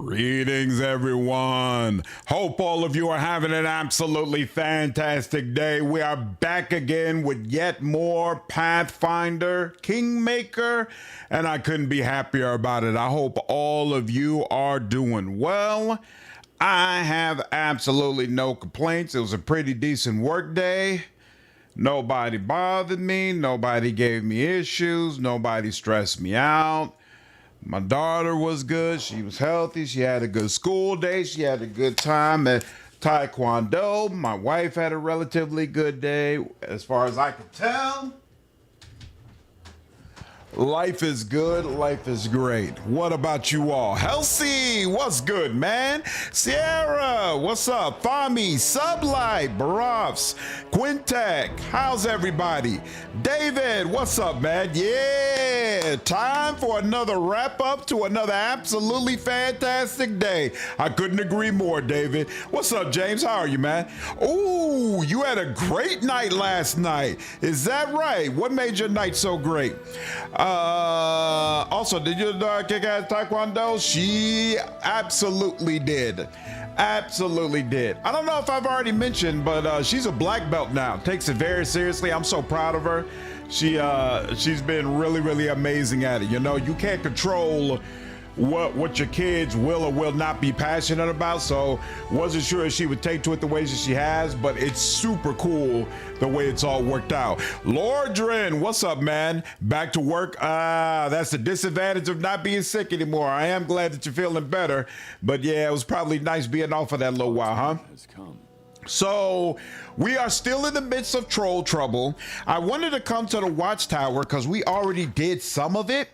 Greetings, everyone. Hope all of you are having an absolutely fantastic day. We are back again with yet more Pathfinder, Kingmaker, and I couldn't be happier about it. I hope all of you are doing well. I have absolutely no complaints. It was a pretty decent work day. Nobody bothered me. Nobody gave me issues. Nobody stressed me out. My daughter was good. She was healthy. She had a good school day. She had a good time at Taekwondo. My wife had a relatively good day. As far as I could tell, life is good. Life is great. What about you all? Halsey, what's good, man? Sierra, what's up? Fami, Sublight, Barofs, Quintek, how's everybody? David, what's up, man? Yeah, time for another wrap up to another absolutely fantastic day. I couldn't agree more, David. What's up, James? How are you, man? Ooh, you had a great night last night. Is that right? What made your night so great? Also, did your daughter kick ass Taekwondo? She absolutely did. Absolutely did. I don't know if I've already mentioned, but she's a black belt now. Takes it very seriously. I'm so proud of her. She's been really amazing at it. You know, you can't control what your kids will or will not be passionate about, so wasn't sure if she would take to it the way that she has, but it's super cool the way it's all worked out. Lordrin, what's up, man? Back to work? That's the disadvantage of not being sick anymore. I am glad that you're feeling better, but yeah, it was probably nice being off for that little while, huh? So we are still in the midst of troll trouble. I wanted to come to the Watchtower because we already did some of it,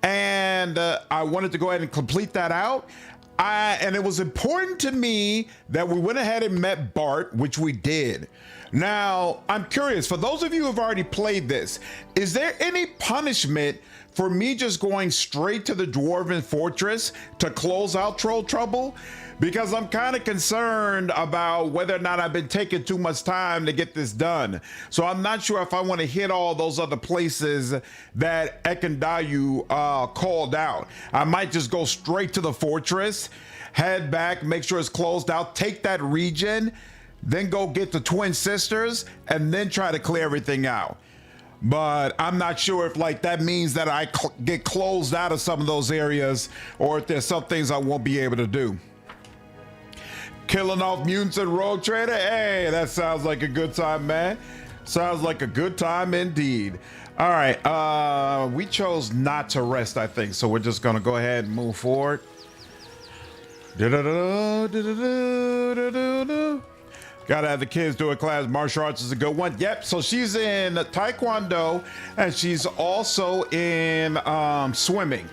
and I wanted to go ahead and complete that out. And it was important to me that we went ahead and met Bart, which we did. Now, I'm curious, for those of you who have already played this, is there any punishment for me just going straight to the Dwarven Fortress to close out troll trouble? Because I'm kind of concerned about whether or not I've been taking too much time to get this done. So I'm not sure if I want to hit all those other places that Ekendayu called out. I might just go straight to the fortress, head back, make sure it's closed out, take that region, then go get the Twin Sisters, and then try to clear everything out. But I'm not sure if like that means that I get closed out of some of those areas, or if there's some things I won't be able to do. Killing off mutants and rogue trader. Hey, that sounds like a good time, man. Sounds like a good time indeed. All right, we chose not to rest, I think, so we're just gonna go ahead and move forward. Gotta have the kids do a class. Martial arts is a good one. Yep, so she's in Taekwondo and she's also in swimming.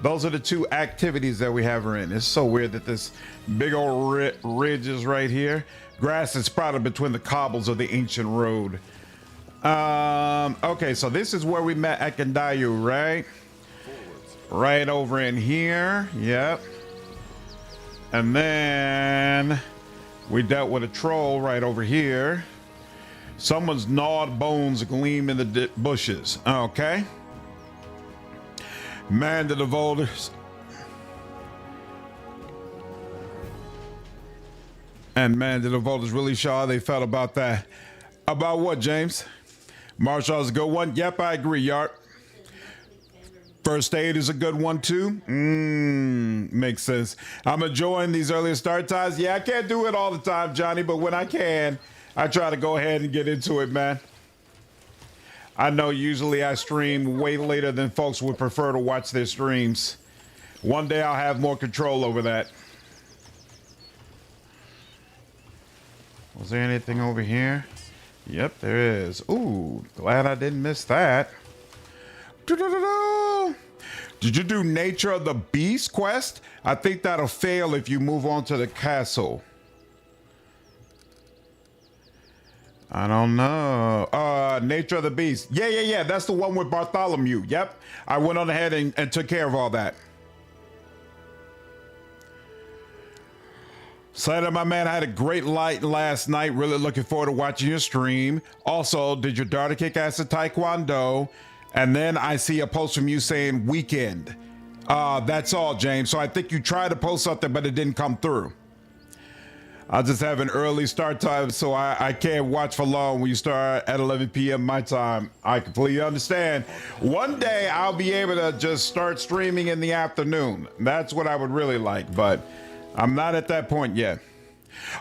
Those are the two activities that we have her in. It's so weird that this big old ridge is right here. Grass is sprouted between the cobbles of the ancient road. Okay, so this is where we met Ekendayu, right? Right over in here. Yep. And then we dealt with a troll right over here. Someone's gnawed bones gleam in the bushes. Okay. Man to the voters. And man to the voters really sure how they felt about that. About what, James? Marshall's a good one. Yep, I agree, Yart. First aid is a good one too. Makes sense. I'm enjoying these earlier start times. Yeah, I can't do it all the time, Johnny, but when I can, I try to go ahead and get into it, man. I know usually I stream way later than folks would prefer to watch their streams. One day I'll have more control over that. Was there anything over here? Yep, there is. Ooh, glad I didn't miss that. Did you do Nature of the Beast quest? I think that'll fail if you move on to the castle. I don't know. Nature of the Beast. Yeah. That's the one with Bartholomew. Yep. I went on ahead and took care of all that. Slater, my man, I had a great light last night. Really looking forward to watching your stream. Also, did your daughter kick ass at Taekwondo? And then I see a post from you saying weekend. That's all, James. So I think you tried to post something, but it didn't come through. I'll just have an early start time, so I can't watch for long when you start at 11 p.m. my time. I completely understand. One day I'll be able to just start streaming in the afternoon. That's what I would really like, but I'm not at that point yet.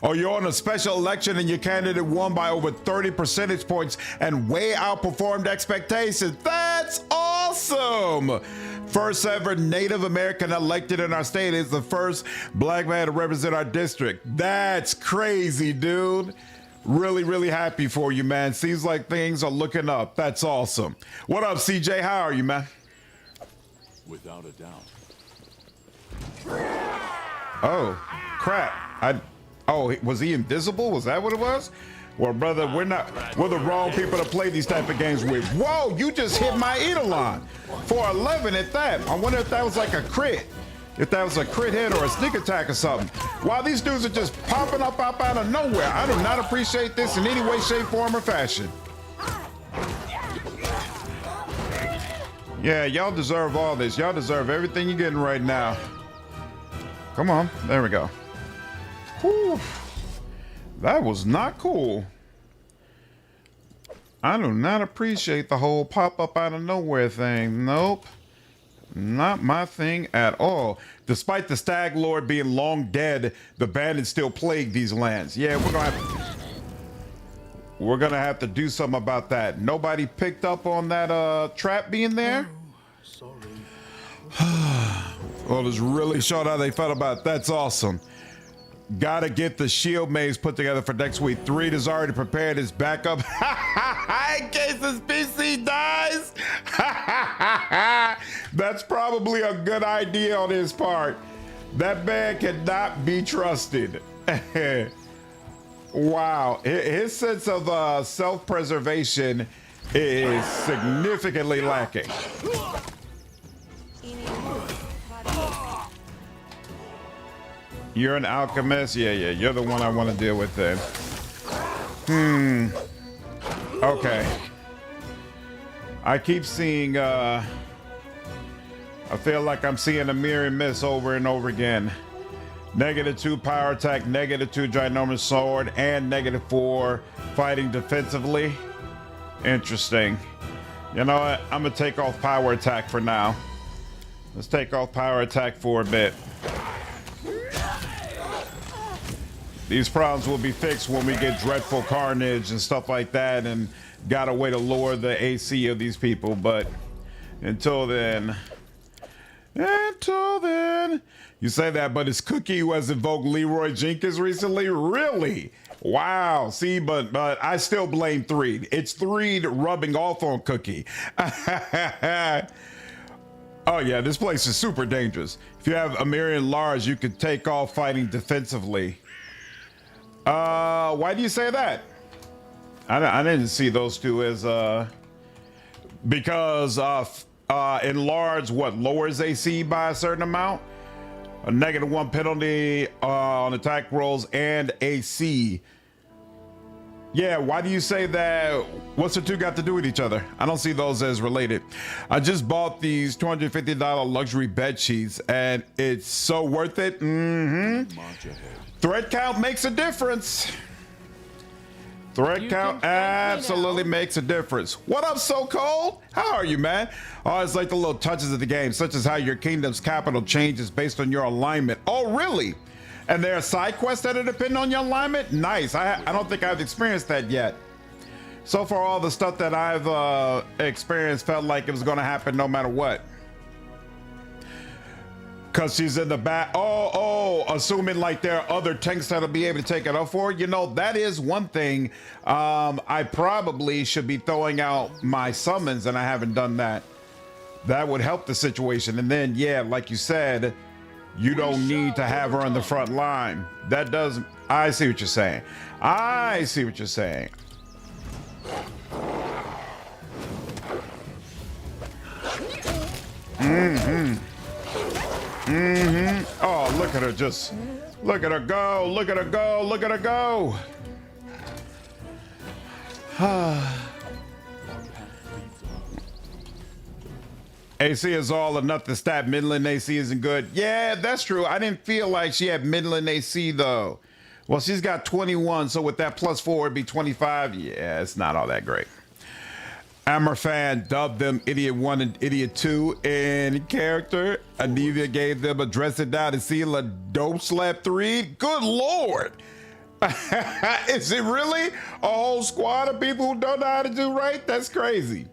Oh, you're on a special election and your candidate won by over 30 percentage points and way outperformed expectations. That's awesome! First ever Native American elected in our state is the first black man to represent our district. That's crazy, dude. Really, really happy for you, man. Seems like things are looking up. That's awesome. What up, CJ? How are you, man? Without a doubt. Oh, crap. Oh, was he invisible? Was that what it was? Well, brother, we're the wrong people to play these type of games with. Whoa, you just hit my Eidolon for 11 at that. I wonder if that was like a crit. If that was a crit hit or a sneak attack or something. Wow, these dudes are just popping up out of nowhere. I do not appreciate this in any way, shape, form, or fashion. Yeah, y'all deserve all this. Y'all deserve everything you're getting right now. Come on, there we go. Whew. That was not cool. I do not appreciate the whole pop up out of nowhere thing. Nope. Not my thing at all. Despite the Stag Lord being long dead, the bandits still plague these lands. Yeah, we're gonna have to do something about that. Nobody picked up on that trap being there? Oh, sorry. Well, it's really showed how they felt about it. That's awesome. Gotta get the shield maze put together for next week. 3 is already prepared his backup in case his PC dies. That's probably a good idea on his part. That man cannot be trusted. Wow, his sense of self-preservation is significantly lacking. You're an alchemist? Yeah, you're the one I want to deal with then. Okay. I keep seeing, I feel like I'm seeing a mirror and miss over and over again. -2 power attack, -2 ginormous sword, and -4 fighting defensively. Interesting. You know what? I'm gonna take off power attack for now. Let's take off power attack for a bit. These problems will be fixed when we get dreadful carnage and stuff like that and got a way to lower the AC of these people, but until then, you say that, but it's Cookie who has invoked Leroy Jenkins recently? Really? Wow. See, but I still blame 3. It's 3 rubbing off on Cookie. Oh yeah, this place is super dangerous. If you have Amirian Lars, you could take off fighting defensively. Why do you say that? I didn't see those two as because enlarge what lowers AC by a certain amount, a -1 penalty on attack rolls and AC. Yeah, why do you say that? What's the two got to do with each other? I don't see those as related. I just bought these $250 luxury bed sheets and it's so worth it. Thread count makes a difference. Thread count absolutely makes a difference. What up, So Cold? How are you, man? Oh, it's like the little touches of the game, such as how your kingdom's capital changes based on your alignment. Oh, really? And there are side quests that are dependent on your alignment? Nice. I don't think I've experienced that yet. So far, all the stuff that I've experienced felt like it was going to happen no matter what. Because she's in the back. Assuming like there are other tanks that'll be able to take it up for her. You know, that is one thing. I probably should be throwing out my summons, and I haven't done that. That would help the situation. And then, yeah, like you said, you don't need to have her on the front line. That does. I see what you're saying. I see what you're saying. Oh, look at her just. Look at her go. Look at her go. Look at her go. AC is all or nothing stat. Middling AC isn't good. Yeah, that's true. I didn't feel like she had middling AC though. Well, she's got 21, so with that +4, it'd be 25. Yeah, it's not all that great. Amorfan dubbed them Idiot 1 and Idiot 2 in character. Anivia gave them a Dress It Down and Seal a Dope Slap 3. Good Lord. Is it really a whole squad of people who don't know how to do right? That's crazy.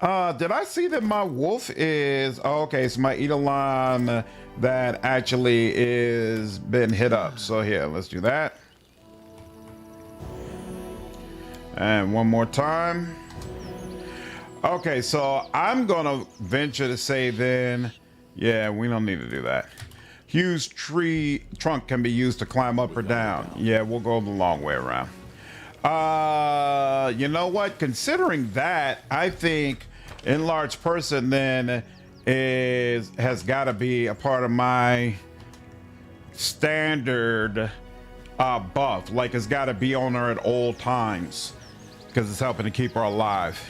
Did I see that my wolf is... Oh, okay, it's my Eidolon that actually is been hit up. So here, let's do that. And one more time. Okay, so I'm gonna venture to say then, yeah, we don't need to do that. Huge tree trunk can be used to climb up or down. Yeah, we'll go the long way around. You know what? Considering that, I think enlarged person then has got to be a part of my standard buff. Like it's got to be on her at all times because it's helping to keep her alive.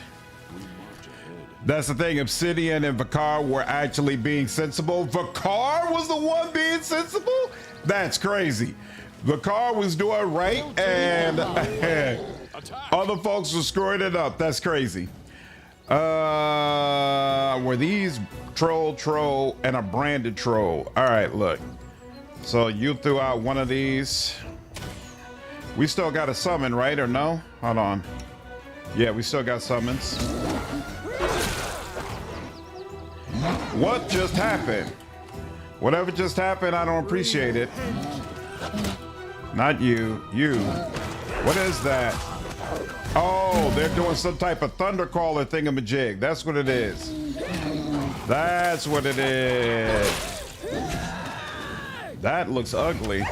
That's the thing. Obsidian and Vakar were actually being sensible. Vakar was the one being sensible? That's crazy. Vakar was doing right and other folks were screwing it up. That's crazy. Were these troll, and a branded troll? All right, look. So you threw out one of these. We still got a summon, right? Or no? Hold on. Yeah, we still got summons. What just happened? Whatever just happened, I don't appreciate it. Not you. You. What is that? Oh, they're doing some type of thundercaller thingamajig. That's what it is. That's what it is. That looks ugly.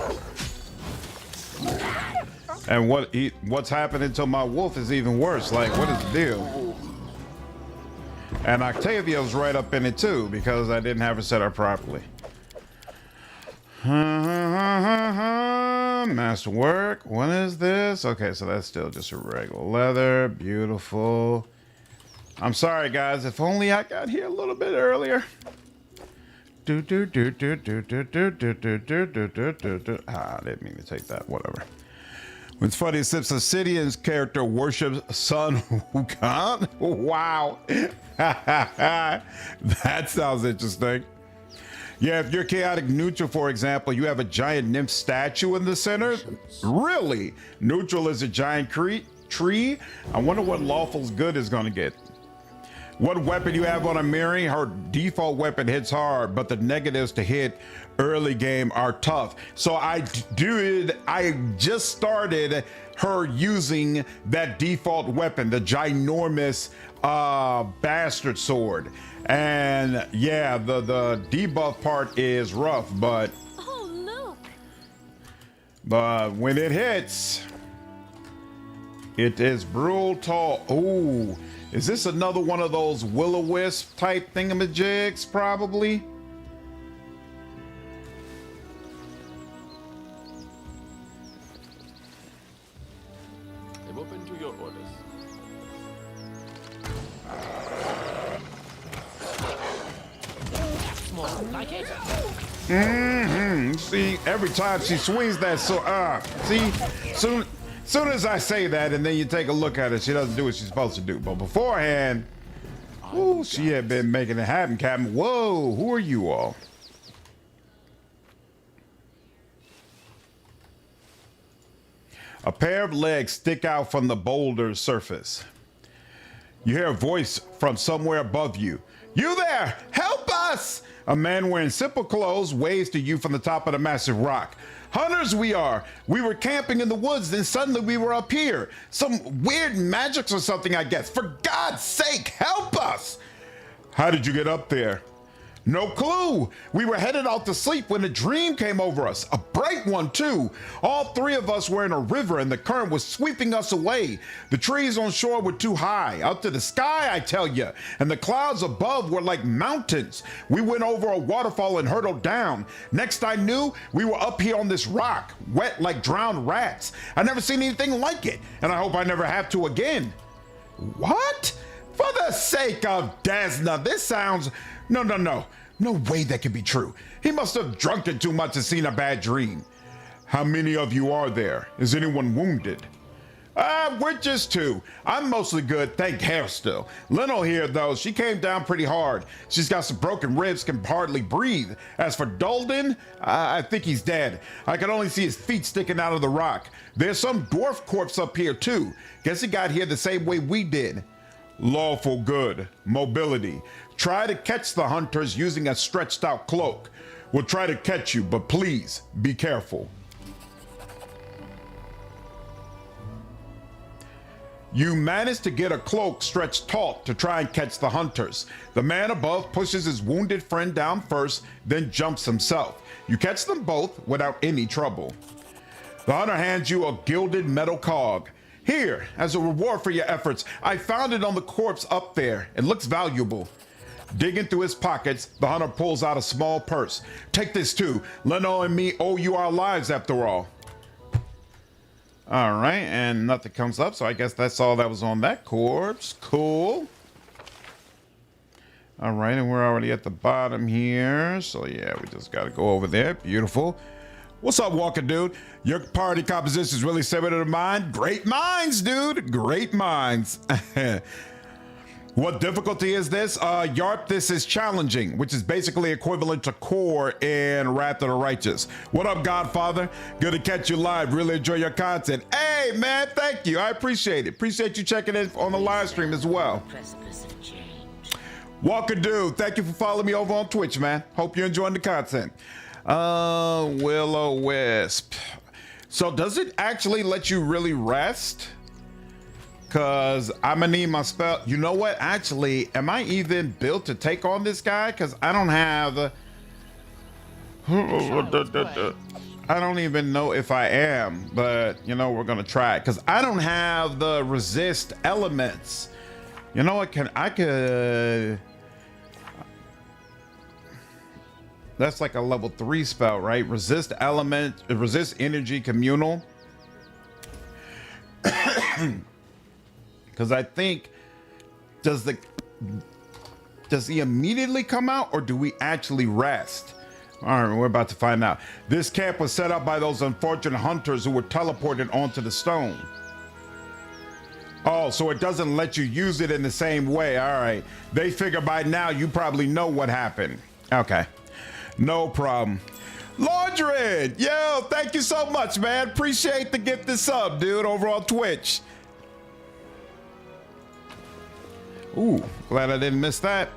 And what's happening to my wolf is even worse. Like, what is the deal? And Octavia's right up in it too because I didn't have her set up properly. Masterwork. What is this? Okay, so that's still just a regular leather. Beautiful. I'm sorry, guys. If only I got here a little bit earlier. I didn't mean to take that. Whatever. What's funny is since Obsidian's character worships Sun Wukong. Wow. That sounds interesting. Yeah, if you're chaotic neutral, for example, you have a giant nymph statue in the center. Really? Neutral is a giant tree? I wonder what Lawful's good is going to get. What weapon you have on Amiri? Her default weapon hits hard, but the negatives to hit early game are tough. So I just started her using that default weapon, the ginormous bastard sword. And yeah, the debuff part is rough, but when it hits, it is brutal. Ooh, is this another one of those will-o-wisp type thingamajigs? Probably. I'm open to your orders. Like it. See, every time she swings that, see, soon as I say that, and then you take a look at it, she doesn't do what she's supposed to do. But beforehand, ooh, she had been making it happen, Captain. Whoa, who are you all? A pair of legs stick out from the boulder's surface. You hear a voice from somewhere above you. You there! Help us! A man wearing simple clothes waves to you from the top of the massive rock. Hunters we are. We were camping in the woods, then suddenly we were up here. Some weird magics or something, I guess. For God's sake, help us! How did you get up there? No clue. We were headed out to sleep when a dream came over us. A bright one, too. All three of us were in a river and the current was sweeping us away. The trees on shore were too high. Up to the sky, I tell you. And the clouds above were like mountains. We went over a waterfall and hurtled down. Next I knew, we were up here on this rock, wet like drowned rats. I never seen anything like it, and I hope I never have to again. What? For the sake of Desna, this sounds... No. No way that can be true. He must have drunk it too much and seen a bad dream. How many of you are there? Is anyone wounded? We're just two. I'm mostly good, thank hell still. Leno here, though, she came down pretty hard. She's got some broken ribs, can hardly breathe. As for Dolden, I think he's dead. I can only see his feet sticking out of the rock. There's some dwarf corpse up here, too. Guess he got here the same way we did. Lawful good. Mobility. Try to catch the hunters using a stretched out cloak. We'll try to catch you, but please, be careful. You manage to get a cloak stretched taut to try and catch the hunters. The man above pushes his wounded friend down first, then jumps himself. You catch them both without any trouble. The hunter hands you a gilded metal cog. Here, as a reward for your efforts, I found it on the corpse up there. It looks valuable. Digging through his pockets, the hunter pulls out a small purse. Take this too. Leno and me owe you our lives after all. All right, and nothing comes up, so I guess that's all that was on that corpse. Cool. All right, and we're already at the bottom here. So yeah, we just got to go over there. Beautiful. What's up, Walker dude? Your party composition is really similar to mine. Great minds, dude. Great minds. What difficulty is this? Yarp, this is challenging, which is basically equivalent to core in Wrath of the Righteous. What up, Godfather? Good to catch you live. Really enjoy your content. Hey, man, thank you. I appreciate it. Appreciate you checking in on the live stream as well. Walker dude, thank you for following me over on Twitch, man. Hope you're enjoying the content. Will-O-Wisp. So does it actually let you really rest? Because I'm gonna need my spell. You know what? Actually, am I even built to take on this guy? Because I don't have... I don't even know if I am, but you know, we're gonna try it. Because I don't have the resist elements. You know what? I could... That's like a level 3 spell, right? Resist element, resist energy, communal. Because I think, does he immediately come out, or do we actually rest? All right, we're about to find out. This camp was set up by those unfortunate hunters who were teleported onto the stone. Oh, so it doesn't let you use it in the same way. All right. They figure by now you probably know what happened. Okay. No problem. Laundred, yo, thank you so much, man. Appreciate the gift of sub, dude, over on Twitch. Ooh, glad I didn't miss that.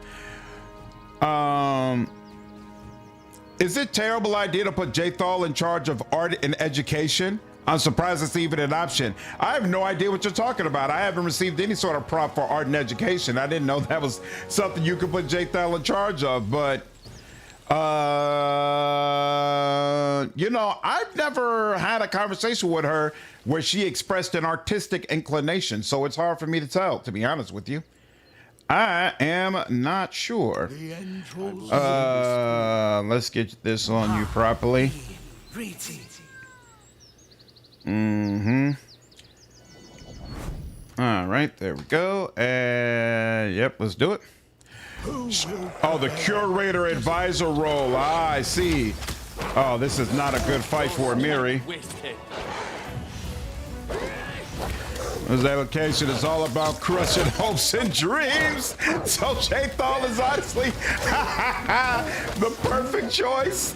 Is it a terrible idea to put Jathal in charge of art and education? I'm surprised it's even an option. I have no idea what you're talking about. I haven't received any sort of prop for art and education. I didn't know that was something you could put Jathal in charge of, but you know, I've never had a conversation with her where she expressed an artistic inclination, so it's hard for me to tell, to be honest with you. I am not sure. Let's get this on you properly. All right, there we go. And yep, let's do it. Oh, the curator advisor role. Ah, I see. Oh, this is not a good fight for Miri. This application is all about crushing hopes and dreams. So Jathal is honestly the perfect choice.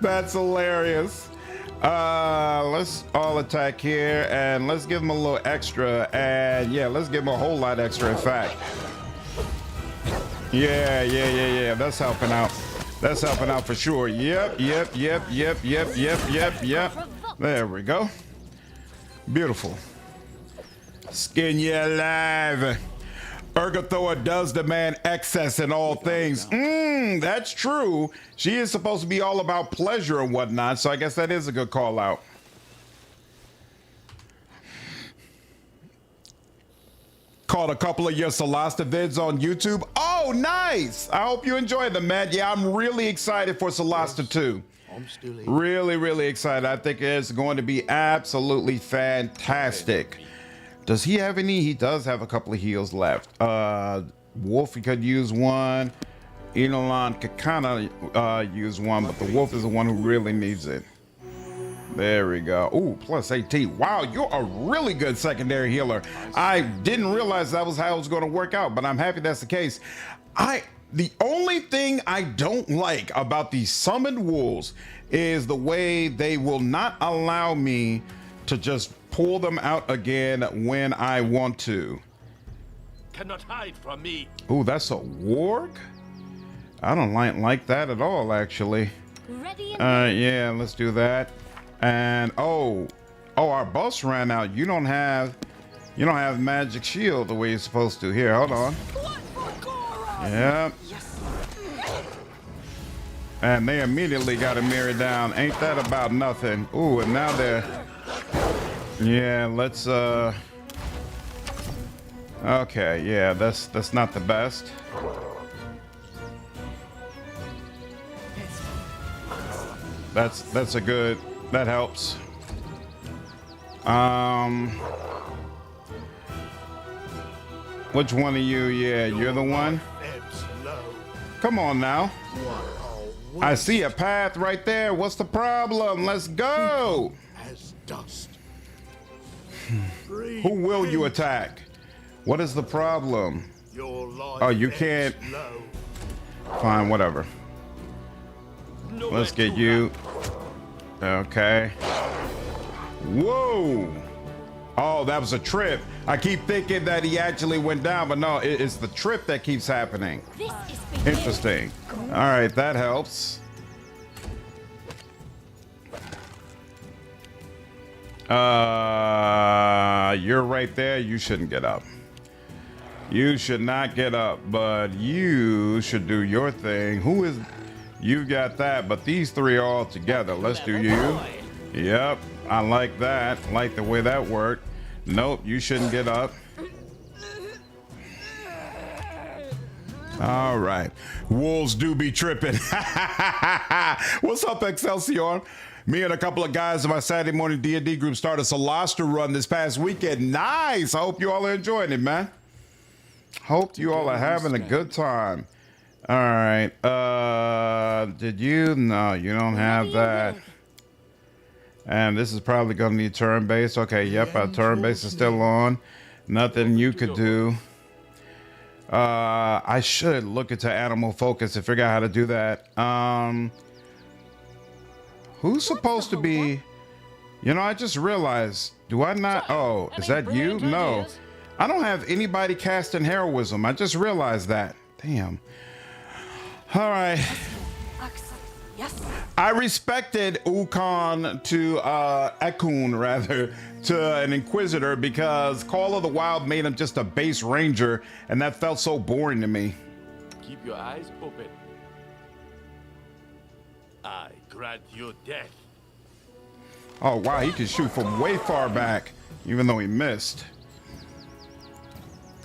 That's hilarious. Let's all attack here, and let's give him a little extra, and yeah, let's give him a whole lot extra, in fact. Yeah, that's helping out. That's helping out for sure. Yep. There we go. Beautiful. Skin you alive. Urgathoa does demand excess in all things. That's true. She is supposed to be all about pleasure and whatnot, so I guess that is a good call out. Caught a couple of your Solasta vids on YouTube. Oh, nice. I hope you enjoyed them, man. Yeah, I'm really excited for Solasta 2. Really excited. I think it's going to be absolutely fantastic. Does he have any? He does have a couple of heals left. Wolf, he could use one. Elon could kind of use one, but the wolf is the one who really needs it. There we go. Ooh, plus 18. Wow, you're a really good secondary healer. I didn't realize that was how it was going to work out, but I'm happy that's the case. The only thing I don't like about these summoned wolves is the way they will not allow me to just pull them out again when I want to. Cannot hide from me. Ooh, that's a warg? I don't like that at all, actually. Ready? Yeah, let's do that. And oh, our boss ran out. You don't have magic shield the way you're supposed to. Here, hold on. Yep. Yes. And they immediately got a mirror down. Ain't that about nothing? Ooh, and now they're. Yeah, let's. Okay, yeah, that's not the best. That's a good. That helps. Which one of you? Yeah, you're the one. Come on now. I see a path right there. What's the problem? Let's go. As dust. Who will you attack? What is the problem? Oh, you can't. Fine, whatever. Let's get you. Okay. Whoa. Oh, that was a trip. I keep thinking that he actually went down, but no, it's the trip that keeps happening. This is for you. Interesting. All right, that helps. You're right there. You shouldn't get up. You should not get up, but you should do your thing. Who is... You got that, but these three are all together. Let's do you. Yep, I like that. Like the way that worked. Nope, you shouldn't get up. All right. Wolves do be tripping. What's up, Excelsior? Me and a couple of guys in my Saturday morning D&D group started a Solasta run this past weekend. Nice. I hope you all are enjoying it, man. Hope you all are having a good time. All right. Did you? No, you don't have that. And this is probably going to need turn-based. Okay, yep, our turn-based is still on. Nothing you could do. I should look into animal focus and figure out how to do that. Who's supposed to be... You know, I just realized, do I not... Oh, is that you? No. I don't have anybody casting heroism. I just realized that. Damn. All right. Yes. I respected Ukon to Ekun rather to an Inquisitor because Call of the Wild made him just a base ranger, and that felt so boring to me. Keep your eyes open. I grant you death. Oh wow, he can shoot from way far back, even though he missed.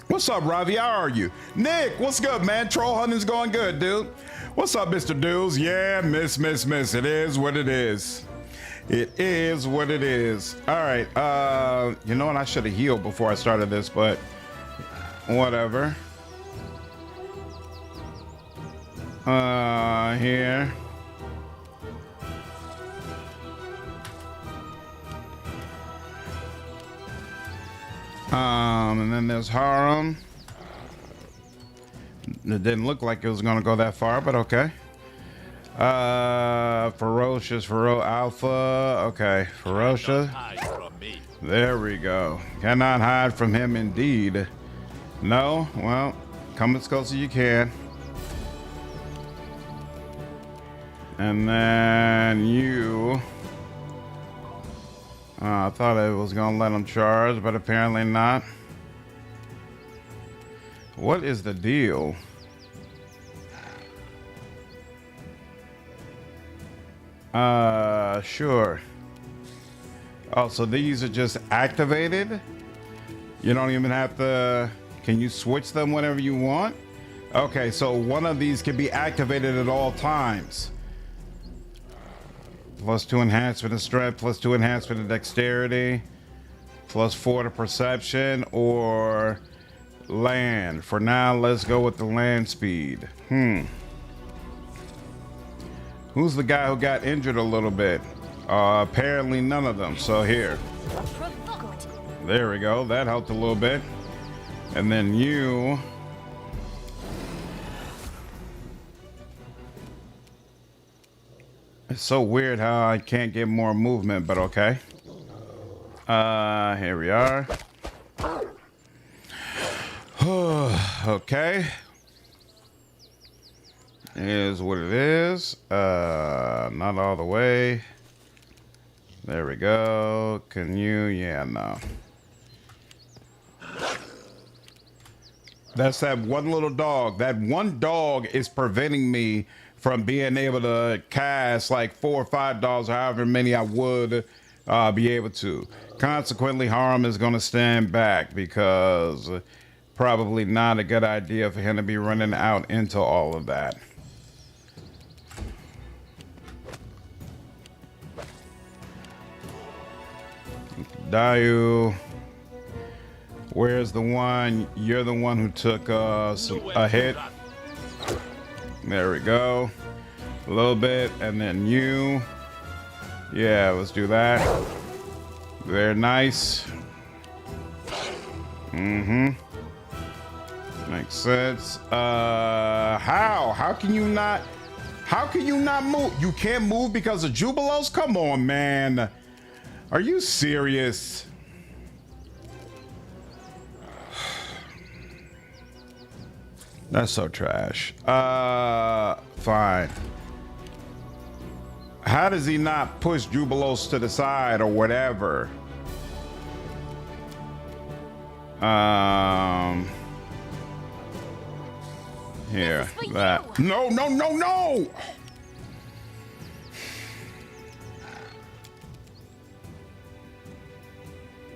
What's up, Ravi? How are you? Nick, what's good, man? Troll hunting's going good, dude. What's up, Mr. Dudes? Yeah, miss. It is what it is. It is what it is. All right. You know what? I should have healed before I started this, but whatever. Here. And then there's Harem. It didn't look like it was gonna go that far, but okay. Ferocious, Alpha. Okay, Ferocious. There we go. Cannot hide from him indeed. No? Well, come as close as you can. And then you. I thought I was gonna let him charge, but apparently not. What is the deal? Sure. Oh, so these are just activated? You don't even have to... Can you switch them whenever you want? Okay, so one of these can be activated at all times. +2 enhancement of strength, +2 enhancement of dexterity, +4 to perception or land. For now, let's go with the land speed. Who's the guy who got injured a little bit? Apparently none of them. So here. Provoked. There we go. That helped a little bit. And then you. It's so weird how I can't get more movement, but okay. Here we are. Okay. Is what it is. Not all the way. There we go. Can you? Yeah, no. That's that one little dog. That one dog is preventing me from being able to cast like 4 or 5 dogs, or however many I would be able to. Consequently, Harm is going to stand back because probably not a good idea for him to be running out into all of that. Dayu, where's the one? You're the one who took a hit. There we go. A little bit, and then you. Yeah, let's do that. Very nice. Makes sense. How can you not? How can you not move? You can't move because of Jubilos? Come on, man. Are you serious? That's so trash. Fine. How does he not push Jubilos to the side or whatever? Here, that. No, no, no, no!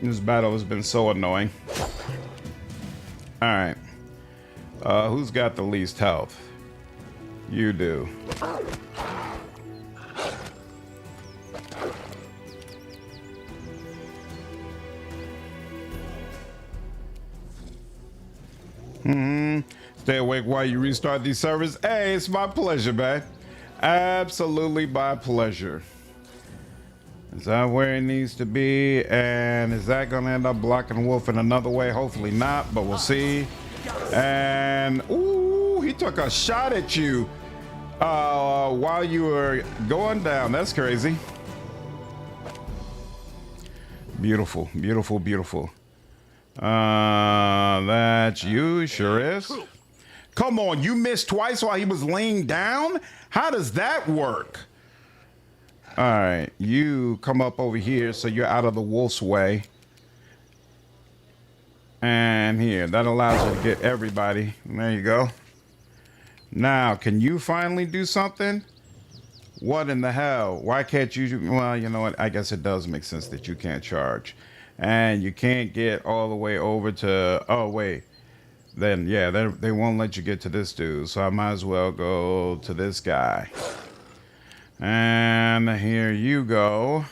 This battle has been so annoying. All right. Who's got the least health? You do. Stay awake while you restart these servers. Hey, it's my pleasure, man. Absolutely my pleasure. Is that where it needs to be? And is that gonna end up blocking Wolf in another way? Hopefully not, but we'll see. And ooh, he took a shot at you while you were going down. That's crazy. Beautiful, beautiful, beautiful. That's you, sure is. Come on, you missed twice while he was laying down? How does that work? All right, you come up over here so you're out of the wolf's way. And here, that allows you to get everybody. There you go. Now, can you finally do something? What in the hell? Why can't you? Well, you know what? I guess it does make sense that you can't charge. And you can't get all the way over to, oh, wait. Then, yeah, they won't let you get to this dude. So I might as well go to this guy. And here you go.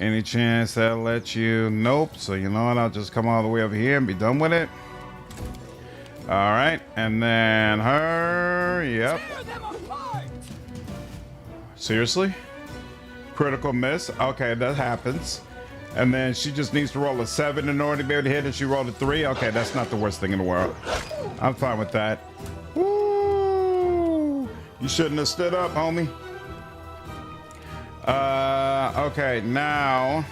Any chance that'll let you? Nope. So you know what? I'll just come all the way over here and be done with it. All right. And then her. Yep. Seriously? Critical miss. Okay, that happens. And then she just needs to roll a 7 in order to be able to hit, and she rolled a 3. Okay, that's not the worst thing in the world. I'm fine with that. Woo! You shouldn't have stood up, homie. Okay, now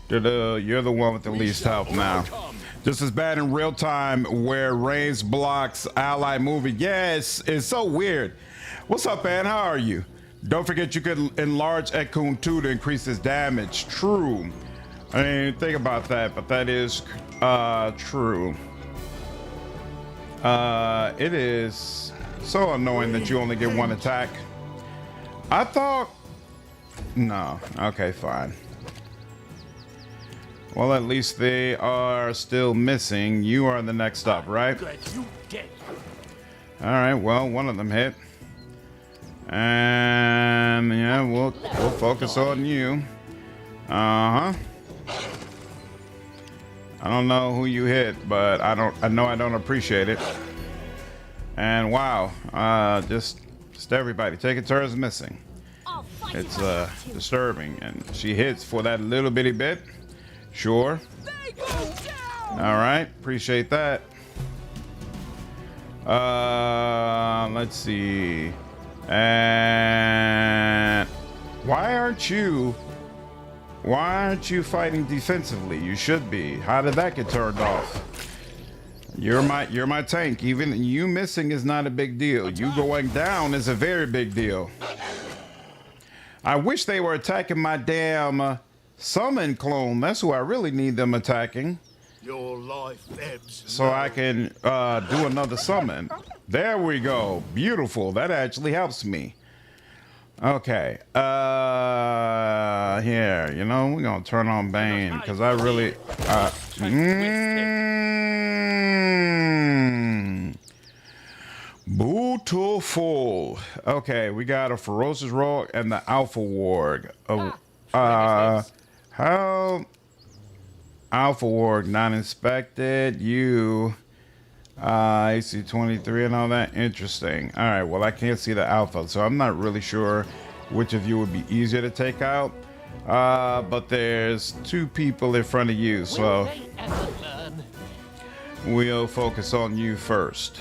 you're the one with the least health now. Just as bad in real time where range blocks ally moving. Yes, it's so weird. What's up, man? How are you? Don't forget you could enlarge Ekun 2 to increase his damage. True. I didn't even think about that, but that is true. It is so annoying that you only get one attack. I thought... No. Okay, fine. Well, at least they are still missing. You are the next up, right? All right, well, one of them hit. And yeah, we'll focus on you. Uh-huh. I don't know who you hit, but I know I don't appreciate it. And wow, just everybody taking turns missing. I'll fight It's if I have to. disturbing, and she hits for that little bitty bit. Sure. All right, appreciate that. Let's see. And why aren't you fighting defensively? You should be. How did that get turned off? You're my tank. Even you missing is not a big deal. You going down is a very big deal. I wish they were attacking my damn summon clone. That's who I really need them attacking. Your life ebbs. So I can do another summon. There we go. Beautiful. That actually helps me. Okay. Here, you know, we're gonna turn on Bane because I really beautiful. Okay, we got a ferocious rogue and the alpha warg. How alpha warg not inspected? You AC 23 and all that. Interesting. All right, well I can't see the alpha, so I'm not really sure which of you would be easier to take out. But there's two people in front of you, so we'll focus on you first.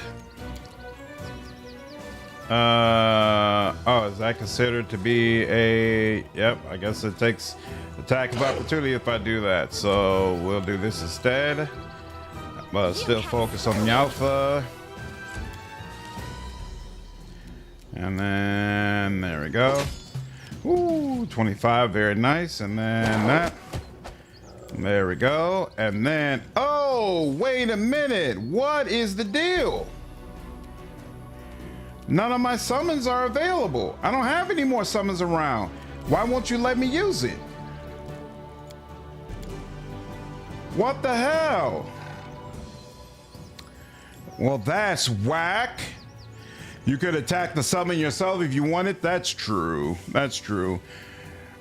Oh, is that considered to be a... Yep, I guess it takes attack of opportunity if I do that. So we'll do this instead. But still focus on the alpha. And then, there we go. Ooh, 25, very nice. And then that. There we go. And then, oh, wait a minute. What is the deal? None of my summons are available. I don't have any more summons around. Why won't you let me use it? What the hell? Well, that's whack. You could attack the summon yourself if you wanted. That's true. That's true.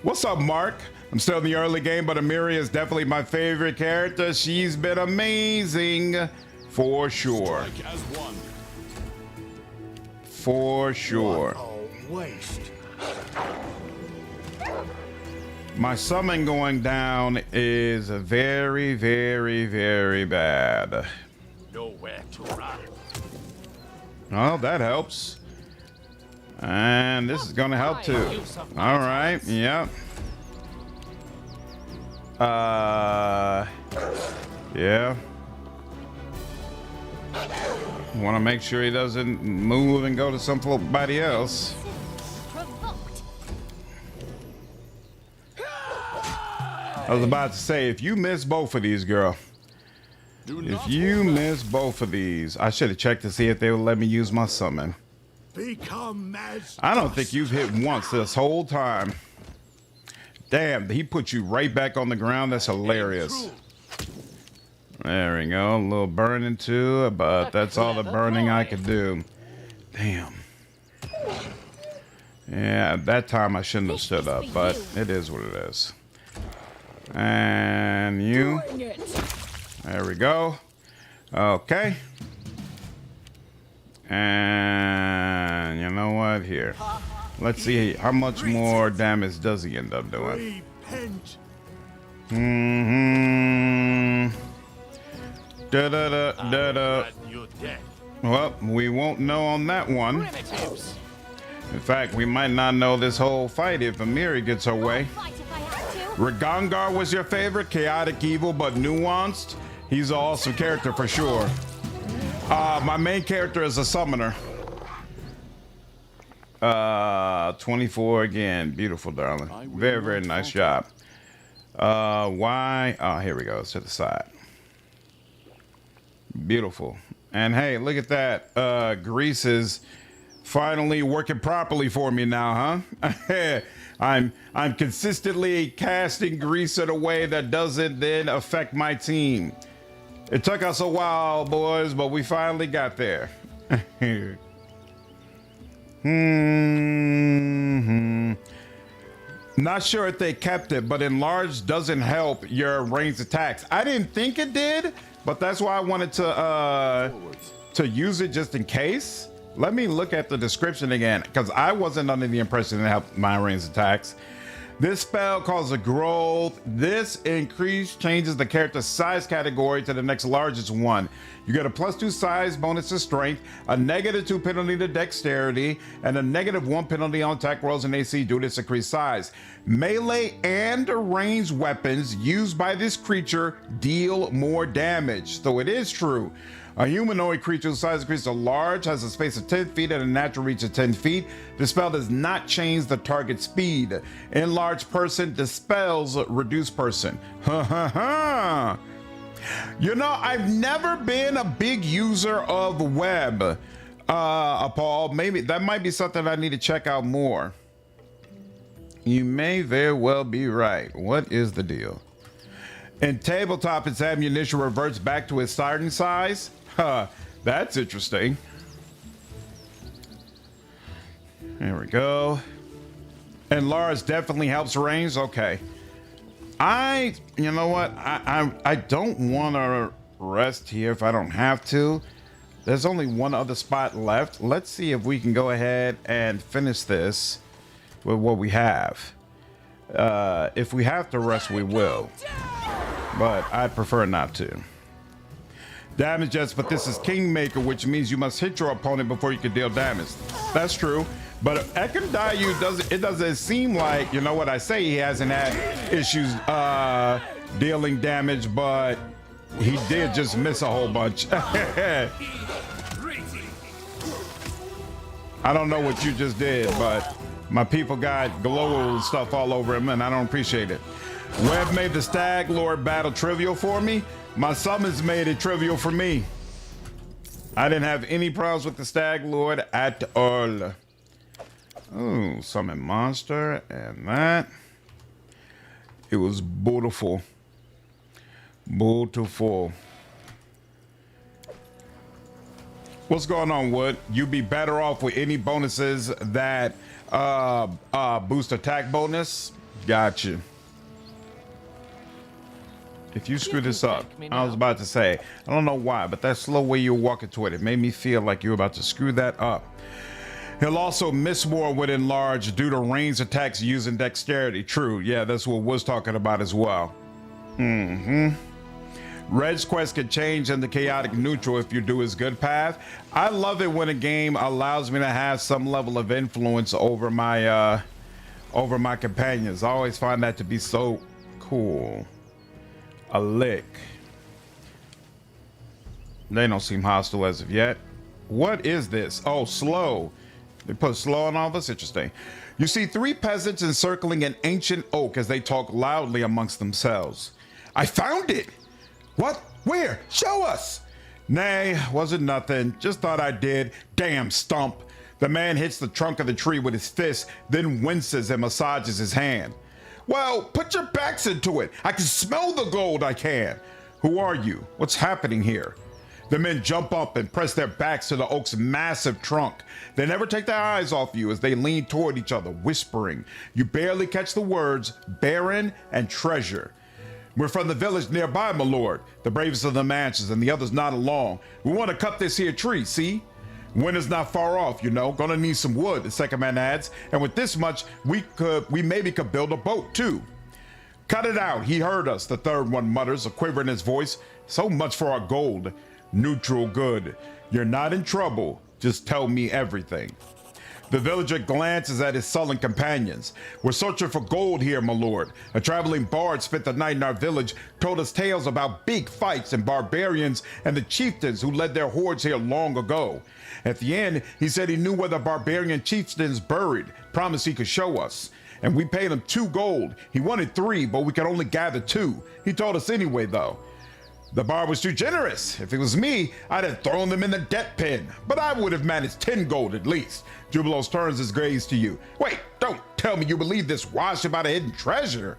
What's up, Mark? I'm still in the early game, but Amiri is definitely my favorite character. She's been amazing for sure. Strike as one. For sure. Waste. My summon going down is very, very, very bad. Nowhere to run. Oh, that helps. And this is gonna help too. All right, yep. Yeah. Want to make sure he doesn't move and go to somebody else. Provoked. I was about to say, if you miss both of these, girl. If you miss both of these, I should have checked to see if they would let me use my summon. Become as I don't think you've hit once this whole time. Damn, he put you right back on the ground. That's hilarious. There we go. A little burning too, but that's all the burning I could do. Damn. Yeah, at that time I shouldn't have stood up, but it is what it is. And you. There we go. Okay. And you know what? Here. Let's see how much more damage does he end up doing. repent. Da-da-da-da-da. Your death. Well, we won't know on that one. Primitives. In fact, we might not know this whole fight if Amiri gets her way. Fight if I have to. Ragangar was your favorite? Chaotic evil, but nuanced? He's an awesome character for sure. My main character is a summoner. 24 again. Beautiful, darling. Very, very nice job. Why? Oh, here we go. It's to the side. Beautiful. And hey, look at that. Grease is finally working properly for me now, huh? I'm consistently casting grease in a way that doesn't then affect my team. It took us a while, boys, but we finally got there. Not sure if they kept it, but enlarged doesn't help your ranged attacks. I didn't think it did, but that's why I wanted to use it just in case. Let me look at the description again, because I wasn't under the impression it helped my ranged attacks. This spell causes a growth. This increase changes the character size category to the next largest one. You get a +2 size bonus to strength, a -2 penalty to dexterity, and a -1 penalty on attack rolls and AC due to its increased size. Melee and ranged weapons used by this creature deal more damage. So it is true. A humanoid creature whose size increases to large has a space of 10 feet and a natural reach of 10 feet. The spell does not change the target speed. Enlarged person dispels reduced person. Ha ha ha. You know, I've never been a big user of web, Paul. Maybe that might be something I need to check out more. You may very well be right. What is the deal? In tabletop, its ammunition reverts back to its starting size. Huh, that's interesting. There we go. And Lars definitely helps range. Okay. You know what? I don't want to rest here if I don't have to. There's only one other spot left. Let's see if we can go ahead and finish this with what we have. If we have to rest, we will. But I'd prefer not to. Damage yes, but this is Kingmaker, which means you must hit your opponent before you can deal damage. That's true. But Ekandayu doesn't seem like, you know what I say, he hasn't had issues dealing damage, but he did just miss a whole bunch. I don't know what you just did, but my people got glow stuff all over him, and I don't appreciate it. Webb made the Stag Lord battle trivial for me. My summons made it trivial for me. I didn't have any problems with the Stag Lord at all. Oh, summon monster and that. It was beautiful. Beautiful. What's going on, Wood? You'd be better off with any bonuses that boost attack bonus. Gotcha. If you screw this up, I was about to say, I don't know why, but that slow way you're walking toward it made me feel like you're about to screw that up. He'll also miss more with enlarge due to ranged attacks using dexterity. True, yeah, that's what was talking about as well. Red's quest can change into chaotic neutral if you do his good path. I love it when a game allows me to have some level of influence over my companions. I always find that to be so cool. A lick. They don't seem hostile as of yet. What is this? Oh, slow. They put slow on all of us? Interesting. You see 3 peasants encircling an ancient oak as they talk loudly amongst themselves. I found it! What? Where? Show us! Nay, wasn't nothing. Just thought I did. Damn stump. The man hits the trunk of the tree with his fist, then winces and massages his hand. Well, put your backs into it. I can smell the gold, I can. Who are you? What's happening here? The men jump up and press their backs to the oak's massive trunk. They never take their eyes off you as they lean toward each other, whispering. You barely catch the words, Baron and Treasure. We're from the village nearby, my lord. The bravest of the Mansions and the others not along. We want to cut this here tree, see? Winter's not far off, you know. Gonna need some wood, the second man adds. And with this much, we maybe could build a boat, too. Cut it out, he heard us, the third one mutters, a quiver in his voice. So much for our gold. Neutral good. You're not in trouble. Just tell me everything. The villager glances at his sullen companions. We're searching for gold here, my lord. A traveling bard spent the night in our village, told us tales about big fights and barbarians and the chieftains who led their hordes here long ago. At the end, he said he knew where the barbarian chieftains buried, promised he could show us. And we paid him 2 gold. He wanted 3, but we could only gather 2. He told us anyway, though. The bard was too generous. If it was me, I'd have thrown them in the debt pen, but I would have managed 10 gold at least. Jubilos turns his gaze to you. Wait, don't tell me you believe this wash about a hidden treasure.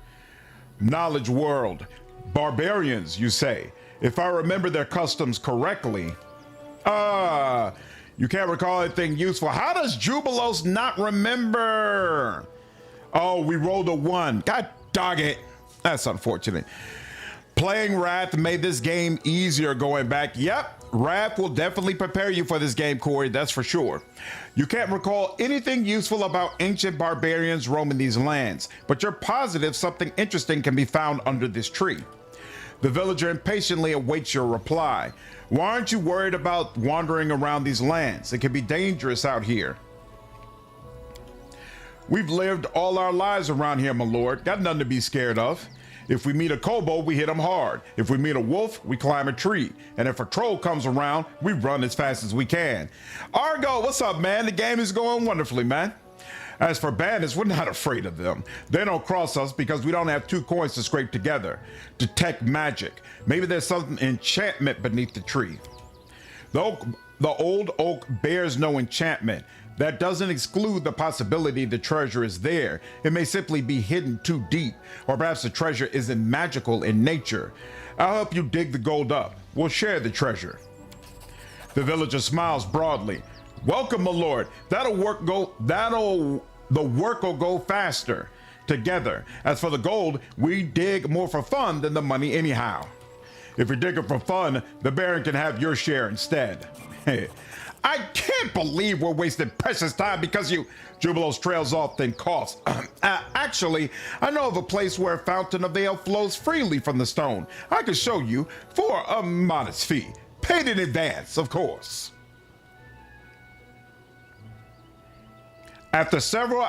Knowledge world. Barbarians, you say. If I remember their customs correctly. You can't recall anything useful. How does Jubilos not remember? Oh, we rolled a 1. God dog it. That's unfortunate. Playing Wrath made this game easier going back. Yep, Wrath will definitely prepare you for this game, Corey, that's for sure. You can't recall anything useful about ancient barbarians roaming these lands, but you're positive something interesting can be found under this tree. The villager impatiently awaits your reply. Why aren't you worried about wandering around these lands? It can be dangerous out here. We've lived all our lives around here, my lord. Got nothing to be scared of. If we meet a kobold, we hit him hard. If we meet a wolf, we climb a tree. And if a troll comes around, we run as fast as we can. Argo, what's up, man? The game is going wonderfully, man. As for bandits, we're not afraid of them. They don't cross us because we don't have 2 coins to scrape together. Detect magic. Maybe there's some enchantment beneath the tree. The old oak bears no enchantment. That doesn't exclude the possibility the treasure is there. It may simply be hidden too deep, or perhaps the treasure isn't magical in nature. I'll help you dig the gold up. We'll share the treasure. The villager smiles broadly. Welcome, my lord. The work will go faster together. As for the gold, we dig more for fun than the money anyhow. If you're digging for fun, the Baron can have your share instead. I can't believe we're wasting precious time because you... Jubilos trails off, then coughs. Actually, I know of a place where a fountain of ale flows freely from the stone. I can show you for a modest fee. Paid in advance, of course. After several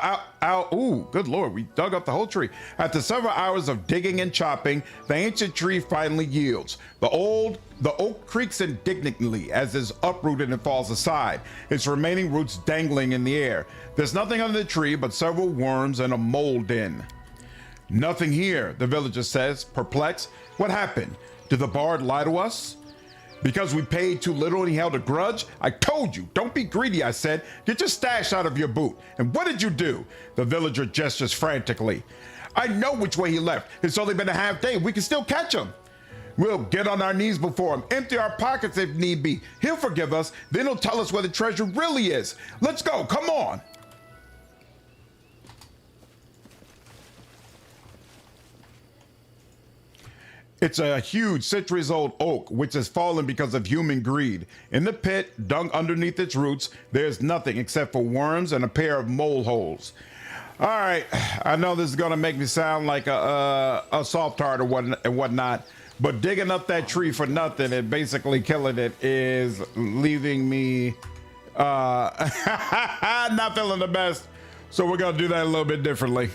ooh, good lord, we dug up the whole tree. After several hours of digging and chopping, the ancient tree finally yields. The oak creaks indignantly as it's uprooted and falls aside, its remaining roots dangling in the air. There's nothing under the tree but several worms and a mold den. Nothing here, the villager says, perplexed. What happened? Did the bard lie to us? Because we paid too little and he held a grudge? I told you, don't be greedy, I said. Get your stash out of your boot. And what did you do? The villager gestures frantically. I know which way he left. It's only been a half day. We can still catch him. We'll get on our knees before him, empty our pockets if need be. He'll forgive us, then he'll tell us where the treasure really is. Let's go, come on. It's a huge centuries-old oak, which has fallen because of human greed. In the pit, dug underneath its roots, there's nothing except for worms and a pair of mole holes. All right, I know this is gonna make me sound like a soft tart or whatnot, but digging up that tree for nothing and basically killing it is leaving me not feeling the best. So we're gonna do that a little bit differently.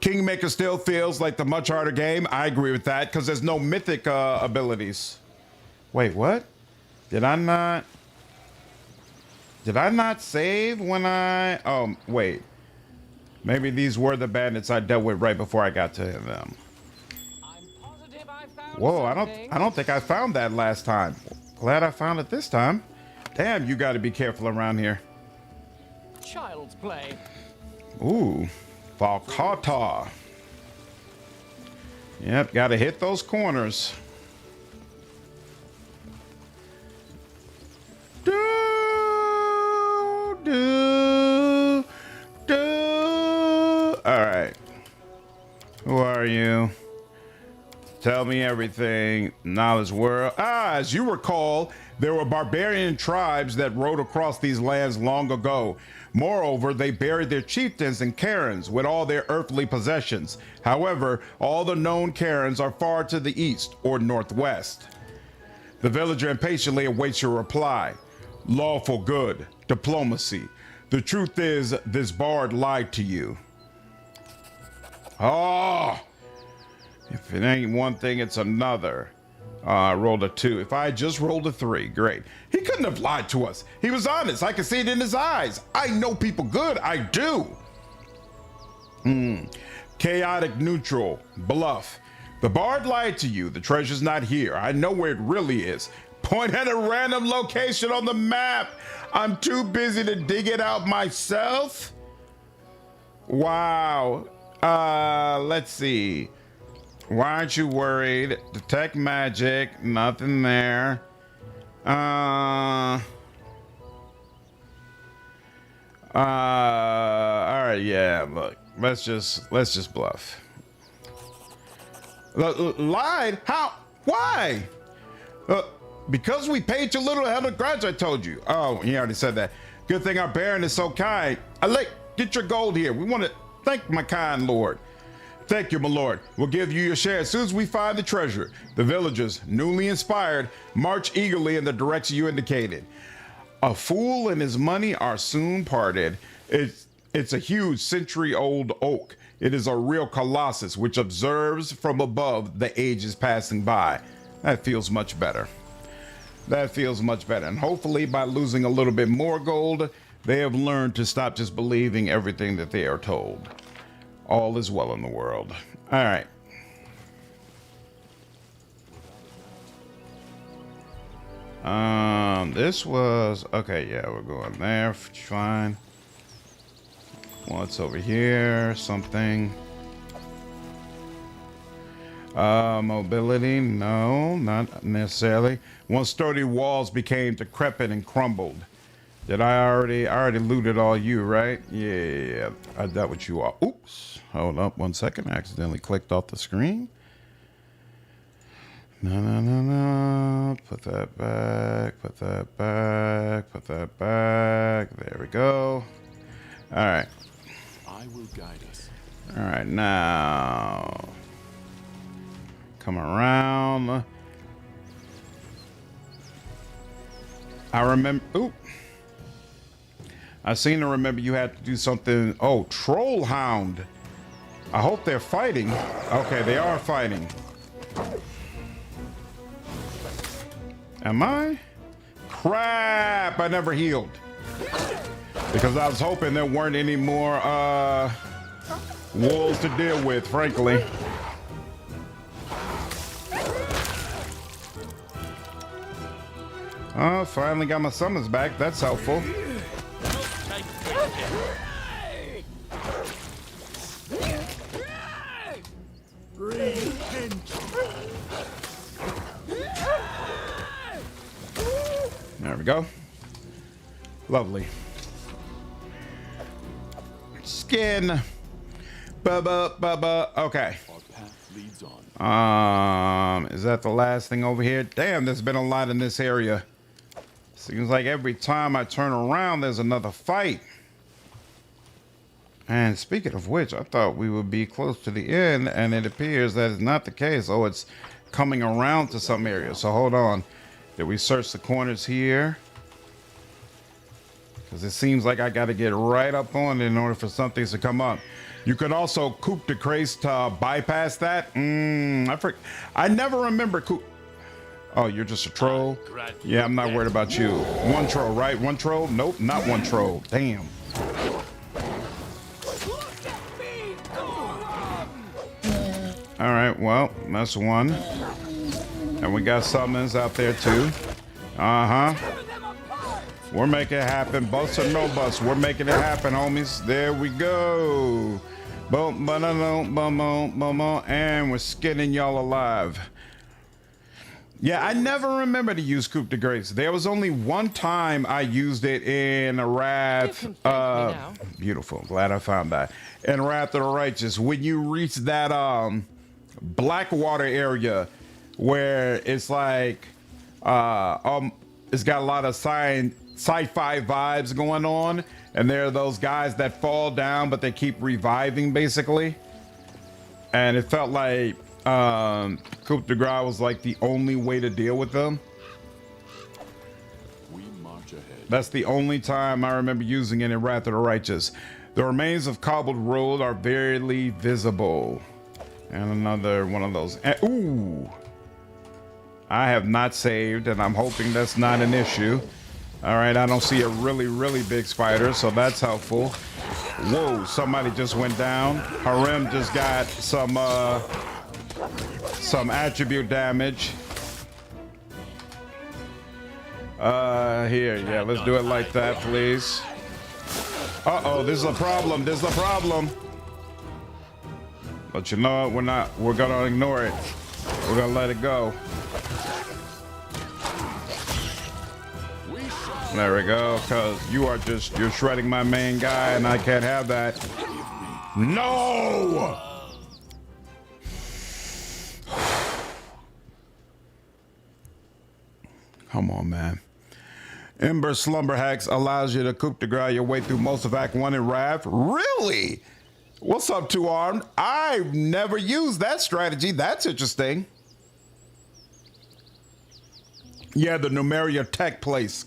Kingmaker still feels like the much harder game. I agree with that because there's no mythic abilities. Wait, what? Did I not save when I... Oh, wait. Maybe these were the bandits I dealt with right before I got to them. Whoa, I don't think I found that last time. Glad I found it this time. Damn, you got to be careful around here. Child's play. Ooh. Falcata. Yep, gotta hit those corners. Do, do, do. All right. Who are you? Tell me everything. Knowledge world. As you recall, there were barbarian tribes that rode across these lands long ago. Moreover, they buried their chieftains and cairns with all their earthly possessions. However, all the known cairns are far to the east or northwest. The villager impatiently awaits your reply. Lawful good. Diplomacy. The truth is, this bard lied to you. Oh! If it ain't one thing, it's another. I rolled a 2. If I just rolled a 3, great. He couldn't have lied to us. He was honest. I can see it in his eyes. I know people good. I do. Chaotic neutral. Bluff. The bard lied to you. The treasure's not here. I know where it really is. Point at a random location on the map. I'm too busy to dig it out myself. Wow. Let's see. Why aren't you worried? Detect magic. Nothing there. All right, yeah, look. Let's just bluff. Lied? How? Why? Because we paid too little to hell the grudge, I told you. Oh, he already said that. Good thing our Baron is so kind. Get your gold here. We want to thank my kind lord. Thank you, my lord. We'll give you your share as soon as we find the treasure. The villagers, newly inspired, march eagerly in the direction you indicated. A fool and his money are soon parted. It's a huge century-old oak. It is a real colossus which observes from above the ages passing by. That feels much better. That feels much better. And hopefully by losing a little bit more gold, they have learned to stop just believing everything that they are told. All is well in the world. All right. This was okay. Yeah, we're going there. Fine. What's over here? Something. Mobility? No, not necessarily. Once sturdy walls became decrepit and crumbled. Did I already looted all you, right? Yeah, I got what you are. Oops. Hold up 1 second. I accidentally clicked off the screen. No. Put that back. Put that back. Put that back. There we go. All right. I will guide us. All right, now. Come around. I remember. Oop. I seem to remember you had to do something. Oh, Troll Hound. I hope they're fighting. Okay, they are fighting. Am I? Crap! I never healed. Because I was hoping there weren't any more wolves to deal with, frankly. Oh, finally got my summons back. That's helpful. There we go. Lovely. Skin. Bubba. Okay. Our path leads on. Is that the last thing over here? Damn, there's been a lot in this area. Seems like every time I turn around, there's another fight. And speaking of which, I thought we would be close to the end, and it appears that is not the case. Oh, it's coming around to some areas. So hold on. Did we search the corners here? Because it seems like I got to get right up on it in order for some things to come up. You could also coup de grace to bypass that. I never remember coup. Oh, you're just a troll? Yeah, I'm not worried about you. One troll, right? One troll? Nope, not one troll. Damn. All right, well, that's one. And we got summons out there too. We're making it happen. Bust or no bust, we're making it happen, homies. There we go. Boom, boom, boom, boom, and we're skinning y'all alive. Yeah, I never remember to use coup de grace. There was only one time I used it in a Wrath. Beautiful. Glad I found that. In Wrath of the Righteous, when you reach that Blackwater area where it's like it's got a lot of sci-fi vibes going on, and there are those guys that fall down but they keep reviving basically, and it felt like coup de grace was like the only way to deal with them. We march ahead. That's the only time I remember using it in Wrath of the Righteous. The remains of Cobalt Road are barely visible. And another one of those. Ooh. I have not saved, and I'm hoping that's not an issue. All right, I don't see a really big spider, so that's helpful. Whoa, somebody just went down. Harem just got some attribute damage. Here, yeah, let's do it like that, please. Uh-oh, this is a problem. This is a problem. But you know what? We're gonna ignore it. We're gonna let it go. There we go, because you're shredding my main guy, and I can't have that. No! Come on, man. Ember Slumber Hacks allows you to coup de grace your way through most of Act 1 in Raft. Really? What's up, Two Armed? I've never used that strategy. That's interesting. Yeah, the Numeria Tech place.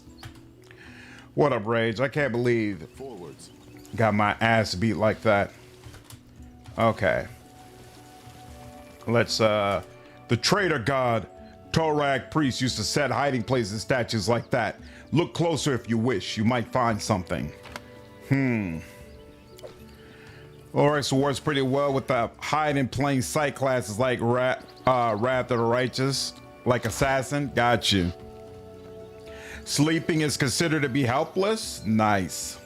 What up, Rage? I can't believe Forwards. got my ass beat like that. Okay. Let's, the traitor god Torag priest used to set hiding places statues like that. Look closer if you wish. You might find something. Oryx works pretty well with the hide in plain sight classes like Wrath of the Righteous, like Assassin. Got you. Sleeping is considered to be helpless. Nice.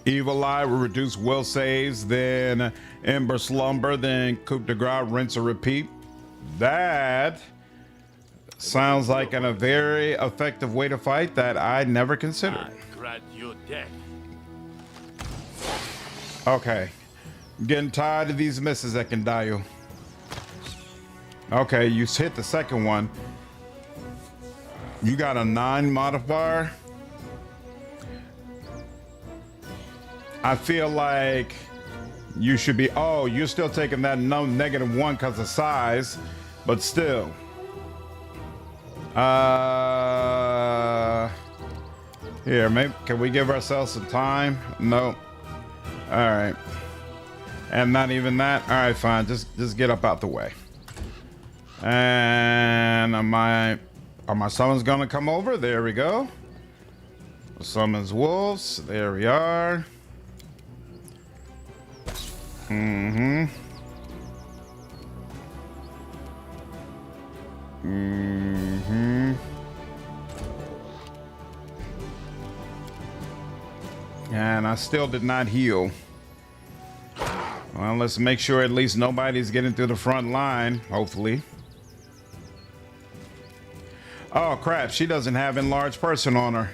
Evil Eye will reduce will saves, then Ember Slumber, then coup de grace, rinse and repeat. That sounds like a very effective way to fight that I never considered. Grant your death. Okay. I'm getting tired of these misses that can die you. Okay, you hit the second one. You got a 9 modifier. I feel like you should be, oh, you're still taking that -1 because of size, but still. Here, maybe, can we give ourselves some time? No. All right. And not even that. All right, fine. Just get up out the way. And are my summons gonna come over? There we go. Summons wolves. There we are. And I still did not heal. Well, let's make sure at least nobody's getting through the front line, hopefully. Oh crap, she doesn't have enlarged person on her.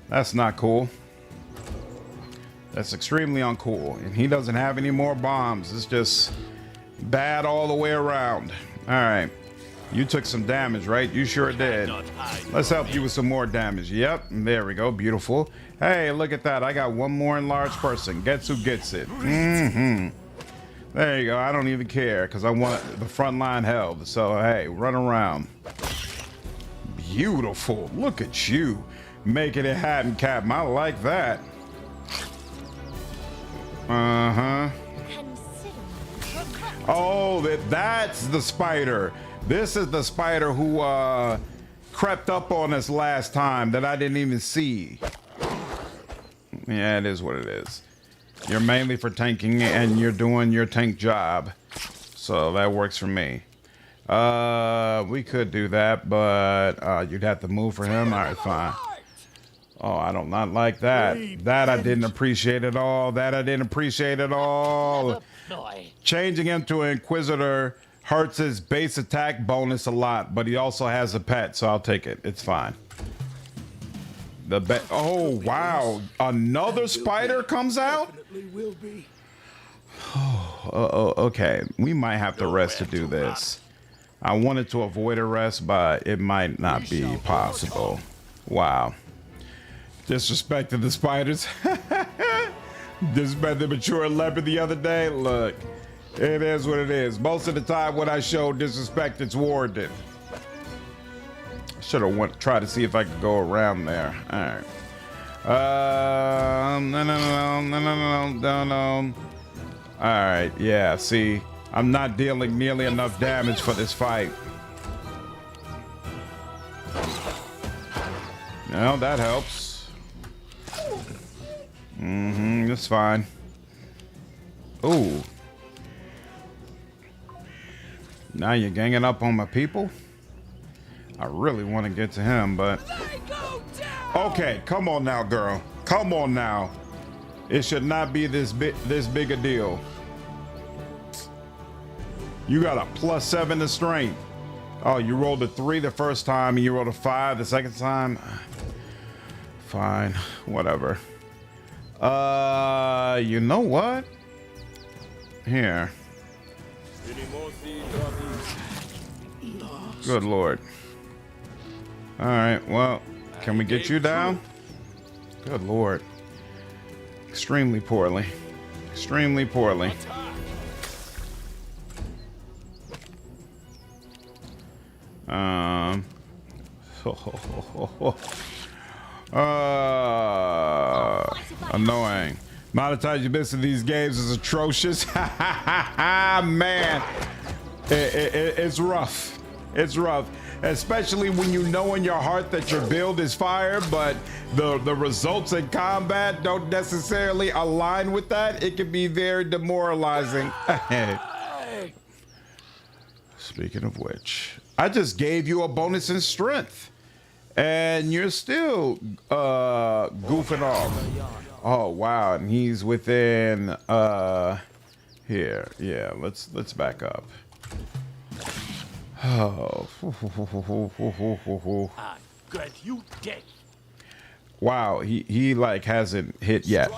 That's not cool. That's extremely uncool. And he doesn't have any more bombs. It's just bad all the way around. All right. You took some damage, right? You sure did. Let's help you with some more damage. Yep. There we go. Beautiful. Hey, look at that. I got one more enlarged person. Gets who gets it. There you go. I don't even care because I want the front line held. So, hey, run around. Beautiful. Look at you. Making it happen, Captain. I like that. Oh, that's the spider. This is the spider who crept up on us last time that I didn't even see. Yeah, it is what it is. You're mainly for tanking and you're doing your tank job. So that works for me. We could do that, but you'd have to move for him. All right, fine. Oh, I don't not like that. That I didn't appreciate at all. That I didn't appreciate at all. Changing him to an Inquisitor hurts his base attack bonus a lot, but he also has a pet, so I'll take it. It's fine. Oh, wow. Another spider comes out? Oh, okay. We might have to rest to do this. I wanted to avoid a rest, but it might not be possible. Wow. Disrespected the spiders. Disrespected the mature leopard the other day. Look, it is what it is. Most of the time when I show disrespect, it's warranted. Should have tried to see if I could go around there. All right. No. All right, yeah, see, I'm not dealing nearly enough damage for this fight. No, that helps. That's fine. Ooh. Now you're ganging up on my people? I really want to get to him, but... Okay, come on now, girl. Come on now. It should not be this big a deal. You got a +7 to strength. Oh, you rolled a 3 the first time and you rolled a 5 the second time. Fine, whatever. You know what? Here. Good Lord. All right, well, can we get you down? Good Lord. Extremely poorly. Extremely poorly. Annoying. Amount of times you miss in these games is atrocious. Man, it's rough. It's rough, especially when you know in your heart that your build is fire, but the results in combat don't necessarily align with that. It can be very demoralizing. Speaking of which, I just gave you a bonus in strength, and you're still goofing off. Oh wow, and he's within here. Yeah, let's back up. Oh. I got you dead. Wow, he like hasn't hit yet.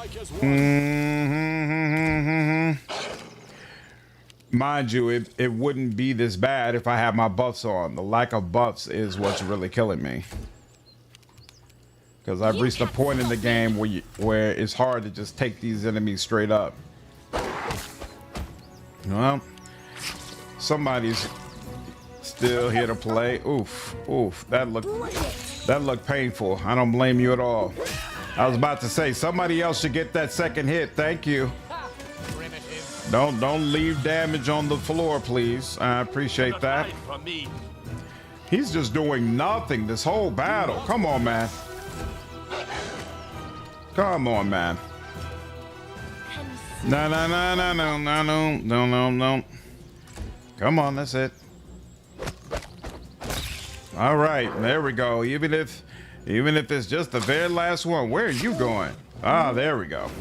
Mind you, it wouldn't be this bad if I had my buffs on. The lack of buffs is what's really killing me. Because I've reached a point in the game where it's hard to just take these enemies straight up. Well, somebody's still here to play. Oof, oof, that looked painful. I don't blame you at all. I was about to say somebody else should get that second hit. Thank you. Don't leave damage on the floor, please. I appreciate that. He's just doing nothing this whole battle. Come on, man. Come on, man. No. Come on, that's it. All right, there we go. Even if it's just the very last one, where are you going? Ah, there we go.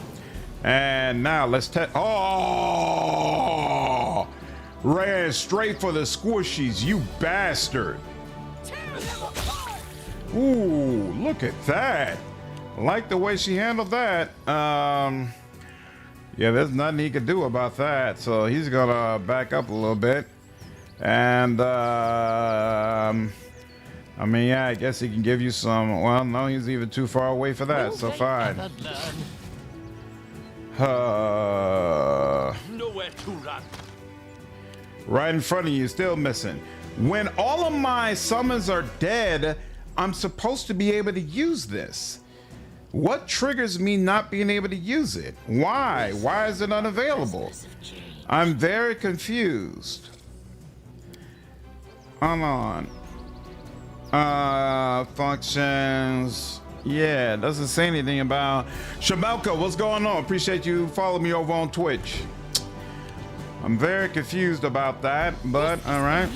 And now let's oh! Ran straight for the squishies, you bastard. Ooh, look at that. I like the way she handled that. Yeah, there's nothing he could do about that. So he's gonna back up a little bit. And I mean, yeah, I guess he can give you some. Well, no, he's even too far away for that, so fine. Nowhere to run. Right in front of you, still missing. When all of my summons are dead, I'm supposed to be able to use this. What triggers me not being able to use it? Why? Why is it unavailable? I'm very confused. Hold on. Functions. Yeah, it doesn't say anything about Shamelka. What's going on? Appreciate you following me over on Twitch. I'm very confused about that, but all right.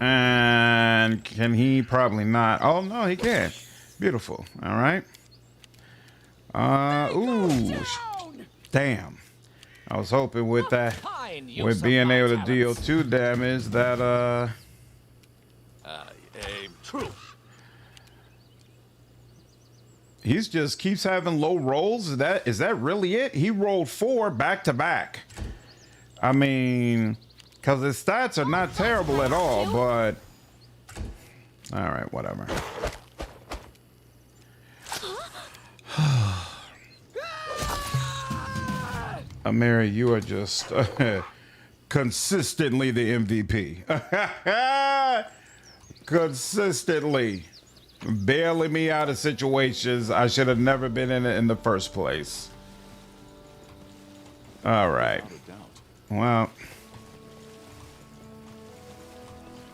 And can he probably not? Oh no, he can. Beautiful. All right. Ooh, damn. I was hoping with that, with being able to deal 2 damage, that True. He's just keeps having low rolls. Is that really it? He rolled 4 back to back. I mean, because his stats are not terrible at all, but all right, whatever. Amiri, you are just consistently the MVP. Consistently bailing me out of situations I should have never been in it in the first place. All right. Well,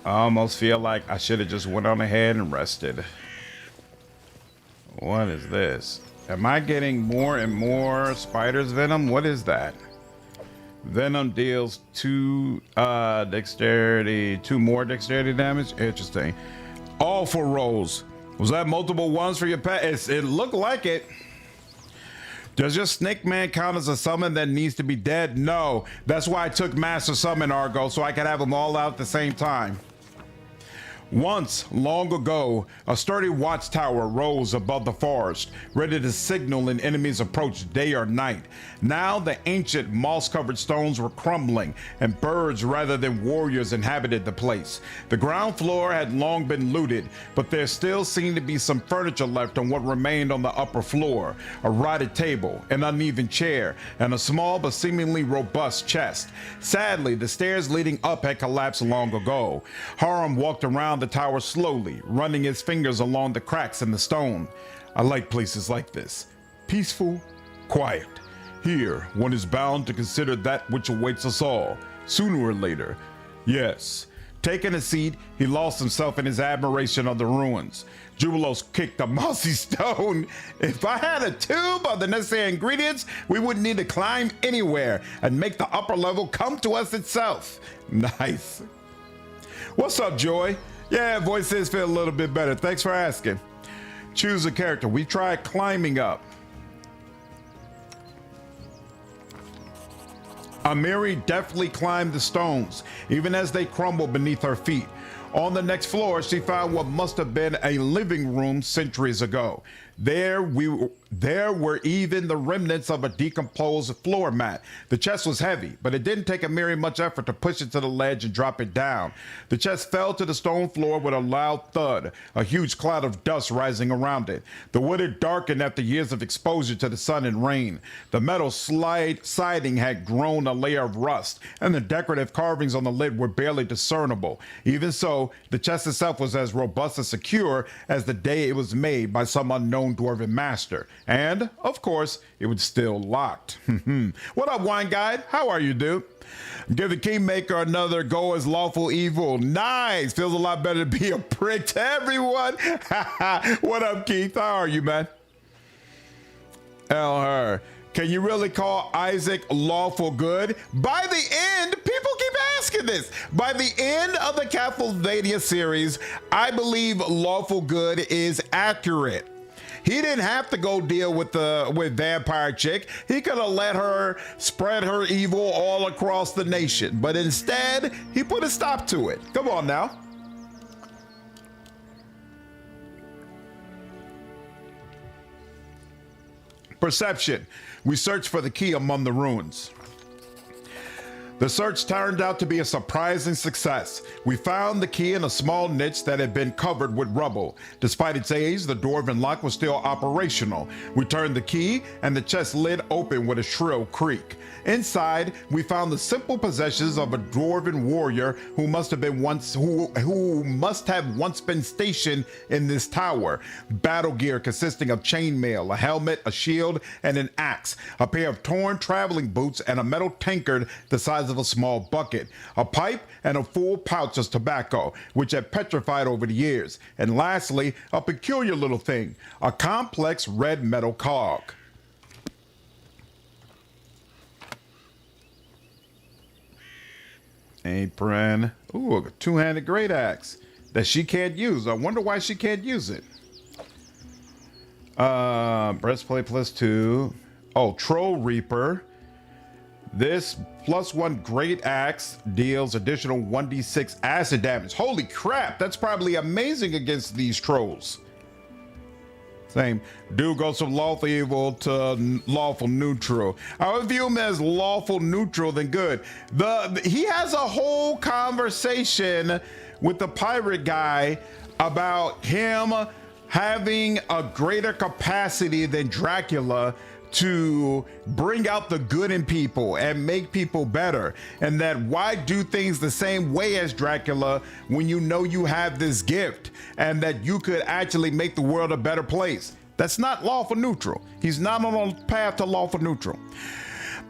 I almost feel like I should have just went on ahead and rested. What is this? Am I getting more and more spider's venom? What is that? Venom deals 2 more dexterity damage. Interesting. All 4 rolls. Was that multiple ones for your pet? It looked like it. Does your snake man count as a summon that needs to be dead? No. That's why I took Master Summon Argo, so I could have them all out at the same time. Once, long ago, a sturdy watchtower rose above the forest, ready to signal an enemy's approach day or night. Now the ancient moss-covered stones were crumbling, and birds rather than warriors inhabited the place. The ground floor had long been looted, but there still seemed to be some furniture left on what remained on the upper floor. A rotted table, an uneven chair, and a small but seemingly robust chest. Sadly, the stairs leading up had collapsed long ago. Harum walked around the tower slowly, running his fingers along the cracks in the stone. I like places like this. Peaceful, quiet. Here, one is bound to consider that which awaits us all, sooner or later. Yes. Taking a seat, he lost himself in his admiration of the ruins. Jubilos kicked a mossy stone. If I had a tube of the necessary ingredients, we wouldn't need to climb anywhere and make the upper level come to us itself. Nice. What's up, Joy? Yeah, voices feel a little bit better. Thanks for asking. Choose a character. We tried climbing up. Amiri deftly climbed the stones, even as they crumbled beneath her feet. On the next floor, she found what must have been a living room centuries ago. There were even the remnants of a decomposed floor mat. The chest was heavy, but it didn't take Amiri much effort to push it to the ledge and drop it down. The chest fell to the stone floor with a loud thud, a huge cloud of dust rising around it. The wood had darkened after years of exposure to the sun and rain. The metal siding had grown a layer of rust, and the decorative carvings on the lid were barely discernible. Even so, the chest itself was as robust and secure as the day it was made by some unknown dwarven master. And, of course, it was still locked. What up, Wine Guide? How are you, dude? Give the Kingmaker another go as lawful evil. Nice! Feels a lot better to be a prick to everyone. What up, Keith? How are you, man? Her. Can you really call Isaac lawful good? By the end, people keep asking this. By the end of the Castlevania series, I believe lawful good is accurate. He didn't have to go deal with vampire chick. He could have let her spread her evil all across the nation. But instead, he put a stop to it. Come on now. Perception. We search for the key among the ruins. The search turned out to be a surprising success. We found the key in a small niche that had been covered with rubble. Despite its age, the dwarven lock was still operational. We turned the key and the chest lid open with a shrill creak. Inside, we found the simple possessions of a dwarven warrior who must have once been stationed in this tower. Battle gear consisting of chainmail, a helmet, a shield, and an axe, a pair of torn traveling boots, and a metal tankard the size of a small bucket, a pipe, and a full pouch of tobacco, which had petrified over the years. And lastly, a peculiar little thing, a complex red metal cog. Apron. Ooh, a two-handed great axe that she can't use. I wonder why she can't use it. Breastplate +2. Oh, Troll Reaper. This +1 great axe deals additional 1d6 acid damage. Holy crap, that's probably amazing against these trolls. Same. Dude goes from lawful evil to lawful neutral. I would view him as lawful neutral than good. He has a whole conversation with the pirate guy about him having a greater capacity than Dracula to bring out the good in people and make people better, and that why do things the same way as Dracula when you know you have this gift and that you could actually make the world a better place. That's not lawful neutral. He's not on a path to lawful neutral.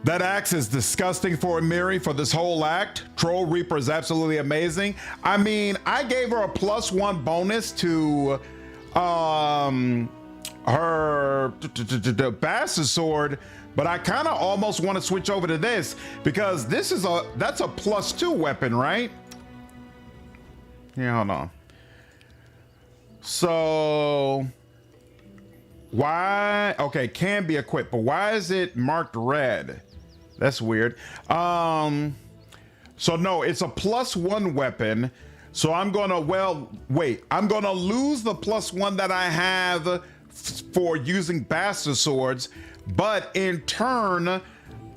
That axe is disgusting for Amiri for this whole act. Troll Reaper is absolutely amazing. I mean, I gave her a +1 bonus to her bastard sword, but I kind of almost want to switch over to this because that's a +2 weapon, right? Yeah, hold on. So Why? Okay, can be equipped, but why is it marked red? That's weird. So no, it's a +1 weapon. So I'm gonna, well, wait, I'm gonna lose the +1 that I have for using bastard swords, but in turn,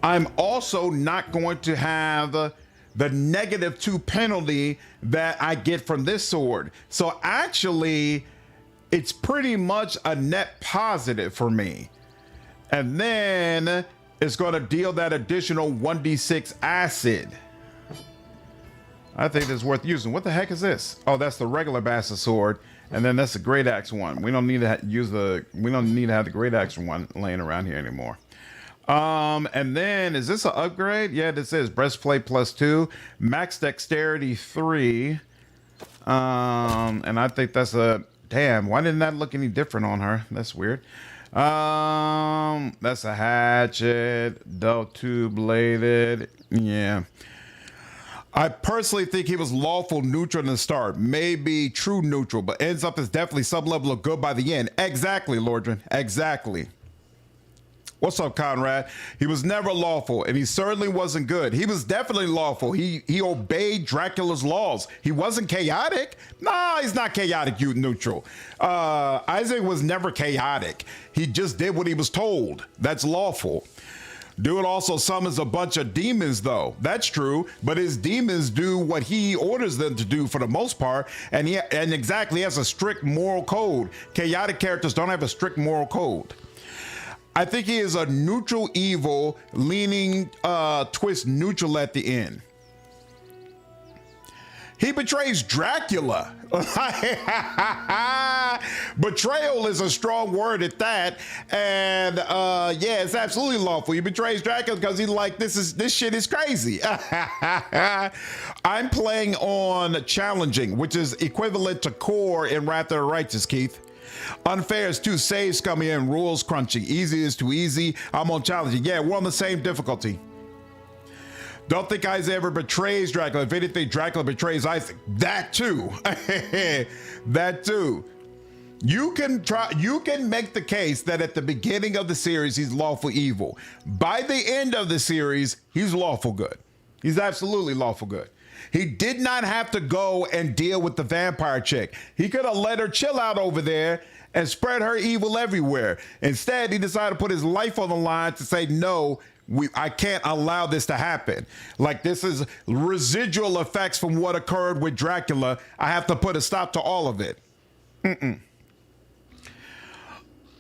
I'm also not going to have the -2 penalty that I get from this sword. So actually, it's pretty much a net positive for me. And then it's going to deal that additional 1d6 acid. I think it's worth using. What the heck is this? Oh, that's the regular bastard sword, and then that's the great axe one. We don't need to we don't need to have the great axe one laying around here anymore. And then is this an upgrade? Yeah, this is breastplate +2, max dexterity 3. And I think that's a damn. Why didn't that look any different on her? That's weird. That's a hatchet, dull two-bladed. Yeah. I personally think he was lawful neutral in the start, maybe true neutral, but ends up as definitely some level of good by the end. Exactly, Lordran. Exactly. What's up, Conrad? He was never lawful, and he certainly wasn't good. He was definitely lawful. He obeyed Dracula's laws. He wasn't chaotic. Nah, he's not chaotic, you neutral. Isaac was never chaotic. He just did what he was told. That's lawful. Dude also summons a bunch of demons, though. That's true, but his demons do what he orders them to do for the most part, and he has a strict moral code. Chaotic characters don't have a strict moral code. I think he is a neutral evil, leaning twist neutral at the end. He betrays Dracula. Betrayal is a strong word at that. And yeah, it's absolutely lawful. He betrays Dracula because he's like, this shit is crazy. I'm playing on challenging, which is equivalent to core in Wrath of the Righteous, Keith. Unfair is too safe, scummy, and rules crunchy. Easy is too easy. I'm on challenging. Yeah, we're on the same difficulty. Don't think Isaac ever betrays Dracula. If anything, Dracula betrays Isaac. That too. That too. You can make the case that at the beginning of the series, he's lawful evil. By the end of the series, he's lawful good. He's absolutely lawful good. He did not have to go and deal with the vampire chick. He could have let her chill out over there and spread her evil everywhere. Instead, he decided to put his life on the line to say, no, I can't allow this to happen. Like, this is residual effects from what occurred with Dracula. I have to put a stop to all of it.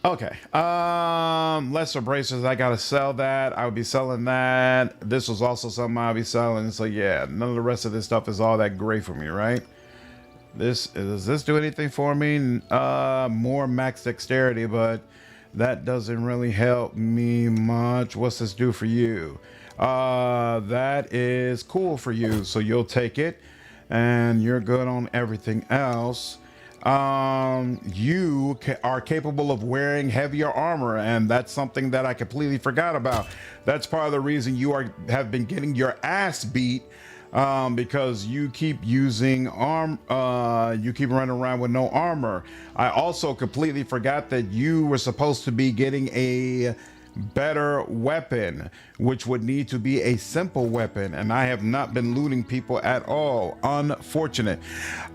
Okay. Lesser bracers, I gotta sell that. I would be selling that. This was also something I'll be selling. So yeah, none of the rest of this stuff is all that great for me, right? Does this do anything for me? More max dexterity, but that doesn't really help me much. What's this do for you? That is cool for you, so you'll take it, and you're good on everything else. You are capable of wearing heavier armor, and that's something that I completely forgot about. That's part of the reason you have been getting your ass beat, because you keep using you keep running around with no armor. I also completely forgot that you were supposed to be getting a better weapon, which would need to be a simple weapon, and I have not been looting people at all. Unfortunate.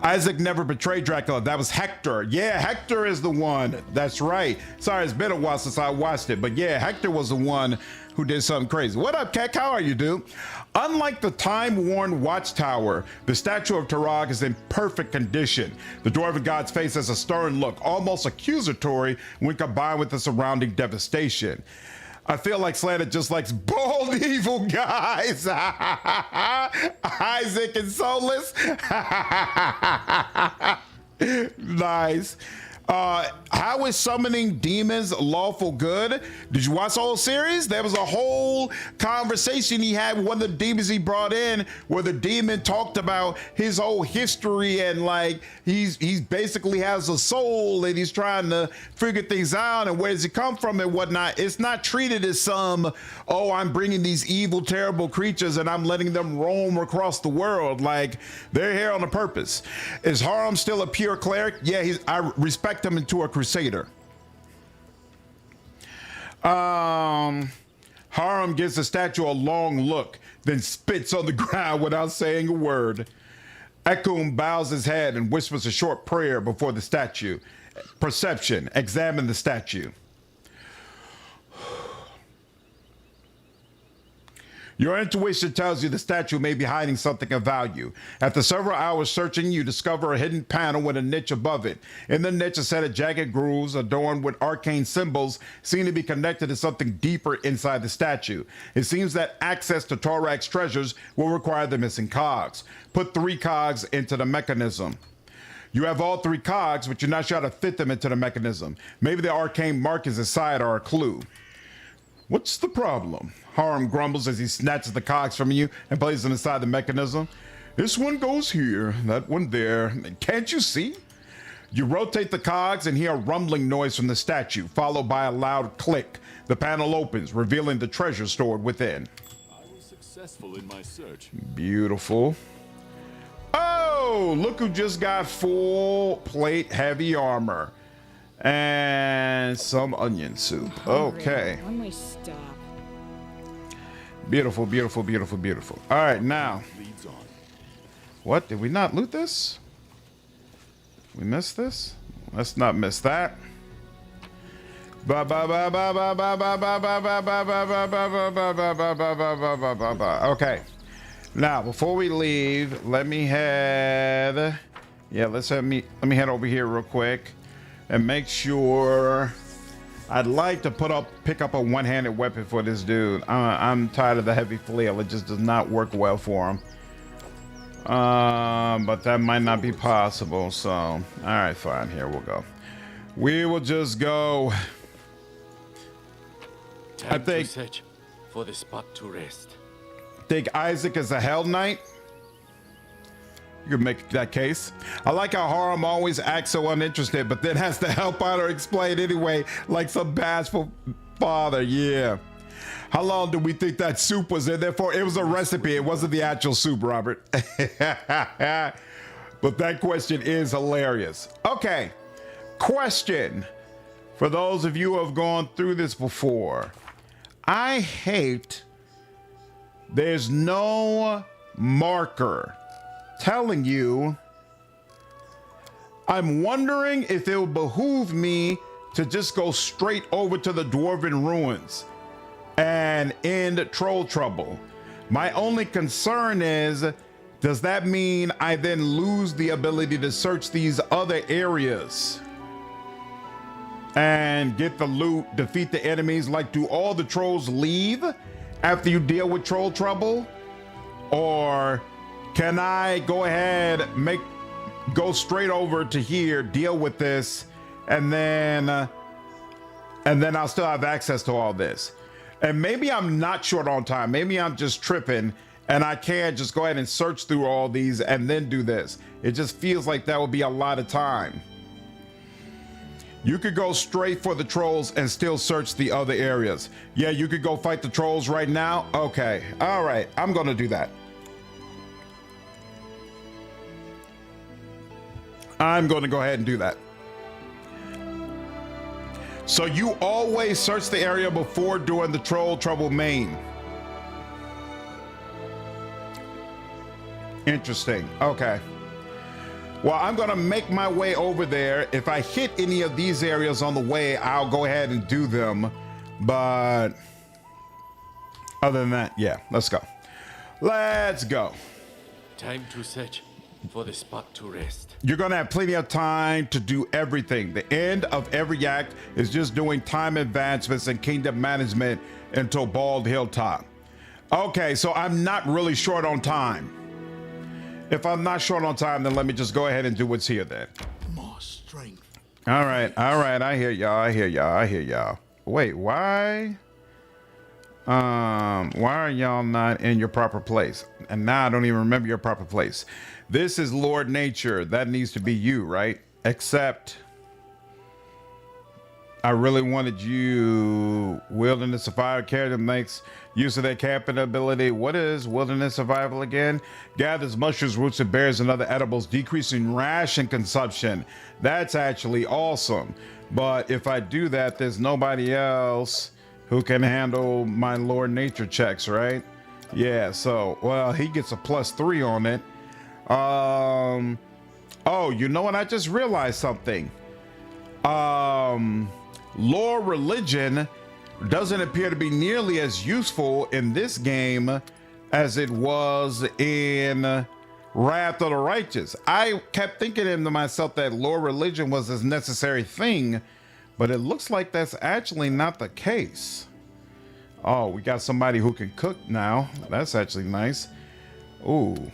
Isaac never betrayed Dracula. That was Hector. Yeah, Hector is the one. That's right. Sorry, it's been a while since I watched it, but yeah, Hector was the one who did something crazy. What up, Keck? How are you, dude? Unlike the time-worn Watchtower, the statue of Tarag is in perfect condition. The Dwarven god's face has a stern look, almost accusatory when combined with the surrounding devastation. I feel like Slater just likes bold, evil guys. Isaac and Soulless. Nice. How is summoning demons lawful good? Did you watch the whole series? There was a whole conversation he had with one of the demons he brought in, where the demon talked about his whole history, and like he's basically has a soul and he's trying to figure things out, and where does he come from and whatnot. It's not treated as some, oh, I'm bringing these evil, terrible creatures and I'm letting them roam across the world. Like, they're here on a purpose. Is Haram still a pure cleric? Yeah, I respect him into a crusader. Harem gives the statue a long look, then spits on the ground without saying a word. Ekun bows his head and whispers a short prayer before the statue. Perception. Examine the statue. Your intuition tells you the statue may be hiding something of value. After several hours searching, you discover a hidden panel with a niche above it. In the niche, a set of jagged grooves adorned with arcane symbols seem to be connected to something deeper inside the statue. It seems that access to Torak's treasures will require the missing cogs. Put 3 cogs into the mechanism. You have all 3 cogs, but you're not sure how to fit them into the mechanism. Maybe the arcane markings inside are a clue. What's the problem? Harem grumbles as he snatches the cogs from you and places them inside the mechanism. This one goes here, that one there. Can't you see? You rotate the cogs and hear a rumbling noise from the statue, followed by a loud click. The panel opens, revealing the treasure stored within. I was successful in my search. Beautiful. Oh, look who just got full plate heavy armor. And some onion soup. Okay. When we stop. Beautiful, beautiful, beautiful, beautiful. All right, now. Leads on. What? Did we not loot this? We missed this? Let's not miss that. Okay. Now, before we leave, let me head. Yeah, let me head over here real quick and make sure. I'd like to pick up a one-handed weapon for this dude. I'm tired of the heavy flail. It just does not work well for him. But that might not be possible. So, all right, fine. Here we'll go. We will just go. I think. To search for the spot to rest. Think Isaac is a Hell Knight. You can make that case. I like how Harem always acts so uninterested, but then has to help out or explain anyway, like some bashful father. Yeah. How long do we think that soup was in there for? It was a recipe. It wasn't the actual soup, Robert. But that question is hilarious. Okay. Question. For those of you who have gone through this before, I hate there's no marker telling you. I'm wondering if it would behoove me to just go straight over to the Dwarven Ruins and end troll trouble. My only concern is, does that mean I then lose the ability to search these other areas and get the loot, defeat the enemies? Like, do all the trolls leave after you deal with troll trouble? Or can I go ahead, go straight over to here, deal with this, and then I'll still have access to all this? And maybe I'm not short on time. Maybe I'm just tripping and I can't just go ahead and search through all these and then do this. It just feels like that would be a lot of time. You could go straight for the trolls and still search the other areas. Yeah, you could go fight the trolls right now. Okay, all right, I'm gonna do that. I'm going to go ahead and do that. So you always search the area before doing the troll trouble main. Interesting. Okay. Well, I'm going to make my way over there. If I hit any of these areas on the way, I'll go ahead and do them. But other than that, yeah, let's go. Let's go. Time to search for the spot to rest. You're going to have plenty of time to do everything. The end of every act is just doing time advancements and kingdom management until Bald Hilltop. Okay, so I'm not really short on time. If I'm not short on time, then let me just go ahead and do what's here then. More strength. All right, I hear y'all. Wait, why are y'all not in your proper place? And now I don't even remember your proper place. This is Lord Nature. That needs to be you, right? Except I really wanted you. Wilderness Survivor character makes use of their camping ability. What is Wilderness Survival again? Gathers mushrooms, roots, and berries and other edibles, decreasing ration consumption. That's actually awesome. But if I do that, there's nobody else who can handle my Lord Nature checks, right? Yeah, so, well, he gets a +3 on it. Oh, you know what? I just realized something. Lore religion doesn't appear to be nearly as useful in this game as it was in Wrath of the Righteous. I kept thinking to myself that lore religion was a necessary thing, but it looks like that's actually not the case. Oh, we got somebody who can cook now. That's actually nice. Ooh.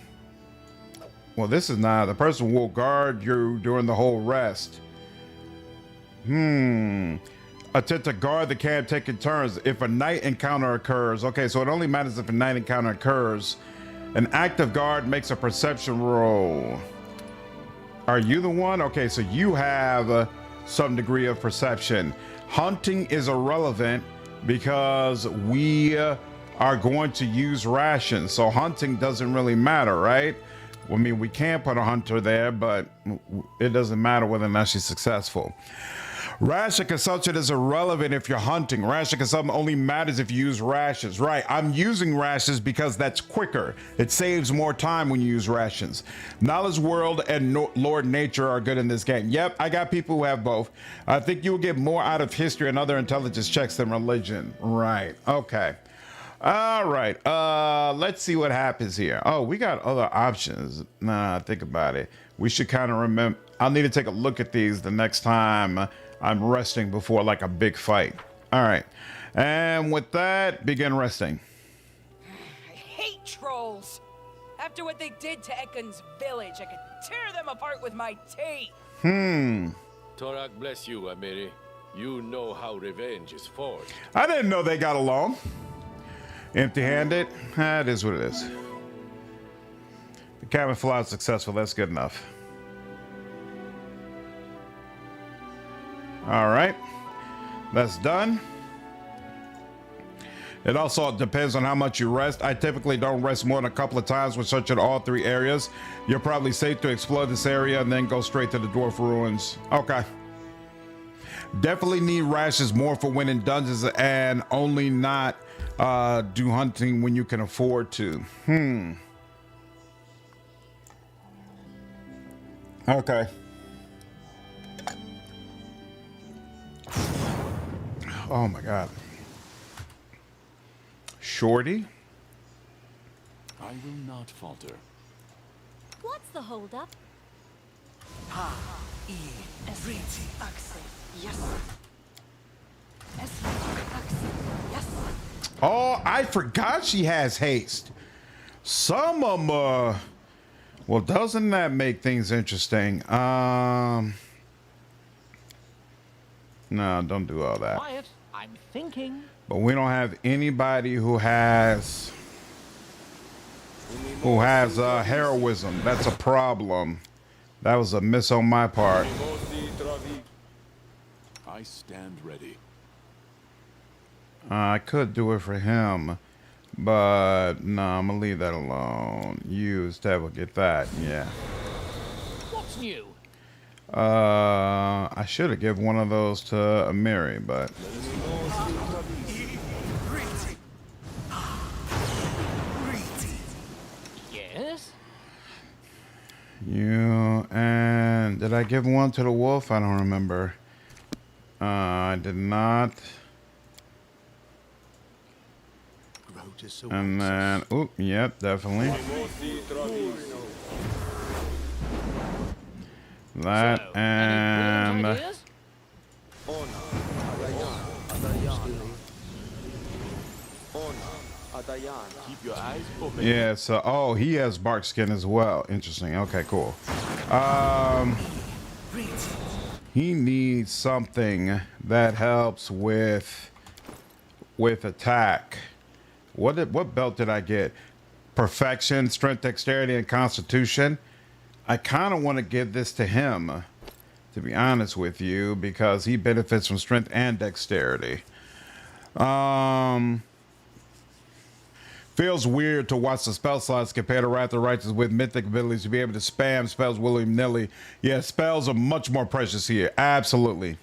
Well, this is not. The person will guard you during the whole rest. Attempt to guard the camp taking turns. If a night encounter occurs. Okay, so it only matters if a night encounter occurs. An active guard makes a perception roll. Are you the one? Okay, so you have some degree of perception. Hunting is irrelevant because we are going to use rations. So hunting doesn't really matter, right? I mean, we can put a hunter there, but it doesn't matter whether or not she's successful. Ration consumption is irrelevant if you're hunting. Ration consumption only matters if you use rations. Right, I'm using rations because that's quicker. It saves more time when you use rations. Knowledge World and Lord Nature are good in this game. Yep, I got people who have both. I think you'll get more out of history and other intelligence checks than religion. Right, okay. All right, let's see what happens here. Oh, we got other options. Nah, think about it. We should kind of remember. I'll need to take a look at these the next time I'm resting before like a big fight. All right, and with that, begin resting. I hate trolls. After what they did to Ekkon's village, I could tear them apart with my teeth. Torak bless you, Amiri. You know how revenge is forged. I didn't know they got along. Empty-handed, that is what it is. The camouflage successful, that's good enough. All right, that's done. It also depends on how much you rest. I typically don't rest more than a couple of times when searching all 3 areas. You're probably safe to explore this area and then go straight to the dwarf ruins. Okay. Definitely need rations more for when in dungeons and only not do hunting when you can afford to. Okay. Oh my God. Shorty? I will not falter. What's the holdup? Oh, I forgot she has haste. Some of them, well, doesn't that make things interesting? No, don't do all that. Quiet, I'm thinking. But we don't have anybody who has heroism. That's a problem. That was a miss on my part. I stand ready. I could do it for him, but no, I'm gonna leave that alone. You instead will get that, yeah. What's new? I should have given one of those to Amiri, but Yes? you and did I give one to the wolf? I don't remember. I did not. And then, oop, yep, definitely. That So, and any brilliant ideas? Keep your eyes open. yeah, so oh, he has bark skin as well. Interesting. Okay, cool. He needs something that helps with attack. What belt did I get? Perfection, strength, dexterity, and constitution. I kind of want to give this to him, to be honest with you, because he benefits from strength and dexterity. Feels weird to watch the spell slots compare to Wrath of the Righteous with mythic abilities to be able to spam spells willy-nilly. Yeah, spells are much more precious here. Absolutely.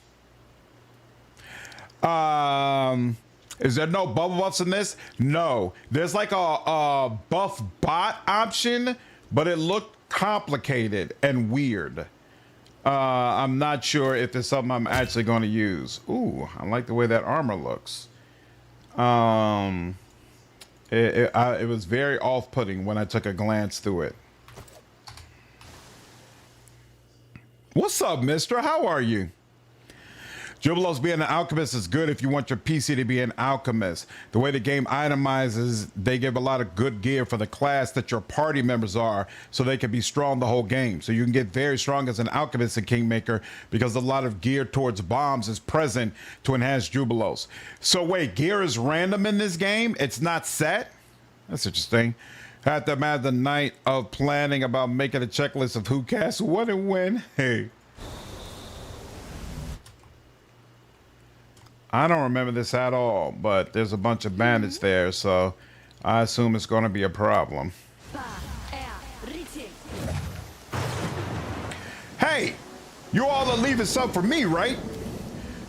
Is there no bubble buffs in this? No. There's like a buff bot option, but it looked complicated and weird. I'm not sure if it's something I'm actually going to use. Ooh, I like the way that armor looks. It was very off-putting when I took a glance through it. What's up, mister? How are you? Jubilos being an alchemist is good if you want your PC to be an alchemist. The way the game itemizes, they give a lot of good gear for the class that your party members are, so they can be strong the whole game. So you can get very strong as an alchemist in Kingmaker because a lot of gear towards bombs is present to enhance Jubilos. So wait, gear is random in this game? It's not set? That's interesting. Had to have the night of planning about making a checklist of who casts what and when. Hey. I don't remember this at all, but there's a bunch of bandits there, so I assume it's going to be a problem. Hey, you all are leaving some for me, right?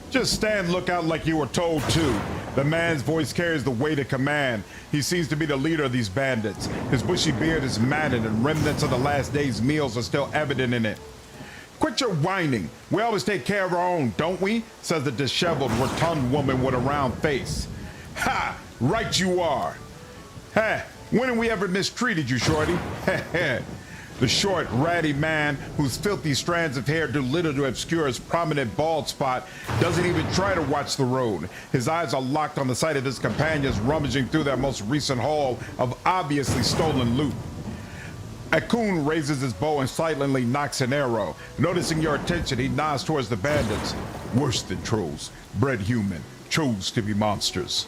Just stand lookout like you were told to. The man's voice carries the weight of command. He seems to be the leader of these bandits. His bushy beard is matted and remnants of the last day's meals are still evident in it. Quit your whining. We always take care of our own, don't we? Says the disheveled, rotund woman with a round face. Ha! Right you are. Hey, when have we ever mistreated you, shorty? The short, ratty man whose filthy strands of hair do little to obscure his prominent bald spot doesn't even try to watch the road. His eyes are locked on the sight of his companions rummaging through their most recent haul of obviously stolen loot. Akun raises his bow and silently knocks an arrow. Noticing your attention, he nods towards the bandits. Worse than trolls, bred human, chose to be monsters.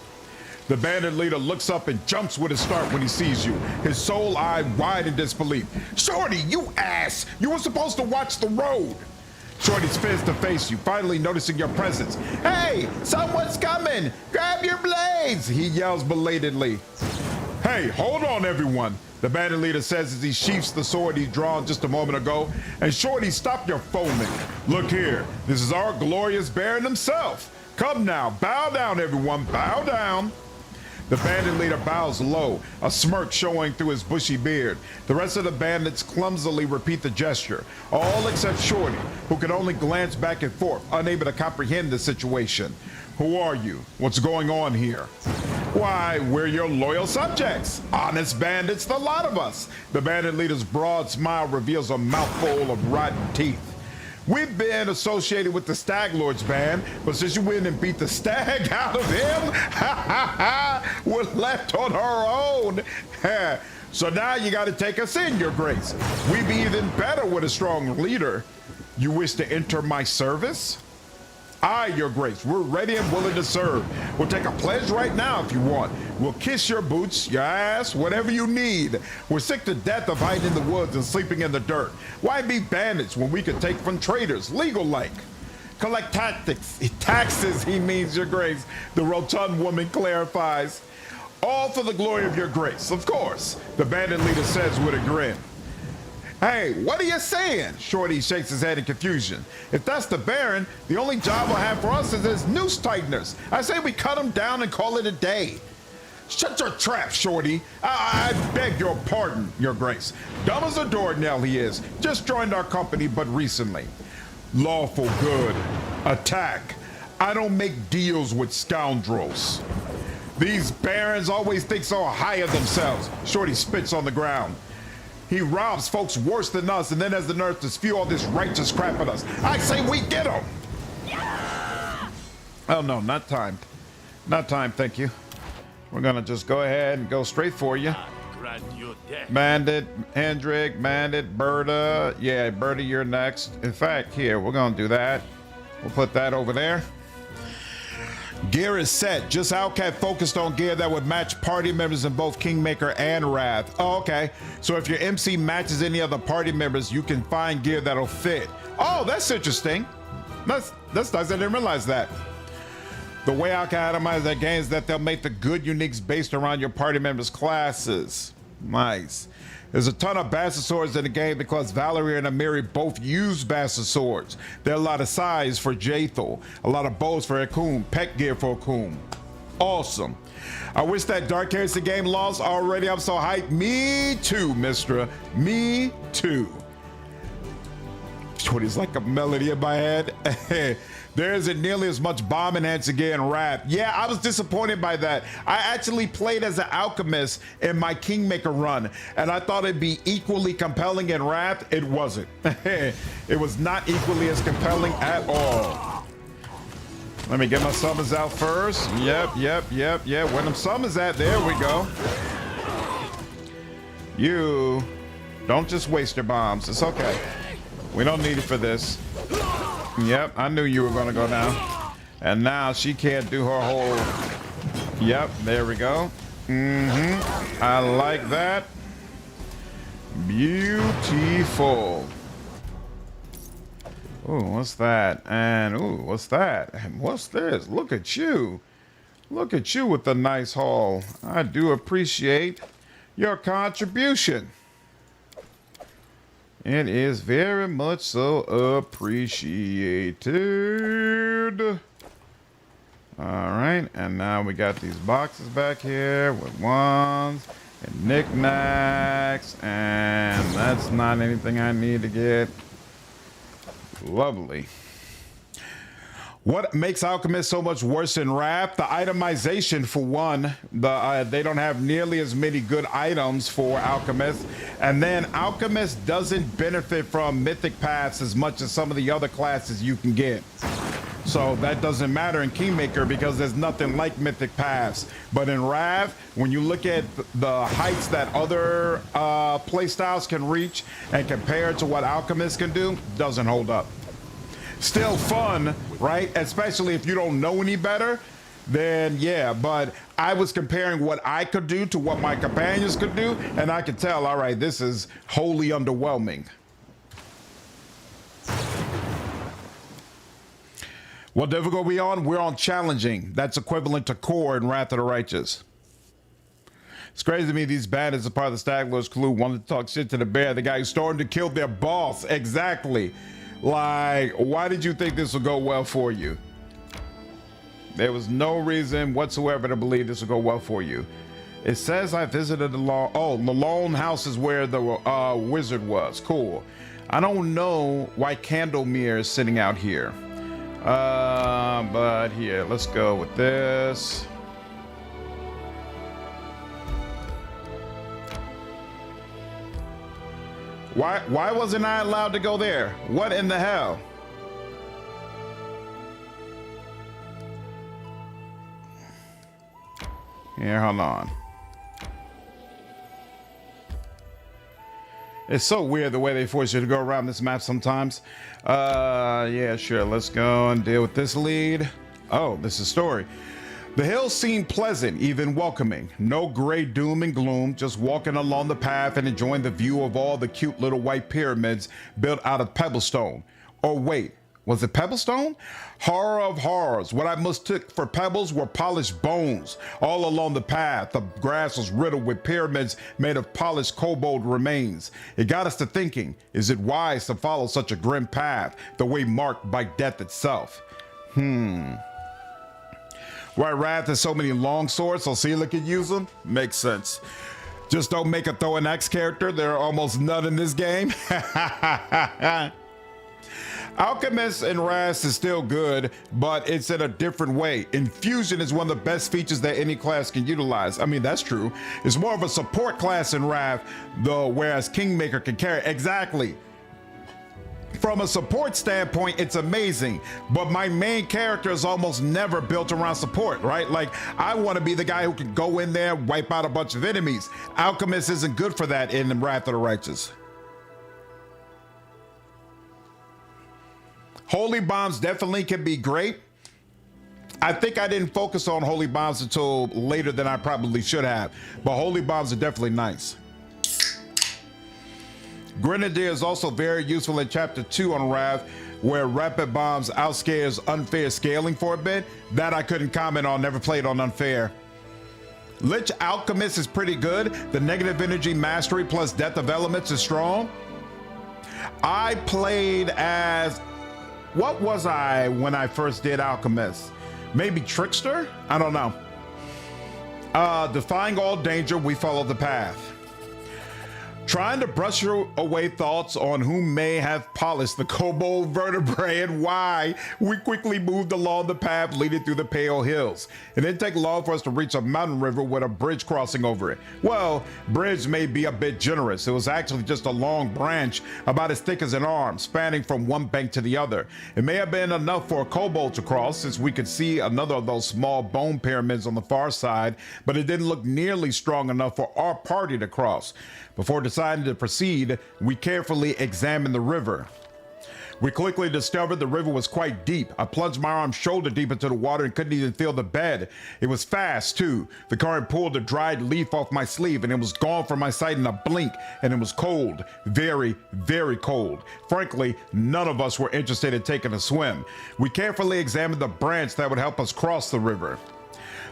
The bandit leader looks up and jumps with a start when he sees you, his soul eye wide in disbelief. Shorty, you ass! You were supposed to watch the road! Shorty spins to face you, finally noticing your presence. Hey, someone's coming! Grab your blades! He yells belatedly. Hey, hold on, everyone! The bandit leader says as he sheaths the sword he'd drawn just a moment ago. And Shorty, stop your foaming. Look here, this is our glorious Baron himself. Come now, bow down, everyone, bow down. The bandit leader bows low, a smirk showing through his bushy beard. The rest of the bandits clumsily repeat the gesture, all except Shorty, who can only glance back and forth, unable to comprehend the situation. Who are you? What's going on here? Why, we're your loyal subjects. Honest bandits, the lot of us. The bandit leader's broad smile reveals a mouthful of rotten teeth. We've been associated with the Stag Lord's band, but since you went and beat the stag out of him, we're left on our own. So now you got to take us in, Your Grace. We'd be even better with a strong leader. You wish to enter my service? Aye, Your Grace, we're ready and willing to serve. We'll take a pledge right now if you want. We'll kiss your boots, your ass, whatever you need. We're sick to death of hiding in the woods and sleeping in the dirt. Why be bandits when we could take from traders, legal-like? Collect taxes, he means, Your Grace, the rotund woman clarifies. All for the glory of Your Grace, of course, the bandit leader says with a grin. Hey, what are you saying? Shorty shakes his head in confusion. If that's the Baron, the only job we'll have for us is as noose tighteners. I say we cut him down and call it a day. Shut your trap, Shorty. I beg your pardon, Your Grace. Dumb as a doornail he is. Just joined our company but recently. Lawful good. Attack. I don't make deals with scoundrels. These barons always think so high of themselves. Shorty spits on the ground. He robs folks worse than us and then has the nerve to spew all this righteous crap at us. I say we get him! Yeah! Oh no, not time. Not time, thank you. We're gonna just go ahead and go straight for you. Bandit, Hendrik, Bandit, Berta. Yeah, Berta, you're next. In fact, here, we're gonna do that. We'll put that over there. Gear is set. Just Outcat focused on gear that would match party members in both Kingmaker and Wrath. Oh, okay. So if your MC matches any other party members, you can find gear that'll fit. Oh, that's interesting. That's nice. I didn't realize that. The way Outcat itemizes that game is that they'll make the good uniques based around your party members' classes. Nice. There's a ton of Bastard Swords in the game because Valerie and Amiri both use Bastard Swords. There are a lot of size for Jathal, a lot of bows for Akun, pet gear for Akun. awesome. I wish that Dark Heresy game lost already. I'm so hyped. Me too, Mistra. Me too. 20's like a melody in my head. There isn't nearly as much bomb enhancing gear in Wrath. Yeah, I was disappointed by that. I actually played as an alchemist in my Kingmaker run, and I thought it'd be equally compelling in Wrath. It wasn't. It was not equally as compelling at all. Let me get my summons out first. Yep. Where them summons at, there we go. You don't just waste your bombs. It's okay. We don't need it for this. Yep, I knew you were gonna go down. And now she can't do her whole... Yep, there we go. I like that. Beautiful. Ooh, what's that? And ooh, what's that? And what's this? Look at you. Look at you with the nice haul. I do appreciate your contribution. It is very much so appreciated. All right, and now we got these boxes back here with wands and knickknacks, and that's not anything I need to get. Lovely. What makes Alchemist so much worse than Wrath? The itemization, for one. They don't have nearly as many good items for Alchemist. And then Alchemist doesn't benefit from mythic paths as much as some of the other classes you can get. So that doesn't matter in Kingmaker because there's nothing like mythic paths. But in Wrath, when you look at the heights that other playstyles can reach and compare it to what Alchemist can do, doesn't hold up. Still fun, right? Especially if you don't know any better, then yeah. But I was comparing what I could do to what my companions could do, and I could tell, all right, this is wholly underwhelming. What difficulty are we on? We're on challenging. That's equivalent to core in Wrath of the Righteous. It's crazy to me these bandits are part of the Staggler's crew wanted to talk shit to the bear, the guy who stormed to kill their boss. Exactly. Like, why did you think this would go well for you? There was no reason whatsoever to believe this would go well for you. It says I visited the law. Oh, the lone house is where the wizard was. Cool. I don't know why Candlemere is sitting out here. But here, let's go with this. Why wasn't I allowed to go there? What in the hell? Here, hold on. It's so weird the way they force you to go around this map sometimes. Yeah, sure. Let's go and deal with this lead. Oh, this is story. The hills seem pleasant, even welcoming. No gray doom and gloom, just walking along the path and enjoying the view of all the cute little white pyramids built out of pebblestone. Or wait, was it pebblestone? Horror of horrors. What I mistook for pebbles were polished bones. All along the path, the grass was riddled with pyramids made of polished cobalt remains. It got us to thinking, is it wise to follow such a grim path, the way marked by death itself? Why Wrath has so many long swords so Seela could use them? Makes sense. Just don't make a throw an axe character. There are almost none in this game. Alchemist and Wrath is still good, but it's in a different way. Infusion is one of the best features that any class can utilize. I mean, that's true. It's more of a support class in Wrath, though, whereas Kingmaker can carry. Exactly. From a support standpoint, it's amazing, but my main character is almost never built around support, right? Like, I want to be the guy who can go in there, wipe out a bunch of enemies. Alchemist isn't good for that in Wrath of the Righteous. Holy bombs definitely can be great. I think I didn't focus on holy bombs until later than I probably should have, but holy bombs are definitely nice. Grenadier is also very useful in Chapter 2 on Wrath, where rapid bombs outscares unfair scaling for a bit. That I couldn't comment on, never played on unfair. Lich Alchemist is pretty good. The negative energy mastery plus death of elements is strong. I played as, what was I when I first did Alchemist? Maybe Trickster? I don't know. Defying all danger, we follow the path. Trying to brush away thoughts on who may have polished the Cobalt vertebrae and why, we quickly moved along the path leading through the Pale Hills. It didn't take long for us to reach a mountain river with a bridge crossing over it. Well, bridge may be a bit generous. It was actually just a long branch about as thick as an arm, spanning from one bank to the other. It may have been enough for a Cobalt to cross, since we could see another of those small bone pyramids on the far side, but it didn't look nearly strong enough for our party to cross. Before deciding to proceed, we carefully examined the river. We quickly discovered the river was quite deep. I plunged my arm shoulder deep into the water and couldn't even feel the bed. It was fast too. The current pulled a dried leaf off my sleeve and it was gone from my sight in a blink, and it was cold. Very, very cold. Frankly, none of us were interested in taking a swim. We carefully examined the branch that would help us cross the river.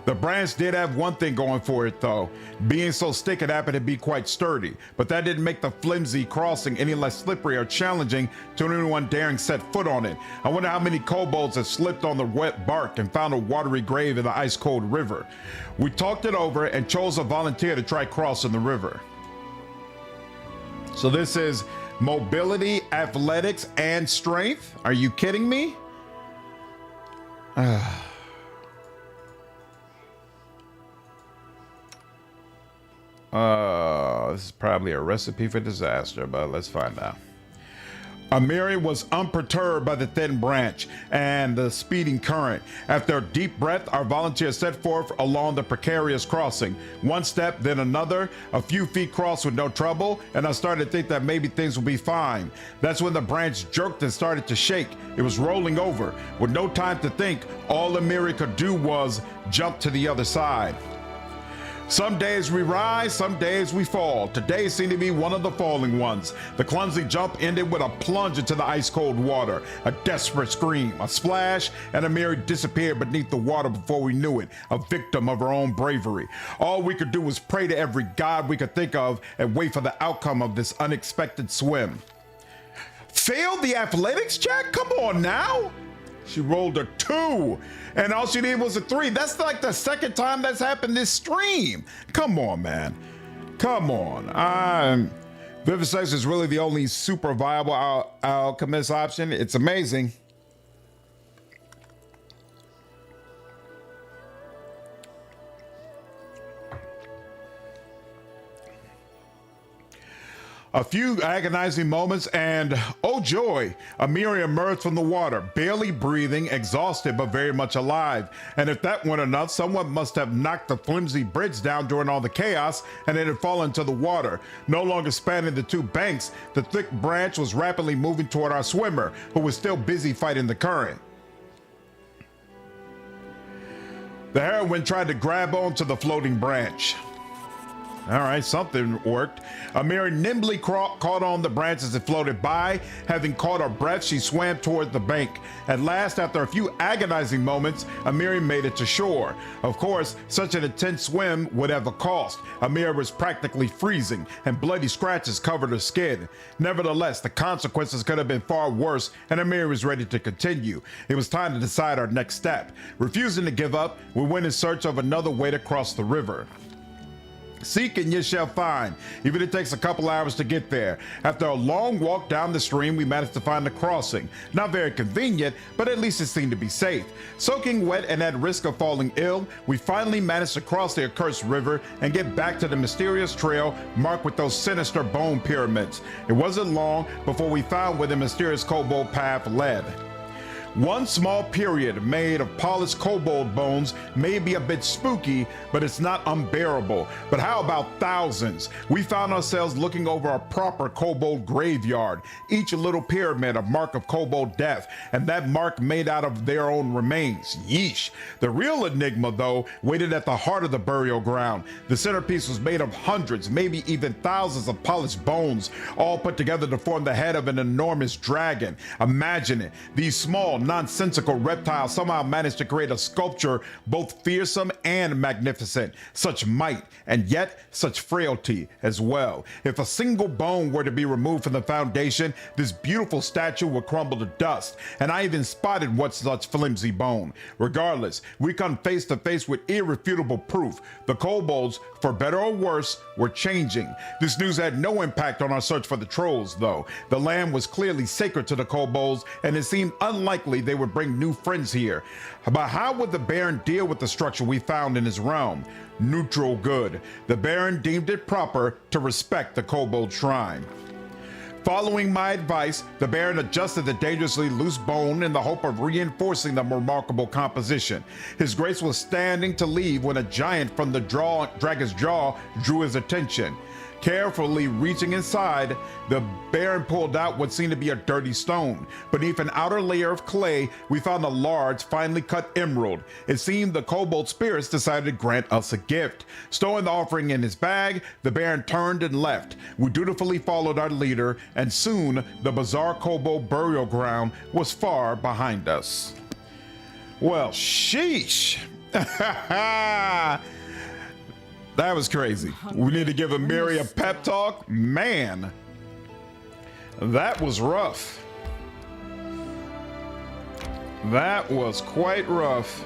The branch did have one thing going for it though. Being so thick, it happened to be quite sturdy, but that didn't make the flimsy crossing any less slippery or challenging to anyone daring set foot on it. I wonder how many kobolds have slipped on the wet bark and found a watery grave in the ice cold river. We talked it over and chose a volunteer to try crossing the river. So this is mobility, athletics, and strength? Are you kidding me? This is probably a recipe for disaster, but let's find out. Amiri was unperturbed by the thin branch and the speeding current. After a deep breath, our volunteer set forth along the precarious crossing. One step, then another, a few feet crossed with no trouble, and I started to think that maybe things would be fine. That's when the branch jerked and started to shake. It was rolling over. With no time to think, all Amiri could do was jump to the other side. Some days we rise, some days we fall. Today seemed to be one of the falling ones. The clumsy jump ended with a plunge into the ice-cold water, a desperate scream, a splash, and Amiri disappeared beneath the water before we knew it, a victim of her own bravery. All we could do was pray to every god we could think of and wait for the outcome of this unexpected swim. Failed the athletics check? Come on now! She rolled a 2, and all she needed was a 3. That's like the second time that's happened this stream. Come on, man. Come on. Vivisex is really the only super viable alchemist option. It's amazing. A few agonizing moments and, oh joy, Amiri emerged from the water, barely breathing, exhausted but very much alive. And if that weren't enough, someone must have knocked the flimsy bridge down during all the chaos and it had fallen to the water. No longer spanning the two banks, the thick branch was rapidly moving toward our swimmer, who was still busy fighting the current. The heroine tried to grab onto the floating branch. All right, something worked. Amiri nimbly caught on the branch as it floated by. Having caught her breath, she swam toward the bank. At last, after a few agonizing moments, Amiri made it to shore. Of course, such an intense swim would have a cost. Amiri was practically freezing, and bloody scratches covered her skin. Nevertheless, the consequences could have been far worse, and Amiri was ready to continue. It was time to decide our next step. Refusing to give up, we went in search of another way to cross the river. Seek and you shall find, even if it takes a couple hours to get there. After a long walk down the stream, we managed to find the crossing. Not very convenient, but at least it seemed to be safe. Soaking wet and at risk of falling ill, we finally managed to cross the accursed river and get back to the mysterious trail marked with those sinister bone pyramids. It wasn't long before we found where the mysterious Cobalt path led. One small period made of polished kobold bones may be a bit spooky, but it's not unbearable. But how about thousands? We found ourselves looking over a proper kobold graveyard, each little pyramid a mark of kobold death, and that mark made out of their own remains. Yeesh. The real enigma, though, waited at the heart of the burial ground. The centerpiece was made of hundreds, maybe even thousands of polished bones, all put together to form the head of an enormous dragon. Imagine it. These small, nonsensical reptile somehow managed to create a sculpture both fearsome and magnificent. Such might, and yet such frailty as well. If a single bone were to be removed from the foundation, this beautiful statue would crumble to dust, and I even spotted one such flimsy bone. Regardless, we come face to face with irrefutable proof. The kobolds, for better or worse, were changing. This news had no impact on our search for the trolls, though. The land was clearly sacred to the kobolds, and it seemed unlikely they would bring new friends here. But how would the Baron deal with the structure we found in his realm? Neutral good. The Baron deemed it proper to respect the kobold shrine. Following my advice, the Baron adjusted the dangerously loose bone in the hope of reinforcing the remarkable composition. His Grace was standing to leave when a giant from the dragon's jaw drew his attention. Carefully reaching inside, the Baron pulled out what seemed to be a dirty stone. Beneath an outer layer of clay, we found a large, finely cut emerald. It seemed the kobold spirits decided to grant us a gift. Stowing the offering in his bag, the Baron turned and left. We dutifully followed our leader, and soon the bizarre kobold burial ground was far behind us. Well, sheesh. That was crazy. We need to give Amiri a pep talk. Man, that was rough. That was quite rough.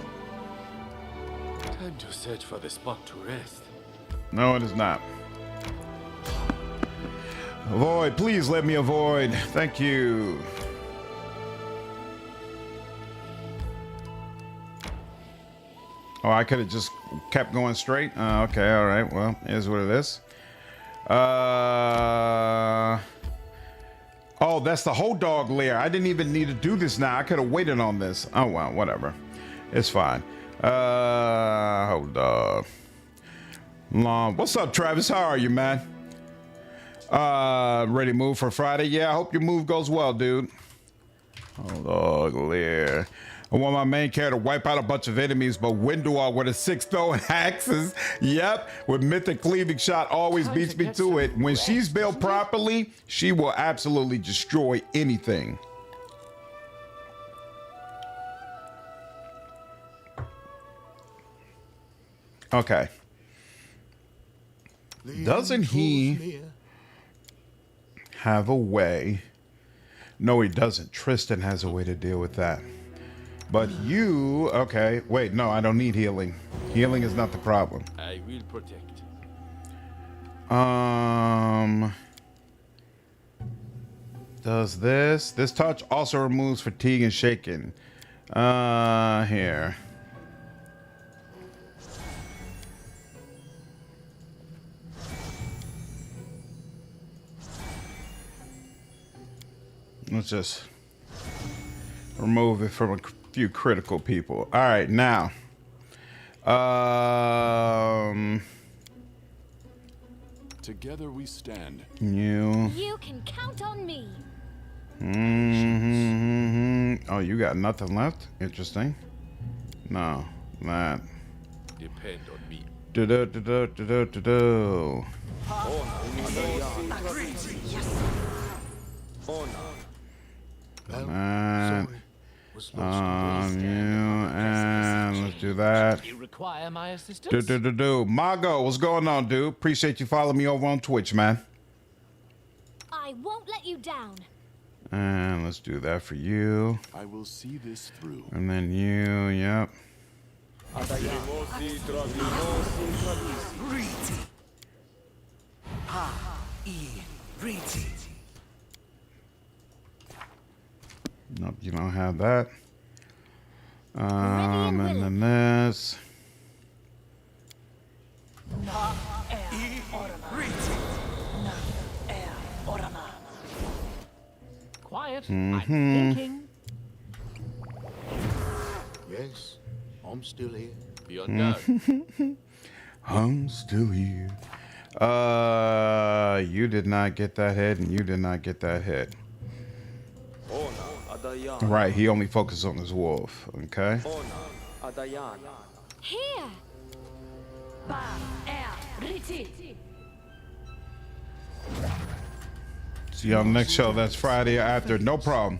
Time to search for the spot to rest. No, it is not. Avoid, please let me avoid. Thank you. Oh, I could have just kept going straight. Okay, all right. Well, here's what it is. Oh, that's the whole dog lair. I didn't even need to do this now. I could have waited on this. Oh, well, whatever. It's fine. Hold up. What's up, Travis? How are you, man? Ready to move for Friday? Yeah, I hope your move goes well, dude. Hold on, lair. I want my main character to wipe out a bunch of enemies, but Windwall with a 6-throw axes. Yep, with mythic cleaving shot always beats me to it. When she's built properly, she will absolutely destroy anything. Okay. Doesn't he have a way? No, he doesn't. Tristan has a way to deal with that. But you, okay, wait, no, I don't need healing. Healing is not the problem. I will protect. Does this touch also removes fatigue and shaking? Here. Let's just remove it from a few critical people. All right, now. Together we stand. You can count on me. Oh, you got nothing left? Interesting. No, that. Depend on me. And let's do that. You require my assistance? Mago, what's going on, dude? Appreciate you following me over on Twitch, man. I won't let you down. And let's do that for you. I will see this through. And then you, yep. Nope, you don't have that. And then this. Quiet. I'm thinking. Yes, I'm still here. Be on guard. I'm still here. You did not get that head, and you did not get that head. Right, he only focuses on his wolf, okay? Here. See y'all next show. That's Friday after. No problem.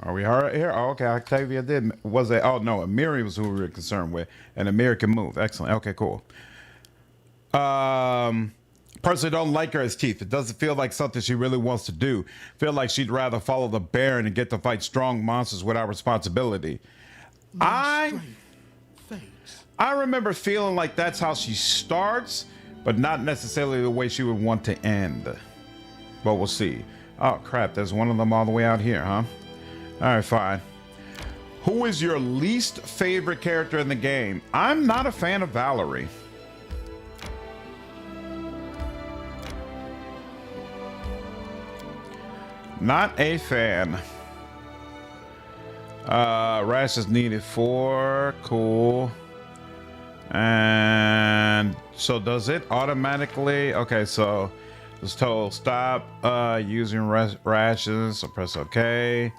Are we hard here? Oh, okay, Octavia did. Was it? Oh, no, Amiri was who we were concerned with. And Amiri can move. Excellent. Okay, cool. Personally don't like her as Teeth. It doesn't feel like something she really wants to do. Feel like she'd rather follow the Baron and get to fight strong monsters without responsibility. I remember feeling like that's how she starts, but not necessarily the way she would want to end. But we'll see. Oh, crap. There's one of them all the way out here, huh? All right, fine. Who is your least favorite character in the game? I'm not a fan of Valerie. Not a fan. Rash is needed 4. Cool. And so does it automatically? Okay, so it's told stop using rashes. So press OK.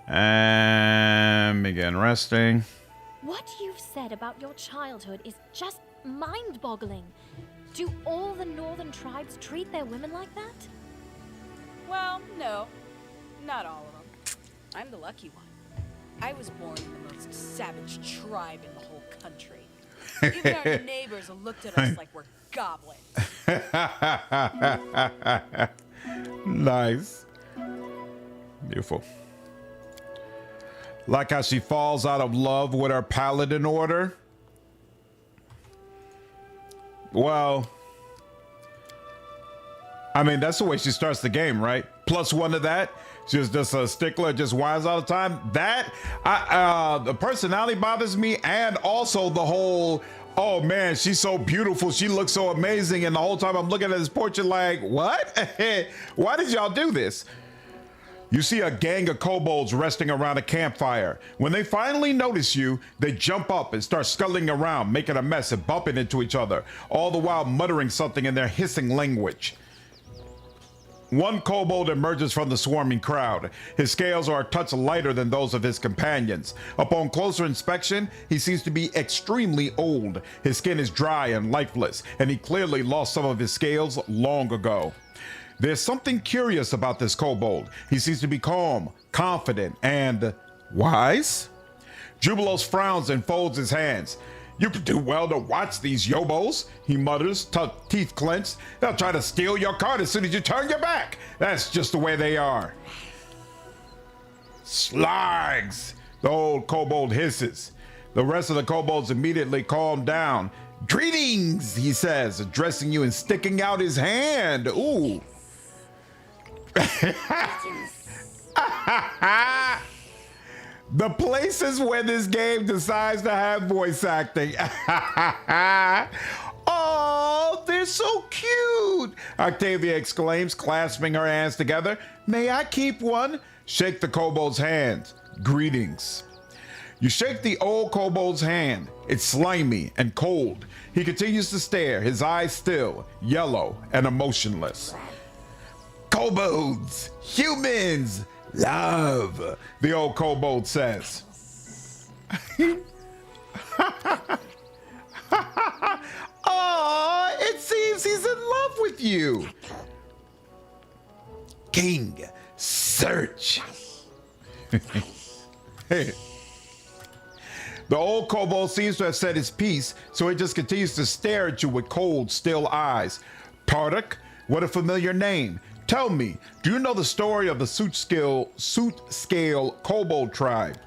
And begin resting. What you've said about your childhood is just mind-boggling. Do all the northern tribes treat their women like that? Well, no. Not all of them. I'm the lucky one. I was born in the most savage tribe in the whole country. Even our neighbors looked at us like we're goblins. Nice. Beautiful. Like how she falls out of love with her paladin order. Well, I mean, that's the way she starts the game, right? +1 to that. She's just a stickler, just whines all the time. That, the personality bothers me, and also the whole, oh man, she's so beautiful, she looks so amazing, and the whole time I'm looking at this portrait like, what? Why did y'all do this? You see a gang of kobolds resting around a campfire. When they finally notice you, they jump up and start scuttling around, making a mess and bumping into each other, all the while muttering something in their hissing language. One kobold emerges from the swarming crowd. His scales are a touch lighter than those of his companions. Upon closer inspection, he seems to be extremely old. His skin is dry and lifeless, and he clearly lost some of his scales long ago. There's something curious about this kobold. He seems to be calm, confident, and wise. Jubilos frowns and folds his hands. You could do well to watch these yobos, he mutters, teeth clenched. They'll try to steal your card as soon as you turn your back. That's just the way they are. Slags, the old kobold hisses. The rest of the kobolds immediately calm down. Greetings, he says, addressing you and sticking out his hand. Ooh. The places where this game decides to have voice acting. Oh, they're so cute, Octavia exclaims, clasping her hands together. May I keep one? Shake the kobold's hand. Greetings. You shake the old kobold's hand. It's slimy and cold. He continues to stare, his eyes still, yellow and emotionless. Kobolds, humans, love, the old kobold says. Oh, it seems he's in love with you. King, search. Hey. The old kobold seems to have said his piece, so he just continues to stare at you with cold, still eyes. Tardak, what a familiar name. Tell me, do you know the story of the Soot Scale Kobold tribe?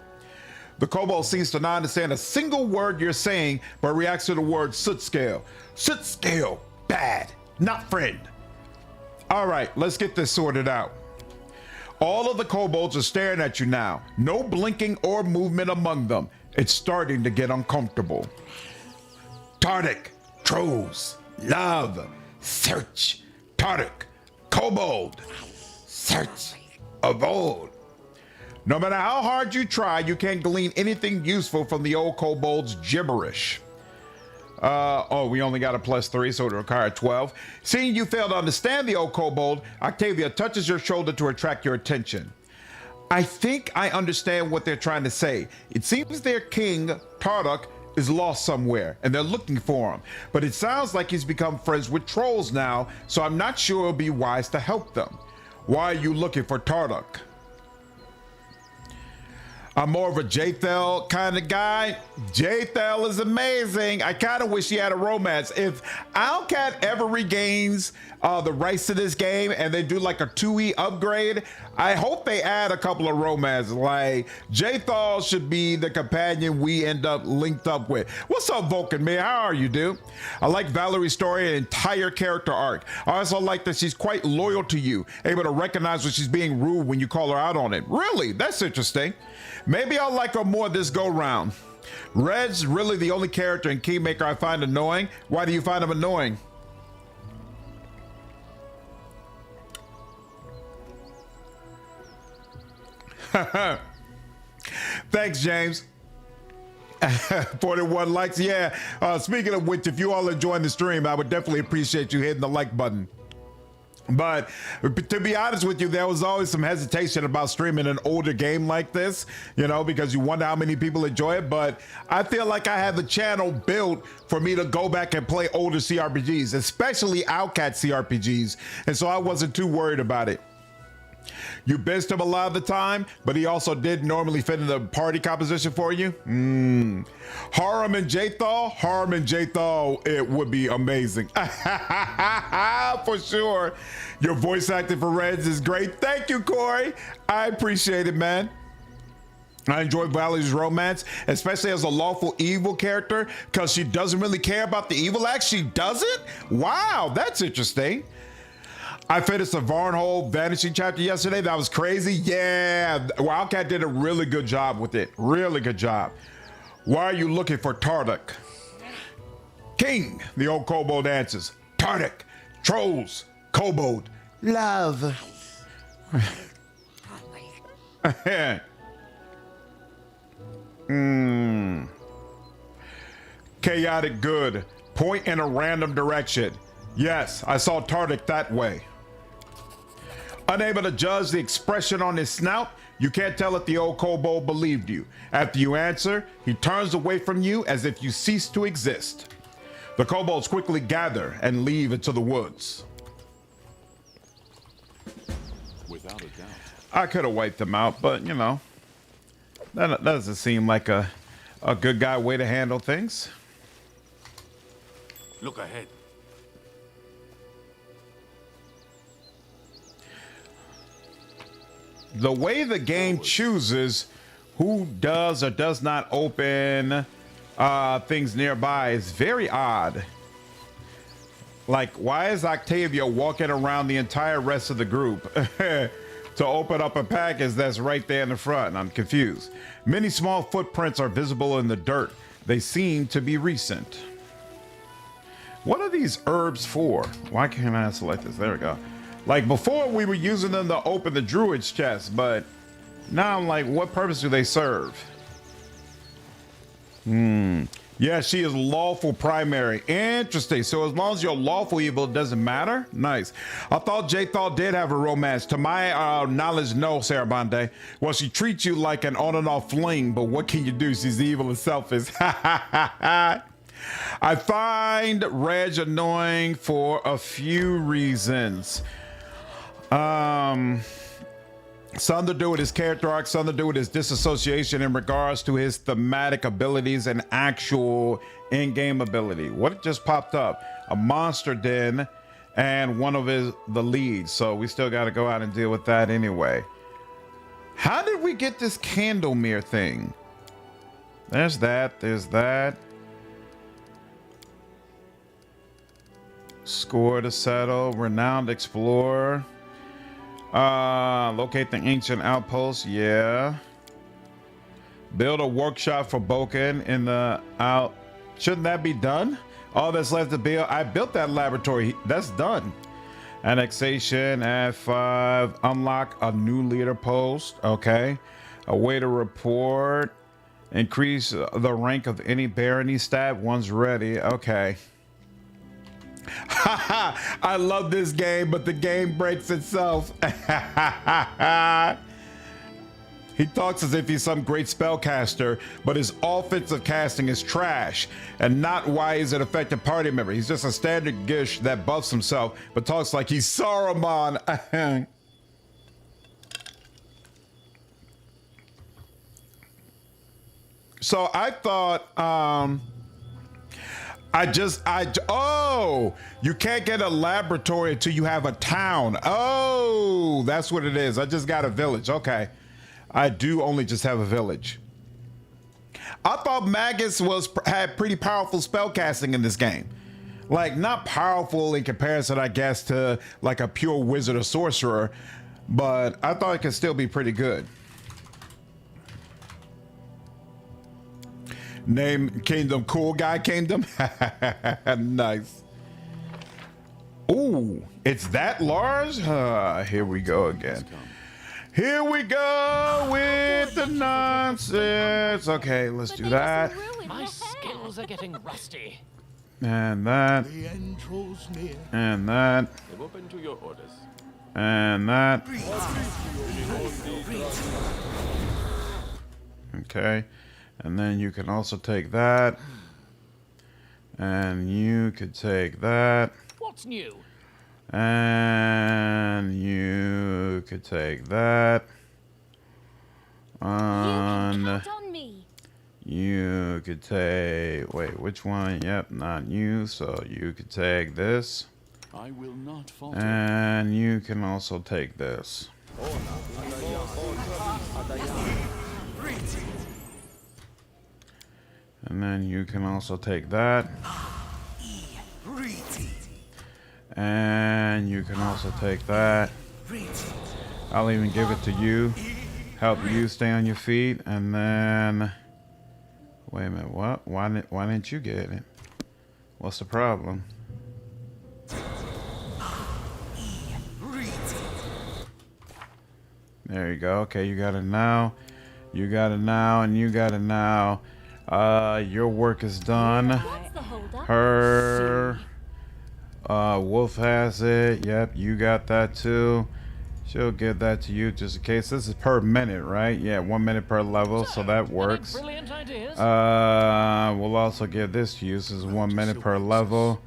The kobold seems to not understand a single word you're saying, but reacts to the word Soot Scale. Soot Scale, bad, not friend. All right, let's get this sorted out. All of the kobolds are staring at you now. No blinking or movement among them. It's starting to get uncomfortable. Tardak, trolls, love, search, Tardak, kobold, search of old. No matter how hard you try, you can't glean anything useful from the old kobold's gibberish. Oh, we only got a +3, so it required 12. Seeing you fail to understand the old kobold, Octavia touches your shoulder to attract your attention. I think I understand what they're trying to say. It seems their king, Tardak, is lost somewhere, and they're looking for him. But it sounds like he's become friends with trolls now, so I'm not sure it'll be wise to help them. Why are you looking for Tardak? I'm more of a Jthel kind of guy. Jthel is amazing. I kind of wish he had a romance. If Owlcat ever regains the rights to this game and they do like a 2E upgrade, I hope they add a couple of romances. Like Jthal should be the companion we end up linked up with. What's up, Vulcan, man? How are you, dude? I like Valerie's story and entire character arc. I also like that she's quite loyal to you, able to recognize when she's being rude when you call her out on it. Really? That's interesting. Maybe I'll like her more this go round. Red's really the only character in Kingmaker I find annoying. Why do you find him annoying? Thanks, James. 41 likes. Yeah. Speaking of which, if you all enjoying the stream, I would definitely appreciate you hitting the like button. But to be honest with you, there was always some hesitation about streaming an older game like this, you know, because you wonder how many people enjoy it. But I feel like I have the channel built for me to go back and play older CRPGs, especially Owlcat CRPGs. And so I wasn't too worried about it. You benched him a lot of the time, but he also did normally fit in the party composition for you. Harem and Jthal, it would be amazing. For sure. Your voice acting for Reds is great. Thank you, Corey. I appreciate it, man. I enjoy Valerie's romance, especially as a lawful evil character, because she doesn't really care about the evil act. She doesn't? Wow, that's interesting. I finished the Varnhold Vanishing chapter yesterday. That was crazy. Yeah, Wildcat did a really good job with it. Really good job. Why are you looking for Tardak? King, the old Cobalt answers. Tardak, trolls, Cobalt, love. Chaotic good. Point in a random direction. Yes, I saw Tardak that way. Unable to judge the expression on his snout, you can't tell if the old kobold believed you. After you answer, he turns away from you as if you cease to exist. The kobolds quickly gather and leave into the woods. Without a doubt. I could have wiped them out, but you know, that doesn't seem like a good guy way to handle things. Look ahead. The way the game chooses who does or does not open things nearby is very odd. Like, why is Octavia walking around the entire rest of the group to open up a package that's right there in the front? I'm confused. Many small footprints are visible in the dirt. They seem to be recent. What are these herbs for? Why can't I select this? There we go. Like before we were using them to open the druid's chest, but now I'm like, what purpose do they serve? Yeah, she is lawful primary. Interesting. So as long as you're lawful evil, it doesn't matter? Nice. I thought Jthal did have a romance. To my knowledge, no, Sarabande. Well, she treats you like an on and off fling, but what can you do? She's evil and selfish. I find Reg annoying for a few reasons. Something to do with his character arc, something to do with his disassociation in regards to his thematic abilities and actual in-game ability. What just popped up? A monster den and one of the leads. So we still got to go out and deal with that anyway. How did we get this Candlemere thing? There's that. There's that. Score to settle. Renowned explorer. Locate the ancient outpost. Yeah. Build a workshop for Boken in the out. Shouldn't that be done? All that's left to build. I built that laboratory. That's done. Annexation at 5. Unlock a new leader post. Okay. A way to report. Increase the rank of any barony stat once ready. Okay. I love this game, but the game breaks itself. He talks as if he's some great spellcaster, but his offensive casting is trash, and not why he's an effective party member. He's just a standard Gish that buffs himself, but talks like he's Saruman. So I thought, oh, you can't get a laboratory until you have a town. Oh, that's what it is. I just got a village. Okay. I do only just have a village. I thought Magus had pretty powerful spell casting in this game. Like, not powerful in comparison, I guess, to like a pure wizard or sorcerer, but I thought it could still be pretty good. Name Kingdom, Cool Guy Kingdom. Nice. Ooh, it's that large? Here we go again. Here we go with the nonsense. Okay, let's do that. My skills are getting rusty. And that. The end draws near. And that. I'm open to your orders. And that. Okay. And then you can also take that. And you could take that. What's new? And you could take that. You can count on me. You could take, wait, which one? Yep, not you. So you could take this. I will not falter. And you can also take this. And then you can also take that. And you can also take that. I'll even give it to you. Help you stay on your feet. And then, wait a minute, what? Why didn't you get it? What's the problem? There you go. Okay, you got it now. You got it now, and you got it now. Your work is done. What's the holdup? Her, Wolf has it. Yep, you got that too. She'll give that to you just in case. This is per minute, right? Yeah, 1 minute per level, so that works. Brilliant ideas. We'll also give this to you. This is 1 minute per level.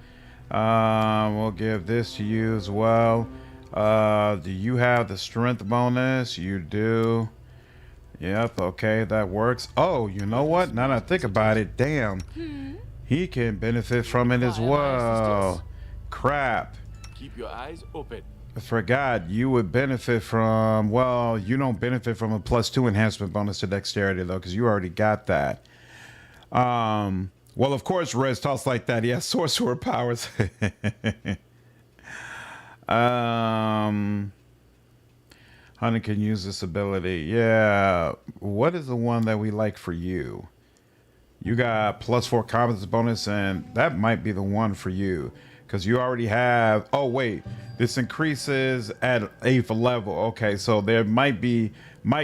We'll give this to you as well. Do you have the strength bonus? You do. Yep, okay, that works. Oh, you know what? Now that I think about it, damn. He can benefit from it as well. Crap. Keep your eyes open. I forgot you would benefit from, well, you don't benefit from a +2 enhancement bonus to dexterity though, because you already got that. Well, of course, Rez talks like that. He has sorcerer powers. Hunter can use this ability. Yeah. What is the one that we like for you? You got +4 competence bonus, and that might be the one for you. Because you already have... Oh, wait. This increases at 8th level. Okay, so there might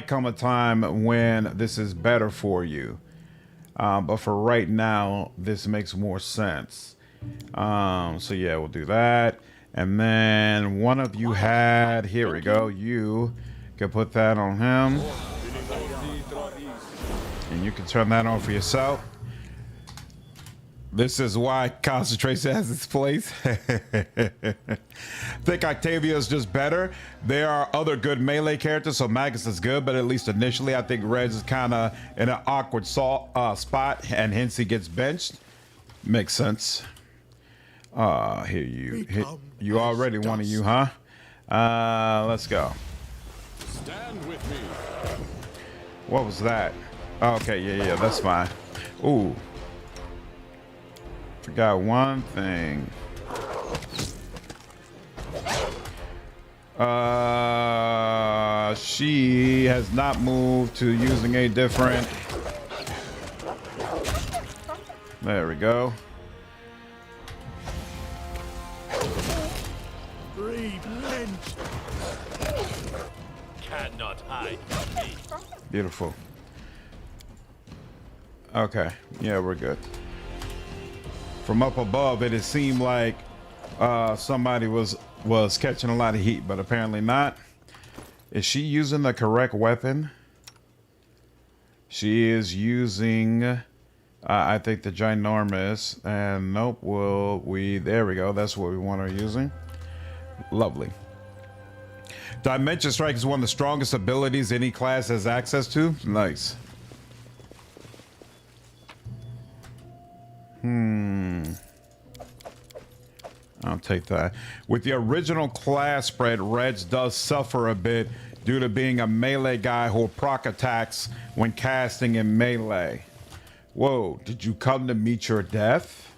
come a time when this is better for you. But for right now, this makes more sense. So yeah, we'll do that. And then one of you had... Here we go. You can put that on him. And you can turn that on for yourself. This is why concentration has its place. I think Octavia is just better. There are other good melee characters, so Magus is good, but at least initially, I think Reg is kind of in an awkward spot, and hence he gets benched. Makes sense. Here you already one of you, huh? Let's go. Stand with me. What was that? Oh, okay, yeah, that's fine. Ooh. Forgot one thing. She has not moved to using a different... There we go. Cannot hide from me. Beautiful. Okay, yeah, we're good. From up above, it seemed like somebody was catching a lot of heat, but apparently not. Is she using the correct weapon? She is using, I think, the ginormous. And nope, there we go. That's what we want her using. Lovely. Dimension Strike is one of the strongest abilities any class has access to. Nice. take that. With the original class spread, Reds does suffer a bit due to being a melee guy who will proc attacks when casting in melee. Whoa, did you come to meet your death?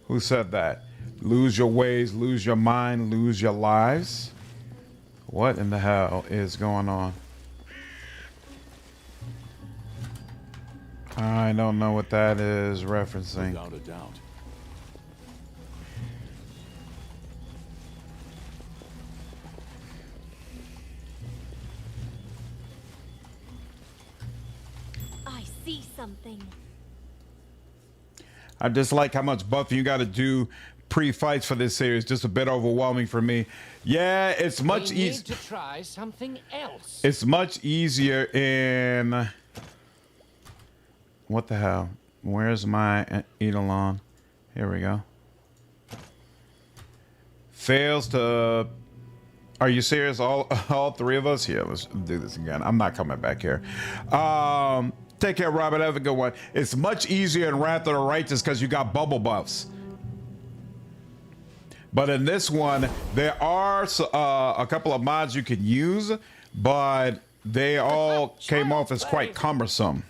Who said that? Lose your ways, lose your mind, lose your lives? What in the hell is going on? I don't know what that is referencing. Without a doubt. I see something. I just like how much buffing you got to do pre-fights for this series. Just a bit overwhelming for me. Yeah, it's much We need easier. to try something else. It's much easier in. What the hell? Where's my Eidolon? Here we go. Fails to. Are you serious? All three of us? Here, let's do this again. I'm not coming back here. Take care, Robert. Have a good one. It's much easier in Wrath of the Righteous because you got bubble buffs. But in this one, there are a couple of mods you can use, but they all came off as quite cumbersome.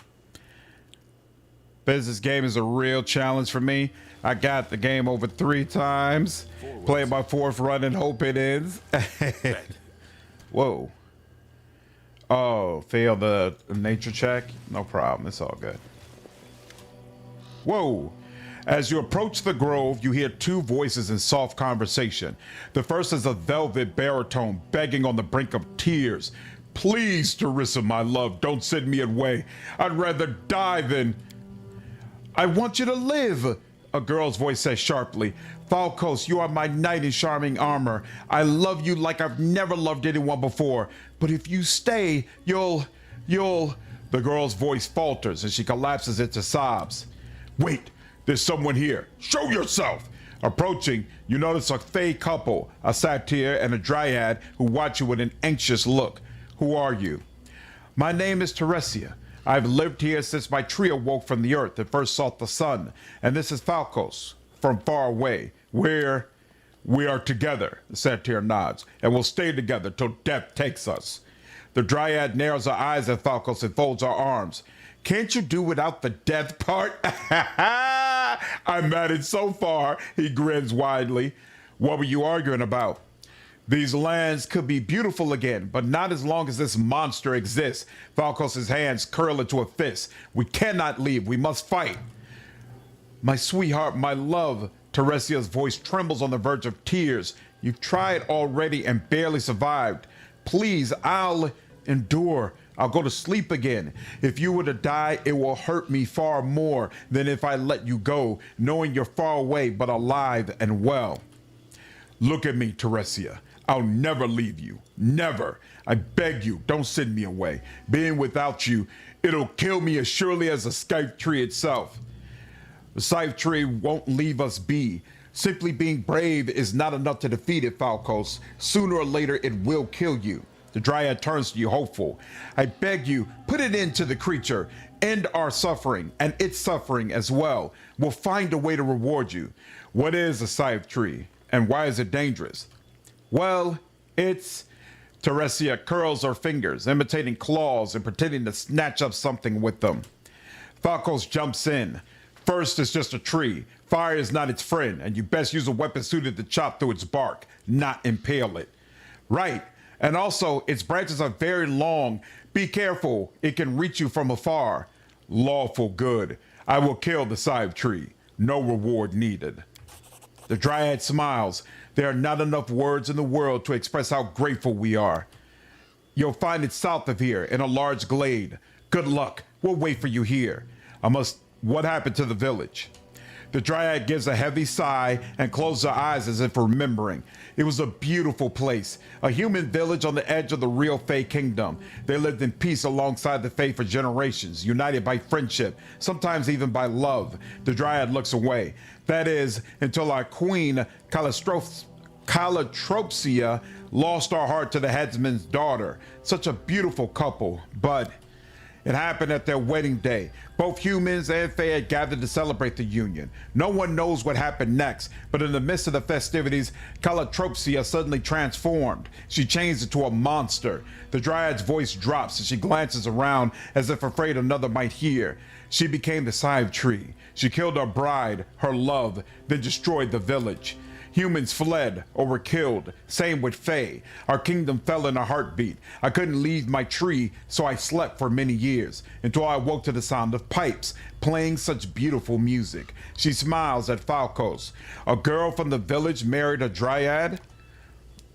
This game is a real challenge for me. I got the game over 3 times. Play my 4th run and hope it ends. Whoa. Oh, failed the nature check? No problem. It's all good. Whoa. As you approach the grove, you hear 2 voices in soft conversation. The first is a velvet baritone begging on the brink of tears. Please, Teresa, my love, don't send me away. I'd rather die than... I want you to live, a girl's voice says sharply. Falcos, you are my knight in charming armor. I love you like I've never loved anyone before. But if you stay, you'll... The girl's voice falters and she collapses into sobs. Wait, there's someone here. Show yourself! Approaching, you notice a fey couple, a satyr and a dryad, who watch you with an anxious look. Who are you? My name is Teresia. I've lived here since my tree awoke from the earth and first sought the sun. And this is Falcos, from far away, where we are together, the satyr nods, and we'll stay together till death takes us. The dryad narrows her eyes at Falcos and folds her arms. Can't you do without the death part? I'm at it so far, he grins widely. What were you arguing about? These lands could be beautiful again, but not as long as this monster exists. Falcos' hands curl into a fist. We cannot leave. We must fight. My sweetheart, my love. Teresia's voice trembles on the verge of tears. You've tried already and barely survived. Please, I'll endure. I'll go to sleep again. If you were to die, it will hurt me far more than if I let you go, knowing you're far away but alive and well. Look at me, Teresia. I'll never leave you. Never. I beg you, don't send me away. Being without you, it'll kill me as surely as the Scythed tree itself. The Scythed tree won't leave us be. Simply being brave is not enough to defeat it, Falcos. Sooner or later, it will kill you. The dryad turns to you, hopeful. I beg you, put an end to the creature. End our suffering, and its suffering as well. We'll find a way to reward you. What is a Scythed tree, and why is it dangerous? Well, it's... Teresia curls her fingers, imitating claws and pretending to snatch up something with them. Falcos jumps in. First, it's just a tree. Fire is not its friend, and you best use a weapon suited to chop through its bark, not impale it. Right, and also, its branches are very long. Be careful, it can reach you from afar. Lawful good. I will kill the Scythed tree. No reward needed. The dryad smiles. There are not enough words in the world to express how grateful we are. You'll find it south of here, in a large glade. Good luck. We'll wait for you here. What happened to the village? The dryad gives a heavy sigh and closes her eyes as if remembering. It was a beautiful place, a human village on the edge of the real Fey kingdom. They lived in peace alongside the Fey for generations, united by friendship, sometimes even by love. The dryad looks away. That is, until our queen, Calotropsia, lost our heart to the headsman's daughter. Such a beautiful couple, but It happened at their wedding day. Both humans and Fae had gathered to celebrate the union. No one knows what happened next, but in the midst of the festivities, Calatropsia suddenly transformed. She changed into a monster. The Dryad's voice drops as she glances around as if afraid another might hear. She became the Scythed tree. She killed her bride, her love, then destroyed the village. Humans fled or were killed. Same with Fae. Our kingdom fell in a heartbeat. I couldn't leave my tree, so I slept for many years, until I woke to the sound of pipes, playing such beautiful music. She smiles at Falcos. A girl from the village married a Dryad?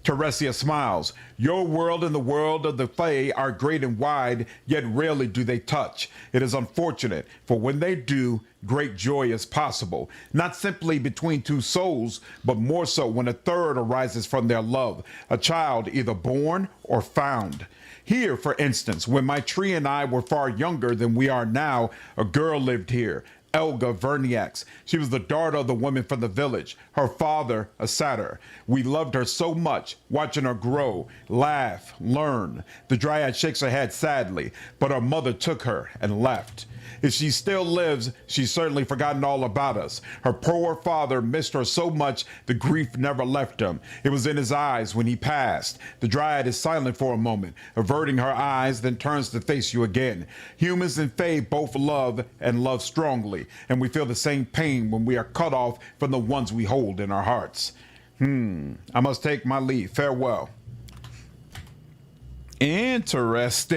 Teresia smiles. Your world and the world of the Fae are great and wide, yet rarely do they touch. It is unfortunate, for when they do, great joy is possible. Not simply between two souls, but more so when a third arises from their love, a child either born or found. Here, for instance, when my tree and I were far younger than we are now, a girl lived here. Elga Verniax. She was the daughter of the woman from the village, her father a satyr. We loved her so much, watching her grow, laugh, learn. The Dryad shakes her head sadly, but her mother took her and left. If she still lives, she's certainly forgotten all about us. Her poor father missed her so much, the grief never left him. It was in his eyes when he passed. The Dryad is silent for a moment, averting her eyes, then turns to face you again. Humans and Fae both love and love strongly, and we feel the same pain when we are cut off from the ones we hold in our hearts. I must take my leave. Farewell. Interesting.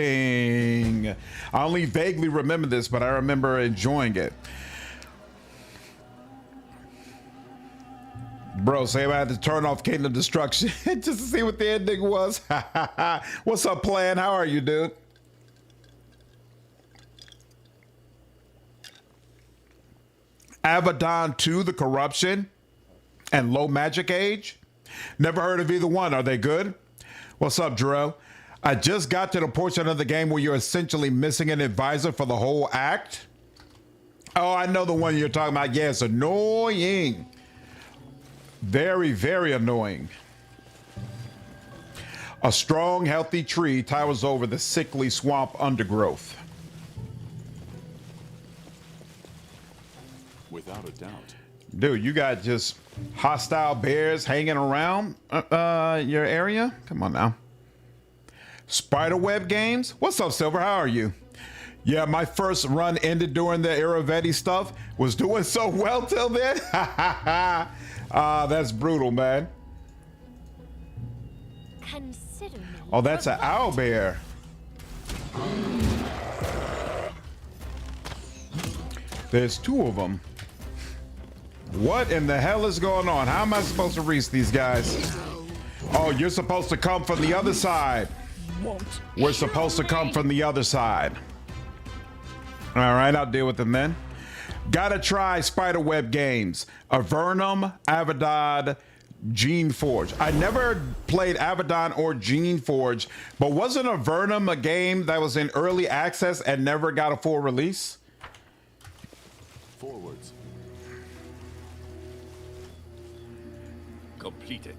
I only vaguely remember this, but I remember enjoying it. Bro, say I had to turn off Kingdom Destruction just to see what the ending was. What's up, Plan? How are you, dude? Abaddon 2, The Corruption, and Low Magic Age. Never heard of either one. Are they good? What's up, Jarrell? I just got to the portion of the game where you're essentially missing an advisor for the whole act. Oh, I know the one you're talking about. Yeah, it's annoying. Very, very annoying. A strong, healthy tree towers over the sickly swamp undergrowth. Without a doubt. Dude, you got just hostile bears hanging around your area? Come on now. Spiderweb games? What's up, Silver? How are you? Yeah, my first run ended during the Iravetti stuff. Was doing so well till then. That's brutal, man. Consider me. Oh, that's an owlbear. There's two of them. What in the hell is going on? How am I supposed to reach these guys? Oh, you're supposed to come from the other side. We're supposed to come from the other side. All right, I'll deal with them then. Gotta try Spiderweb games. Avernum, Avedon, Gene Forge. I never played Avedon or Gene Forge, but wasn't Avernum a game that was in early access and never got a full release? Forwards. Completed.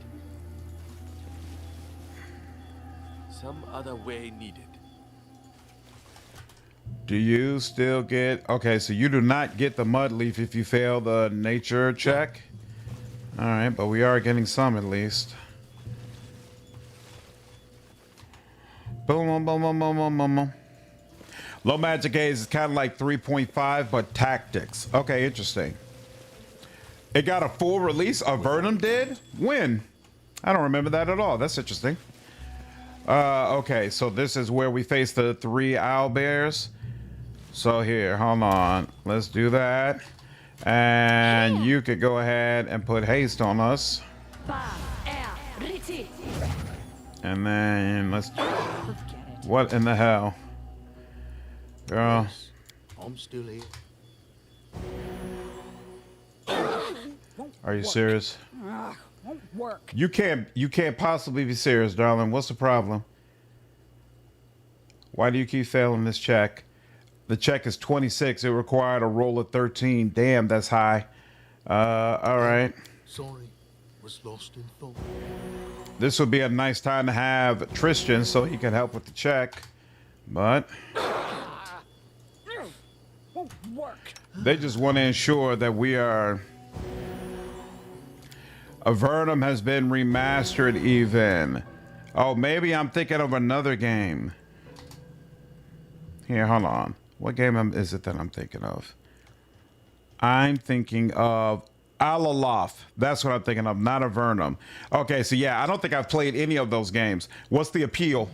Some other way needed. Do you still get... Okay, so you do not get the mud leaf if you fail the nature check. All right, but we are getting some at least. Boom, boom, boom, boom, boom, boom, boom, boom. Low magic age is kind of like 3.5, but tactics. Okay, interesting. It got a full release. Avernum did? When? I don't remember that at all. That's interesting. Okay, so this is where we face the 3 owlbears. So here, hold on. Let's do that. And you could go ahead and put haste on us. And then let's... What in the hell? Girl. I'm still here. Are you serious? Won't work. You can't possibly be serious, darling. What's the problem? Why do you keep failing this check? The check is 26. It required a roll of 13. Damn, that's high. All right. Sorry, was lost in thought. This would be a nice time to have Tristan so he can help with the check. But They just want to ensure that we are. Avernum has been remastered even. Oh, maybe I'm thinking of another game. Here, hold on. What game is it that I'm thinking of? I'm thinking of Alaloth. That's what I'm thinking of, not Avernum. Okay, so yeah, I don't think I've played any of those games. What's the appeal?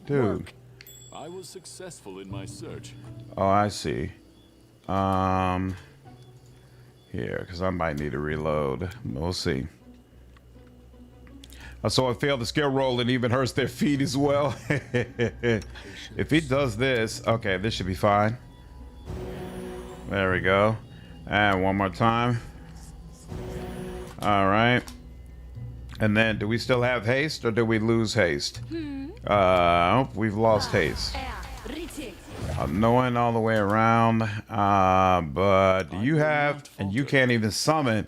Dude. I was successful in my search. Oh, I see. Here, because I might need to reload. We'll see. So it failed the skill roll and even hurts their feet as well. If he does this, okay, this should be fine. There we go. And one more time. All right. And then, do we still have haste or do we lose haste? We've lost haste. Knowing all the way around, but you have, and you can't even summon.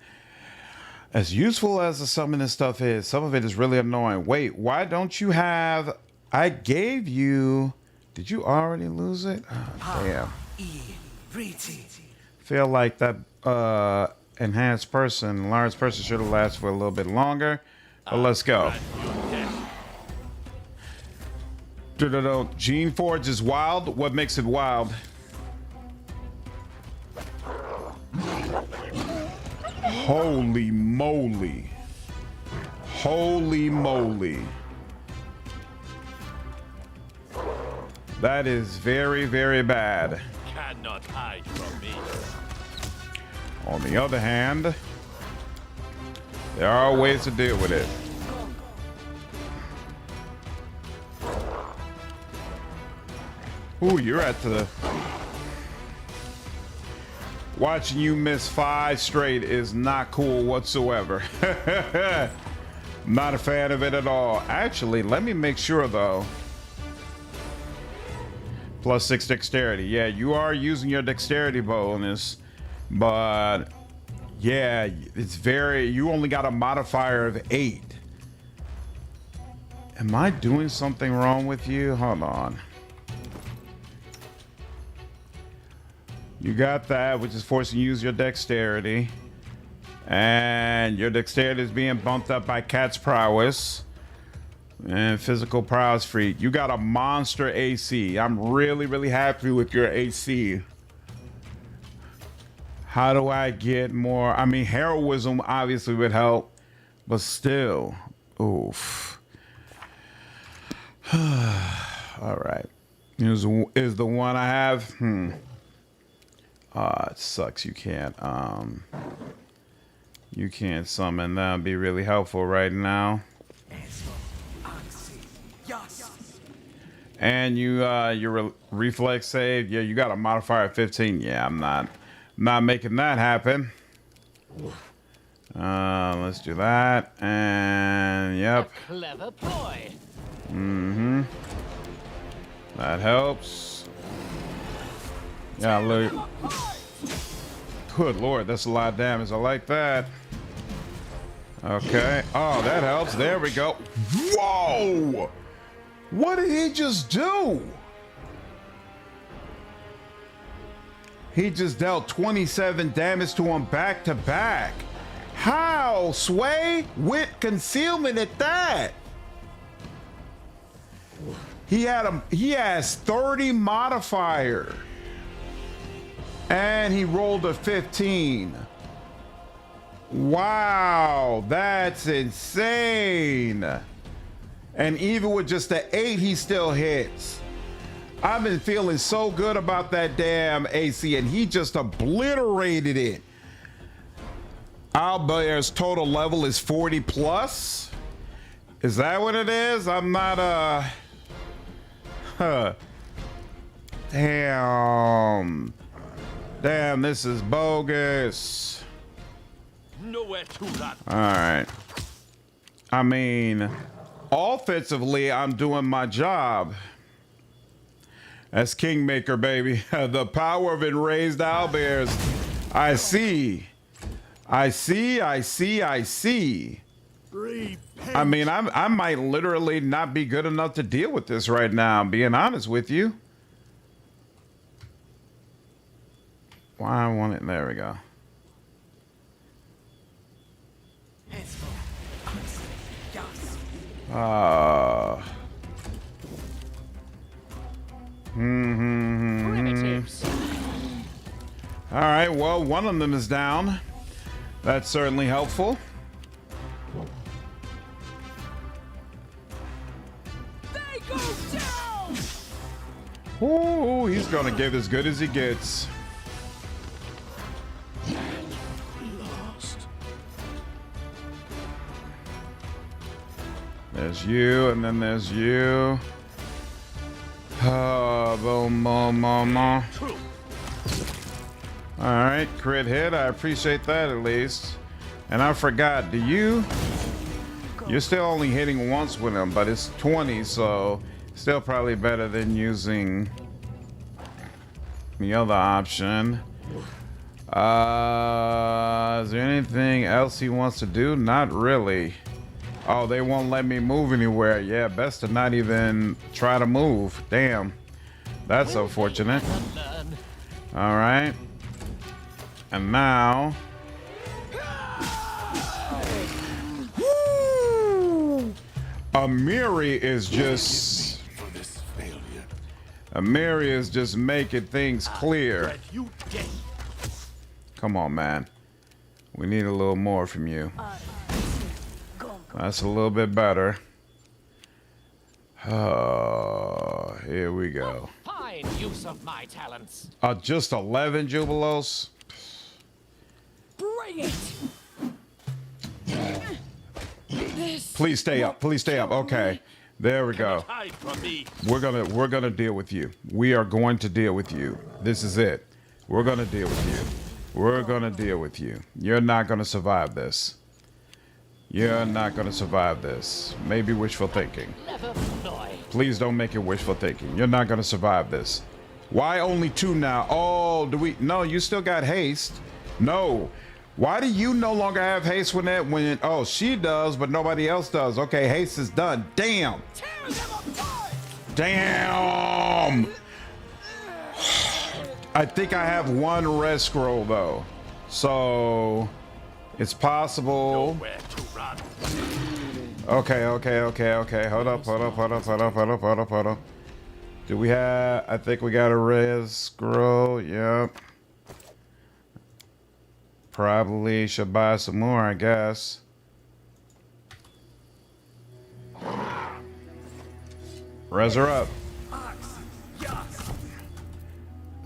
As useful as the summoning stuff is, some of it is really annoying. Wait, why don't you have? I gave you. Did you already lose it? Oh, damn. Feel like that enhanced person, large person, should have lasted for a little bit longer. But let's go. Gene Forge is wild. What makes it wild? Holy moly. Holy moly. That is very, very bad. Cannot hide from me. On the other hand, there are ways to deal with it. Ooh, you're at the... Watching you miss 5 straight is not cool whatsoever. Not a fan of it at all. Actually, let me make sure though. +6 dexterity. Yeah, you are using your dexterity bonus, but yeah, it's very... You only got a modifier of 8. Am I doing something wrong with you? Hold on. You got that, which is forcing you to use your dexterity. And your dexterity is being bumped up by Cat's prowess. And physical prowess freak. You got a monster AC. I'm really, really happy with your AC. How do I get more? I mean, heroism obviously would help. But still. Oof. All right. Is the one I have? It sucks. You can't summon. That'd be really helpful right now. And you your reflex save. Yeah, you got a modifier of 15. Yeah, I'm not making that happen. Let's do that. And yep. A clever ploy. That helps. Yeah, look. Good lord, that's a lot of damage. I like that. Okay. Oh, that helps. There we go. Whoa! What did he just do? He just dealt 27 damage to him back to back. How? Sway? With concealment at that. He has 30 modifier. And he rolled a 15. Wow, that's insane. And even with just the 8, he still hits. I've been feeling so good about that damn AC, and he just obliterated it. Owlbear's total level is 40 plus. Is that what it is? I'm not Damn, this is bogus. Nowhere to run. All right. I mean, offensively, I'm doing my job. That's Kingmaker, baby. The power of enraged owlbears. I see. I see. I mean, I might literally not be good enough to deal with this right now, I'm being honest with you. Why I want it? There we go. Primitives. All right, well, one of them is down. That's certainly helpful. They go down! Ooh, he's gonna give as good as he gets. There's you, and then there's you. Boom, boom, boom, boom. All right, crit hit. I appreciate that at least. And I forgot, you're still only hitting once with him, but it's 20, so still probably better than using the other option. Is there anything else he wants to do? Not really. Oh, they won't let me move anywhere. Yeah, best to not even try to move. Damn. That's unfortunate. All right. And now... Woo! Amiri is just... Amiri is just making things clear. Come on, man. We need a little more from you. That's a little bit better. Oh, here we go. Fine use of my talents. Just 11 Jubilos. Bring it! Please stay up. Please stay up. Okay. There we go. We're gonna deal with you. We are going to deal with you. This is it. We're gonna deal with you. We're gonna deal with you. You're not gonna survive this. You're not gonna survive this. Maybe wishful thinking. Please don't make it wishful thinking. You're not gonna survive this. Why only 2 now? Oh, do we? No, you still got haste. No. Why do you no longer have haste when that? When oh, she does, but nobody else does. Okay, haste is done. Damn. Damn. I think I have 1 rest scroll though, so it's possible. Okay. Hold up. Do we have? I think we got a res scroll. Yep. Probably should buy some more, I guess. Res her up.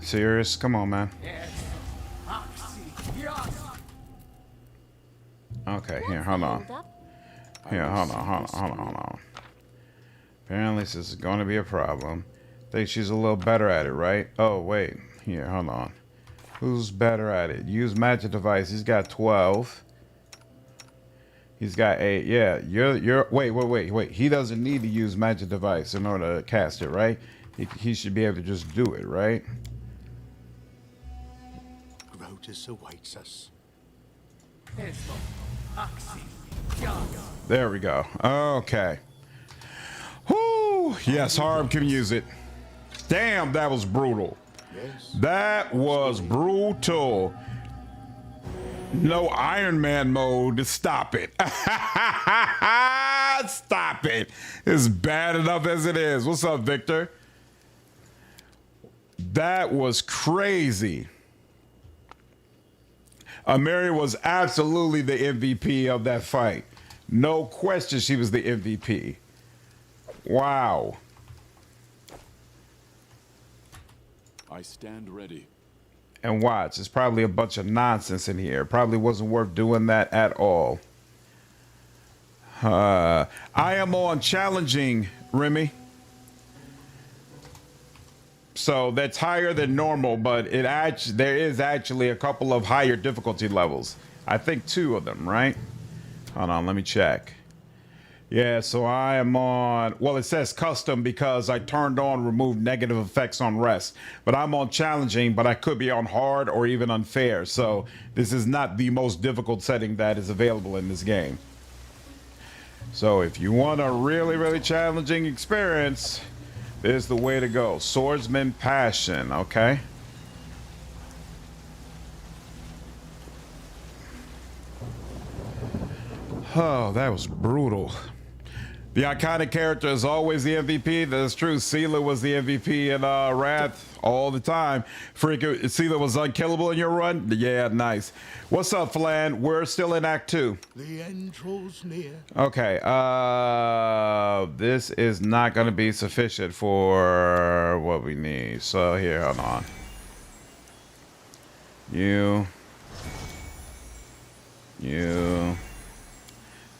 Serious? Come on, man. Okay, here, hold on. Here, hold on. Apparently this is going to be a problem. I think she's a little better at it, right? Oh, wait. Here, hold on. Who's better at it? Use magic device. He's got 12. He's got 8. Yeah, you're wait. He doesn't need to use magic device in order to cast it, right? He should be able to just do it, right? Grotus awaits us. There we go. Okay. Whoo! Yes, Harb can use it. Damn, that was brutal. Yes. That was brutal. No Iron Man mode. Stop it. Stop it. It's bad enough as it is. What's up, Victor? That was crazy. Amiri was absolutely the MVP of that fight. No question she was the MVP. Wow. I stand ready. And watch, there's probably a bunch of nonsense in here. Probably wasn't worth doing that at all. I am on challenging, Remy. So that's higher than normal, but there is actually a couple of higher difficulty levels. I think 2 of them, right? Hold on, let me check. Yeah, so I am on, well, it says custom because I turned on remove negative effects on rest. But I'm on challenging, but I could be on hard or even unfair. So this is not the most difficult setting that is available in this game. So if you want a really, really challenging experience, this is the way to go. Swordsman Passion, okay? Oh, that was brutal. The iconic character is always the MVP. That's true. Seela was the MVP in Wrath all the time. Freaking Seela was unkillable in your run. Yeah, nice. What's up, Flan? We're still in Act 2. The end draws near. Okay. This is not going to be sufficient for what we need. So here, hold on. You.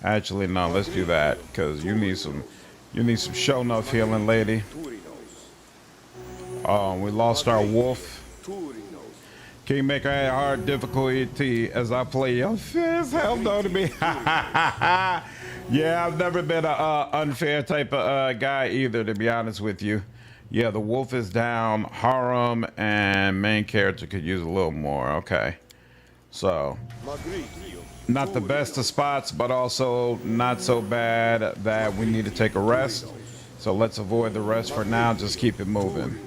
Actually, no, let's do that because you need some show enough healing, lady. Oh, we lost our wolf. Kingmaker had hard difficulty as I play your fist. Hell no to me. Yeah, I've never been a unfair type of guy either, to be honest with you. Yeah, the wolf is down. Harem and main character could use a little more. Okay, so. Not the best of spots, but also not so bad that we need to take a rest. So let's avoid the rest for now. Just keep it moving.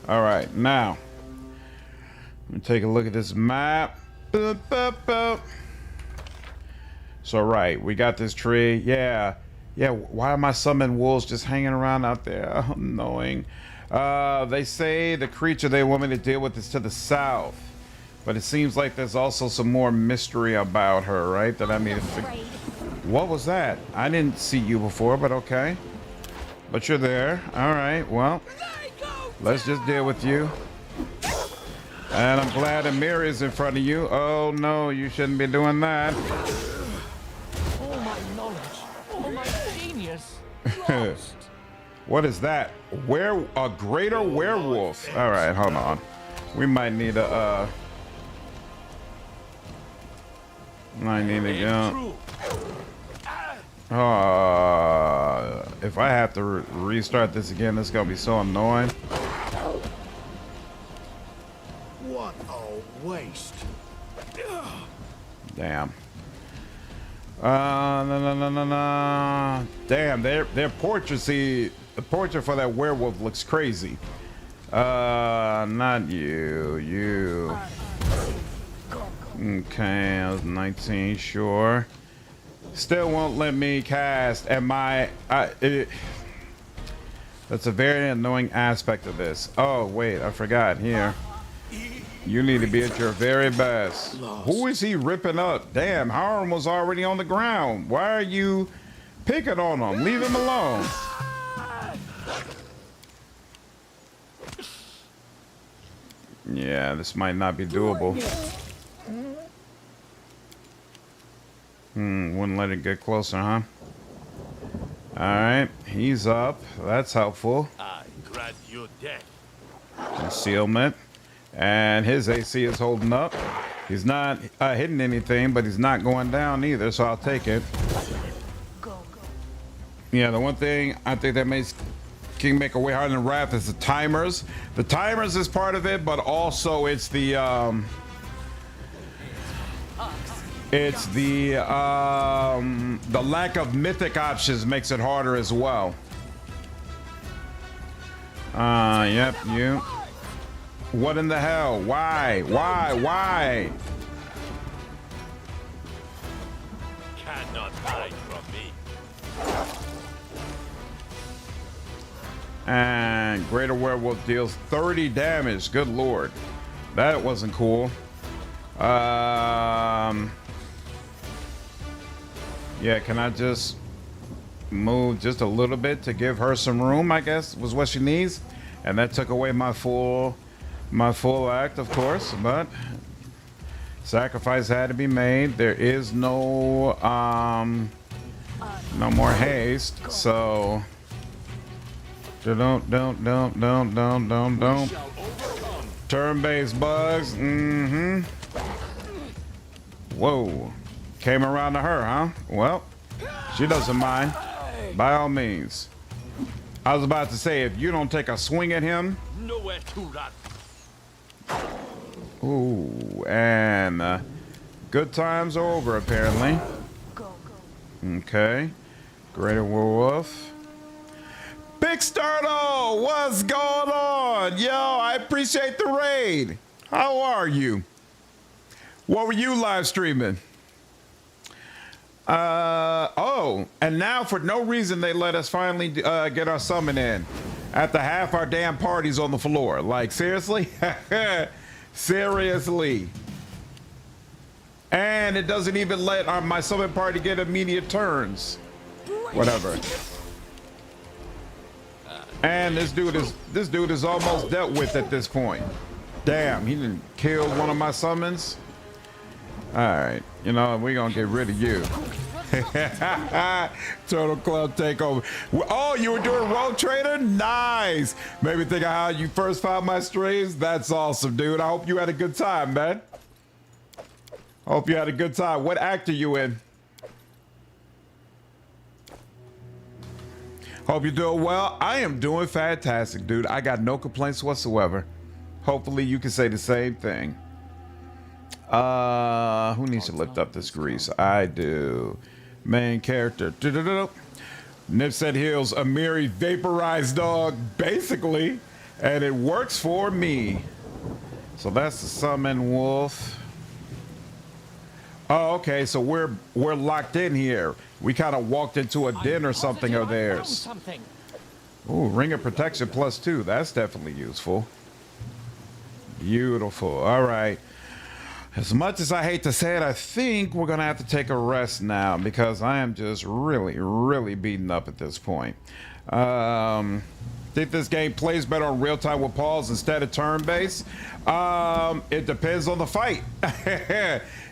All right, now let me take a look at this map. Boop, boop, boop. So right, we got this tree. Yeah. Why am I summoning wolves just hanging around out there? Annoying. They say the creature they want me to deal with is to the south. But it seems like there's also some more mystery about her, right? That I need to figure. What was that? I didn't see you before, but okay. But you're there. All right, well, let's just deal with you. And I'm glad Amir is in front of you. Oh, no, you shouldn't be doing that. All my knowledge, all my genius, lost. What is that? A greater werewolf. All right, hold on. We might need a, I need to go. If I have to restart this again, it's gonna be so annoying. What a waste. Damn. No. Damn, their portrait, see, the portrait for that werewolf looks crazy. Not you. Okay, I was 19, sure. Still won't let me cast. That's a very annoying aspect of this. Oh, wait, I forgot here. You need to be at your very best. Who is he ripping up? Damn, Harem was already on the ground. Why are you picking on him? Leave him alone. Yeah, this might not be doable. Wouldn't let it get closer, huh? Alright, he's up. That's helpful. I grant you death. Concealment. And his AC is holding up. He's not hitting anything, but he's not going down either, so I'll take it. Yeah, the one thing I think that makes Kingmaker way harder than Wrath is the timers. The timers is part of it, but also it's the lack of mythic options makes it harder as well. Yep, you. What in the hell? Why? Cannot hide from me. And Greater Werewolf deals 30 damage. Good lord. That wasn't cool. Yeah, can I just move just a little bit to give her some room, I guess, was what she needs. And that took away my full act, of course, but sacrifice had to be made. There is no more haste, so don't. Turn-based bugs. Whoa. Came around to her, huh? Well, she doesn't mind. By all means. I was about to say, if you don't take a swing at him. Nowhere to run. Ooh, and good times are over, apparently. Okay. Greater Werewolf. Big Startle! What's going on? Yo, I appreciate the raid. How are you? What were you live streaming? Oh, and now for no reason they let us finally get our summon in after half our damn party's on the floor. Like, seriously? Seriously. And it doesn't even let my summon party get immediate turns. Whatever. And this dude is almost dealt with at this point. Damn, he didn't kill one of my summons. All right, you know, we're gonna get rid of you. Total Club takeover. Oh, you were doing Rogue Trader? Nice. Maybe think of how you first found my streams. That's awesome, dude. I hope you had a good time, man. Hope you had a good time. What act are you in? Hope you're doing well. I am doing fantastic, dude. I got no complaints whatsoever. Hopefully you can say the same thing. Who needs to lift up this grease? I do. Main character. Nipset Hills, a Miri vaporized dog, basically. And it works for me. So that's the summon wolf. Oh, okay, so we're locked in here. We kind of walked into a den or something of theirs. Ooh, Ring of Protection +2. That's definitely useful. Beautiful. All right. As much as I hate to say it, I think we're going to have to take a rest now because I am just really, really beaten up at this point. Think this game plays better on real time with pause instead of turn-based? It depends on the fight.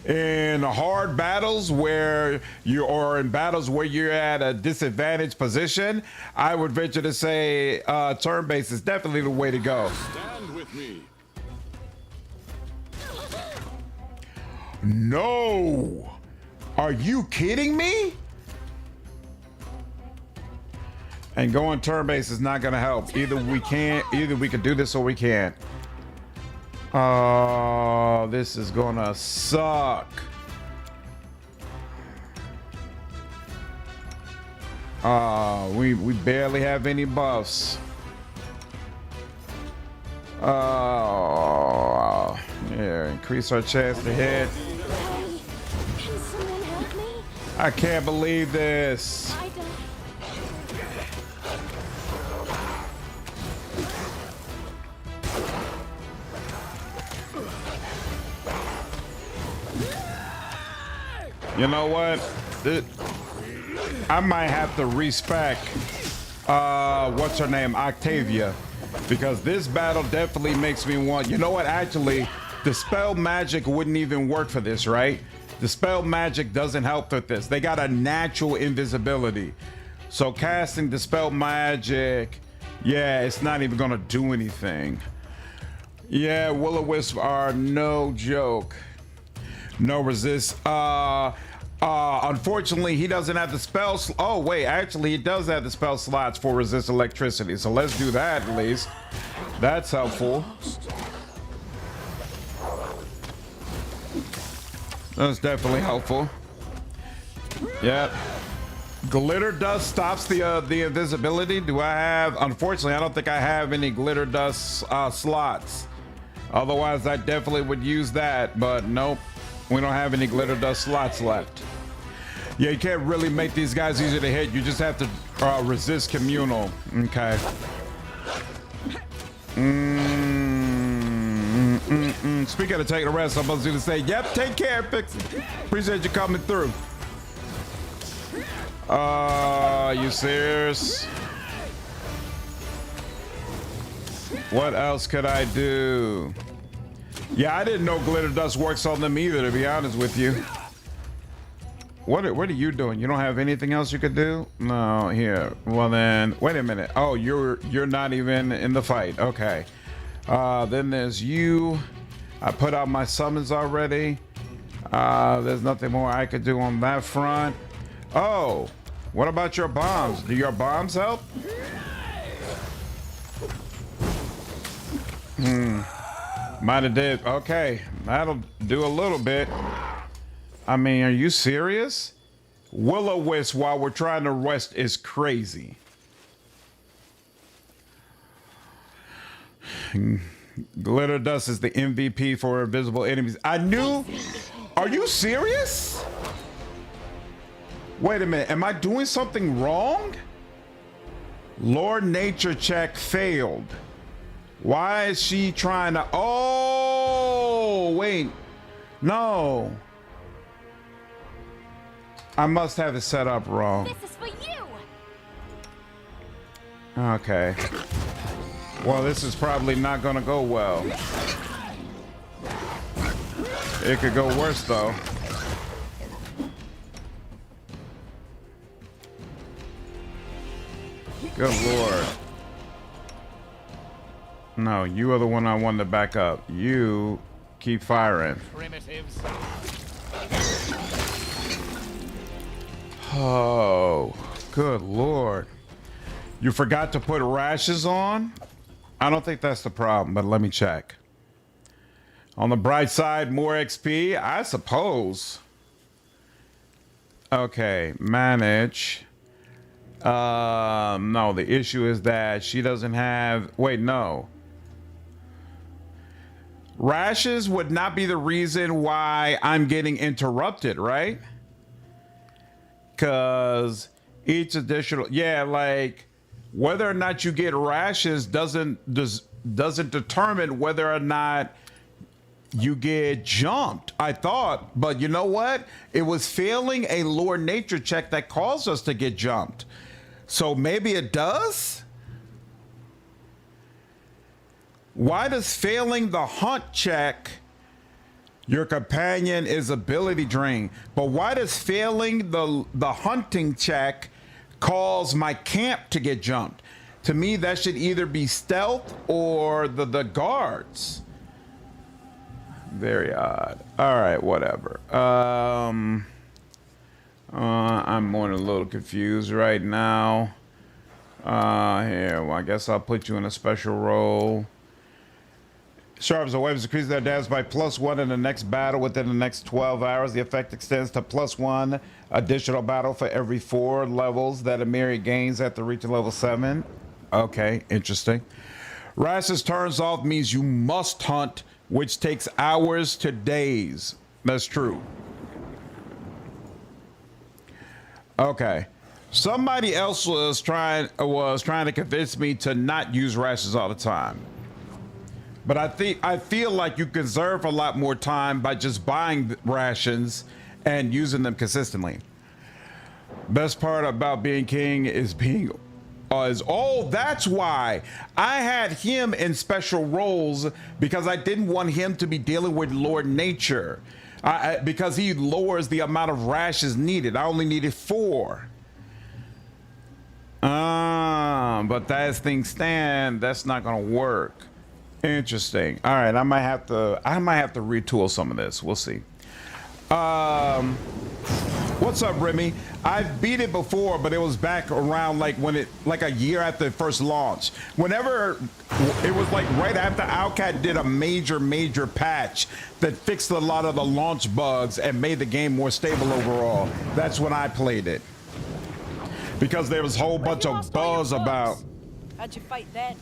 In hard battles where in battles where you're at a disadvantaged position, I would venture to say turn-based is definitely the way to go. Stand with me. No! Are you kidding me? And going turn-based is not gonna help. Either we can do this or we can't. Oh, this is gonna suck. We barely have any buffs. Oh, yeah, increase our chance to hit. Hey, can someone help me? I can't believe this. I don't. You know what? I might have to respec what's her name, Octavia, because this battle definitely makes me want. You know what? Actually, Dispel Magic wouldn't even work for this, right? Dispel Magic doesn't help with this. They got a natural invisibility, so casting Dispel Magic, yeah, it's not even gonna do anything. Yeah, Will-O-Wisp are no joke. No resist. Unfortunately, he doesn't have the spells. Oh, wait, actually, he does have the spell slots for resist electricity. So let's do that at least. That's helpful. That's definitely helpful. Yeah. Glitter dust stops the invisibility. Do I have? Unfortunately, I don't think I have any glitter dust slots. Otherwise, I definitely would use that. But nope. We don't have any glitter dust slots left. Yeah, you can't really make these guys easy to hit. You just have to resist communal. Okay. Speaking of taking a rest, I'm supposed to say, yep, take care, Pixie. Appreciate you coming through. You serious? What else could I do? Yeah, I didn't know glitter dust works on them either, to be honest with you. What are you doing? You don't have anything else you could do? No, here. Well then, wait a minute. Oh, you're not even in the fight. Okay. Then there's you. I put out my summons already. There's nothing more I could do on that front. Oh, what about your bombs? Do your bombs help? Might have did. Okay, that'll do a little bit. I mean, are you serious? Will-O-Wisp while we're trying to rest is crazy. Glitter dust is the MVP for invisible enemies. I knew. Are you serious? Wait a minute. Am I doing something wrong? Lord Nature check failed. Why is she trying to? Oh, wait. No. I must have it set up wrong. This is for you. Okay. Well, this is probably not gonna go well. It could go worse though. Good lord. No, you are the one I wanted to back up. You keep firing. Primitives. Oh, good lord. You forgot to put rashes on? I don't think that's the problem, but let me check. On the bright side, more XP? I suppose. Okay, manage. No, the issue is that she doesn't have... Wait, no. Rashes would not be the reason why I'm getting interrupted, right? Because each additional... Yeah, like... Whether or not you get rashes doesn't determine whether or not you get jumped. I thought, but you know what? It was failing a Lord Nature check that caused us to get jumped. So maybe it does? Why does failing the hunt check, your companion is ability drain, but why does failing the hunting check cause my camp to get jumped? To me, that should either be stealth or the guards. Very odd. All right, whatever. I'm more than a little confused right now. Here, well, I guess I'll put you in a special role. Sharps of weapons increase their damage by +1 in the next battle within the next 12 hours. The effect extends to +1 additional battle for every 4 levels that a myriad gains after reaching level 7. Okay, interesting. Rashes turns off means you must hunt, which takes hours to days. That's true. Okay. Somebody else was trying to convince me to not use rashes all the time. But I feel like you conserve a lot more time by just buying rations and using them consistently. Best part about being king is that's why I had him in special roles, because I didn't want him to be dealing with Lord Nature, because he lowers the amount of rashes needed. I only needed 4. But as things stand, that's not gonna work. Interesting. All right, I might have to retool some of this. We'll see. What's up, Remy? I've beat it before, but it was back around like a year after the first launch. Whenever it was like right after Outcat did a major patch that fixed a lot of the launch bugs and made the game more stable overall. That's when I played it. Because there was a whole bunch of buzz about. How'd you fight that?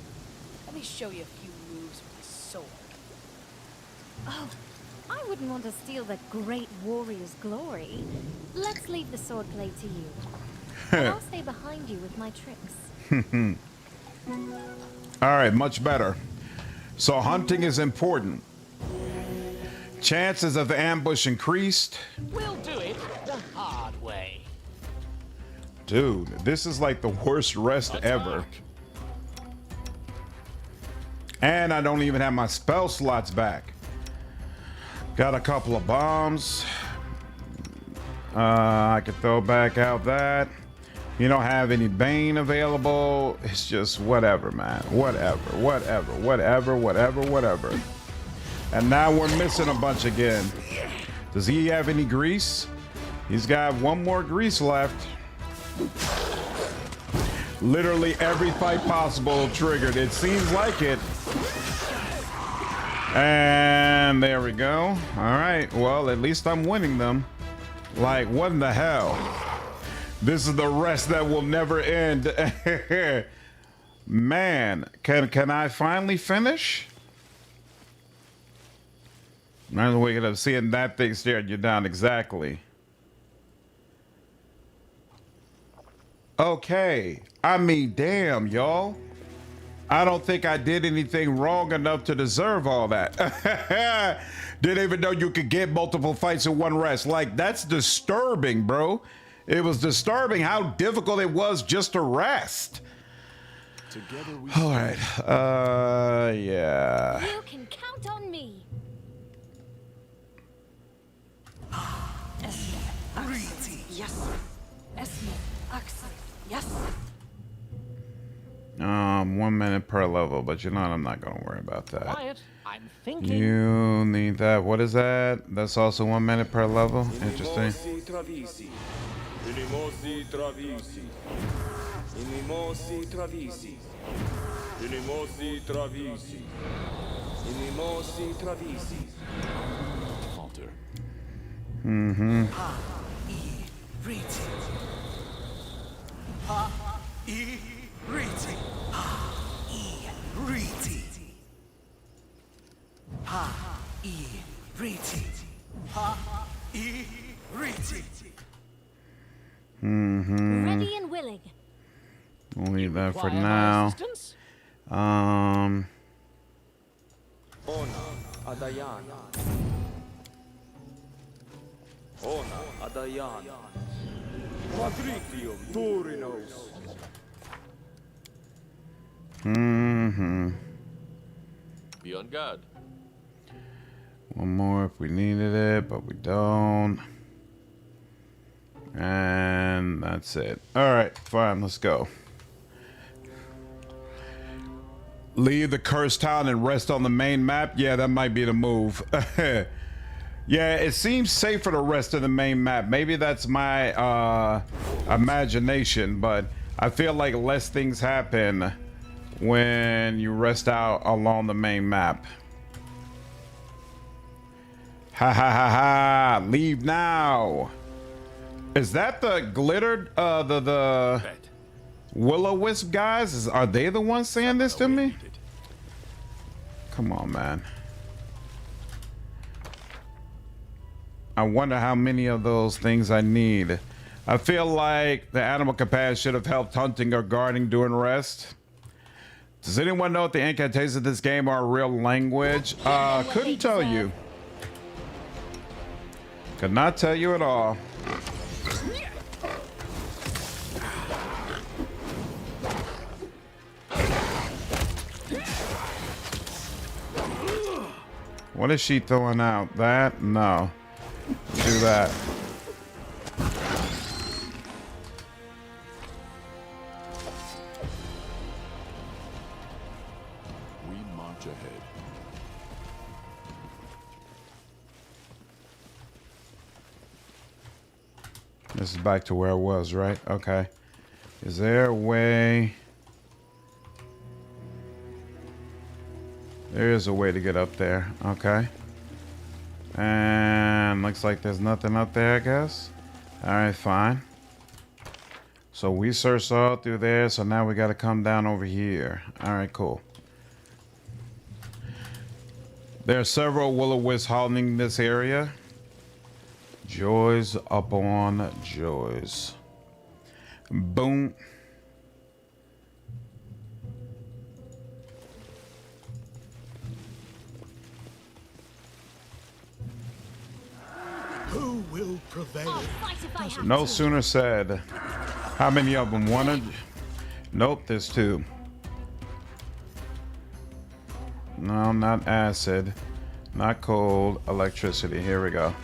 Let me show you a few moves with my sword. Oh, I wouldn't want to steal the great warrior's glory. Let's leave the swordplay to you. And I'll stay behind you with my tricks. All right, much better. So hunting is important. Chances of ambush increased. We'll do it the hard way. Dude, this is like the worst rest ever. And I don't even have my spell slots back. Got a couple of bombs. I could throw back out that. You don't have any Bane available. It's just whatever, man. Whatever. And now we're missing a bunch again. Does he have any grease? He's got 1 more grease left. Literally every fight possible triggered. It seems like it. And there we go. All right. Well, at least I'm winning them. Like, what in the hell? This is the rest that will never end. Man, can I finally finish? Imagine waking up seeing that thing staring you down. Exactly. Okay. I mean, damn, y'all. I don't think I did anything wrong enough to deserve all that. Didn't even know you could get multiple fights in one rest. Like, that's disturbing, bro. It was disturbing how difficult it was just to rest. Together we All right. Yeah. You can count on me. Yes. Esme. Axel. Yes. 1 minute per level, but you know what? I'm not gonna worry about that. Quiet. I'm thinking. You need that. What is that? That's also 1 minute per level. Interesting. falter. Mm-hmm. Mm-hmm. Ready and willing. We'll leave that for Require my now. assistance? Mm-hmm. Be on guard. One more if we needed it, but we don't. And that's it. All right, fine, let's go. Leave the cursed town and rest on the main map. Yeah, that might be the move. Yeah, it seems safer to rest in the main map. Maybe that's my imagination, but I feel like less things happen when you rest out along the main map. Ha ha ha ha! Leave now. Is that the glittered the Bet. will-o-wisp guys? Are they the ones saying this to me? Come on, man. I wonder how many of those things I need. I feel like the animal companion should have helped hunting or guarding during rest. Does anyone know if the incantations of this game are a real language? Couldn't tell you. Could not tell you at all. What is she throwing out? That? No. Do that. We march ahead. This is back to where I was, right? Okay. Is there a way? There is a way to get up there. Okay. And looks like there's nothing up there, I guess. All right, fine. So we searched all through there, so now we got to come down over here. All right, cool. There are several will-o-wisps haunting this area. Joys upon joys. Boom. Who will prevail? I'll fight if I have No to. sooner said. How many of them? One? Nope, there's two. No, not acid. Not cold. Electricity. Here we go.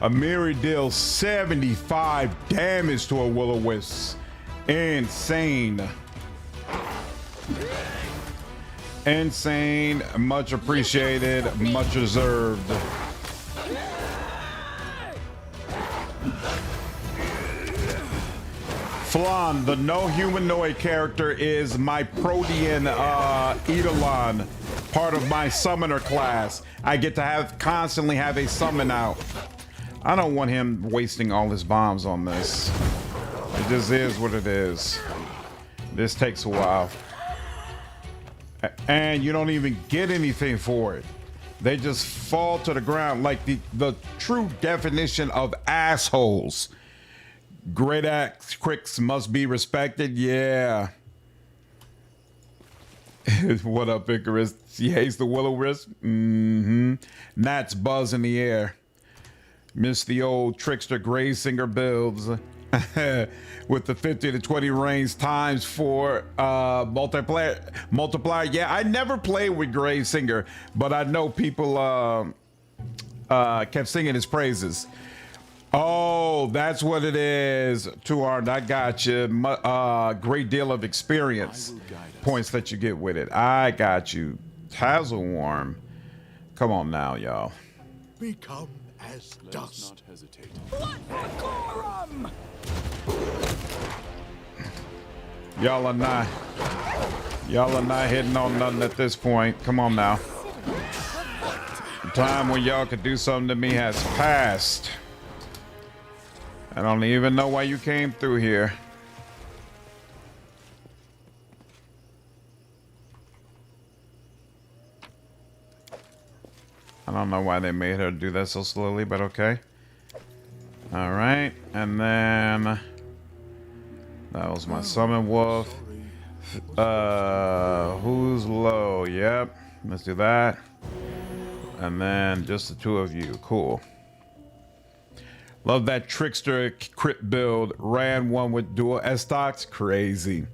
Amiri deals 75 damage to a will-o-wisp. Insane. Insane. Much appreciated. Much deserved. Flan, the no humanoid character, is my Protean Eidolon, part of my summoner class. I get to constantly have a summon out. I don't want him wasting all his bombs on this. It just is what it is. This takes a while. And you don't even get anything for it. They just fall to the ground like the true definition of assholes. Great axe quicks must be respected. Yeah. What up, Icarus? She hates the will-o-wisp. Gnats buzz in the air. Miss the old trickster Gravesinger builds. With the 50 to 20 range times 4 multiplier. Yeah, I never played with Gravesinger, but I know people kept singing his praises. Oh, that's what it is. Tuard, I got you. Great deal of experience points that you get with it. I got you. Tazelworm. Come on now, y'all. Become as Let us dust. not hesitate. Y'all are not hitting on nothing at this point. Come on now. The time when y'all could do something to me has passed. I don't even know why you came through here. I don't know why they made her do that so slowly, but okay. All right, and then that was my summon wolf. Who's low? Yep, let's do that. And then just the two of you. Cool. Love that trickster crit build. Ran one with dual S-stocks. Crazy.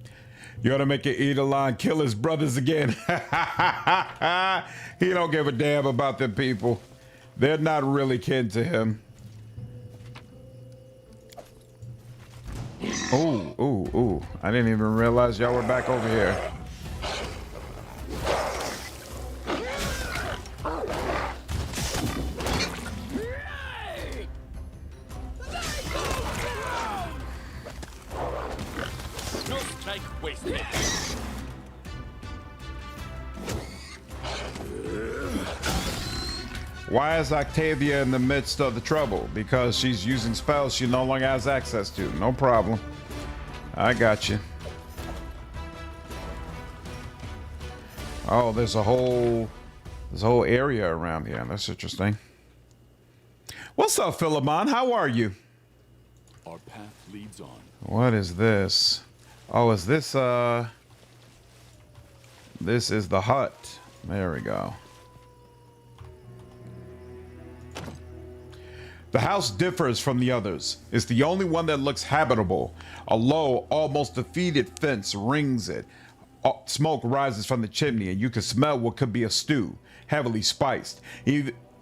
You ought to make it Edelon kill his brothers again. He don't give a damn about them people. They're not really kin to him. Ooh, ooh, ooh. I didn't even realize y'all were back over here. No strike wasted. Why is Octavia in the midst of the trouble? Because she's using spells she no longer has access to. No problem. I got you. Oh, there's a whole area around here. That's interesting. What's up, Philemon? How are you? Our path leads on. What is this? Oh, is this this is the hut. There we go. The house differs from the others. It's the only one that looks habitable. A low, almost defeated fence rings it. Smoke rises from the chimney, and you can smell what could be a stew, heavily spiced.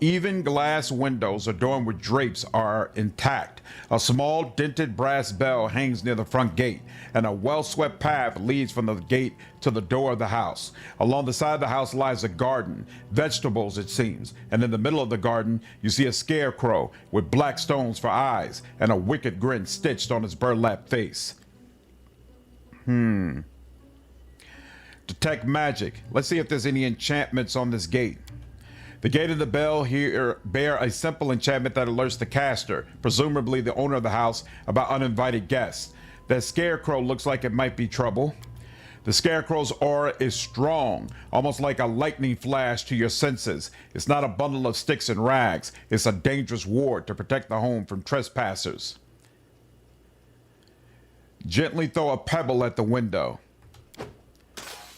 Even glass windows adorned with drapes are intact. A small dented brass bell hangs near the front gate, and a well-swept path leads from the gate to the door of the house. Along the side of the house lies a garden, vegetables it seems, and in the middle of the garden you see a scarecrow with black stones for eyes and a wicked grin stitched on his burlap face. Detect magic. Let's see if there's any enchantments on this gate. The gate and the bell here bear a simple enchantment that alerts the caster, presumably the owner of the house, about uninvited guests. That scarecrow looks like it might be trouble. The scarecrow's aura is strong, almost like a lightning flash to your senses. It's not a bundle of sticks and rags. It's a dangerous ward to protect the home from trespassers. Gently throw a pebble at the window.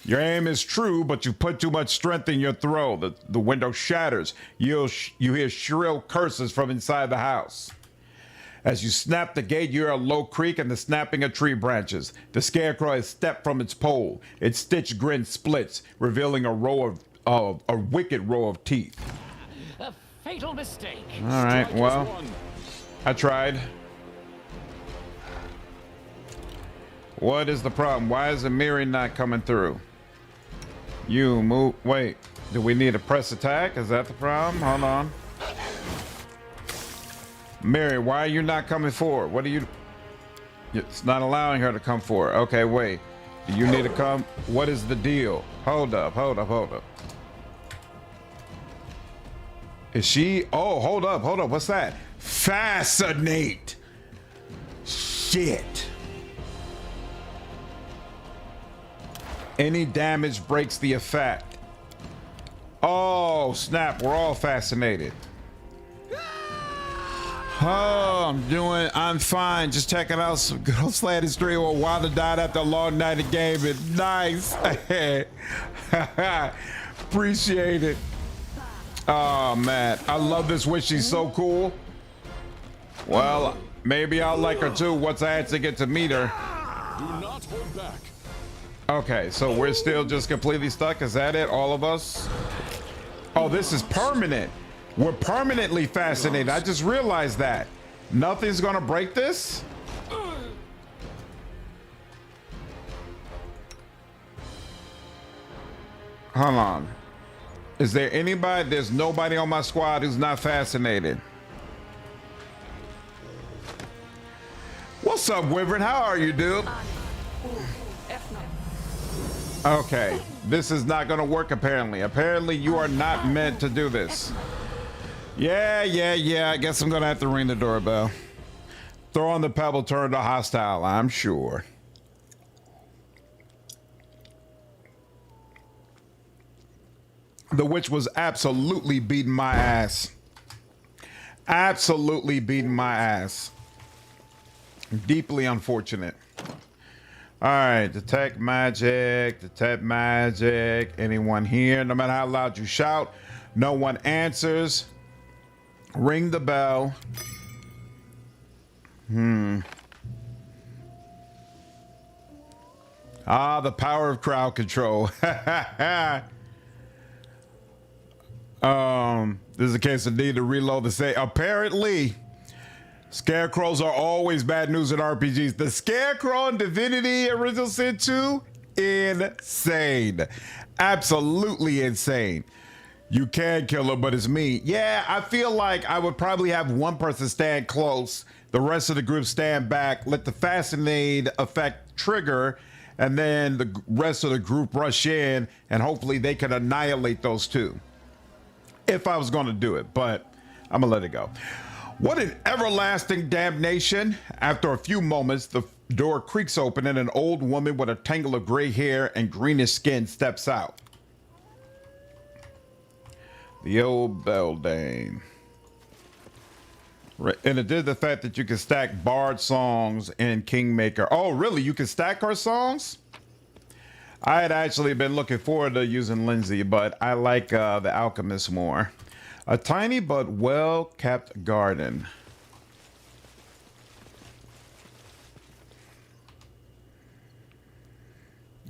Your aim is true, but you put too much strength in your throw. The window shatters. You hear shrill curses from inside the house. As you snap the gate, you hear a low creak and the snapping of tree branches. The scarecrow has stepped from its pole. Its stitched grin splits, revealing a wicked row of teeth. A fatal mistake. All right, well, I tried. What is the problem? Why is the mirror not coming through? You move. Wait, do we need a press attack? Is that the problem? Hold on. Mary, why are you not coming forward? What are you? It's not allowing her to come forward. Okay, wait. Do you need to come? What is the deal? Hold up. Is she? Oh, hold up. What's that? Fascinate. Shit. Any damage breaks the effect. Oh, snap. We're all fascinated. Oh, I'm fine. Just checking out some good old slanted stream where Wanda died after a long night of gaming. Nice. Appreciate it. Oh, man. I love this witch. She's so cool. Well, maybe I'll like her too once I actually get to meet her. Do not hold back. Okay, so we're still just completely stuck. Is that it? All of us? Oh, this is permanent. We're permanently fascinated. I just realized that. Nothing's gonna break this? Hold on. Is there anybody? There's nobody on my squad who's not fascinated. What's up, Wyvern? How are you, dude? Okay, this is not gonna work apparently. Apparently you are not meant to do this. Yeah, I guess I'm gonna have to ring the doorbell. Throw on the pebble, turn to hostile, I'm sure. The witch was absolutely beating my ass. Absolutely beating my ass. Deeply unfortunate. All right, detect magic. Anyone here? No matter how loud you shout, no one answers. Ring the bell. Ah, the power of crowd control. This is a case of need to reload the save. Apparently, Scarecrows are always bad news in RPGs. The Scarecrow in Divinity Original Sin 2, insane. Absolutely insane. You can kill him, but it's me. Yeah, I feel like I would probably have one person stand close, the rest of the group stand back, let the Fascinate effect trigger, and then the rest of the group rush in, and hopefully they can annihilate those two. If I was going to do it, but I'm going to let it go. What an everlasting damnation. After a few moments, the door creaks open and an old woman with a tangle of gray hair and greenish skin steps out. The old beldame. And it did the fact that you can stack bard songs in Kingmaker. Oh, really? You can stack her songs? I had actually been looking forward to using Lindsay, but I like the Alchemist more. A tiny but well-kept garden.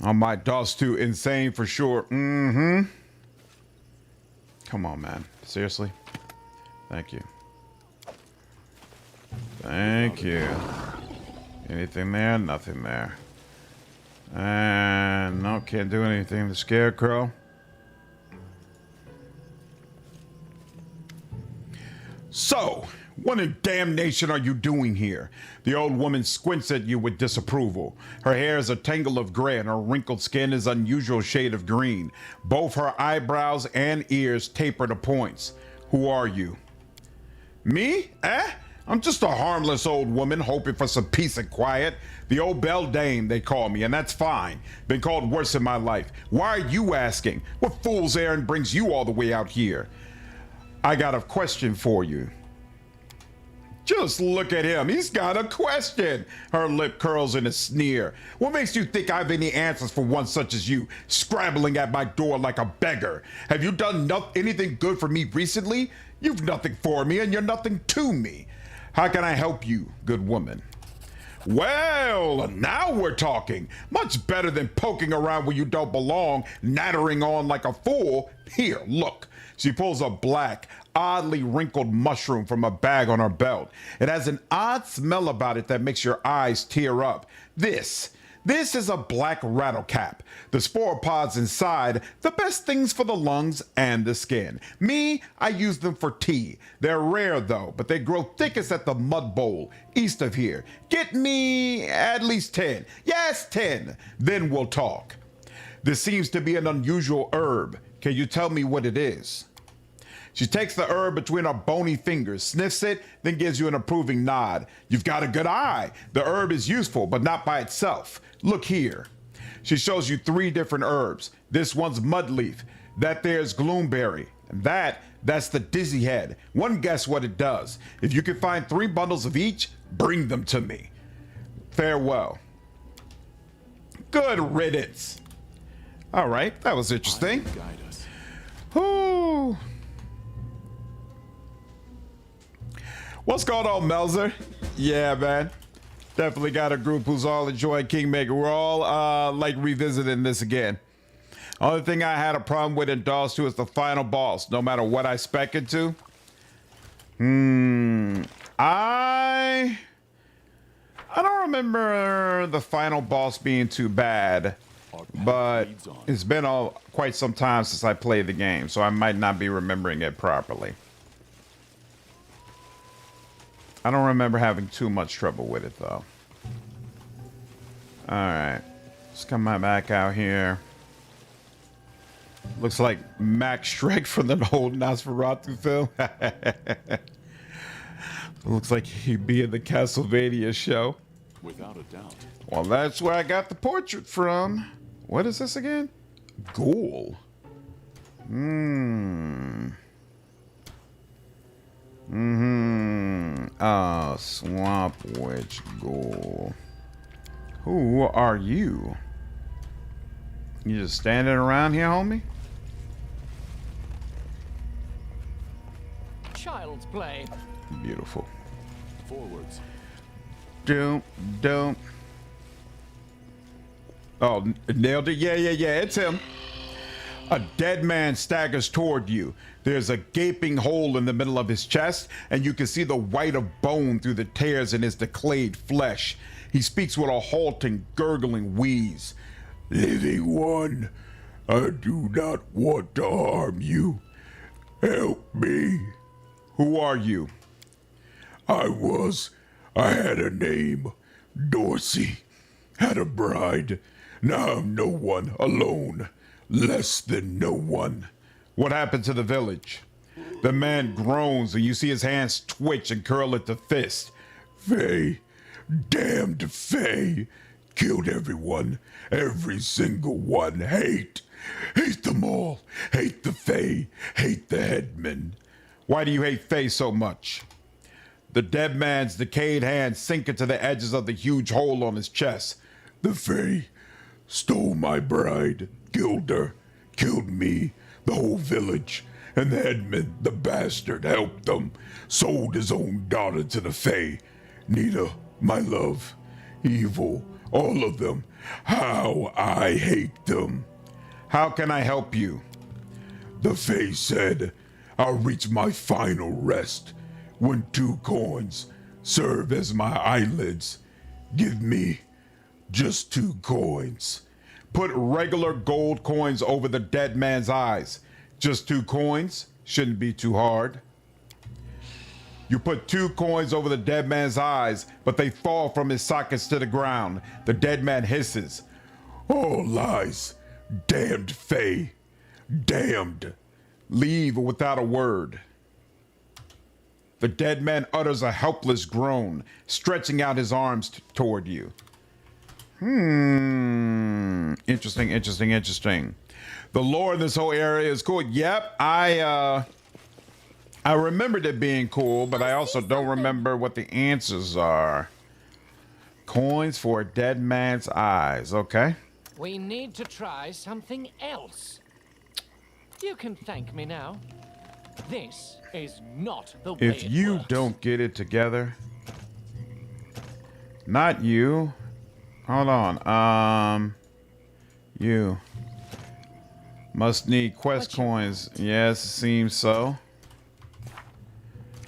Oh, my dog's too insane for sure. Come on, man. Seriously? Thank you. Thank you. Anything there? Nothing there. And no, can't do anything. The Scarecrow. So, what in damnation are you doing here? The old woman squints at you with disapproval. Her hair is a tangle of gray and her wrinkled skin is an unusual shade of green. Both her eyebrows and ears taper to points. Who are you? Me? I'm just a harmless old woman hoping for some peace and quiet. The old beldame, they call me, and that's fine. Been called worse in my life. Why are you asking? What fool's errand brings you all the way out here? I got a question for you. Just look at him. He's got a question. Her lip curls in a sneer. What makes you think I have any answers for one such as you, scrabbling at my door like a beggar? Have you done anything good for me recently? You've nothing for me and you're nothing to me. How can I help you, good woman? Well, now we're talking. Much better than poking around where you don't belong, nattering on like a fool. Here, look. She pulls a black, oddly wrinkled mushroom from a bag on her belt. It has an odd smell about it that makes your eyes tear up. This is a black rattlecap. The spore pods inside, the best things for the lungs and the skin. Me, I use them for tea. They're rare though, but they grow thickest at the mud bowl, east of here. Get me at least 10. Yes, 10. Then we'll talk. This seems to be an unusual herb. Can you tell me what it is? She takes the herb between her bony fingers, sniffs it, then gives you an approving nod. You've got a good eye. The herb is useful, but not by itself. Look here. She shows you 3 different herbs. This one's mudleaf. That there's gloomberry. And that's the dizzy head. One guess what it does. If you can find 3 bundles of each, bring them to me. Farewell. Good riddance. All right, that was interesting. Guide us. Whoo. What's going on, Melzer? Yeah, man. Definitely got a group who's all enjoying Kingmaker. We're all like revisiting this again. Only thing I had a problem with in DOS 2 is the final boss. No matter what I spec it to. I don't remember the final boss being too bad, but it's been quite some time since I played the game, so I might not be remembering it properly. I don't remember having too much trouble with it, though. Alright. Let's come back out here. Looks like Max Shrek from the old Nosferatu film. Looks like he'd be in the Castlevania show. Without a doubt. Well, that's where I got the portrait from. What is this again? Ghoul. Swamp Witch Ghoul. Who are you? You just standing around here, homie? Child's play. Beautiful. Forwards. Don't. Oh, nailed it. Yeah, it's him. A dead man staggers toward you. There's a gaping hole in the middle of his chest, and you can see the white of bone through the tears in his decayed flesh. He speaks with a halting, gurgling wheeze. Living one, I do not want to harm you. Help me. Who are you? I had a name. Dorsey. Had a bride. Now I'm no one, alone. Less than no one. What happened to the village? The man groans and you see his hands twitch and curl into fist. Faye. Damned Faye. Killed everyone. Every single one. Hate them all. Hate the Fae. Hate the headman. Why do you hate Fae so much? The dead man's decayed hands sink into the edges of the huge hole on his chest. The Fae stole my bride. Killed her. Killed me. The whole village. And the headman, the bastard, helped them. Sold his own daughter to the Fae. Nita, my love. Evil. All of them. How I hate them. How can I help you? The Fae said, I'll reach my final rest when 2 coins serve as my eyelids. Give me just 2 coins. Put regular gold coins over the dead man's eyes. Just 2 coins? Shouldn't be too hard. You put 2 coins over the dead man's eyes, but they fall from his sockets to the ground. The dead man hisses. All lies. Damned Fae. Damned. Leave without a word. The dead man utters a helpless groan, stretching out his arms toward you. Interesting. The lore in this whole area is cool. Yep, I remembered it being cool, but I also don't remember what the answers are. Coins for a dead man's eyes. Okay. We need to try something else. You can thank me now. This is not the way If you works. don't get it together. Not you. Hold on. You must need quest coins. Yes, it seems so.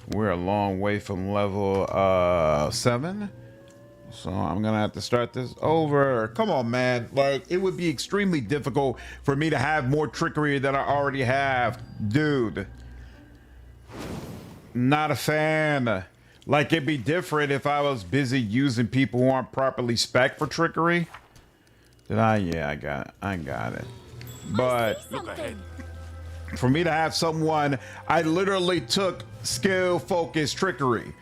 We're a long way from level 7. So I'm gonna have to start this over. Come on, man. Like, it would be extremely difficult for me to have more trickery than I already have. Dude. Not a fan. Like, it'd be different if I was busy using people who aren't properly spec'd for trickery. Did I? Yeah, I got it. But Look ahead. For me to have someone, I literally took skill, focus, trickery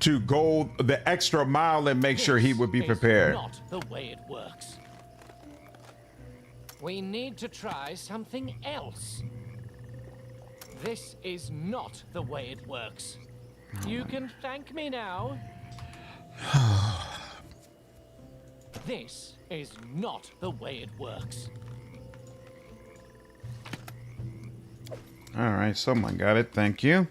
to go the extra mile and make sure he would be prepared. Not the way it works. We need to try something else. This is not the way it works. You can thank me now. This is not the way it works. All right, someone got it. Thank you.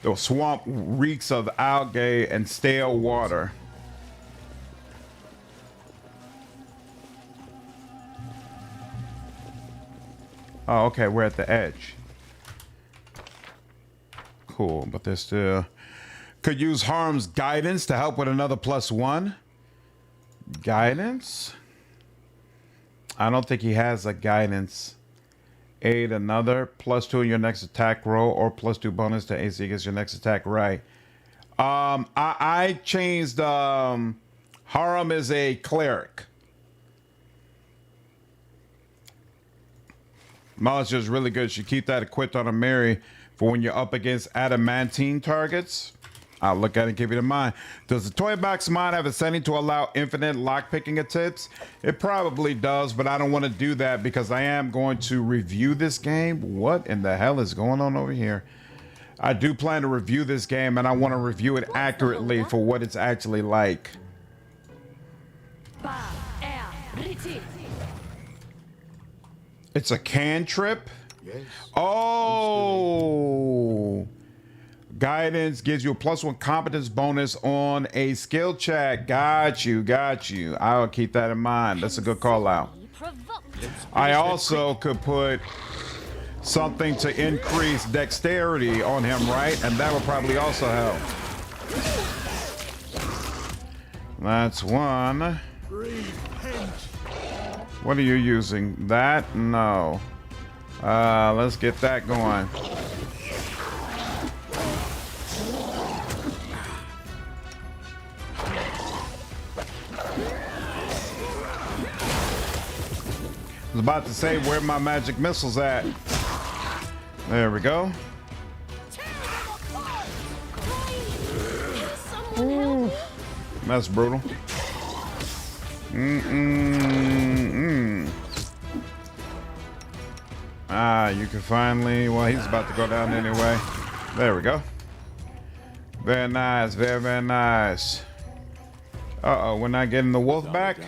The swamp reeks of algae and stale water. Oh, okay, we're at the edge. Cool, but there's still... Could use Harm's guidance to help with another +1. Guidance? I don't think he has a guidance. Aid another +2 in your next attack roll or +2 bonus to AC against your next attack. Right. I changed Harm is a cleric. Knowledge is really good. Should keep that equipped on a Mary for when you're up against adamantine targets. I'll look at it and keep it in mind. Does the Toybox mod have a setting to allow infinite lockpicking attempts? It probably does, but I don't want to do that because I am going to review this game. What in the hell is going on over here? I do plan to review this game, and I want to review it accurately for what it's actually like. It's a cantrip? Yes. Oh! Guidance gives you a +1 competence bonus on a skill check. Got you, got you. I'll keep that in mind. That's a good call out. I also could put something to increase dexterity on him, right? And that would probably also help. That's one. What are you using? That? No. Let's get that going. I was about to say, where my magic missiles at? There we go. Ooh, that's brutal. Ah, you can finally... Well, he's about to go down anyway. There we go. Very nice, very, very nice. Uh-oh, we're not getting the wolf back?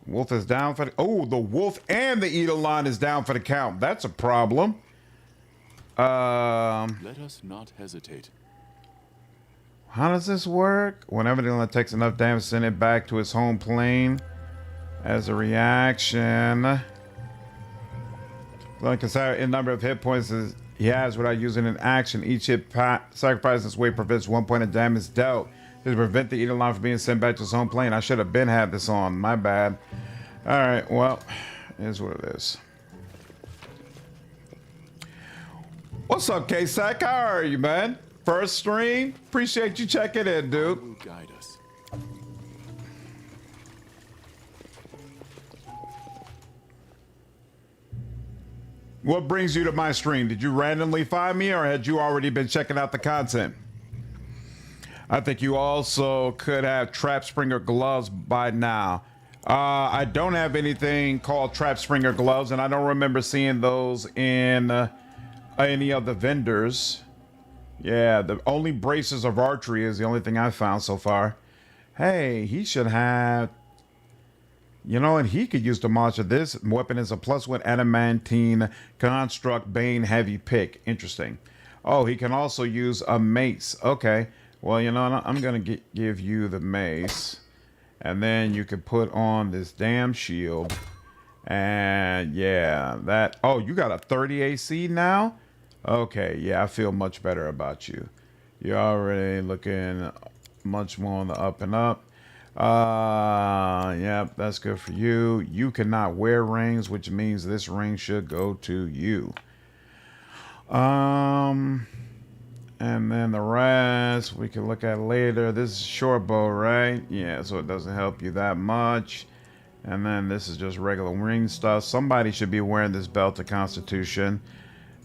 Wolf is down for the... Oh, the wolf and the Eidolon is down for the count. That's a problem. Let us not hesitate. How does this work? Whenever the Eidolon takes enough damage, send it back to its home plane as a reaction. Like a certain number of hit points he has without using an action. Each hit sacrifice this way prevents 1 point of damage dealt. To prevent the Eidolon from being sent back to his home plane. I should have been had this on. My bad. All right. Well, here's what it is. What's up, K-Sack? How are you, man? First stream. Appreciate you checking in, dude. Who will guide us? What brings you to my stream? Did you randomly find me, or had you already been checking out the content? I think you also could have Trap Springer gloves by now. I don't have anything called Trap Springer gloves, and I don't remember seeing those in any of the vendors. Yeah, the only braces of archery is the only thing I've found so far. Hey, he should have... You know what? He could use the monster. This weapon is a +1 adamantine construct bane heavy pick. Interesting. Oh, he can also use a mace. Okay. Well, you know, I'm going to give you the mace. And then you can put on this damn shield. And yeah, that... Oh, you got a 30 AC now? Okay, yeah, I feel much better about you. You're already looking much more on the up and up. Yep, that's good for you. You cannot wear rings, which means this ring should go to you. And then the rest we can look at later. This is short bow, right? Yeah, so it doesn't help you that much. And then this is just regular ring stuff. Somebody should be wearing this belt of Constitution.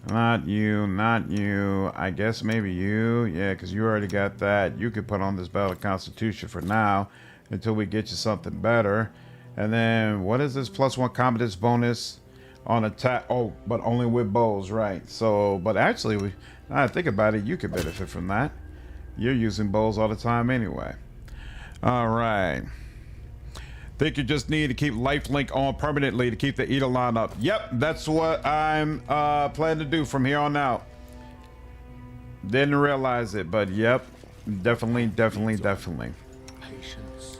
Not you, not you. I guess maybe you. Yeah, because you already got that. You could put on this belt of Constitution for now until we get you something better. And then what is this +1 competence bonus on attack? Oh, but only with bows, right? So, but actually, now I think about it, you could benefit from that. You're using bows all the time anyway. All right. Think you just need to keep lifelink on permanently to keep the Eidolon up. Yep, that's what I'm planning to do from here on out. Didn't realize it, but yep, definitely. Patience.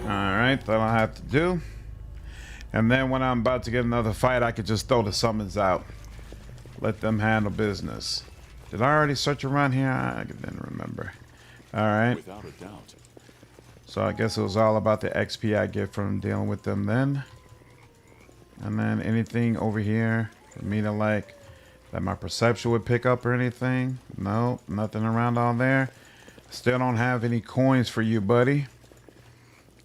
Alright, that'll have to do. And then when I'm about to get another fight, I could just throw the summons out. Let them handle business. Did I already search around here? I didn't remember. Alright. Without a doubt. So I guess it was all about the XP I get from dealing with them then. And then anything over here for me to like that my perception would pick up or anything? No, nothing around on there. Still don't have any coins for you, buddy.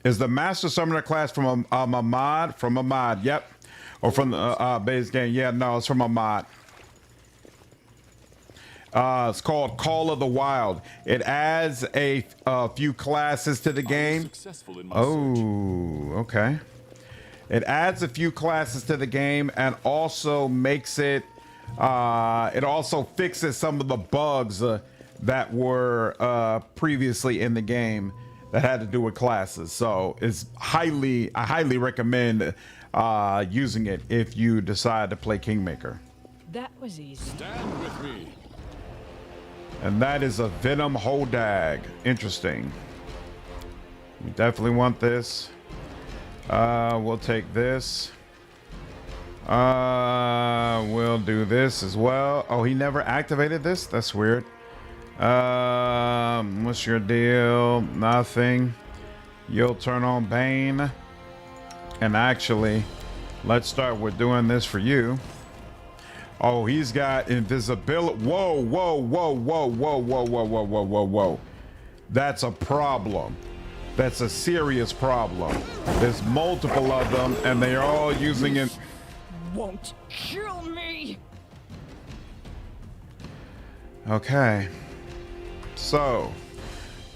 Is the Master Summoner class from a mod? From a mod, yep. Or from the base game. Yeah, no, it's from a mod. It's called Call of the Wild. It adds a few classes to the game. Oh, okay. It adds a few classes to the game and also makes it. It also fixes some of the bugs that were previously in the game that had to do with classes. So it's I highly recommend using it if you decide to play Kingmaker. That was easy. Stand with me. And that is a Venom Hodag. Interesting. We definitely want this. We'll take this. We'll do this as well. Oh, he never activated this? That's weird. What's your deal? Nothing. You'll turn on Bane. And actually, let's start with doing this for you. Oh, he's got invisibility. Whoa. That's a problem. That's a serious problem. There's multiple of them, and they're all using it. Won't kill me. Okay. So,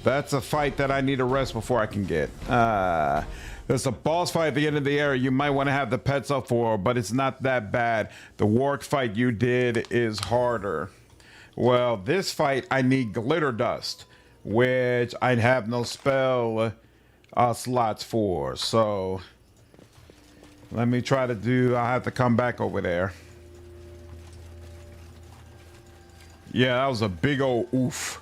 that's a fight that I need to rest before I can get. There's a boss fight at the end of the area you might want to have the pets up for, but it's not that bad. The Warg fight you did is harder. Well, this fight I need glitter dust, which I have no spell slots for. So let me try to do. I'll have to come back over there. Yeah, that was a big old oof.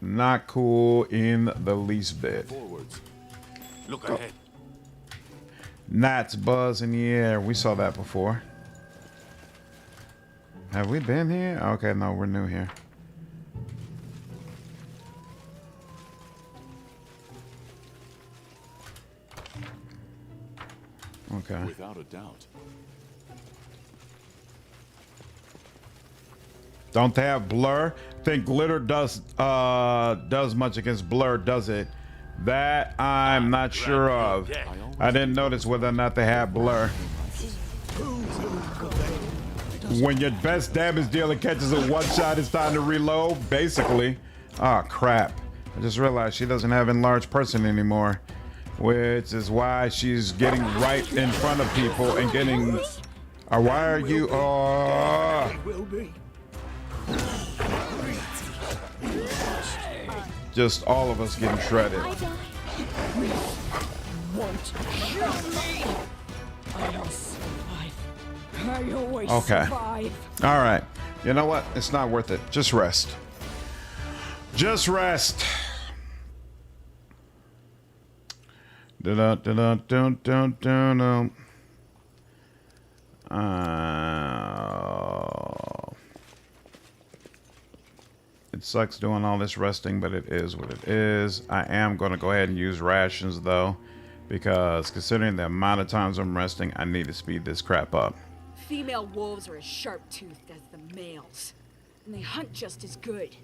Not cool in the least bit. Forwards. Look ahead. Gnats buzz in the air. We saw that before. Have we been here? Okay, no, we're new here. Okay. Without a doubt. Don't they have blur? I think glitter does much against blur, does it? That I'm not sure of. I didn't notice whether or not they have blur. When your best damage dealer catches a one shot, it's time to reload, basically. Oh crap. I just realized she doesn't have enlarged person anymore, which is why she's getting right in front of people and getting. Why are you? Just all of us getting shredded. Won't kill me. I'll survive. I always Okay. survive. All right. You know what? It's not worth it. Just rest. Just rest. It sucks doing all this resting, but it is what it is. I am going to go ahead and use rations, though, because considering the amount of times I'm resting, I need to speed this crap up. Female wolves are as sharp-toothed as the males, and they hunt just as good.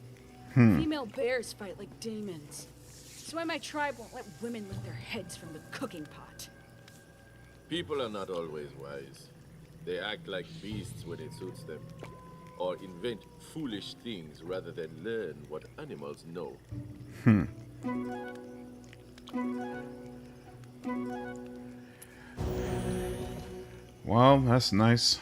Hmm. Female bears fight like demons. That's why my tribe won't let women lift their heads from the cooking pot. People are not always wise. They act like beasts when it suits them, or invent foolish things rather than learn what animals know. Well, that's nice.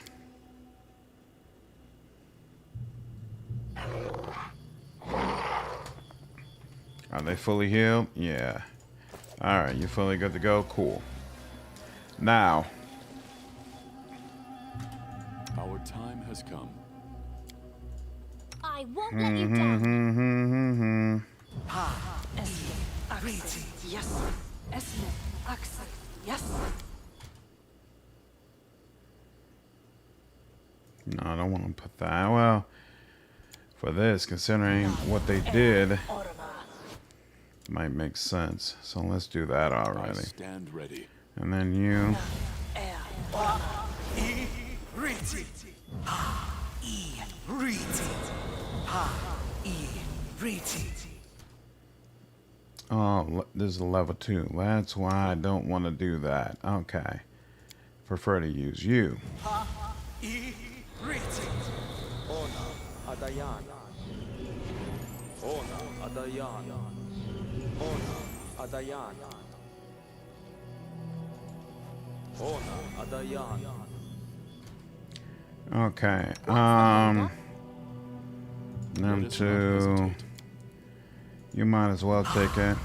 Are they fully healed? Yeah. All right, you fully good to go? Cool. Now. Our time has come. I won't let you down. No, I don't want to put that. Well, for this, considering what they did, might make sense. So let's do that I already. stand ready. And then you. Oh, this is a level 2. That's why I don't want to do that. Okay. Prefer to use you. Okay. Them two. You might as well take it.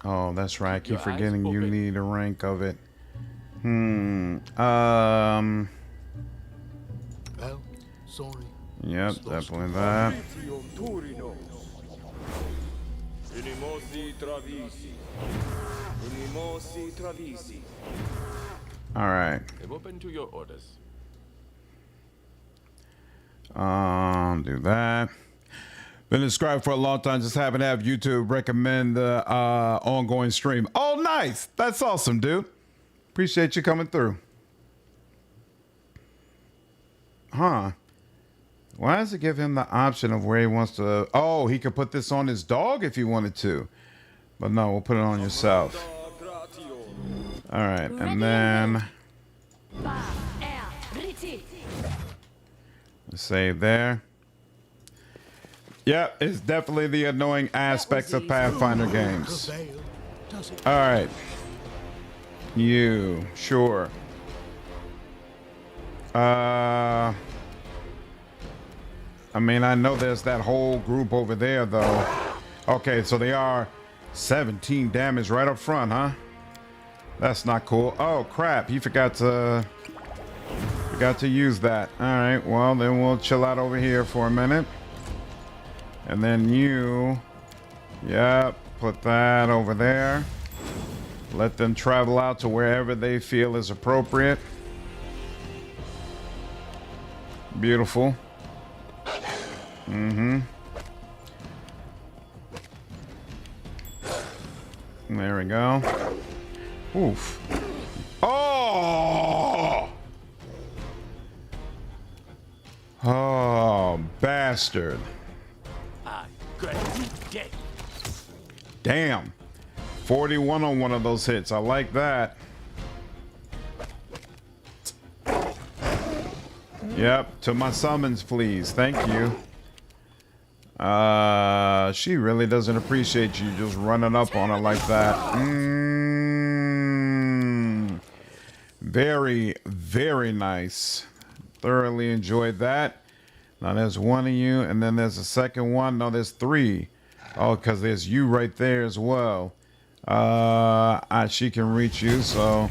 Oh, that's right. I keep forgetting you need a rank of it. Well, sorry. Yep, definitely that. All right. I'm open to your orders. Do that. Been subscribed for a long time. Just happen to have YouTube recommend the ongoing stream. Oh, nice. That's awesome, dude. Appreciate you coming through. Huh. Why does it give him the option of where he wants to? Oh, he could put this on his dog if he wanted to. But no, we'll put it on yourself. All right. And then save there. Yep, it's definitely the annoying aspects of Pathfinder games. All right. You, sure. I mean, I know there's that whole group over there, though. Okay, so they are 17 damage right up front, huh? That's not cool. Oh, crap. He forgot to use that. All right, well, then we'll chill out over here for a minute. And then you, yep, put that over there. Let them travel out to wherever they feel is appropriate. Beautiful. There we go. Oof. Oh! Oh, bastard. Damn. 41 on one of those hits. I like that. Yep, to my summons, please. Thank you. She really doesn't appreciate you just running up on her like that. Very, very nice. Thoroughly enjoyed that. Now there's one of you, and then there's a second one. No, there's three. Oh, because there's you right there as well. She can reach you, so...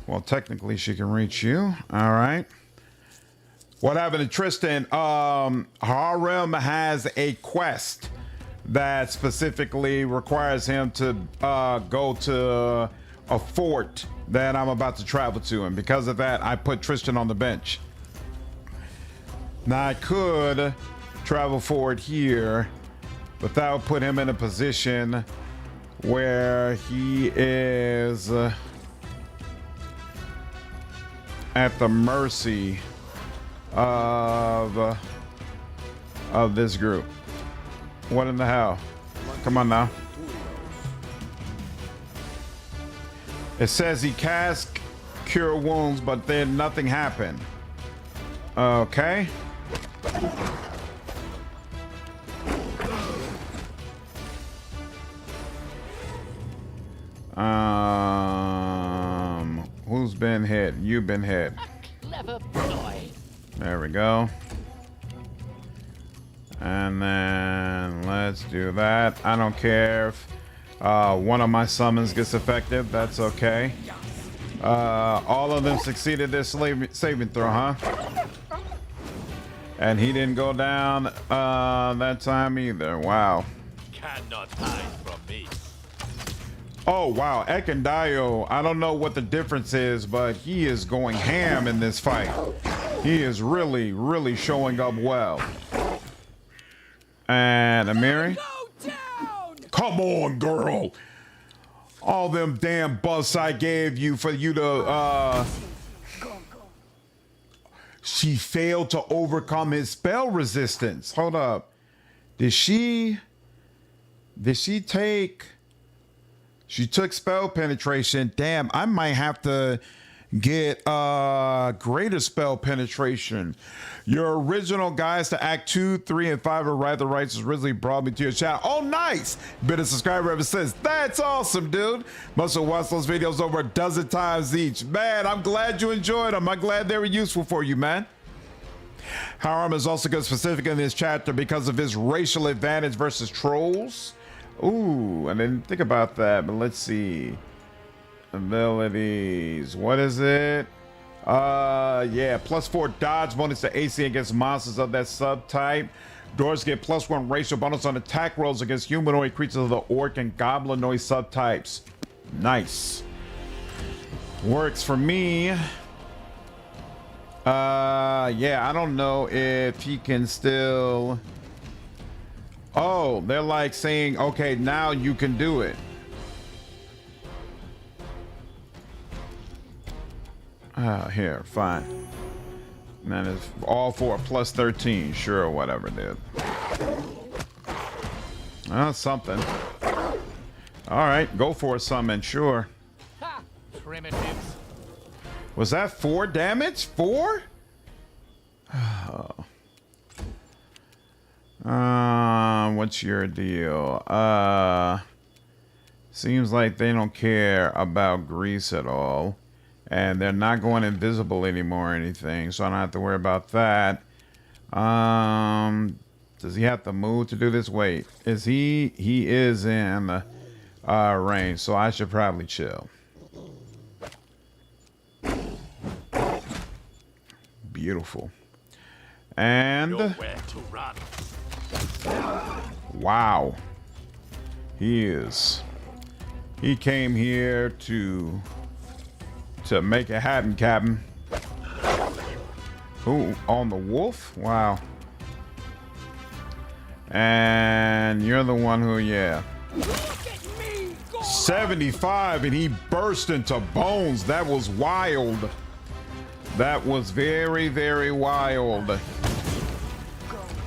Well, technically she can reach you. All right. What happened to Tristan? Harem has a quest that specifically requires him to go to a fort that I'm about to travel to. And because of that, I put Tristan on the bench. Now I could travel forward here, but that would put him in a position where he is at the mercy of this group. What in the hell? Come on now. It says he cast cure wounds, but then nothing happened. Okay. Who's been hit? You've been hit. A clever boy. There we go. And then let's do that. I don't care if one of my summons gets affected. That's okay. All of them succeeded their saving throw, huh? And he didn't go down that time either. Wow. Cannot hide from me. Oh, wow. Ekendayo, I don't know what the difference is, but he is going ham in this fight. He is really, really showing up well. And Amiri? Come on, girl. All them damn busts I gave you for you to, She failed to overcome his spell resistance. Hold up. Did she take... She took spell penetration. Damn, I might have to get greater spell penetration. Your original guides to Act 2, 3, and 5 of Ride the Righteous originally brought me to your channel. Oh, nice! Been a subscriber ever since. That's awesome, dude. Must have watched those videos over a dozen times each. Man, I'm glad you enjoyed them. I'm glad they were useful for you, man. Harem is also good specific in this chapter because of his racial advantage versus trolls. Ooh, I didn't think about that, but let's see. Abilities. What is it? Yeah, +4 dodge bonus to AC against monsters of that subtype. Doors get +1 racial bonus on attack rolls against humanoid creatures of the orc and goblinoid subtypes. Nice. Works for me. Yeah, I don't know if he can still... Oh, they're like saying, okay, now you can do it. Here, fine. And then it's all for +13, sure, whatever, dude. Something. All right, go for it, summon, sure. Ha! Primitives. Was that 4 damage? 4? Oh. What's your deal? Seems like they don't care about grease at all. And they're not going invisible anymore or anything, so I don't have to worry about that. Does he have to move to do this? Wait, is he? He is in range, so I should probably chill. Beautiful. And Nowhere to run. wow, he came here to make it happen, Captain. Who on the wolf? Wow. And you're the one who, yeah. 75, and he burst into bones. That was wild. That was very, very wild.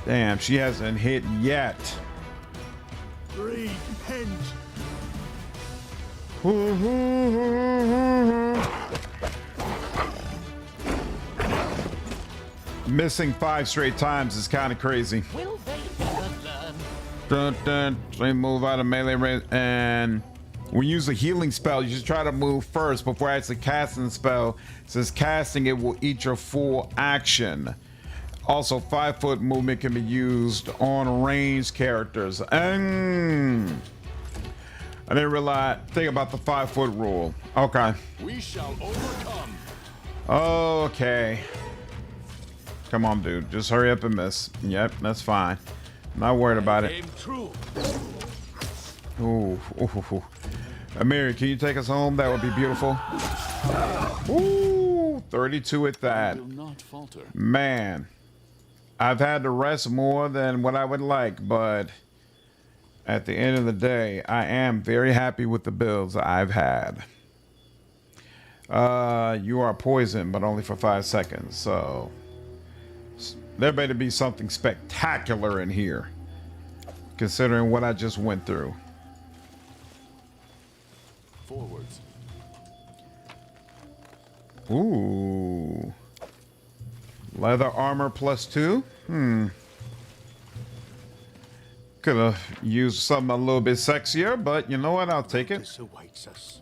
Damn, she hasn't hit yet. Repent. Missing 5 straight times is kind of crazy. Will they ever learn? They move out of melee range, and when you use a healing spell, you should try to move first before actually casting the spell. It says casting it will eat your full action. Also, 5-foot movement can be used on ranged characters. I didn't realize. Think about the 5-foot rule. Okay. We shall overcome. Okay. Come on, dude. Just hurry up and miss. Yep, that's fine. Not worried about it. Came true. Ooh. Amiri, can you take us home? That would be beautiful. Ooh, 32 at that. Will not falter. Man. I've had to rest more than what I would like, but at the end of the day, I am very happy with the builds I've had. You are poisoned, but only for 5 seconds, so there better be something spectacular in here, considering what I just went through. Forwards. Ooh. Leather armor +2? Could have used something a little bit sexier, but you know what? I'll take it. This awaits us.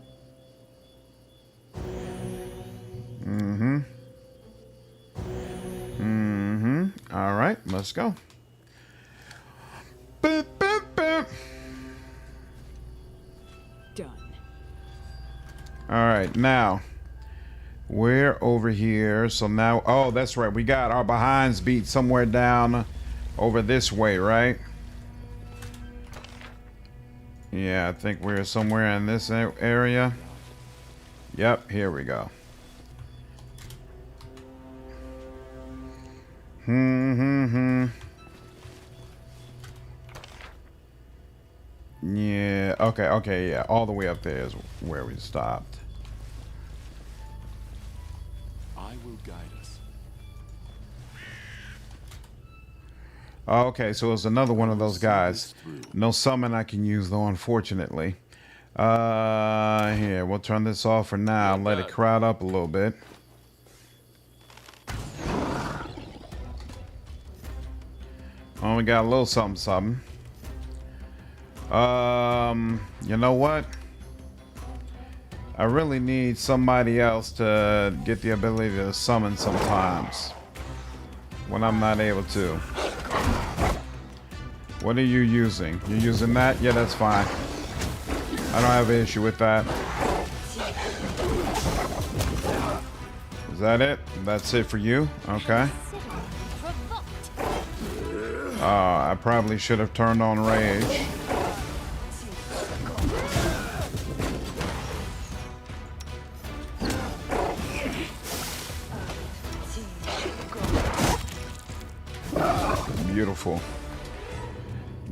All right, let's go. Boop, boop, boop. Done. All right, now we're over here. So now, oh, that's right. We got our behinds beat somewhere down over this way, right? Yeah, I think we're somewhere in this area. Yep, here we go. Yeah, okay, yeah. All the way up there is where we stopped. I will guide us. Okay, so it's another one of those guys. No summon I can use though, unfortunately. Here, we'll turn this off for now. Let it crowd up a little bit. Oh, we got a little something. You know what? I really need somebody else to get the ability to summon sometimes when I'm not able to. What are you using? You're using that? Yeah, that's fine. I don't have an issue with that. Is that it? That's it for you? Okay. I probably should have turned on rage. Beautiful.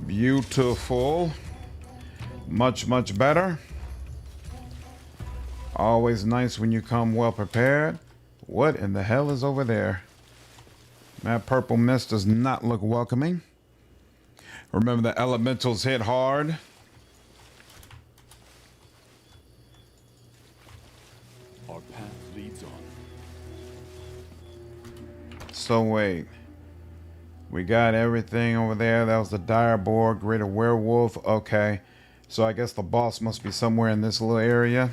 Beautiful. Much, much better. Always nice when you come well prepared. What in the hell is over there? That purple mist does not look welcoming. Remember, the elementals hit hard. Our path leads on. So wait. We got everything over there. That was the dire boar, greater werewolf. Okay. So I guess the boss must be somewhere in this little area.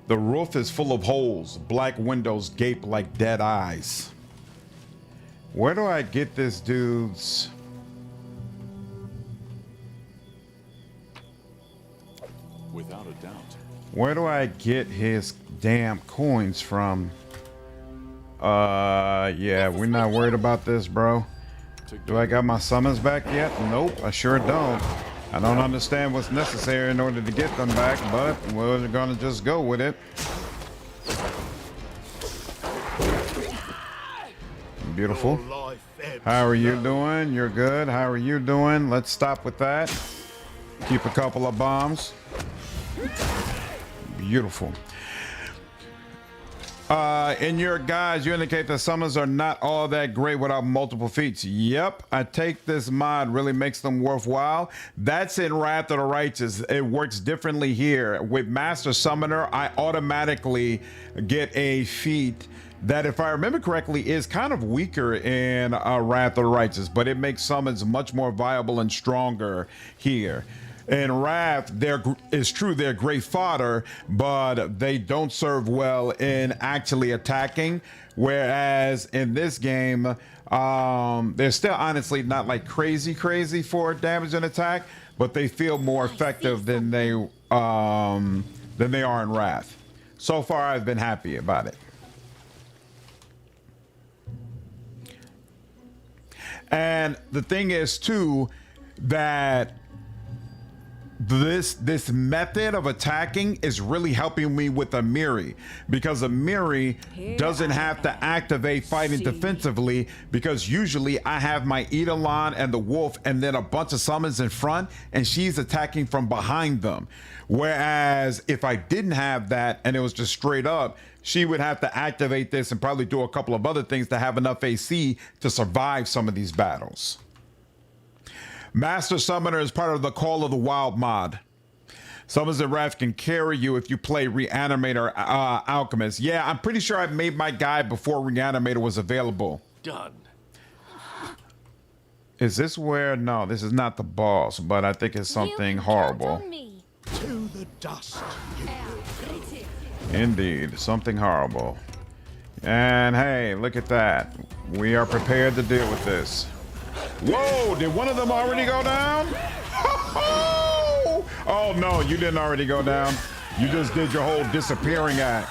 The roof is full of holes. Black windows gape like dead eyes. Where do I get this dude's... Without a doubt. Where do I get his damn coins from? Yeah, we're not worried about this, bro. Do I got my summons back yet? Nope, I sure don't. I don't understand what's necessary in order to get them back, but we're gonna just go with it. Beautiful. How are you doing? You're good. How are you doing? Let's stop with that. Keep a couple of bombs. Beautiful. In your guides, you indicate that summons are not all that great without multiple feats. Yep, I take this mod really makes them worthwhile. That's in Wrath of the Righteous. It works differently here. With Master Summoner, I automatically get a feat that, if I remember correctly, is kind of weaker in Wrath of the Righteous, but it makes summons much more viable and stronger here. In Wrath, it's true they're great fodder, but they don't serve well in actually attacking. Whereas in this game, they're still honestly not like crazy for damage and attack, but they feel more effective than they are in Wrath. So far, I've been happy about it. And the thing is too that this method of attacking is really helping me with Amiri, because Amiri doesn't have to activate fighting defensively, because usually I have my Eidolon and the wolf and then a bunch of summons in front, and she's attacking from behind them. Whereas if I didn't have that and it was just straight up, she would have to activate this and probably do a couple of other things to have enough AC to survive some of these battles. Master Summoner is part of the Call of the Wild mod. Summons and Wrath can carry you if you play Reanimator Alchemist. Yeah, I'm pretty sure I made my guide before Reanimator was available. Done. Is this where? No, this is not the boss, but I think it's something horrible. To the dust. Indeed, something horrible. And hey, look at that. We are prepared to deal with this. Whoa, did one of them already go down? Oh no, you didn't already go down. You just did your whole disappearing act.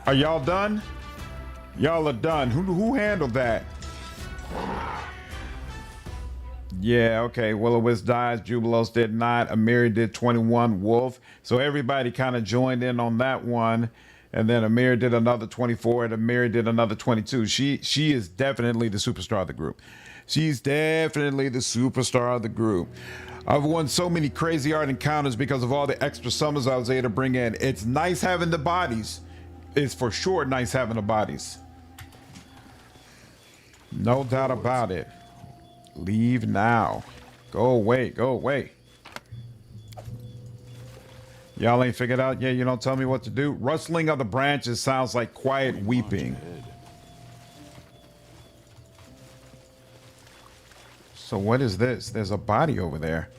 Are y'all done? Y'all are done. Who handled that? Yeah, okay. Will-O-Wisp dies. Jubilos did not. Amiri did 21. Wolf. So everybody kind of joined in on that one. And then Amiri did another 24. And Amiri did another 22. She is definitely the superstar of the group. She's definitely the superstar of the group. I've won so many crazy art encounters because of all the extra summons I was able to bring in. It's nice having the bodies. It's for sure nice having the bodies. No doubt about it. Leave now. Go away. Go away. Y'all ain't figured out yet? You don't tell me what to do? Rustling of the branches sounds like quiet weeping. So what is this? There's a body over there.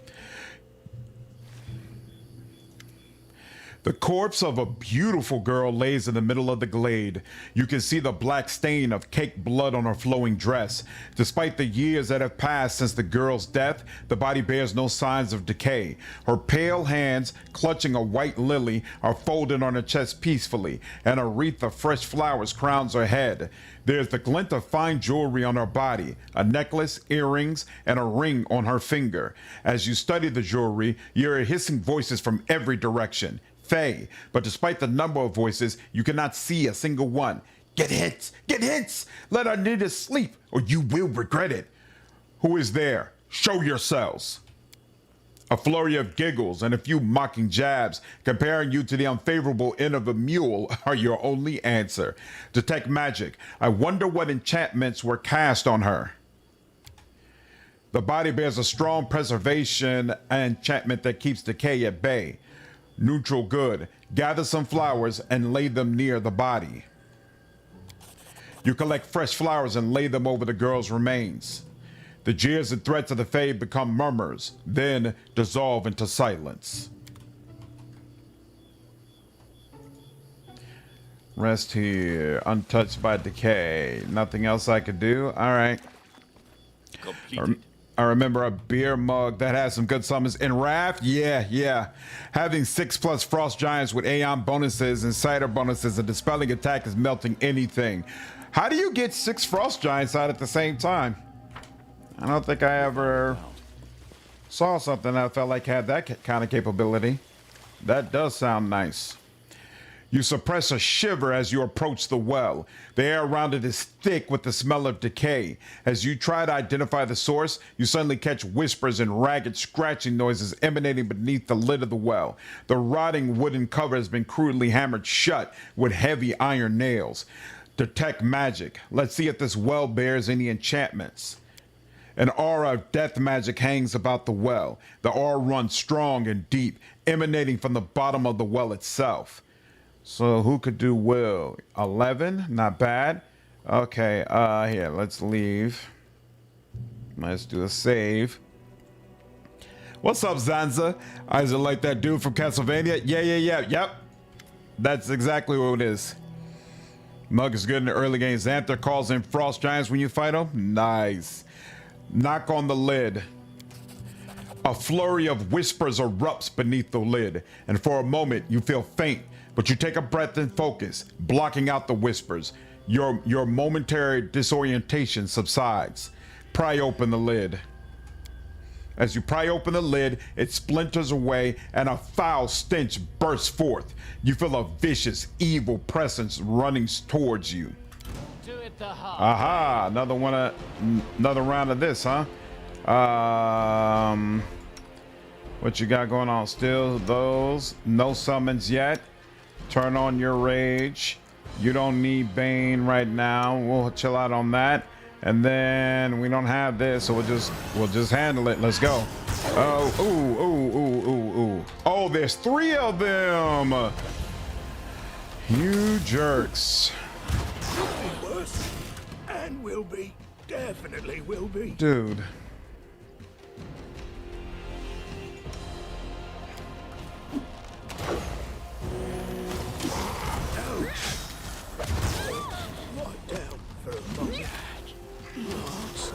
The corpse of a beautiful girl lays in the middle of the glade. You can see the black stain of caked blood on her flowing dress. Despite the years that have passed since the girl's death, the body bears no signs of decay. Her pale hands, clutching a white lily, are folded on her chest peacefully, and a wreath of fresh flowers crowns her head. There's the glint of fine jewelry on her body, a necklace, earrings, and a ring on her finger. As you study the jewelry, you hear hissing voices from every direction. Fae, but despite the number of voices, you cannot see a single one. Get hits! Get hits! Let our niggas sleep, or you will regret it. Who is there? Show yourselves. A flurry of giggles and a few mocking jabs, comparing you to the unfavorable end of a mule, are your only answer. Detect magic. I wonder what enchantments were cast on her. The body bears a strong preservation enchantment that keeps decay at bay. Neutral good. Gather some flowers and lay them near the body. You collect fresh flowers and lay them over the girl's remains. The jeers and threats of the Fae become murmurs, then dissolve into silence. Rest here, untouched by decay. Nothing else I could do? All right. Completed. I remember a beer mug that has some good summons. In Wrath, yeah. Having 6+ Frost Giants with Aeon bonuses and Cider bonuses and Dispelling Attack is melting anything. How do you get 6 Frost Giants out at the same time? I don't think I ever saw something that I felt like had that kind of capability. That does sound nice. You suppress a shiver as you approach the well. The air around it is thick with the smell of decay. As you try to identify the source, you suddenly catch whispers and ragged scratching noises emanating beneath the lid of the well. The rotting wooden cover has been crudely hammered shut with heavy iron nails. Detect magic. Let's see if this well bears any enchantments. An aura of death magic hangs about the well. The aura runs strong and deep, emanating from the bottom of the well itself. So who could do will? 11, not bad. Okay, here, let's leave. Let's do a save. What's up, Zanza? Is it like that dude from Castlevania? Yep. That's exactly what it is. Mug is good in the early game. Xanther calls in Frost Giants when you fight them. Nice. Knock on the lid. A flurry of whispers erupts beneath the lid, and for a moment you feel faint. But you take a breath and focus, blocking out the whispers. Your momentary disorientation subsides. Pry open the lid. As you pry open the lid, it splinters away and a foul stench bursts forth. You feel a vicious, evil presence running towards you. Do it the hard Aha, another round of this, huh? What you got going on? Still those, no summons yet. Turn on your rage. You don't need Bane right now. We'll chill out on that. And then we don't have this, so we'll just handle it. Let's go. Oh, ooh. Oh, there's 3 of them. You jerks. Could be worse. And will be. Definitely will be. Dude. Right down for a moment. Lost.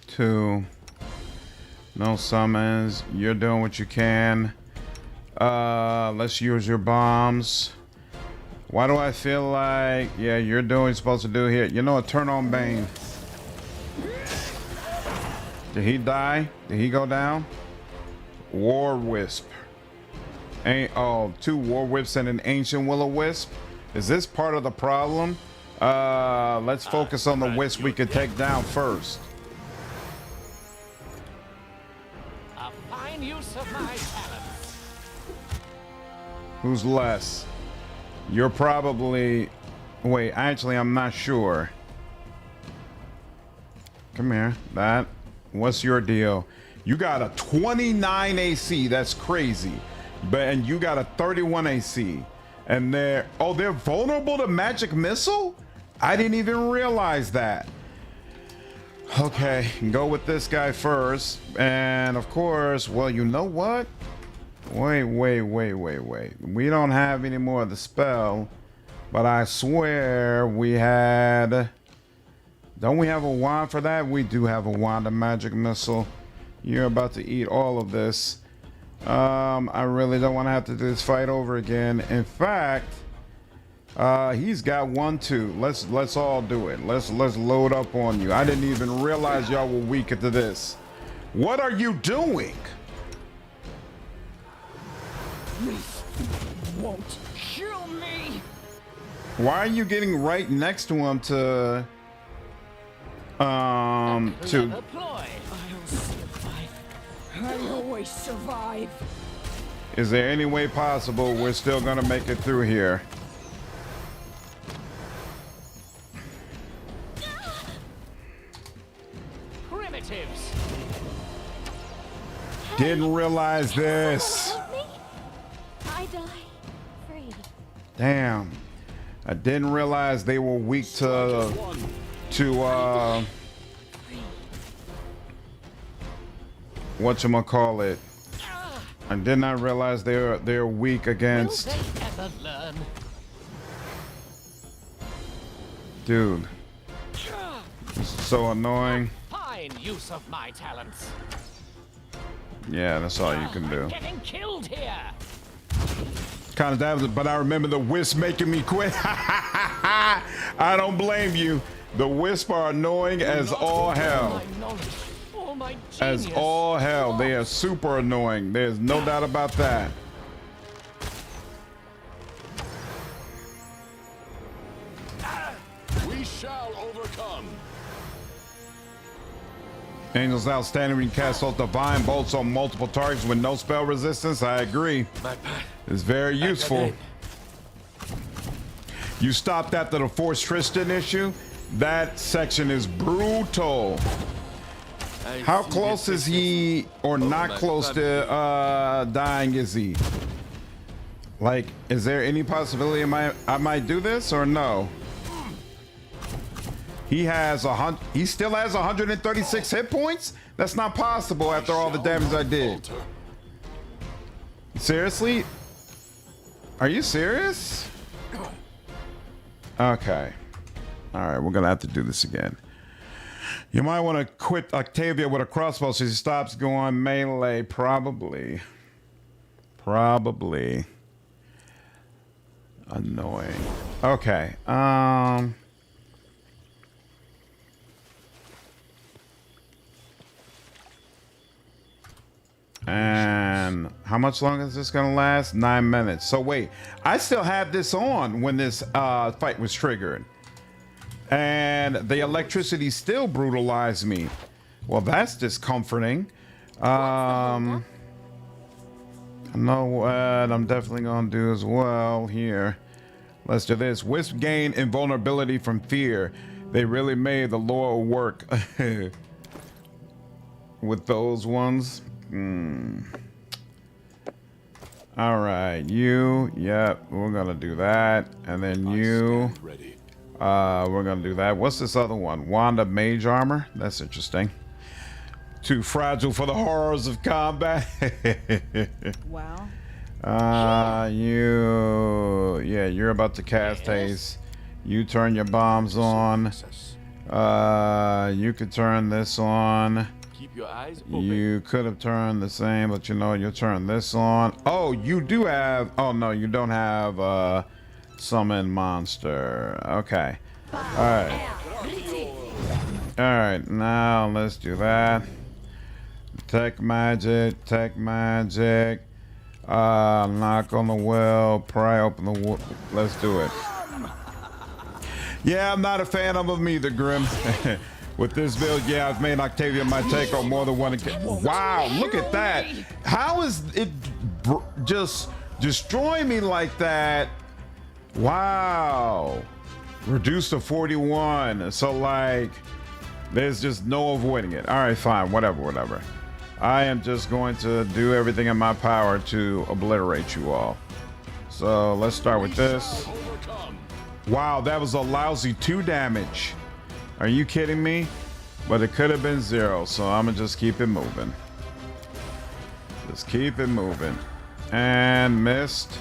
Two. No summons. You're doing what you can. Let's use your bombs. Why do I feel like, yeah, you're doing what you're supposed to do here. You know what? Turn on Bane. Did he die? Did he go down? War Wisp. Oh, 2 War Wisps and an Ancient Will-O-Wisp. Is this part of the problem? Let's focus on the wisp we could take down first. A fine use of my talents. Who's less? You're probably... Wait, actually, I'm not sure. Come here. That. What's your deal? You got a 29 AC. That's crazy. And you got a 31 AC. And they're... Oh, they're vulnerable to magic missile? I didn't even realize that. Okay, go with this guy first. And of course, well, you know what? Wait. We don't have any more of the spell, but I swear we had... Don't we have a wand for that? We do have a wand of magic missile. You're about to eat all of this. I really don't want to have to do this fight over again. In fact, he's got 1 too. Let's all do it. Let's load up on you. I didn't even realize y'all were weak to this. What are you doing? Won't kill me. Why are you getting right next to him to Clever ploy. I'll survive. I always survive. Is there any way possible we're still gonna make it through here? Primitives. Didn't realize this. Help me. I die free. Damn. I didn't realize they were weak to whatchamacallit. I did not realize they're weak against. Will they ever learn? Dude. This is so annoying. Fine use of my talents. Yeah, that's all you can do. I'm getting killed here. Kind of that, but I remember the wisp making me quit. I don't blame you. The wisp are annoying as all hell. My knowledge, all my As genius. all hell. They are super annoying. There's no doubt about that. We shall overcome. Angel's outstanding when you cast those divine bolts on multiple targets with no spell resistance. I agree. It's very useful. You stopped after the Force Tristan issue. That section is brutal. How close is he, or not close to dying is he? Like, is there any possibility I might do this or no? He still has 136 hit points? That's not possible after all the damage I did. Seriously? Are you serious? Okay. All right, we're gonna have to do this again. You might want to quit Octavia with a crossbow so she stops going melee. Probably. probably annoying. Okay. And how much longer is this gonna last? 9 minutes. So wait, I still have this on when this fight was triggered, and the electricity still brutalized me. Well, that's discomforting. I know what I'm definitely gonna do as well here. Let's do this. Wisp gain invulnerability from fear. They really made the lore work with those ones. All right, you. Yep, we're gonna do that, and then you. Ready. We're gonna do that. What's this other one? Wand of Mage Armor. That's interesting. Too fragile for the horrors of combat. Wow. You're about to cast haste. You turn your bombs on. You could turn this on. Keep your eyes open. You could have turned the same, but you know, you'll turn this on. Oh, you do have, oh no, you don't have summon monster. Okay. Alright. Alright, now let's do that. Tech magic. Knock on the well, pry open the wood. Let's do it. Yeah, I'm not a fan of them either, Grim. With this build, yeah, I've made Octavia my take on more than one. Wow, look at that. How is it just destroying me like that? Wow. Reduced to 41. So, like, there's just no avoiding it. All right, fine, whatever. I am just going to do everything in my power to obliterate you all. So, let's start with this. Wow, that was a lousy 2 damage. Are you kidding me? But it could have been 0, so I'm gonna just keep it moving. Just keep it moving. And missed.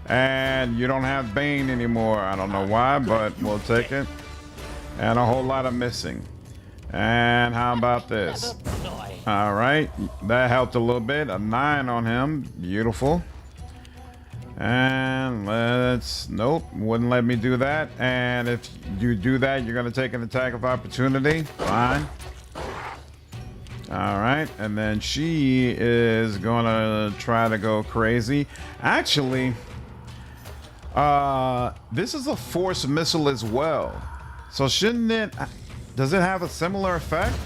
And you don't have Bane anymore. I don't know why, but we'll take it. And a whole lot of missing. And how about this? All right, that helped a little bit. A 9 on him. Beautiful. And nope, wouldn't let me do that. And if you do that, you're gonna take an attack of opportunity. Fine. All right, and then she is gonna try to go crazy. Actually, this is a force missile as well. So shouldn't it, does it have a similar effect?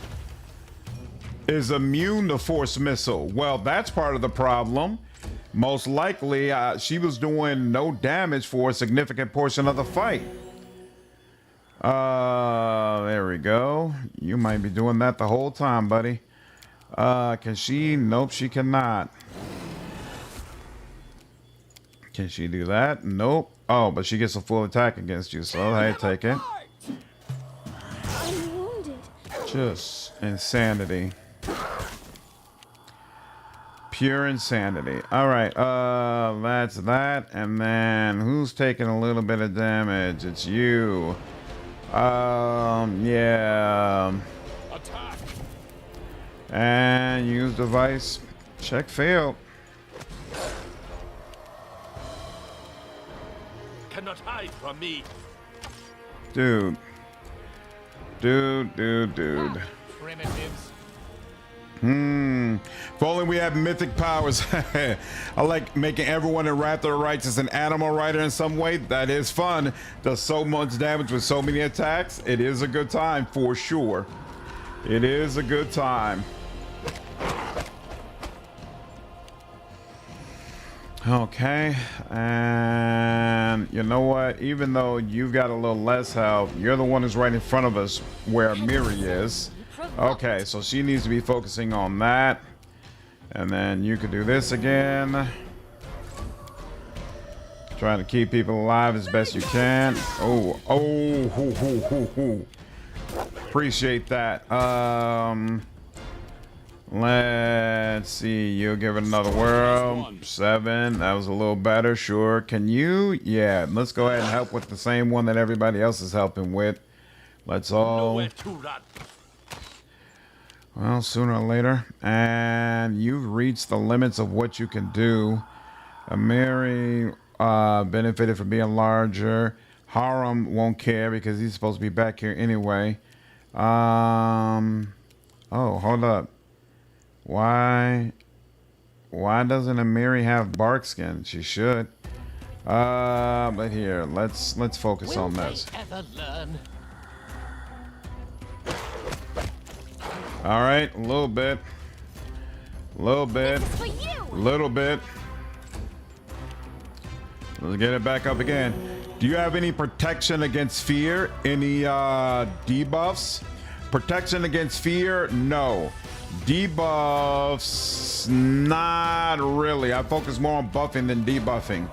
Is immune to force missile. Well, that's part of the problem. Most likely, she was doing no damage for a significant portion of the fight. There we go. You might be doing that the whole time, buddy. Can she? Nope, she cannot. Can she do that? Nope. Oh, but she gets a full attack against you, so hey, take it. I'm wounded. Just insanity. Pure insanity. All right, that's that. And then who's taking a little bit of damage? It's you. Yeah. Attack. And use device. Check failed. Cannot hide from me. Dude. Primitives. If only we had mythic powers. I like making everyone in Wrath of the Righteous an animal rider in some way. That is fun. Does so much damage with so many attacks. It is a good time for sure. It is a good time. Okay, and you know what? Even though you've got a little less health, you're the one who's right in front of us where Miri is. Okay, so she needs to be focusing on that. And then you could do this again. Trying to keep people alive as best you can. Appreciate that. Let's see. You'll give it another whirl. 7. That was a little better. Sure. Can you? Yeah. Let's go ahead and help with the same one that everybody else is helping with. Let's all. Nowhere to run. Well, sooner or later. And you've reached the limits of what you can do. Amiri benefited from being larger. Haram won't care because he's supposed to be back here anyway. Oh, hold up. Why doesn't Amiri have bark skin? She should. But here, let's focus on this. Ever learn? All right, a little bit. Little bit. This is for you. Little bit. Let's get it back up again. Do you have any protection against fear? Any debuffs? Protection against fear? No. Debuffs? Not really. I focus more on buffing than debuffing.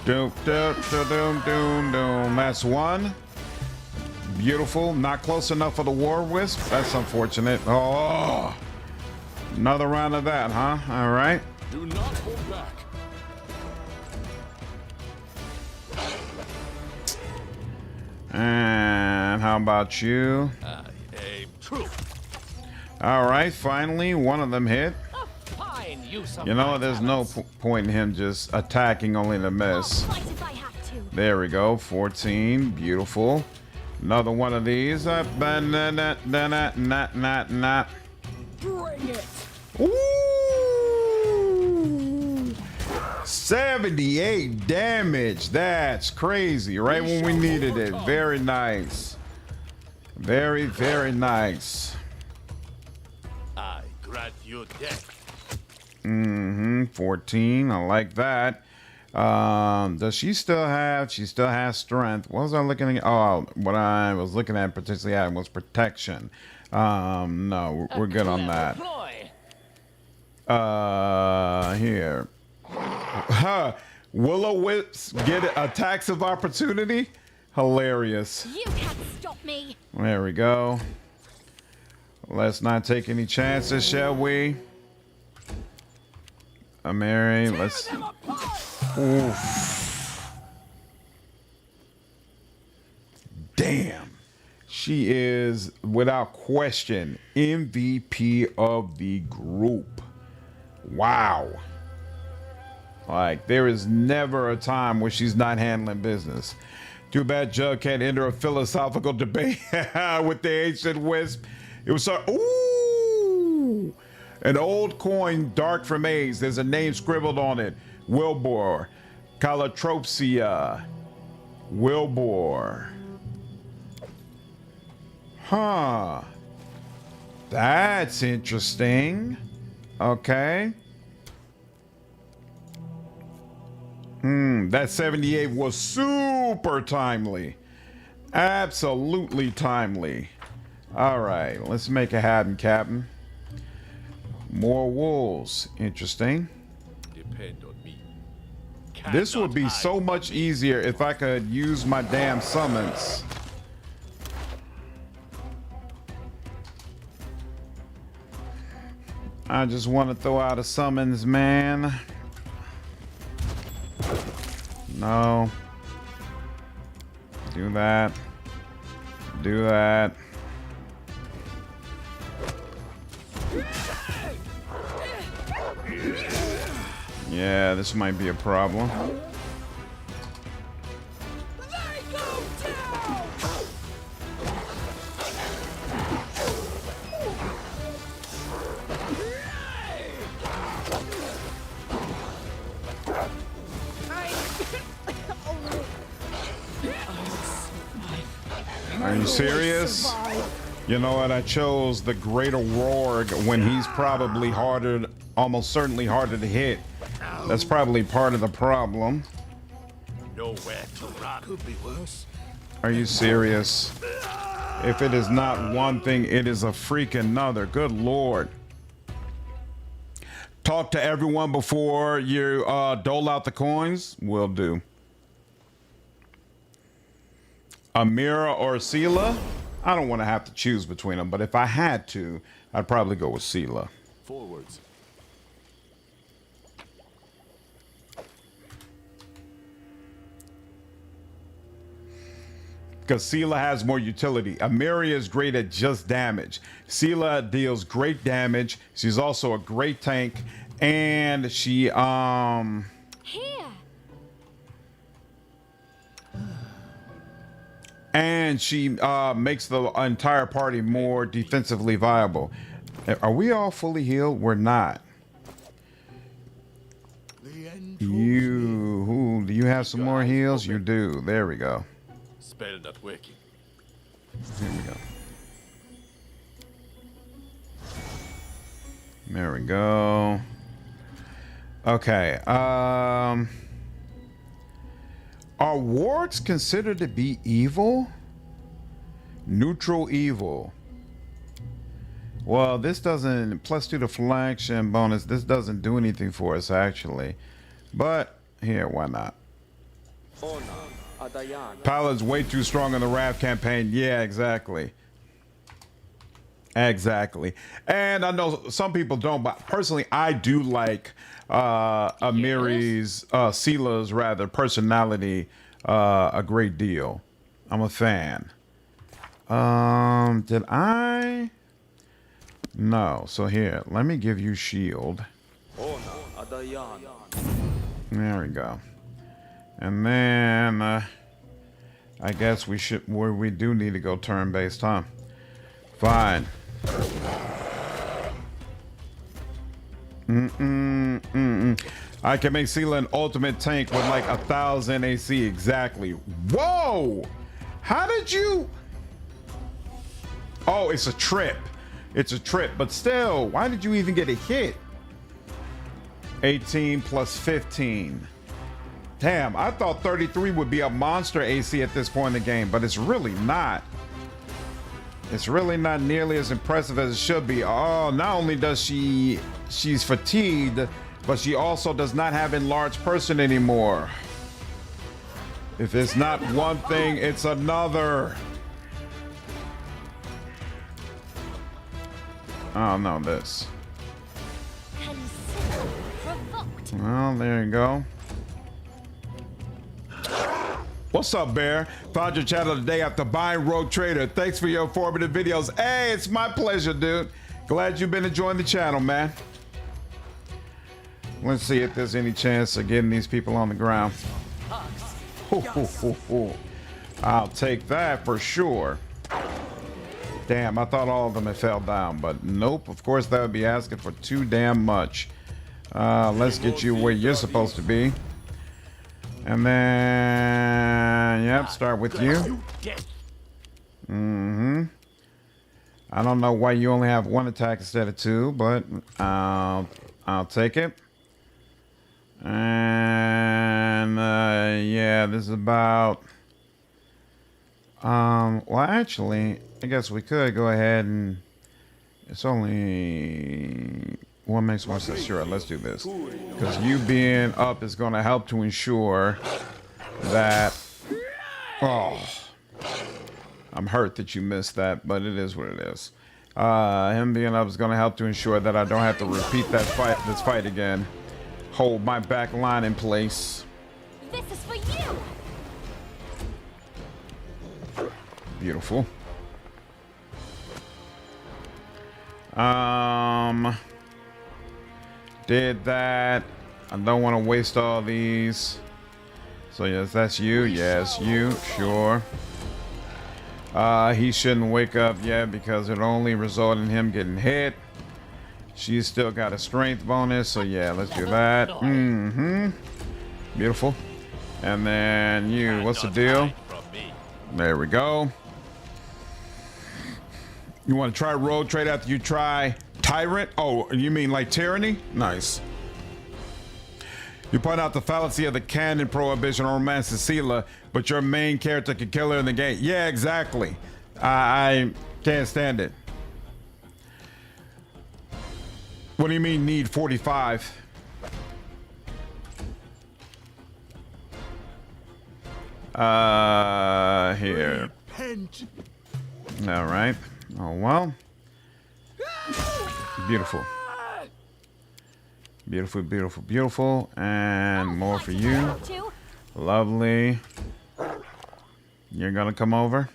Doom, doom, doom, doom, doom, doom. That's one. Beautiful. Not close enough for the War Wisp. That's unfortunate. Oh. Another round of that, huh? All right. Do not hold back. And how about you? Aim true. All right, finally, one of them hit. A fine use of You know, my there's no talents. point in him just attacking only to I'll miss. fight if I have to. There we go, 14, beautiful. Another one of these. Bring it. Ooh! 78 damage. That's crazy. Right when we needed it. Very nice. Very, very nice. I grant you death. 14. I like that. Does she still have? She still has strength. What was I looking at? Oh, what I was looking at potentially adding was protection. No, we're good on that. Here. Huh. Will-o-wisps get attacks of opportunity? Hilarious. You can't stop me. There we go. Let's not take any chances, shall we? Mary, let's. Oof. Damn. She is, without question, MVP of the group. Wow. Like, there is never a time where she's not handling business. Too bad Jug can't enter a philosophical debate with the ancient wisp. It was so. Ooh! An old coin, dark from age. There's a name scribbled on it. Wilbur. Calotropsia. Wilbur. Huh. That's interesting. Okay. That 78 was super timely. Absolutely timely. All right, let's make it happen, Captain. More wolves. Interesting. Depend on me. This would be Cannot so hide much from me. easier if I could use my damn summons. I just want to throw out a summons, man. No. Do that. Do that. Yeah, this might be a problem. Are you serious? You know what? I chose the Greater Roarg when he's probably harder, almost certainly harder to hit. That's probably part of the problem. Nowhere to run. Could be worse. Are you serious? If it is not one thing, it is a freaking another. Good Lord. Talk to everyone before you dole out the coins? Will do. Amira or Sela? I don't want to have to choose between them, but if I had to, I'd probably go with Sela. Forwards. Because Sela has more utility. Amira is great at just damage. Sela deals great damage. She's also a great tank, and she and she makes the entire party more defensively viable. Are we all fully healed? We're not. The end Do you have some more heals? You do. There we go. Spell not working. Here we go. There we go. Okay. Are wards considered to be evil? Neutral evil. Well, this doesn't, +2 to flanction bonus, this doesn't do anything for us actually. But here, why not? Paladin's way too strong in the Wrath campaign. Yeah, exactly. Exactly. And I know some people don't, but personally I do like Amiri's, Sila's rather, personality a great deal. I'm a fan. Did I? No. So here, let me give you shield. There we go. And then I guess we should, we do need to go turn-based, huh? Fine. I can make Scythed an ultimate tank with like 1,000 AC exactly. Whoa! How did you? Oh, it's a trip. It's a trip, but still, why did you even get a hit? 18 plus 15. Damn, I thought 33 would be a monster AC at this point in the game, but it's really not. It's really not nearly as impressive as it should be. Oh, not only does she's fatigued, but she also does not have enlarged person anymore. If it's not one thing, it's another. Oh no, this. Well, there you go. What's up, Bear? Found your channel today after buying Rogue Trader. Thanks for your informative videos. Hey, it's my pleasure, dude. Glad you've been enjoying the channel, man. Let's see if there's any chance of getting these people on the ground. I'll take that for sure. Damn, I thought all of them had fell down, but nope. Of course, that would be asking for too damn much. Let's get you where you're supposed to be. And then, yep, start with you. Mm-hmm. I don't know why you only have one attack instead of two, but I'll take it. And yeah, this is about. Well, actually, I guess we could go ahead and. It's only. What makes more sense? Sure, let's do this. Because you being up is going to help to ensure that... Oh. I'm hurt that you missed that, but it is what it is. Him being up is going to help to ensure that I don't have to repeat this fight again. Hold my back line in place. This is for you. Beautiful. Did that. I don't want to waste all these. So yes, that's you. Yes, you. Sure. He shouldn't wake up yet because it only result in him getting hit. She's still got a strength bonus, so yeah, let's do that. Mm-hmm. Beautiful. And then you, what's the deal? There we go. You want to try Road Trade after you try Tyrant? Oh, you mean like Tyranny? Nice. You point out the fallacy of the canon prohibition on romance Cecilia, but your main character can kill her in the game. Yeah, exactly. I can't stand it. What do you mean need 45? Here. Repent. All right. Oh, well. Beautiful. Beautiful, beautiful, beautiful. And more for you. Lovely. You're gonna come over?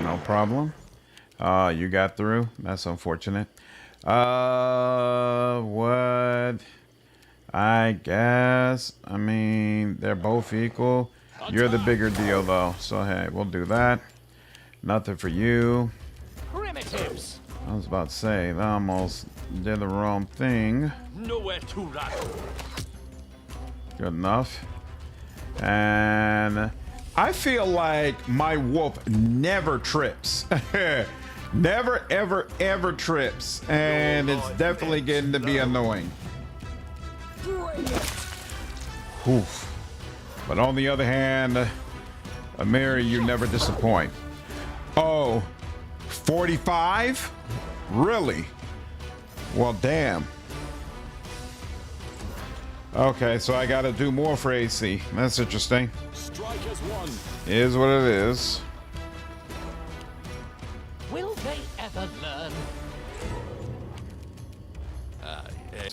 No problem. You got through. That's unfortunate. What? I guess. I mean, they're both equal. You're the bigger deal, though. So, hey, we'll do that. Nothing for you. Primitives. I was about to say, I almost did the wrong thing. Nowhere to run. Good enough. And I feel like my wolf never trips. Never, ever, ever trips. And it's definitely getting to be annoying. Oof. But on the other hand, Amiri, you never disappoint. Oh, 45? Really? Well, damn. Okay, so I gotta do more for AC. That's interesting. Strike as one. Is what it is. Will they ever learn?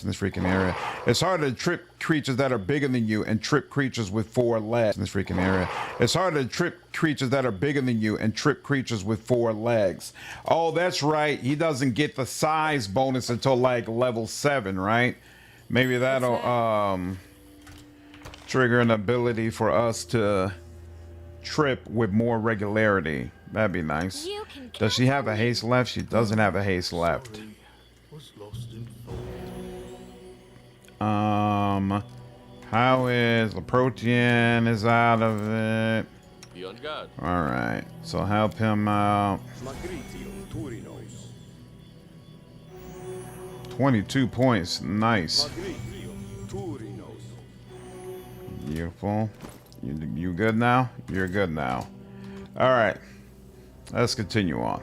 In this freaking area. It's harder to trip creatures that are bigger than you and trip creatures with 4 legs. In this freaking area. It's harder to trip creatures that are bigger than you and trip creatures with 4 legs. Oh, that's right. He doesn't get the size bonus until like level 7, right? Maybe that'll trigger an ability for us to trip with more regularity. That'd be nice. Does she have a haste left? She doesn't have a haste left. Was lost in thought. How is Leprotian is out of it? Be on guard. All right, so help him out. 22 points, nice. Beautiful. You good now? You're good now. All right, let's continue on.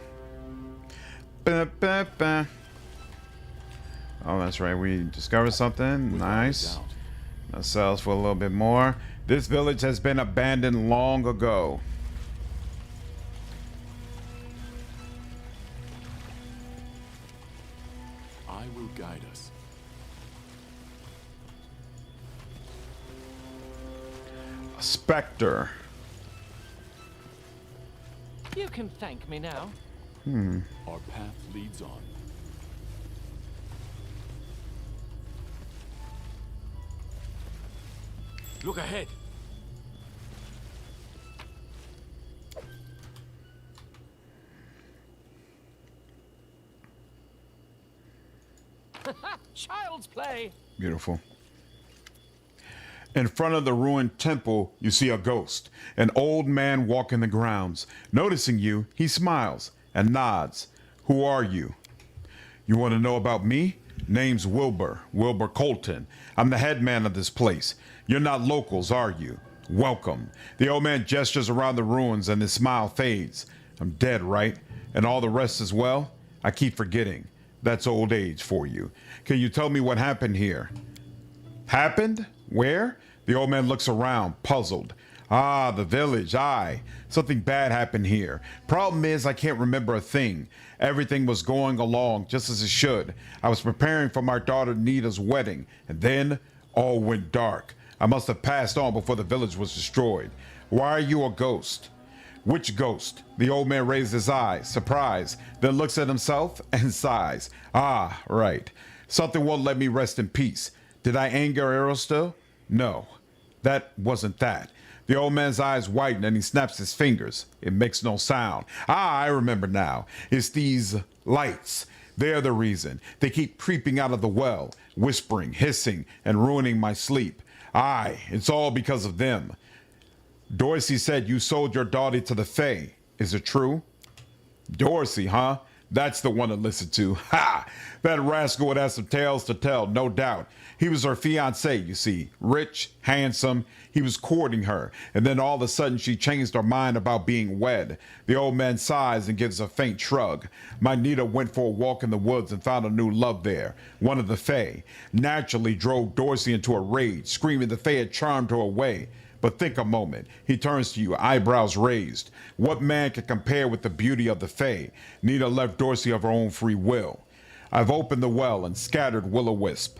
Ba, ba, ba. Oh, that's right. We discovered something. Nice. That sells for a little bit more. This village has been abandoned long ago. I will guide us. A specter. You can thank me now. Our path leads on. Look ahead. Child's play. Beautiful. In front of the ruined temple, you see a ghost, an old man walking the grounds. Noticing you, he smiles and nods. Who are you? You want to know about me? Name's Wilbur Colton. I'm the head man of this place. You're not locals, are you? Welcome. The old man gestures around the ruins and his smile fades. I'm dead, right? And all the rest as well? I keep forgetting. That's old age for you. Can you tell me what happened here? Happened? Where? The old man looks around, puzzled. Ah, the village, aye. Something bad happened here. Problem is, I can't remember a thing. Everything was going along just as it should. I was preparing for my daughter Nita's wedding, and then all went dark. I must have passed on before the village was destroyed. Why are you a ghost? Which ghost? The old man raises his eyes, surprised, then looks at himself and sighs. Ah, right. Something won't let me rest in peace. Did I anger Arrow still? No, that wasn't that. The old man's eyes whiten and he snaps his fingers. It makes no sound. Ah, I remember now. It's these lights. They're the reason. They keep creeping out of the well, whispering, hissing, and ruining my sleep. Aye, it's all because of them. Dorsey said you sold your daughter to the Fae. Is it true? Dorsey, huh? That's the one to listen to. Ha! That rascal would have some tales to tell, no doubt. He was her fiancé, you see. Rich, handsome. He was courting her. And then all of a sudden she changed her mind about being wed. The old man sighs and gives a faint shrug. My Nita went for a walk in the woods and found a new love there. One of the Fae. Naturally drove Dorsey into a rage, screaming the Fae had charmed her away. But think a moment. He turns to you, eyebrows raised. What man can compare with the beauty of the Fae? Nita left Dorsey of her own free will. I've opened the well and scattered will-o-wisp.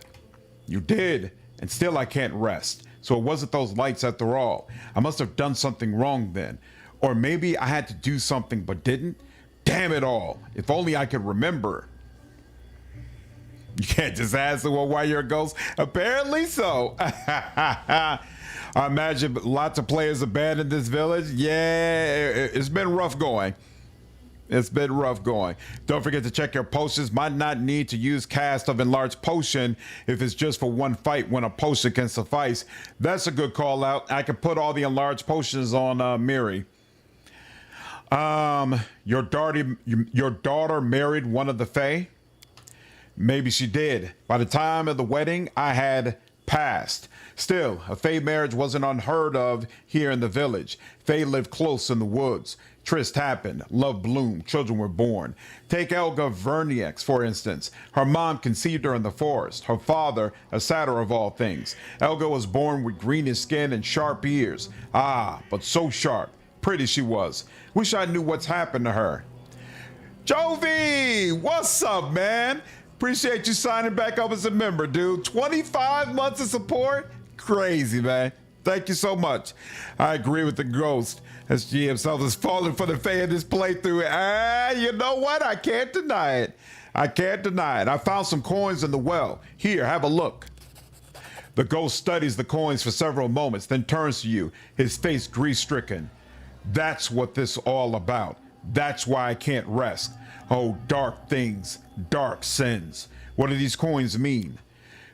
You did, and still I can't rest. So it wasn't those lights after all. I must have done something wrong then. Or maybe I had to do something but didn't. Damn it all. If only I could remember. You can't just answer, well, why you're a ghost? Apparently so. I imagine lots of players abandoned this village. Yeah, it's been rough going. It's been rough going. Don't forget to check your potions. Might not need to use cast of enlarged potion if it's just for one fight when a potion can suffice. That's a good call out. I can put all the enlarged potions on Miri. Your daughter married one of the Fae? Maybe she did. By the time of the wedding, I had passed. Still, a Fae marriage wasn't unheard of here in the village. Fae lived close in the woods. Tryst happened, love bloomed, children were born. Take Elga Verniex, for instance. Her mom conceived her in the forest. Her father, a satyr of all things. Elga was born with greenish skin and sharp ears. Ah, but so sharp. Pretty she was. Wish I knew what's happened to her. Jovi, what's up, man? Appreciate you signing back up as a member, dude. 25 months of support? Crazy, man. Thank you so much. I agree with the ghost. SG himself is falling for the Fae in this playthrough. You know what? I can't deny it. I can't deny it. I found some coins in the well. Here, have a look. The ghost studies the coins for several moments, then turns to you, his face grief-stricken. That's what this is all about. That's why I can't rest. Oh, dark things, dark sins. What do these coins mean?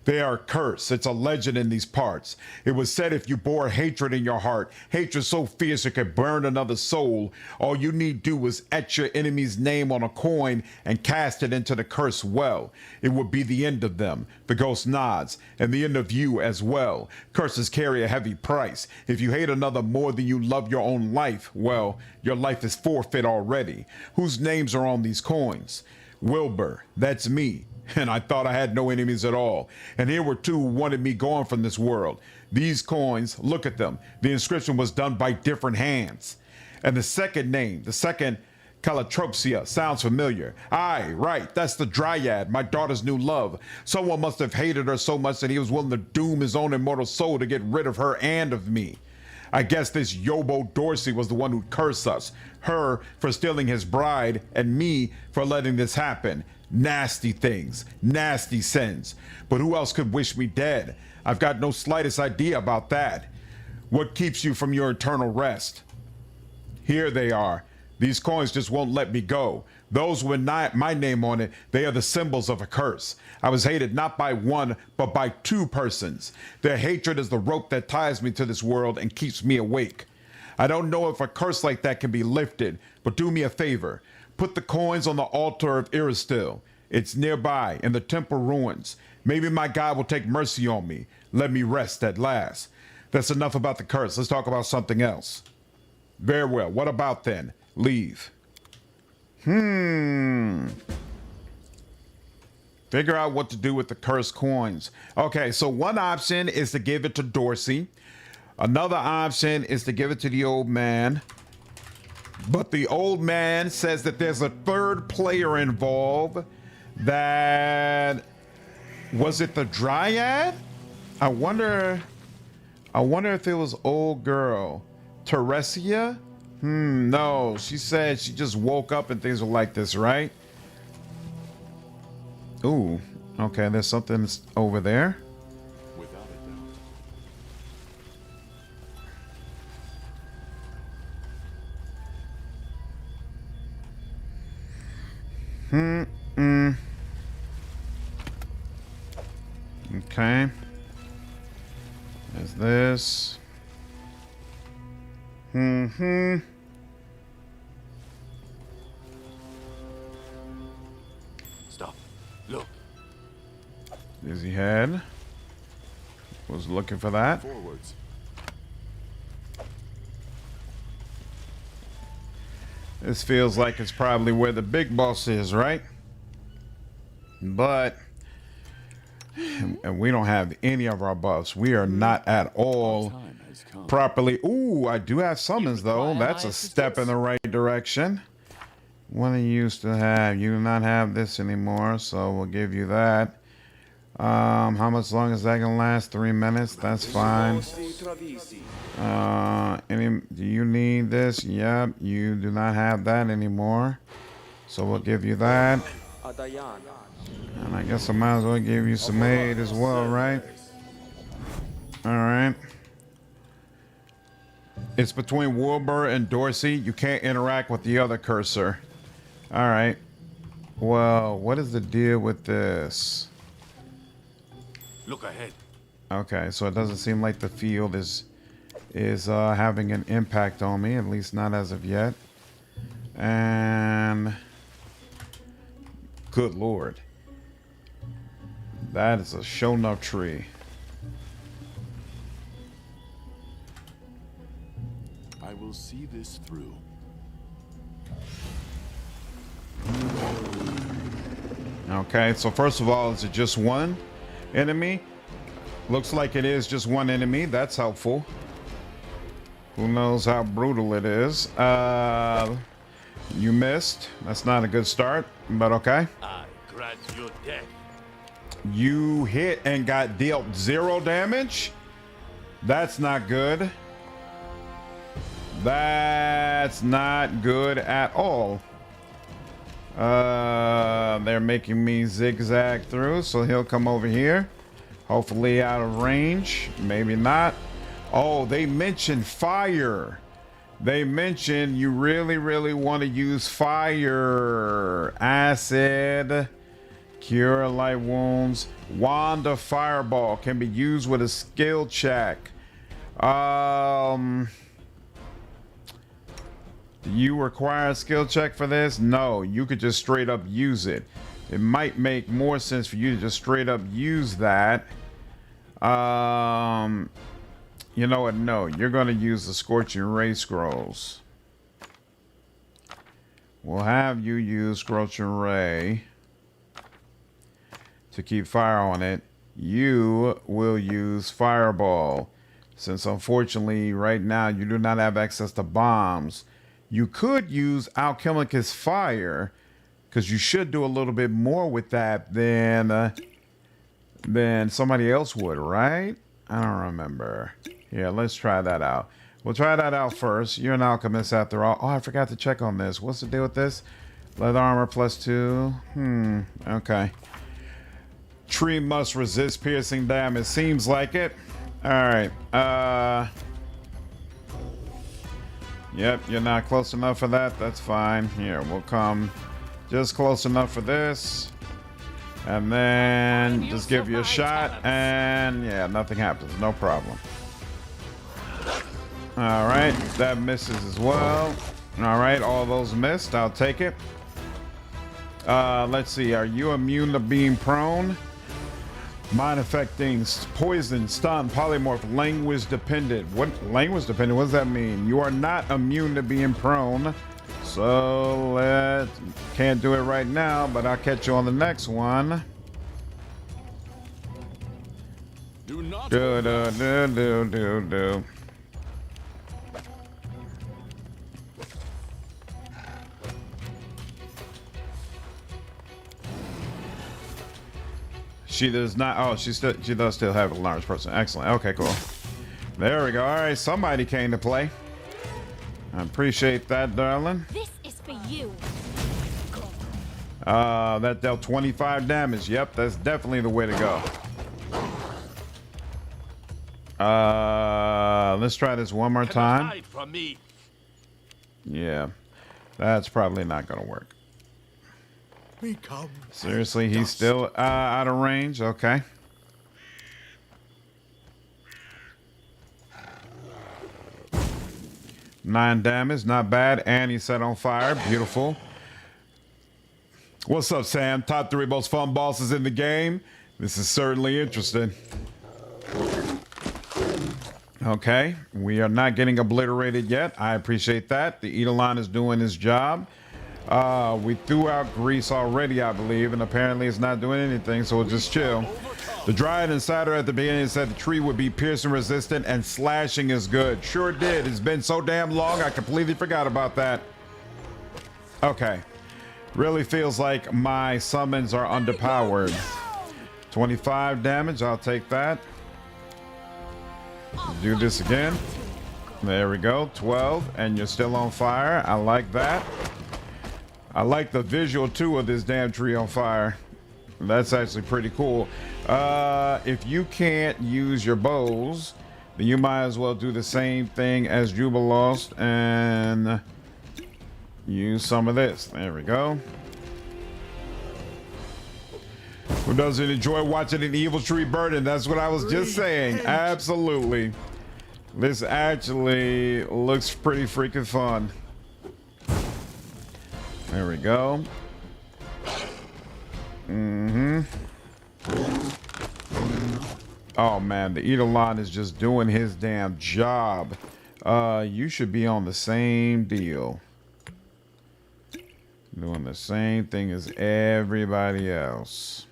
They are a curse. It's a legend in these parts. It was said if you bore hatred in your heart, hatred so fierce it could burn another soul, all you need do is etch your enemy's name on a coin and cast it into the cursed well. It would be the end of them. The ghost nods, and the end of you as well. Curses carry a heavy price. If you hate another more than you love your own life, well, your life is forfeit already. Whose names are on these coins? Wilbur, that's me. And I thought I had no enemies at all. And here were two who wanted me gone from this world. These coins, look at them. The inscription was done by different hands. And the second name, the second Calatropsia, sounds familiar. Aye, right, that's the Dryad, my daughter's new love. Someone must have hated her so much that he was willing to doom his own immortal soul to get rid of her and of me. I guess this Yobo Dorsey was the one who'd curse us. Her for stealing his bride, and me for letting this happen. Nasty things, nasty sins. But who else could wish me dead? I've got no slightest idea about that. What keeps you from your eternal rest? Here they are. These coins just won't let me go. Those with my name on it, they are the symbols of a curse. I was hated not by one, but by two persons. Their hatred is the rope that ties me to this world and keeps me awake. I don't know if a curse like that can be lifted, but do me a favor. Put the coins on the altar of Iristil. It's nearby in the temple ruins. Maybe my God will take mercy on me. Let me rest at last. That's enough about the curse. Let's talk about something else. Very well. What about then? Leave. Figure out what to do with the cursed coins. Okay, so one option is to give it to Dorsey. Another option is to give it to the old man. But the old man says that there's a third player involved. That was it, the Dryad? I wonder if it was old girl Teresia. No, she said she just woke up and things were like this, right? Ooh, okay, there's something over there. Without a doubt. Okay. There's this. Stop. Look. Dizzy head. Was looking for that. Forwards. This feels like it's probably where the big boss is, right? But and we don't have any of our buffs. We are not at all Time has come. properly. Ooh, I do have summons though. That's a step in the right direction. What I used to have, you do not have this anymore, so we'll give you that. How much long is that gonna last? 3 minutes. That's fine. Do you need this? Yep, you do not have that anymore, so we'll give you that. And I guess I might as well give you some aid as well, right? All right. It's between Wilbur and Dorsey. You can't interact with the other cursor. All right. Well, what is the deal with this? Look ahead. Okay, so it doesn't seem like the field is having an impact on me, at least not as of yet. And good lord, that is a show enough tree. I will see this through. Okay, so first of all, is it just one enemy? Looks like it is just one enemy. That's helpful. Who knows how brutal it is? You missed. That's not a good start, but okay. I grant your death. You hit and got dealt 0 damage. That's not good. That's not good at all. They're making me zigzag through, so he'll come over here. Hopefully out of range. Maybe not. Oh, they mentioned fire. They mentioned you really want to use fire. Acid. Cure light wounds. Wand of Fireball can be used with a skill check. Do you require a skill check for this? No, you could just straight up use it. It might make more sense for you to just straight up use that. You know what? No, you're going to use the Scorching Ray scrolls. We'll have you use Scorching Ray to keep fire on it. You will use Fireball, since unfortunately right now you do not have access to bombs. You could use Alchemicus Fire, because you should do a little bit more with that than somebody else would, right? I don't remember. Yeah, let's try that out. We'll try that out first. You're an alchemist after all. Oh, I forgot to check on this. What's the deal with this? Leather armor +2. Okay. Tree must resist piercing damage. Seems like it. All right. Yep, you're not close enough for that. That's fine. Here, we'll come just close enough for this. And then just give you a shot. And yeah, nothing happens. No problem. All right, that misses as well. All right, all those missed. I'll take it. Let's see. Are you immune to being prone? Mind affecting, poison, stun, polymorph, language dependent. What language dependent? What does that mean? You are not immune to being prone. So can't do it right now, but I'll catch you on the next one. Do not. Do. She does not. Oh, she does still have a large person. Excellent. Okay, cool. There we go. All right, somebody came to play. I appreciate that, darling. This is for you. That dealt 25 damage. Yep, that's definitely the way to go. Let's try this one more time. Hide from me. Yeah, that's probably not gonna work. Become Seriously, he's still out of range. Okay. Nine damage, not bad. And he set on fire. Beautiful. What's up, Sam? Top 3 most fun bosses in the game. This is certainly interesting. Okay, we are not getting obliterated yet. I appreciate that. The Eidolon is doing his job. We threw out Grease already, I believe, and apparently it's not doing anything, so we'll just chill. The Dryad Insider at the beginning said the tree would be piercing resistant and slashing is good. Sure did. It's been so damn long, I completely forgot about that. Okay. Really feels like my summons are underpowered. 25 damage, I'll take that. Do this again. There we go, 12, and you're still on fire. I like that. I like the visual too of this damn tree on fire. That's actually pretty cool. If you can't use your bows, then you might as well do the same thing as Jubilost and use some of this. There we go. Who doesn't enjoy watching an evil tree burning? That's what I was just saying. Absolutely. This actually looks pretty freaking fun. There we go. Oh man, the Eidolon is just doing his damn job. You should be on the same deal. Doing the same thing as everybody else.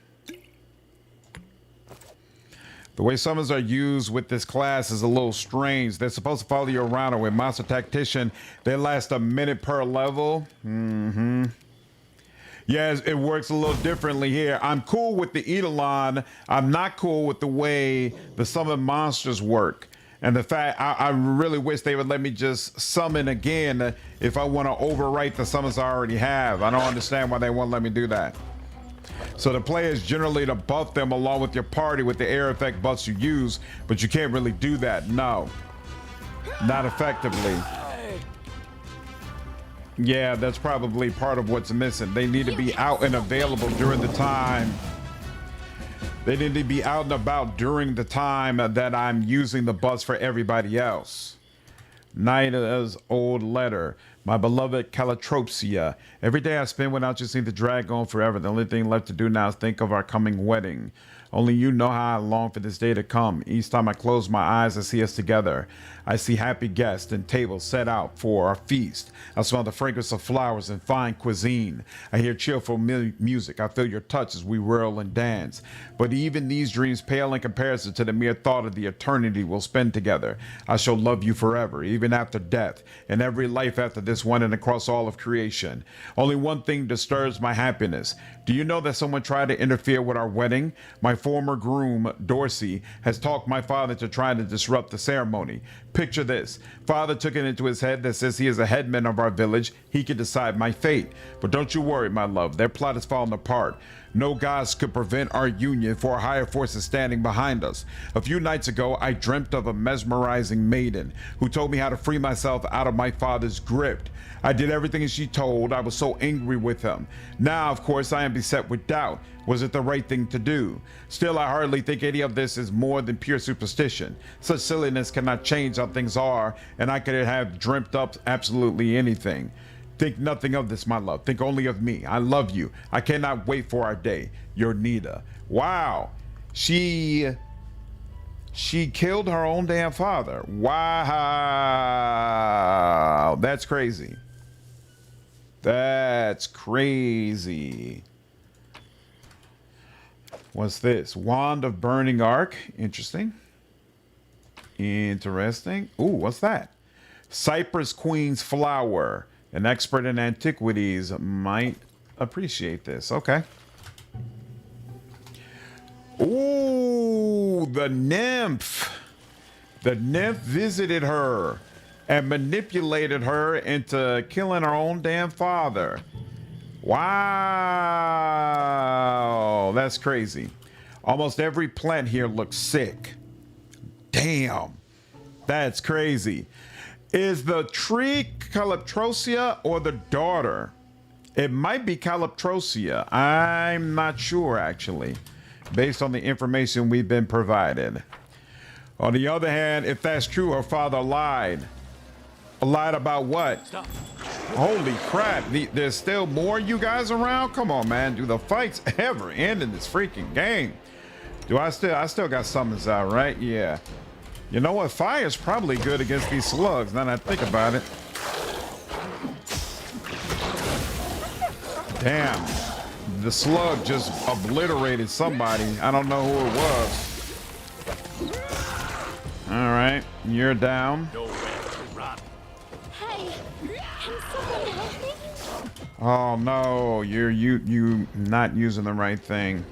The way summons are used with this class is a little strange. They're supposed to follow you around, and with Monster Tactician, they last a minute per level. Yes, it works a little differently here. I'm cool with the Eidolon. I'm not cool with the way the summon monsters work. And the fact, I really wish they would let me just summon again if I want to overwrite the summons I already have. I don't understand why they won't let me do that. So the play is generally to buff them along with your party with the air effect buffs you use, but you can't really do that. No, not effectively. Yeah, that's probably part of what's missing. They need to be out and available during the time. They need to be out and about during the time that I'm using the buffs for everybody else. Nida's old letter. My beloved Calitropsia. Every day I spend without you seems to drag on forever. The only thing left to do now is think of our coming wedding. Only you know how I long for this day to come. Each time I close my eyes, I see us together. I see happy guests and tables set out for our feast. I smell the fragrance of flowers and fine cuisine. I hear cheerful music. I feel your touch as we whirl and dance. But even these dreams pale in comparison to the mere thought of the eternity we'll spend together. I shall love you forever, even after death, and every life after this one and across all of creation. Only one thing disturbs my happiness. Do you know that someone tried to interfere with our wedding? My former groom, Dorsey, has talked my father to try to disrupt the ceremony. Picture this. Father took it into his head that since he is a headman of our village, he can decide my fate. But don't you worry, my love. Their plot is falling apart. No gods could prevent our union, for a higher force is standing behind us. A few nights ago, I dreamt of a mesmerizing maiden who told me how to free myself out of my father's grip. I did everything as she told. I was so angry with him. Now, of course, I am beset with doubt. Was it the right thing to do? Still, I hardly think any of this is more than pure superstition. Such silliness cannot change how things are, and I could have dreamt up absolutely anything. Think nothing of this, my love. Think only of me. I love you. I cannot wait for our day. Your Nita. Wow. She killed her own damn father. Wow. That's crazy. That's crazy. What's this? Wand of Burning Arc. Interesting. Interesting. Ooh, what's that? Cypress Queen's Flower. An expert in antiquities might appreciate this. Okay. Ooh, the nymph. The nymph visited her and manipulated her into killing her own damn father. Wow. That's crazy. Almost every plant here looks sick. Damn. That's crazy. Is the tree Calitropsia or the daughter? It might be Calitropsia. I'm not sure, actually, based on the information we've been provided. On the other hand, if that's true, her father lied. Lied about what? Stop. Holy crap. There's still more you guys around? Come on, man. Do the fights ever end in this freaking game? I still got summons out, right? Yeah. You know what? Fire's probably good against these slugs, now that I think about it. Damn. The slug just obliterated somebody. I don't know who it was. All right, you're down. Nowhere to run. Hey, can someone help me? Oh no, you not using the right thing.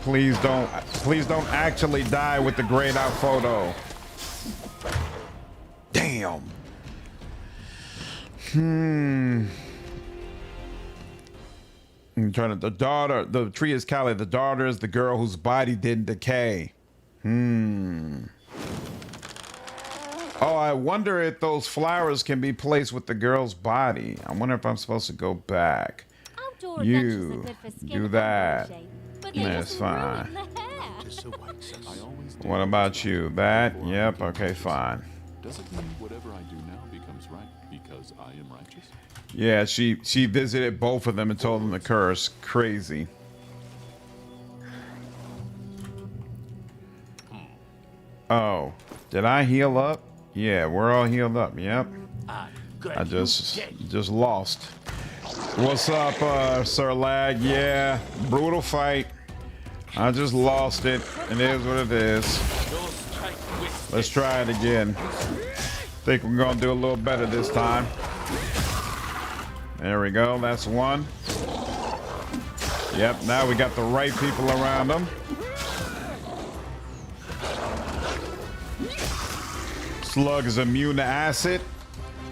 Please don't actually die with the grayed out photo. Damn. I'm trying to, the tree is Callie. The daughter is the girl whose body didn't decay. Oh, I wonder if those flowers can be placed with the girl's body. I wonder if I'm supposed to go back. Outdoor adventures are good for skin do and that. body shape, but they That's just fine. ruin the hair. I always did What about you? That? Yep. Okay, fine. Does it mean whatever I do now becomes right because I am righteous? Yeah, she visited both of them and told them to curse. Crazy. Oh, did I heal up? Yeah, we're all healed up. Yep. I just lost. What's up, Sir Lag? Yeah, brutal fight. I just lost it. It is what it is. Let's try it again. Think we're gonna do a little better this time. There we go. That's one. Yep. Now we got the right people around them. Slug is immune to acid.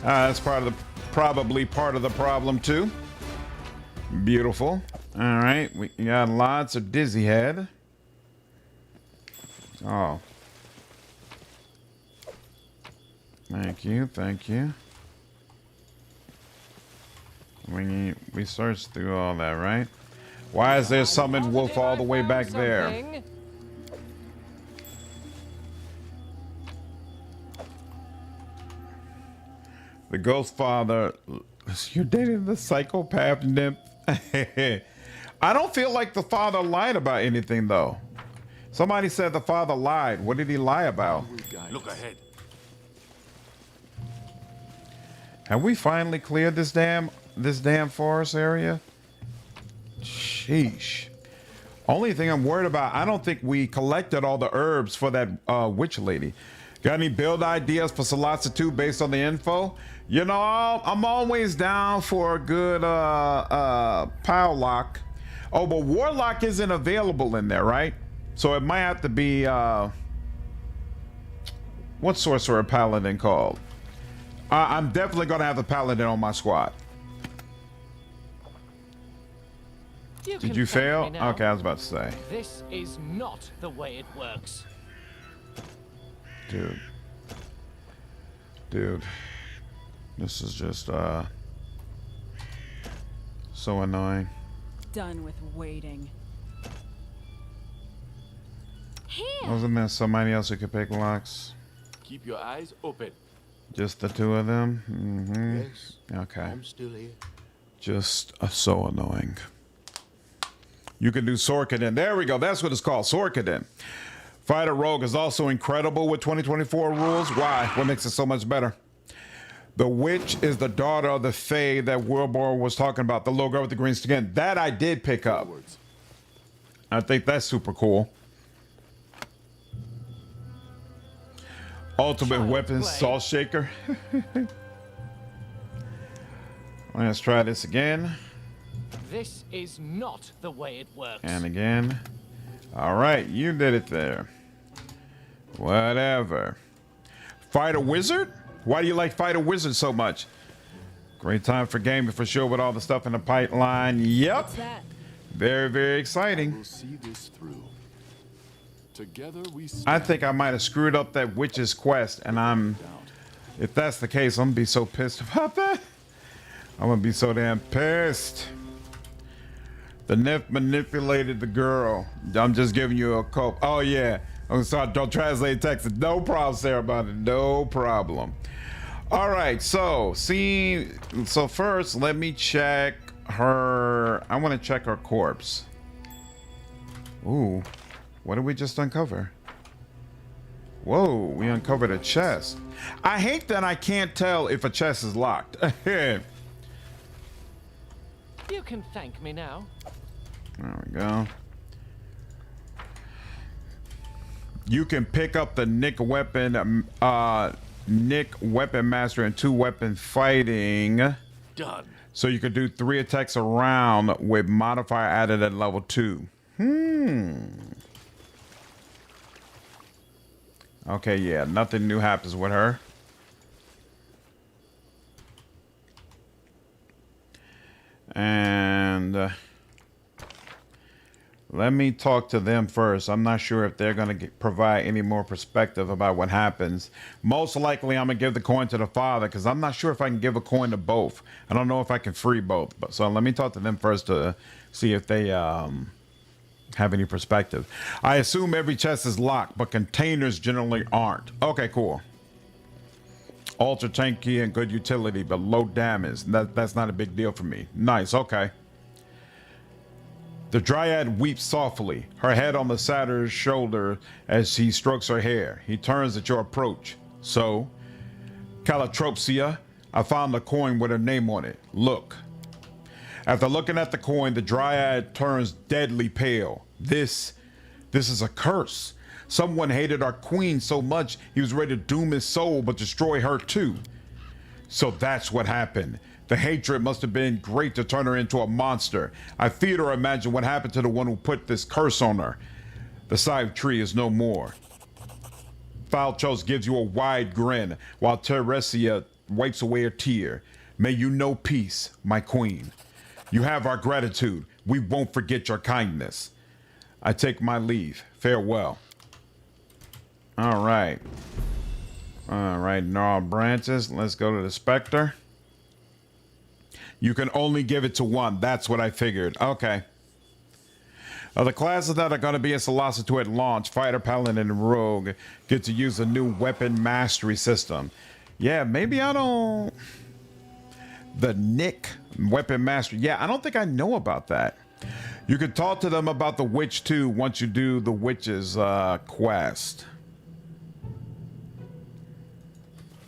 That's probably part of the problem too. Beautiful. All right, we got lots of dizzy head. Oh. Thank you, thank you. We searched through all that, right? Why is there summoned wolf all the way back there? The ghost father, you're dating the psychopath nymph. I don't feel like the father lied about anything though. Somebody said the father lied. What did he lie about? Look ahead. Have we finally cleared this damn forest area? Sheesh. Only thing I'm worried about, I don't think we collected all the herbs for that witch lady. Got any build ideas for Salasa 2 based on the info? You know, I'm always down for a good pile lock. Oh, but Warlock isn't available in there, right? So it might have to be what sorcerer paladin called? I'm definitely gonna have the paladin on my squad. Did you fail? Okay, I was about to say. This is not the way it works. Dude. This is just so annoying. Done with waiting. Here. Wasn't there somebody else who could pick locks? Keep your eyes open. Just the two of them? Mm-hmm. Yes, Okay. I'm still here. Just so annoying. You can do Sorkadin. There we go. That's what it's called. Sorkadin. Fighter Rogue is also incredible with 2024 rules. Why? What makes it so much better? The witch is the daughter of the Fae that Wilbur was talking about. The little girl with the green skin. That I did pick up. I think that's super cool. Ultimate weapon, Salt Shaker. Let's try this again. This is not the way it works. And again. All right, you did it there. Whatever. Fight a wizard? Why do you like Fight a Wizard so much? Great time for gaming for sure with all the stuff in the pipeline. Yep. What's that? Very, very exciting. We'll see this through. Together we I think I might have screwed up that witch's quest, and if that's the case, I'm gonna be so pissed about that. I'm gonna be so damn pissed. The nymph manipulated the girl. I'm just giving you a cope. Oh yeah. I'm sorry, don't translate text. No problem, Sarah, about it. No problem. All right, so first let me check her. I want to check her corpse. Ooh, what did we just uncover? Whoa, we uncovered a chest. I hate that I can't tell if a chest is locked. You can thank me now. There we go. You can pick up the Nick weapon master and 2 weapon fighting. Done. So you could do 3 attacks a round with modifier added at level 2. Okay, yeah, nothing new happens with her. And Let me talk to them first. I'm not sure if they're going to provide any more perspective about what happens. Most likely, I'm going to give the coin to the father because I'm not sure if I can give a coin to both. I don't know if I can free both. But so let me talk to them first to see if they have any perspective. I assume every chest is locked, but containers generally aren't. Okay, cool. Ultra tanky and good utility, but low damage. That's not a big deal for me. Nice, okay. The Dryad weeps softly, her head on the Satyr's shoulder as he strokes her hair. He turns at your approach. So, Calotropsia, I found a coin with her name on it. Look. After looking at the coin, the Dryad turns deadly pale. This is a curse. Someone hated our queen so much he was ready to doom his soul but destroy her too. So that's what happened. The hatred must have been great to turn her into a monster. I fear to imagine what happened to the one who put this curse on her. The Scythed tree is no more. Falchos gives you a wide grin while Teresia wipes away a tear. May you know peace, my queen. You have our gratitude. We won't forget your kindness. I take my leave. Farewell. All right. All right, gnarled branches. Let's go to the Spectre. You can only give it to one. That's what I figured. Okay. The classes that are going to be in Solacitude at launch, Fighter, Paladin, and Rogue, get to use a new weapon mastery system. Yeah, maybe I don't... The Nick weapon mastery. Yeah, I don't think I know about that. You can talk to them about the Witch too once you do the Witch's quest.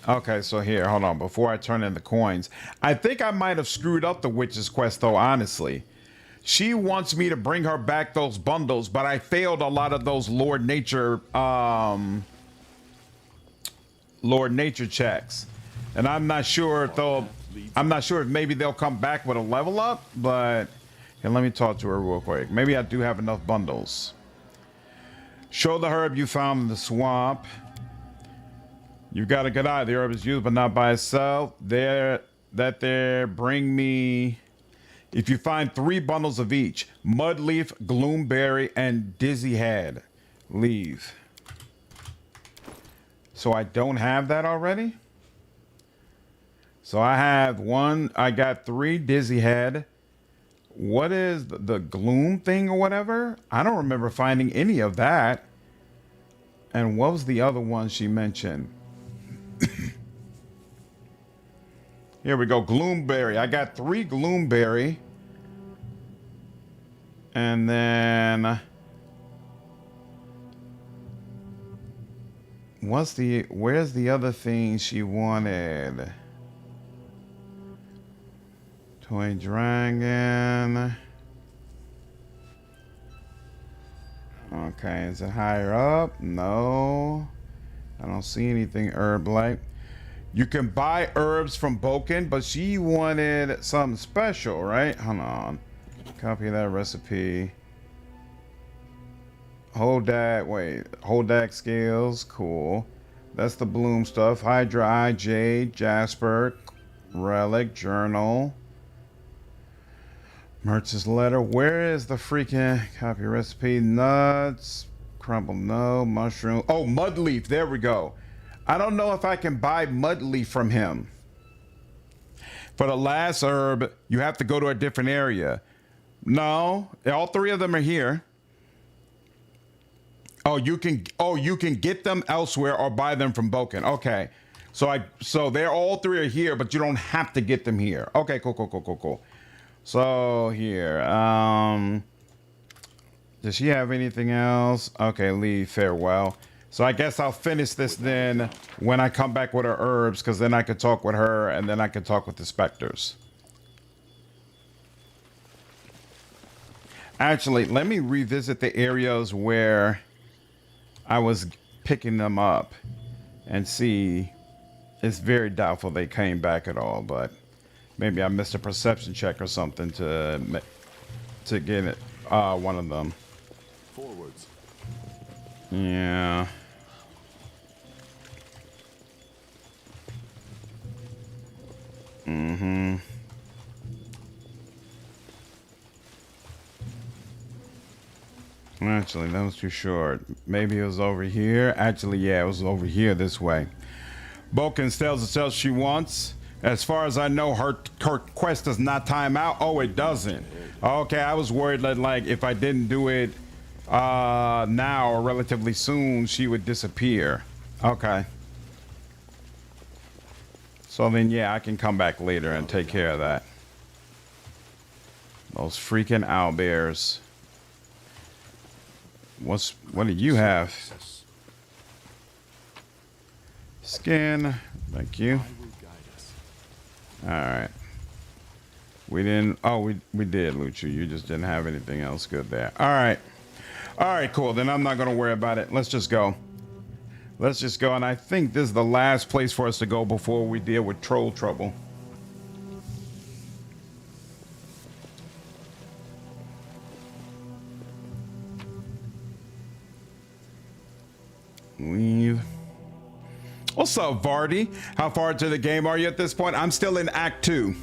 Okay, so here, hold on. Before I turn in the coins, I think I might have screwed up the Witch's quest, though, honestly. She wants me to bring her back those bundles, but I failed a lot of those Lord Nature checks. And I'm not sure if if maybe they'll come back with a level up, but here, let me talk to her real quick. Maybe I do have enough bundles. Show the herb you found in the swamp. You've got a good eye. The herb is used, but not by itself. Bring me... If you find 3 bundles of each, Mudleaf, Gloomberry, and Dizzy Head, leave. So I don't have that already? So I have 1. I got 3 Dizzy Head. What is the Gloom thing or whatever? I don't remember finding any of that. And what was the other one she mentioned? Here we go. Gloomberry. I got 3 Gloomberry. And then where's the other thing she wanted? Toy Dragon. Okay, is it higher up? No. I don't see anything herb-like. You can buy herbs from Boken, but she wanted something special, right? Hold on. Copy that recipe. Holdak scales. Cool. That's the bloom stuff. Hydra Eye, Jade, Jasper, Relic, Journal. Merchant's letter. Where is the freaking copy recipe? Nuts. Crumble, no. Mushroom. Oh, Mudleaf. There we go. I don't know if I can buy Mudleaf from him. For the last herb, you have to go to a different area. No, all 3 of them are here. Oh, you can get them elsewhere or buy them from Boken. Okay. So they're all 3 are here, but you don't have to get them here. Okay, cool. So here, does she have anything else? Okay, leave, farewell. So I guess I'll finish this then when I come back with her herbs, because then I can talk with her and then I can talk with the specters. Actually, let me revisit the areas where I was picking them up and see. It's very doubtful they came back at all, but maybe I missed a perception check or something to get it. One of them. Forwards. Yeah. Mm-hmm. Actually, that was too short. Maybe it was over here. Actually, yeah, it was over here this way. Bulkin tells herself she wants. As far as I know, her quest does not time out. Oh, it doesn't. Okay, I was worried that like if I didn't do it now or relatively soon, she would disappear. Okay. So then, yeah, I can come back later and take care of that. Those freaking owlbears. What do you have? Skin. Thank you. All right. We didn't. Oh, we did loot you. You just didn't have anything else good there. All right. All right, cool. Then I'm not going to worry about it. Let's just go. Let's just go. And I think this is the last place for us to go before we deal with troll trouble. Leave. What's up, Vardy? How far into the game are you at this point? I'm still in Act 2.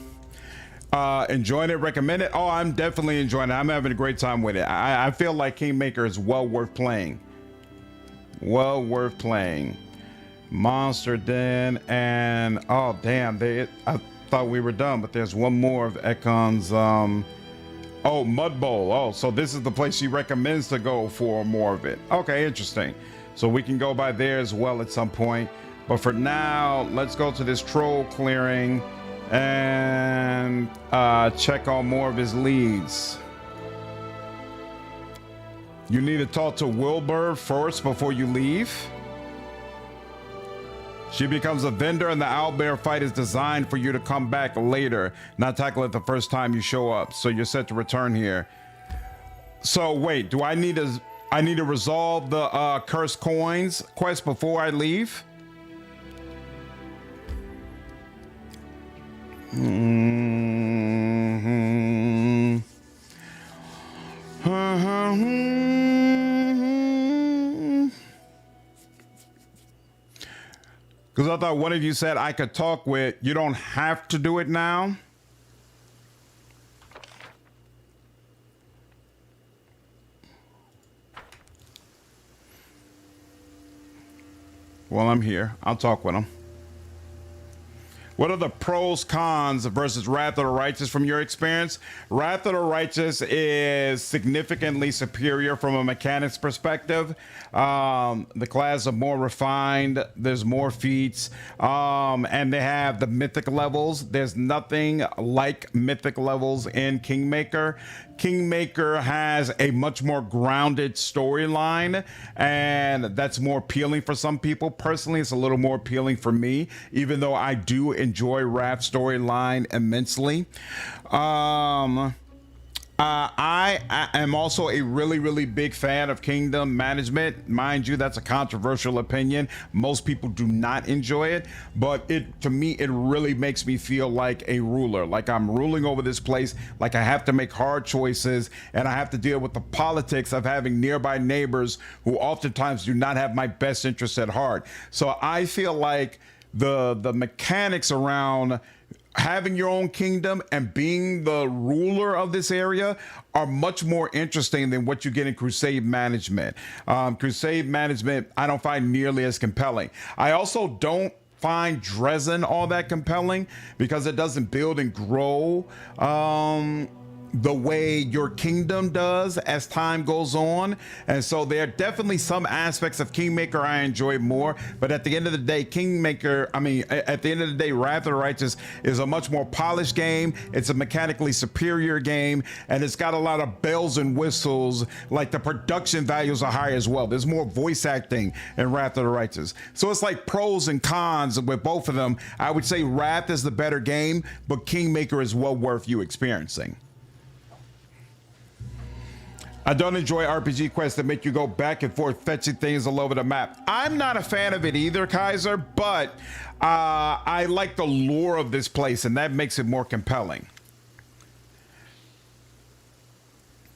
Enjoying it, recommend it? Oh, I'm definitely enjoying it. I'm having a great time with it. I feel like Kingmaker is well worth playing. Well worth playing. Monster Den and oh damn, I thought we were done, but there's one more of Ekon's oh, Mud Bowl. Oh, so this is the place she recommends to go for more of it. Okay, interesting. So we can go by there as well at some point. But for now, let's go to this troll clearing and check on more of his leads. You need to talk to Wilbur first before you leave. She becomes a vendor and the owlbear fight is designed for you to come back later, not tackle it the first time you show up. So you're set to return here. So wait, do I need to resolve the cursed coins quest before I leave? Because I thought one of you said I could talk with, you don't have to do it now. Well, I'm here. I'll talk with him. What are the pros, cons versus Wrath of the Righteous from your experience? Wrath of the Righteous is significantly superior from a mechanics perspective. The class are more refined. There's more feats. And they have the mythic levels. There's nothing like mythic levels in Kingmaker. Kingmaker has a much more grounded storyline, and that's more appealing for some people. Personally, it's a little more appealing for me, even though I do enjoy Wrath's storyline immensely. I am also a really big fan of kingdom management. Mind you, that's a controversial opinion. Most people do not enjoy it, but to me, it really makes me feel like a ruler, like I'm ruling over this place, like I have to make hard choices, and I have to deal with the politics of having nearby neighbors who oftentimes do not have my best interests at heart. So I feel like the mechanics around having your own kingdom and being the ruler of this area are much more interesting than what you get in Crusade Management. Crusade Management, I don't find nearly as compelling. I also don't find Dresden all that compelling because it doesn't build and grow the way your kingdom does as time goes on. And so there are definitely some aspects of Kingmaker I enjoy more, but at the end of the day, at the end of the day, Wrath of the Righteous is a much more polished game. It's a mechanically superior game, and it's got a lot of bells and whistles. Like the production values are higher as well. There's more voice acting in Wrath of the Righteous. So it's like pros and cons with both of them. I would say Wrath is the better game, but Kingmaker is well worth you experiencing. I don't enjoy RPG quests that make you go back and forth fetching things all over the map. I'm not a fan of it either, Kaiser, but I like the lore of this place, and that makes it more compelling.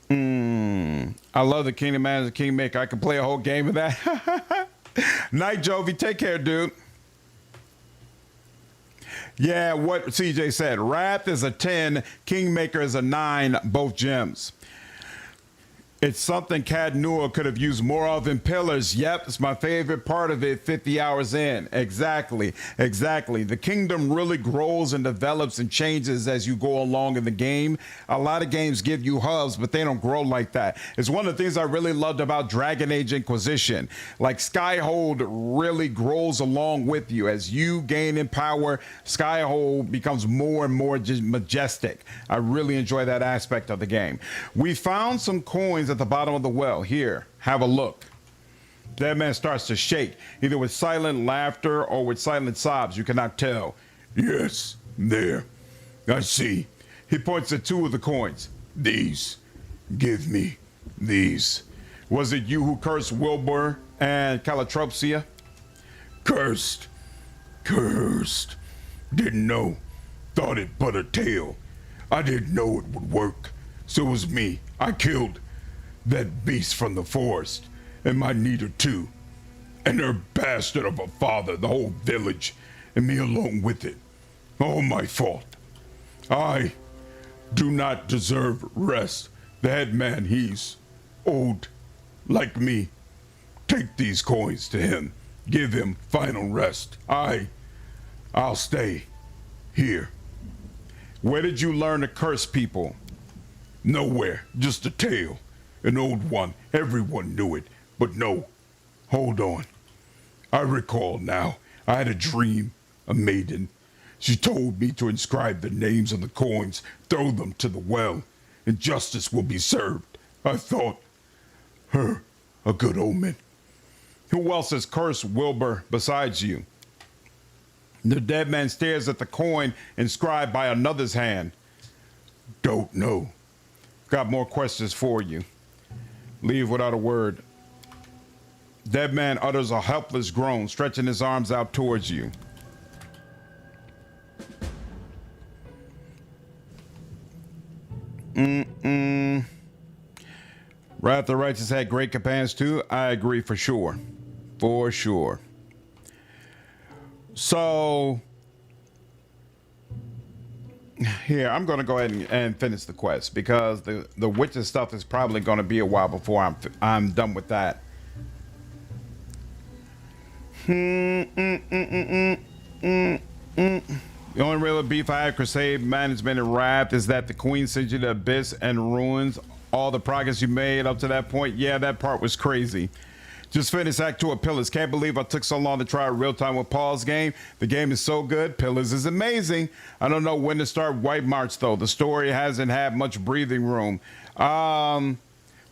I love the Kingdom Manager Kingmaker. I can play a whole game of that. Night, Jovi. Take care, dude. Yeah, what CJ said. Wrath is a 10. Kingmaker is a 9. Both gems. It's something Cadnua could have used more of in Pillars. Yep, it's my favorite part of it 50 hours in. Exactly. The kingdom really grows and develops and changes as you go along in the game. A lot of games give you hubs, but they don't grow like that. It's one of the things I really loved about Dragon Age Inquisition. Like, Skyhold really grows along with you. As you gain in power, Skyhold becomes more and more just majestic. I really enjoy that aspect of the game. We found some coins at the bottom of the well. Here, have a look. That man starts to shake, either with silent laughter or with silent sobs. You cannot tell. Yes, there. I see. He points at two of the coins. These. Give me these. Was it you who cursed Wilbur and Calatropsia? Cursed. Didn't know. Thought it but a tale. I didn't know it would work. So it was me. I killed that beast from the forest, and my Nita too, and her bastard of a father, the whole village, and me along with it. All my fault. I do not deserve rest. The headman, he's old, like me. Take these coins to him. Give him final rest. I'll stay here. Where did you learn to curse people? Nowhere, just a tale. An old one, everyone knew it, but no. Hold on. I recall now, I had a dream, a maiden. She told me to inscribe the names on the coins, throw them to the well, and justice will be served. I thought her a good omen. Who else has cursed Wilbur besides you? The dead man stares at the coin inscribed by another's hand. Don't know. Got more questions for you. Leave without a word. Dead man utters a helpless groan, stretching his arms out towards you. Wrath the Righteous had great companions too. I agree for sure. For sure. So here, I'm going to go ahead and finish the quest because the witches stuff is probably going to be a while before I'm done with that. The only real beef I have Crusade management and Wrath is that the Queen sends you to abyss and ruins all the progress you made up to that point. Yeah, that part was crazy. Just finished Act 2 of Pillars. Can't believe I took so long to try real time with Paul's game. The game is so good. Pillars is amazing. I don't know when to start White March though. The story hasn't had much breathing room. Well,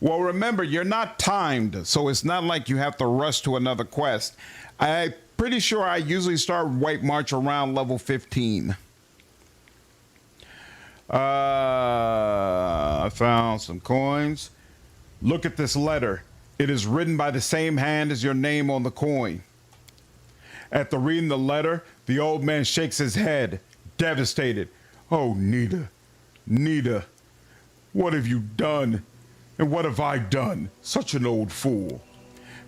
remember, you're not timed, so it's not like you have to rush to another quest. I'm pretty sure I usually start White March around level 15. I found some coins. Look at this letter. It is written by the same hand as your name on the coin. After reading the letter, the old man shakes his head, devastated. Oh, Nita, what have you done? And what have I done? Such an old fool.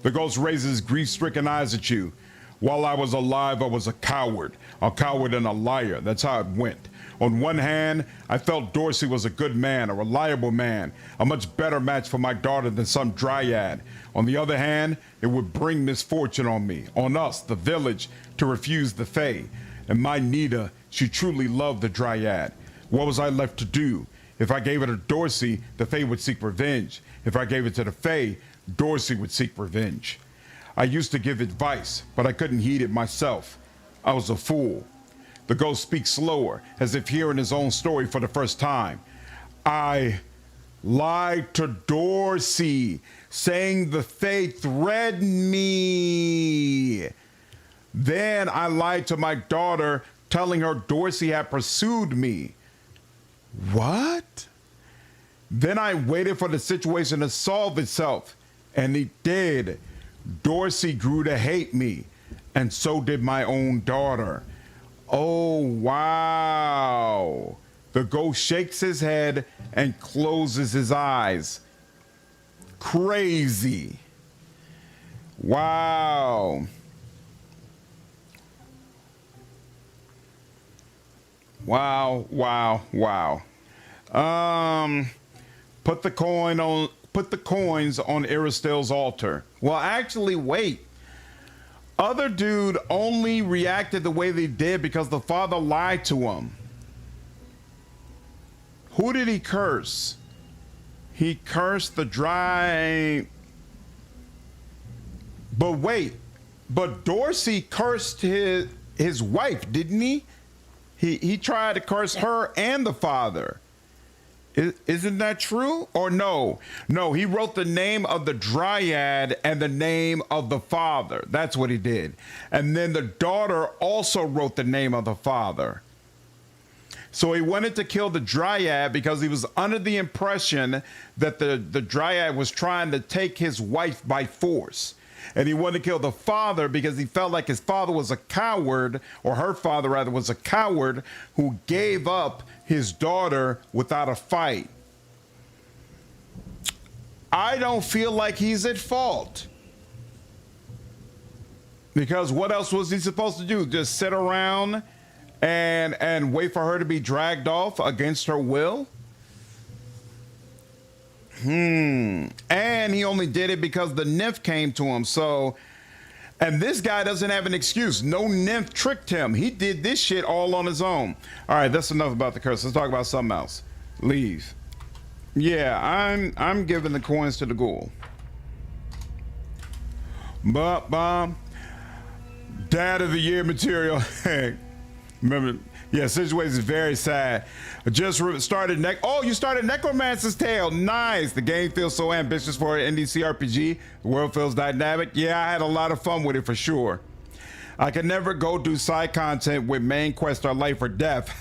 The ghost raises grief-stricken eyes at you. While I was alive, I was a coward and a liar. That's how it went. On one hand, I felt Dorsey was a good man, a reliable man, a much better match for my daughter than some dryad. On the other hand, it would bring misfortune on me, on us, the village, to refuse the Fae. And my Nita, she truly loved the dryad. What was I left to do? If I gave it to Dorsey, the Fae would seek revenge. If I gave it to the Fae, Dorsey would seek revenge. I used to give advice, but I couldn't heed it myself. I was a fool. The ghost speaks slower, as if hearing his own story for the first time. I lied to Dorsey, saying the Fae threatened me. Then I lied to my daughter, telling her Dorsey had pursued me. What? Then I waited for the situation to solve itself, and it did. Dorsey grew to hate me, and so did my own daughter. Oh, wow. The ghost shakes his head and closes his eyes. Crazy. Wow. Wow. Put the put the coins on Aristil's altar. Well, actually, wait. Other dude only reacted the way they did because the father lied to him. Who did he curse? He cursed the dry... But wait. But Dorsey cursed his wife, didn't he? He tried to curse her and the father. Isn't that true? Or no? No, he wrote the name of the dryad and the name of the father. That's what he did. And then the daughter also wrote the name of the father. So he wanted to kill the dryad because he was under the impression that the dryad was trying to take his wife by force. And he wanted to kill the father because he felt like his father was a coward, or her father rather was a coward who gave up his daughter without a fight. I don't feel like he's at fault. Because what else was he supposed to do? Just sit around and wait for her to be dragged off against her will? And he only did it because the nymph came to him. So, and this guy doesn't have an excuse. No nymph tricked him. He did this shit all on his own. All right, that's enough about the curse. Let's talk about something else. Leave. Yeah, I'm giving the coins to the ghoul. But Dad of the Year material. Remember, yeah, situation is very sad. I just started you started Necromancer's Tale. Nice. The game feels so ambitious for an NDC RPG. The world feels dynamic. Yeah, I had a lot of fun with it for sure. I can never go do side content with main quest or life or death.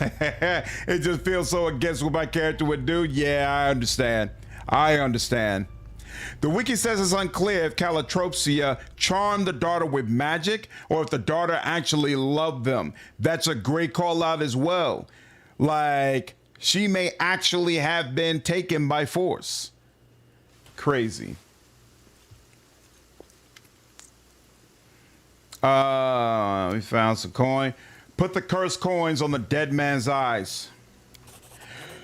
It just feels so against what my character would do. Yeah, I understand. The wiki says it's unclear if Calotropsia charmed the daughter with magic or if the daughter actually loved them. That's a great call out as well. Like, she may actually have been taken by force. Crazy. We found some coin. Put the cursed coins on the dead man's eyes.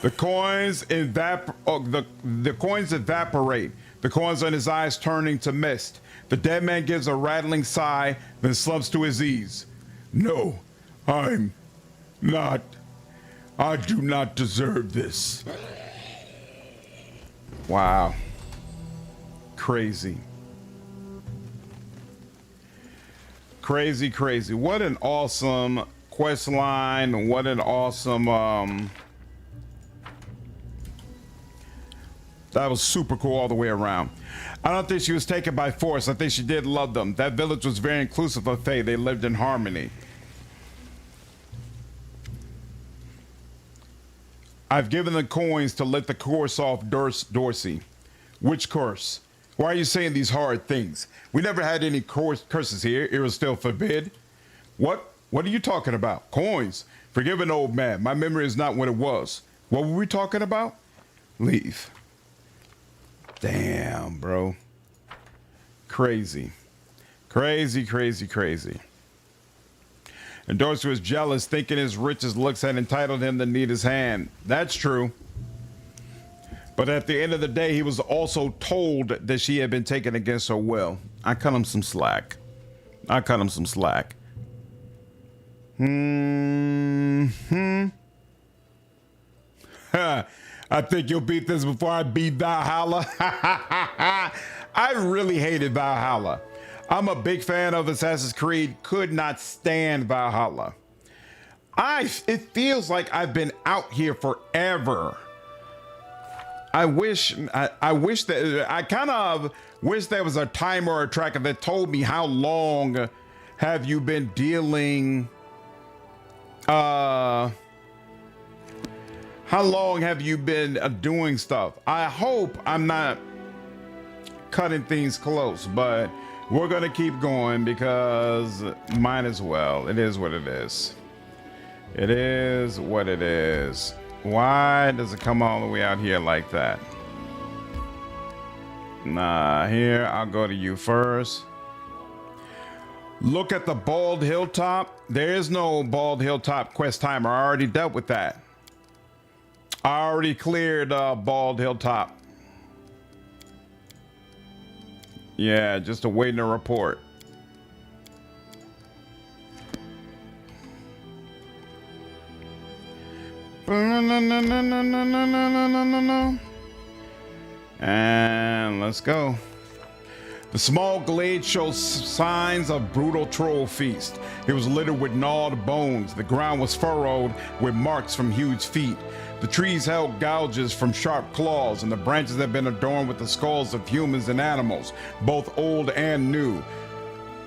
The coins the coins evaporate. The coins on his eyes turning to mist. The dead man gives a rattling sigh, then slumps to his ease. No, I do not deserve this. Wow. Crazy. Crazy. What an awesome quest line. What an awesome, that was super cool all the way around. I don't think she was taken by force. I think she did love them. That village was very inclusive of Fae. They lived in harmony. I've given the coins to let the curse off Dorsey. Which curse? Why are you saying these hard things? We never had any curses here. It was still forbid. What are you talking about? Coins. Forgive an old man. My memory is not what it was. What were we talking about? Leave. Damn, bro. Crazy. And Dorsey was jealous, thinking his riches looks had entitled him to need his hand. That's true. But at the end of the day, he was also told that she had been taken against her will. I cut him some slack. I think you'll beat this before I beat Valhalla. I really hated Valhalla. I'm a big fan of Assassin's Creed. Could not stand Valhalla. It feels like I've been out here forever. I kind of wish there was a timer or a tracker that told me how long have you been dealing. How long have you been doing stuff? I hope I'm not cutting things close, but we're gonna keep going because might as well. It is what it is. It is what it is. Why does it come all the way out here like that? Nah, here, I'll go to you first. Look at the Bald Hilltop. There is no Bald Hilltop quest timer. I already dealt with that. I already cleared Bald Hilltop. Yeah, just awaiting a report. And let's go. The small glade shows signs of brutal troll feast. It was littered with gnawed bones. The ground was furrowed with marks from huge feet. The trees held gouges from sharp claws, and the branches had been adorned with the skulls of humans and animals, both old and new.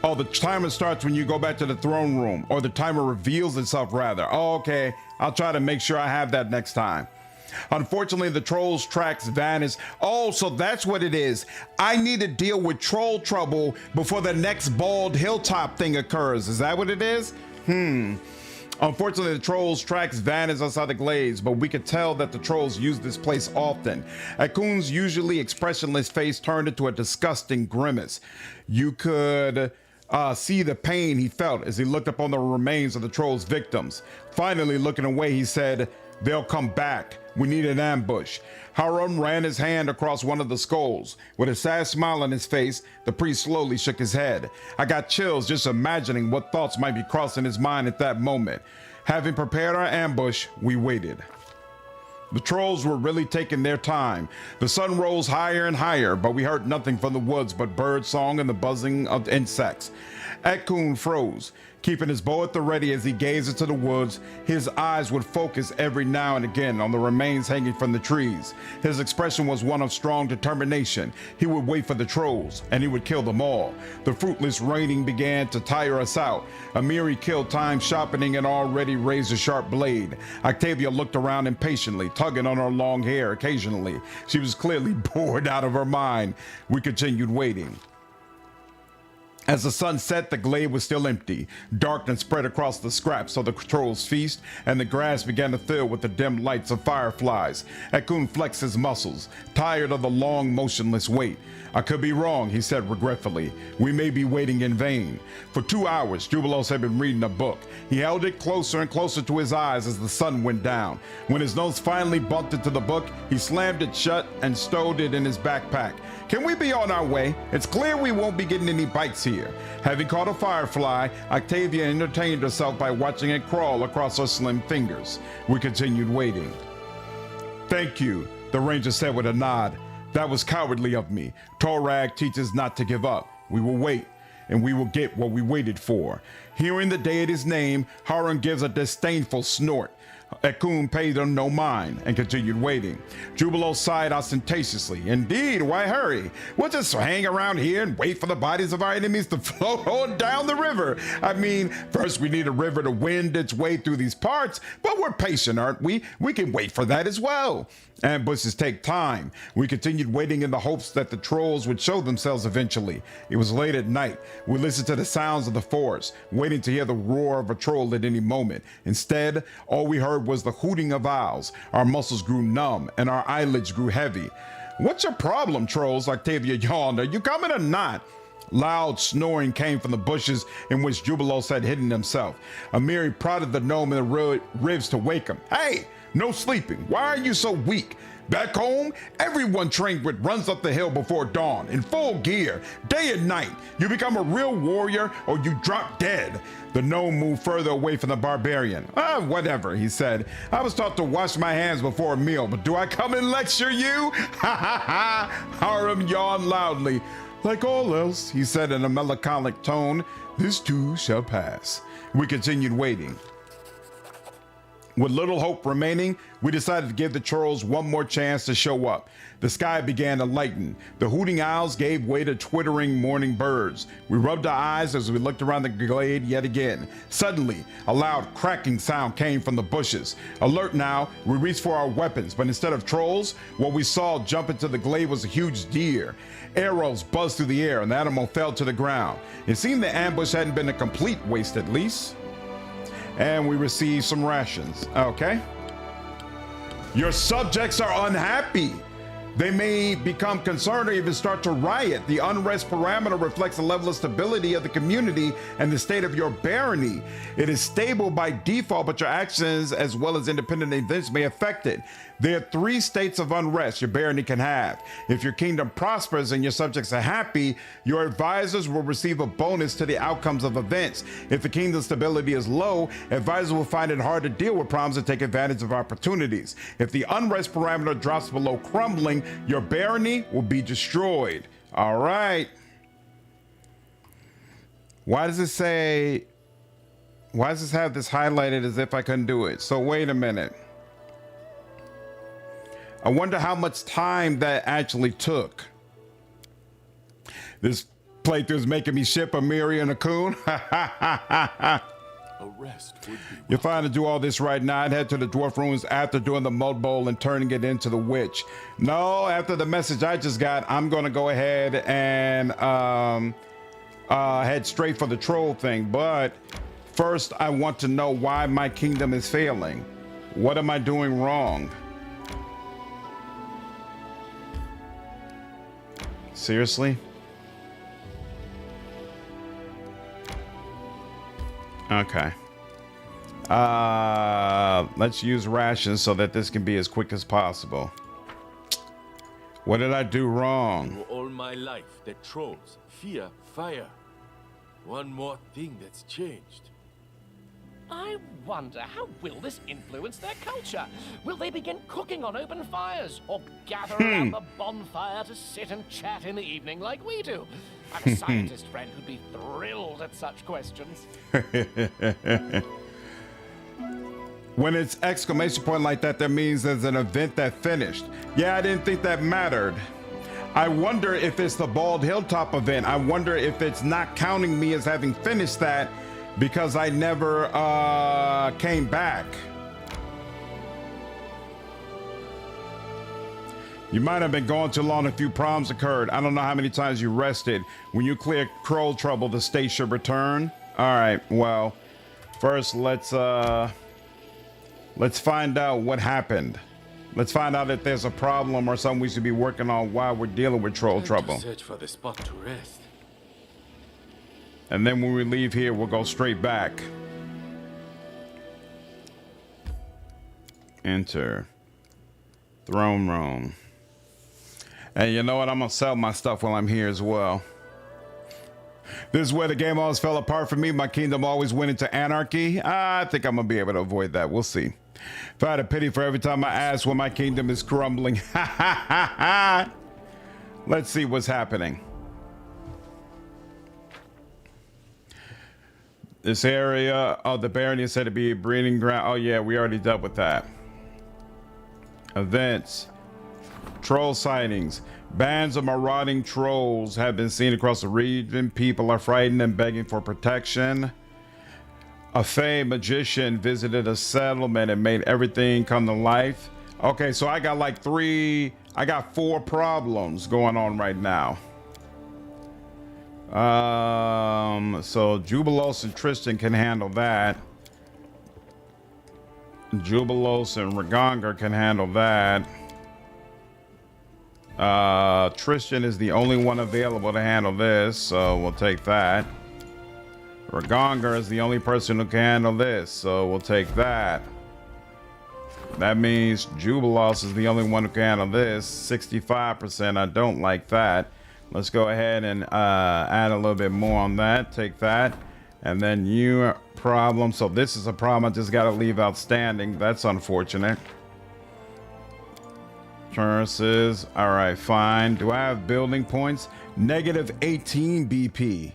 Oh, the timer starts when you go back to the throne room, or the timer reveals itself rather. Oh, okay, I'll try to make sure I have that next time. Unfortunately, the troll's tracks vanished. Oh, so that's what it is. I need to deal with troll trouble before the next bald hilltop thing occurs. Is that what it is? Unfortunately, the troll's tracks vanished outside the glades, but we could tell that the trolls use this place often. Akun's usually expressionless face turned into a disgusting grimace. You could see the pain he felt as he looked upon the remains of the troll's victims. Finally, looking away, he said, "They'll come back. We need an ambush." Harum ran his hand across one of the skulls. With a sad smile on his face, the priest slowly shook his head. I got chills just imagining what thoughts might be crossing his mind at that moment. Having prepared our ambush, we waited. The trolls were really taking their time. The sun rose higher and higher, but we heard nothing from the woods but bird song and the buzzing of insects. Akun froze, keeping his bow at the ready as he gazed into the woods. His eyes would focus every now and again on the remains hanging from the trees. His expression was one of strong determination. He would wait for the trolls, and he would kill them all. The fruitless raining began to tire us out. Amiri killed time sharpening an already razor-sharp blade. Octavia looked around impatiently, tugging on her long hair occasionally. She was clearly bored out of her mind. We continued waiting. As the sun set, the glade was still empty. Darkness spread across the scraps of the trolls' feast, and the grass began to fill with the dim lights of fireflies. Akun flexed his muscles, tired of the long, motionless wait. "I could be wrong," he said regretfully. "We may be waiting in vain." For 2 hours, Jubilos had been reading a book. He held it closer and closer to his eyes as the sun went down. When his nose finally bumped into the book, he slammed it shut and stowed it in his backpack. "Can we be on our way? It's clear we won't be getting any bites here." Having caught a firefly, Octavia entertained herself by watching it crawl across her slim fingers. We continued waiting. "Thank you," the ranger said with a nod. "That was cowardly of me. Torag teaches not to give up. We will wait, and we will get what we waited for." Hearing the deity's name, Harun gives a disdainful snort. Akun paid him no mind and continued waiting. Jubilo sighed ostentatiously. "Indeed, why hurry? We'll just hang around here and wait for the bodies of our enemies to float on down the river. I mean, first we need a river to wind its way through these parts, but we're patient, aren't we? We can wait for that as well." Ambushes take time. We continued waiting in the hopes that the trolls would show themselves eventually. It was late at night. We listened to the sounds of the forest, waiting to hear the roar of a troll at any moment. Instead, all we heard was the hooting of owls. Our muscles grew numb and our eyelids grew heavy. "What's your problem, trolls?" Octavia yawned. "Are you coming or not?" Loud snoring came from the bushes in which Jubilos had hidden himself. Amiri prodded the gnome in the ribs to wake him. "Hey! No sleeping. Why are you so weak? Back home, everyone trained with runs up the hill before dawn, in full gear, day and night. You become a real warrior or you drop dead." The gnome moved further away from the barbarian. Whatever," he said. "I was taught to wash my hands before a meal, but do I come and lecture you?" "Ha ha ha!" Harum yawned loudly. "Like all else," he said in a melancholic tone, "this too shall pass." We continued waiting. With little hope remaining, we decided to give the trolls one more chance to show up. The sky began to lighten. The hooting owls gave way to twittering morning birds. We rubbed our eyes as we looked around the glade yet again. Suddenly, a loud cracking sound came from the bushes. Alert now, we reached for our weapons, but instead of trolls, what we saw jump into the glade was a huge deer. Arrows buzzed through the air and the animal fell to the ground. It seemed the ambush hadn't been a complete waste at least. And we received some rations. Okay. "Your subjects are unhappy." They may become concerned or even start to riot. The unrest parameter reflects the level of stability of the community and the state of your barony. It is stable by default, but your actions as well as independent events may affect it. There are 3 states of unrest your barony can have. If your kingdom prospers and your subjects are happy, your advisors will receive a bonus to the outcomes of events. If the kingdom's stability is low, advisors will find it hard to deal with problems and take advantage of opportunities. If the unrest parameter drops below crumbling, your barony will be destroyed. All right. Why does this have this highlighted as if I couldn't do it? So wait a minute. I wonder how much time that actually took. This playthrough is making me ship a Miri and a Coon. A rest would be You're fine to do all this right now. I'd head to the dwarf ruins after doing the mud bowl and turning it into the witch. No, after the message I just got, I'm going to go ahead and head straight for the troll thing. But first, I want to know why my kingdom is failing. What am I doing wrong? Seriously? Okay. Let's use rations so that this can be as quick as possible. What did I do wrong? All my life, the trolls, fear, fire. One more thing that's changed. I wonder, how will this influence their culture? Will they begin cooking on open fires, or gather around the bonfire to sit and chat in the evening like we do? I have a scientist friend who'd be thrilled at such questions. When it's exclamation point like that, that means there's an event that finished. Yeah, I didn't think that mattered. I wonder if it's the Bald Hilltop event. I wonder if it's not counting me as having finished that because I never came back. You might have been gone too long. A few problems occurred. I don't know how many times you rested. When you clear troll trouble, the state should return. All right, well, first let's find out what happened. Let's find out if there's a problem or something we should be working on while we're dealing with troll trouble. Search for the spot to rest. And then when we leave here, we'll go straight back. Enter. Throne room. And you know what? I'm going to sell my stuff while I'm here as well. This is where the game always fell apart for me. My kingdom always went into anarchy. I think I'm going to be able to avoid that. We'll see. If I had a pity for every time I ask when my kingdom is crumbling. Let's see what's happening. This area of the barony is said to be a breeding ground. Oh yeah, we already dealt with that. Events. Troll sightings. Bands of marauding trolls have been seen across the region. People are frightened and begging for protection. A Fey magician visited a settlement and made everything come to life. Okay, so I got like 4 problems going on right now. So Jubilos and Tristan can handle that. Jubilos and Ragongar can handle that. Tristan is the only one available to handle this, so we'll take that. Ragongar is the only person who can handle this, so we'll take that. That means Jubilos is the only one who can handle this. 65%, I don't like that. Let's go ahead and add a little bit more on that. Take that. And then you problem. So this is a problem I just got to leave outstanding. That's unfortunate. Curses. All right, fine. Do I have building points? Negative 18 BP.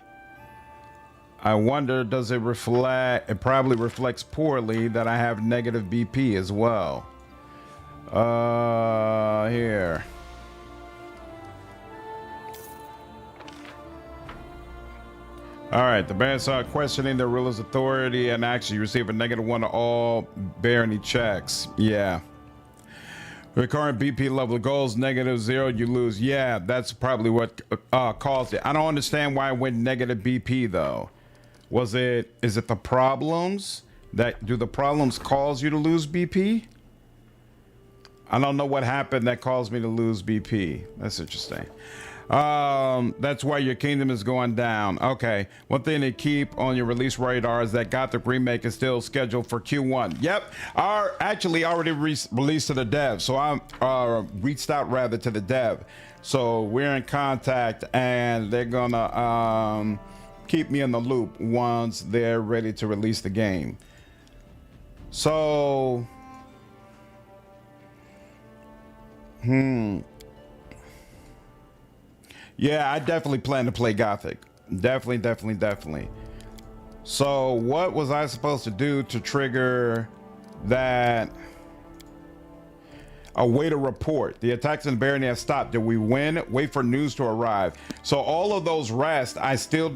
I wonder, does it reflect? It probably reflects poorly that I have negative BP as well. Here. All right, the barons are questioning the ruler's authority and actually receive a -1 to all barony checks. Yeah. The current BP level goes -0, you lose. Yeah, that's probably what caused it. I don't understand why it went negative BP though. Is it the problems? Do the problems cause you to lose BP? I don't know what happened that caused me to lose BP. That's interesting. That's why your kingdom is going down. Okay. One thing to keep on your release radar is that Gothic Remake is still scheduled for Q1. Yep. Actually already released to the dev. So I reached out rather to the dev. So we're in contact and they're gonna keep me in the loop once they're ready to release the game. So yeah, I definitely plan to play Gothic. Definitely. So what was I supposed to do to trigger that? Await a report. The attacks in the barony have stopped. Did we win? Wait for news to arrive. So all of those rest, I still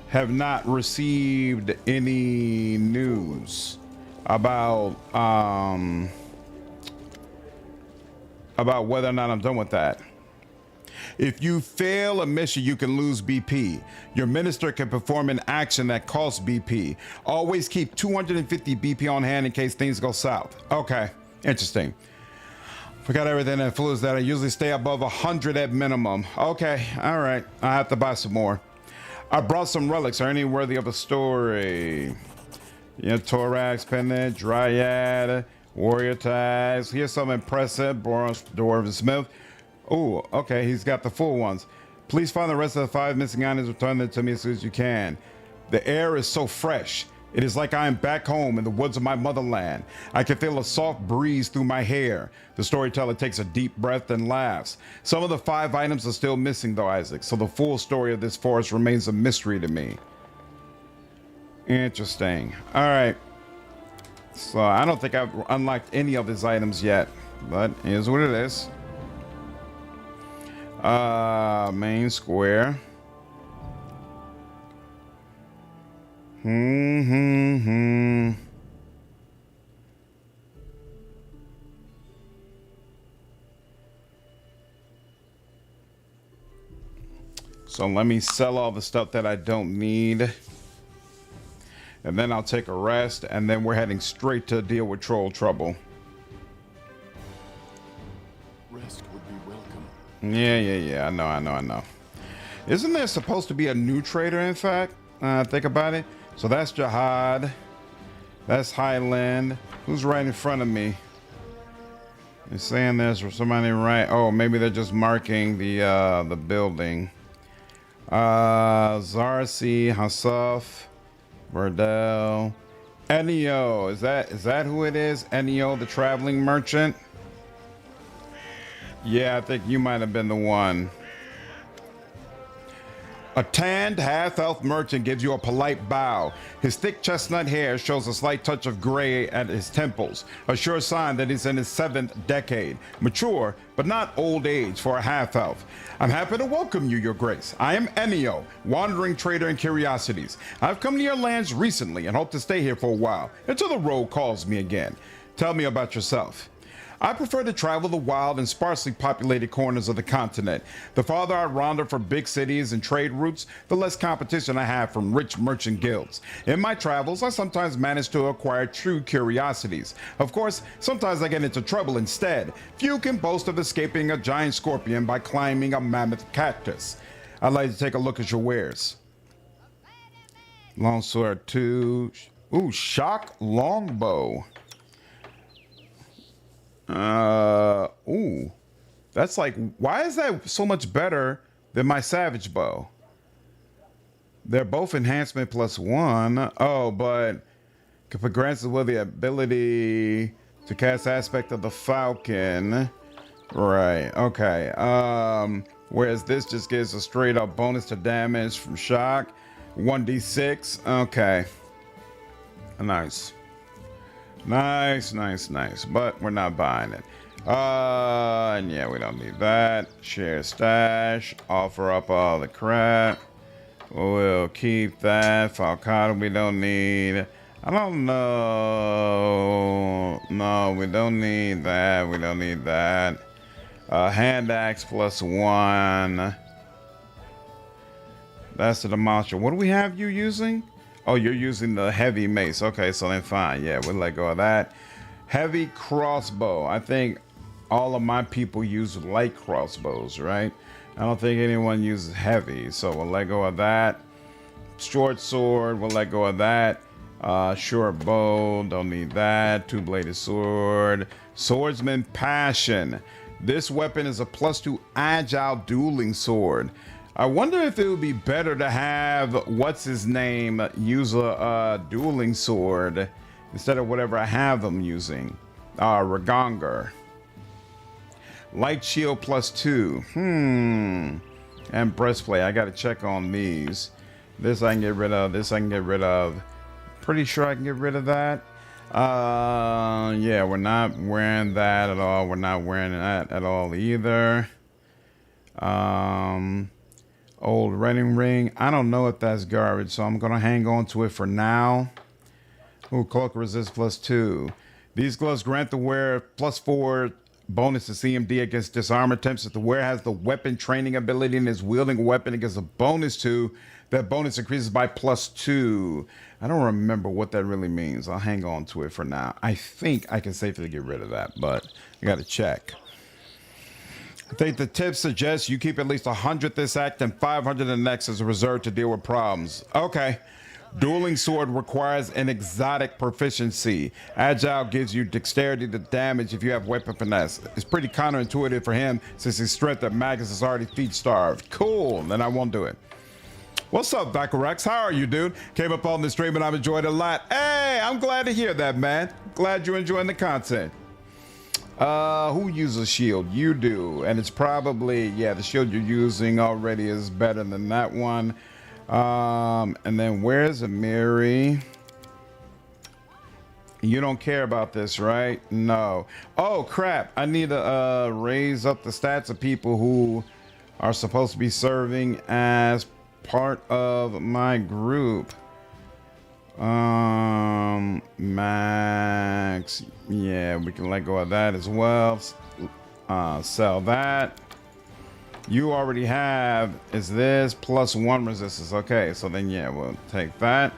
have not received any news about whether or not I'm done with that. If you fail a mission, you can lose BP. Your minister can perform an action that costs BP. Always keep 250 BP on hand in case things go south. Okay, interesting. Forgot everything that influenced that. I usually stay above 100 at minimum. Okay, all right. I have to buy some more. I brought some relics. Are any worthy of a story? Yeah, Thorax, Pendant, Dryad, Warrior Tags. Here's some impressive. Boros, Dwarven Smith. Oh, okay, he's got the full ones. Please find the rest of the 5 missing items, return them to me as soon as you can. The air is so fresh. It is like I am back home in the woods of my motherland. I can feel a soft breeze through my hair. The storyteller takes a deep breath and laughs. Some of the 5 items are still missing though, Isaac, so the full story of this forest remains a mystery to me. Interesting. All right. So I don't think I've unlocked any of his items yet, but here's what it is. Main square. So let me sell all the stuff that I don't need. And then I'll take a rest, and then we're heading straight to deal with troll trouble. Rest would be welcome. Yeah. I know. Isn't there supposed to be a new trader, in fact? Think about it. So that's Jihad. That's Highland. Who's right in front of me? They're saying there's somebody right. Oh, maybe they're just marking the building. Zarsi, Hasaf, Verdell, Enio. Is that who it is? Enio, the traveling merchant? Yeah, I think you might have been the one. A tanned half-elf merchant gives you a polite bow. His thick chestnut hair shows a slight touch of gray at his temples, a sure sign that he's in his 7th decade. Mature, but not old age for a half-elf. I'm happy to welcome you, your grace. I am Enio, wandering trader in curiosities. I've come to your lands recently and hope to stay here for a while, until the road calls me again. Tell me about yourself. I prefer to travel the wild and sparsely populated corners of the continent. The farther I wander from big cities and trade routes, the less competition I have from rich merchant guilds. In my travels, I sometimes manage to acquire true curiosities. Of course, sometimes I get into trouble instead. Few can boast of escaping a giant scorpion by climbing a mammoth cactus. I'd like to take a look at your wares. Longsword 2. Ooh, shock longbow. Ooh, that's like, why is that so much better than my savage bow? They're both enhancement +1. Oh, but grants us with the ability to cast aspect of the falcon. Right, okay. Whereas this just gives a straight up bonus to damage from shock. 1d6. Okay. Nice. Nice. But we're not buying it. And yeah, we don't need that. Share stash. Offer up all the crap. We'll keep that. Falcata we don't need. I don't know. No, we don't need that. We don't need that. Hand axe +1. That's the demolisher. What do we have you using? Oh, you're using the heavy mace. Okay, so then fine. Yeah, we'll let go of that. Heavy crossbow. I think all of my people use light crossbows, right? I don't think anyone uses heavy, so we'll let go of that. Short sword, we'll let go of that. Short bow, don't need that. Two-bladed sword. Swordsman passion. This weapon is a +2 agile dueling sword. I wonder if it would be better to have what's his name use a dueling sword instead of whatever I have them using. Ragongar. Light shield +2. And breastplate. I gotta check on these. This I can get rid of. This I can get rid of. Pretty sure I can get rid of that. Yeah, we're not wearing that at all. We're not wearing that at all either. Old wedding ring. I don't know if that's garbage, so I'm gonna hang on to it for now. Ooh, cloak resist +2. These gloves grant the wearer +4 bonus to CMD against disarm attempts. If the wearer has the weapon training ability and is wielding a weapon against a -2, that bonus increases by +2. I don't remember what that really means. I'll hang on to it for now. I think I can safely get rid of that, but I gotta check. I think the tip suggests you keep at least 100 this act and 500 the next as a reserve to deal with problems. Okay. Dueling sword requires an exotic proficiency. Agile gives you dexterity to damage if you have weapon finesse. It's pretty counterintuitive for him since his strength at Magus is already feat starved. Cool, then I won't do it. What's up, Vacarex? How are you, dude? Came up on the stream and I've enjoyed it a lot. Hey, I'm glad to hear that, man. Glad you're enjoying the content. Who uses shield? You do. And it's probably, yeah, the shield you're using already is better than that one. And then where's Amiri? You don't care about this, right? No. Oh, crap. I need to raise up the stats of people who are supposed to be serving as part of my group. Max. Yeah, we can let go of that as well. Sell that. You already have, is this +1 resistance? Okay, so then yeah, we'll take that.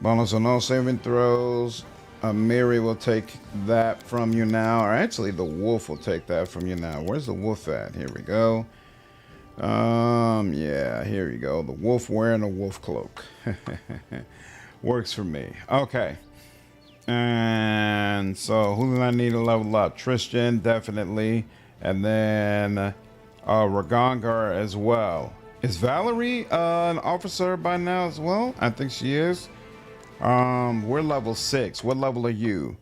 Bonus on all saving throws. Miri will take that from you now. Or actually, the wolf will take that from you now. Where's the wolf at? Here we go. Yeah, here you go. The wolf wearing a wolf cloak. Works for me. Okay. And so who do I need to level up? Tristan, definitely. And then Ragongar as well. Is Valerie an officer by now as well? I think she is. We're level 6. What level are you?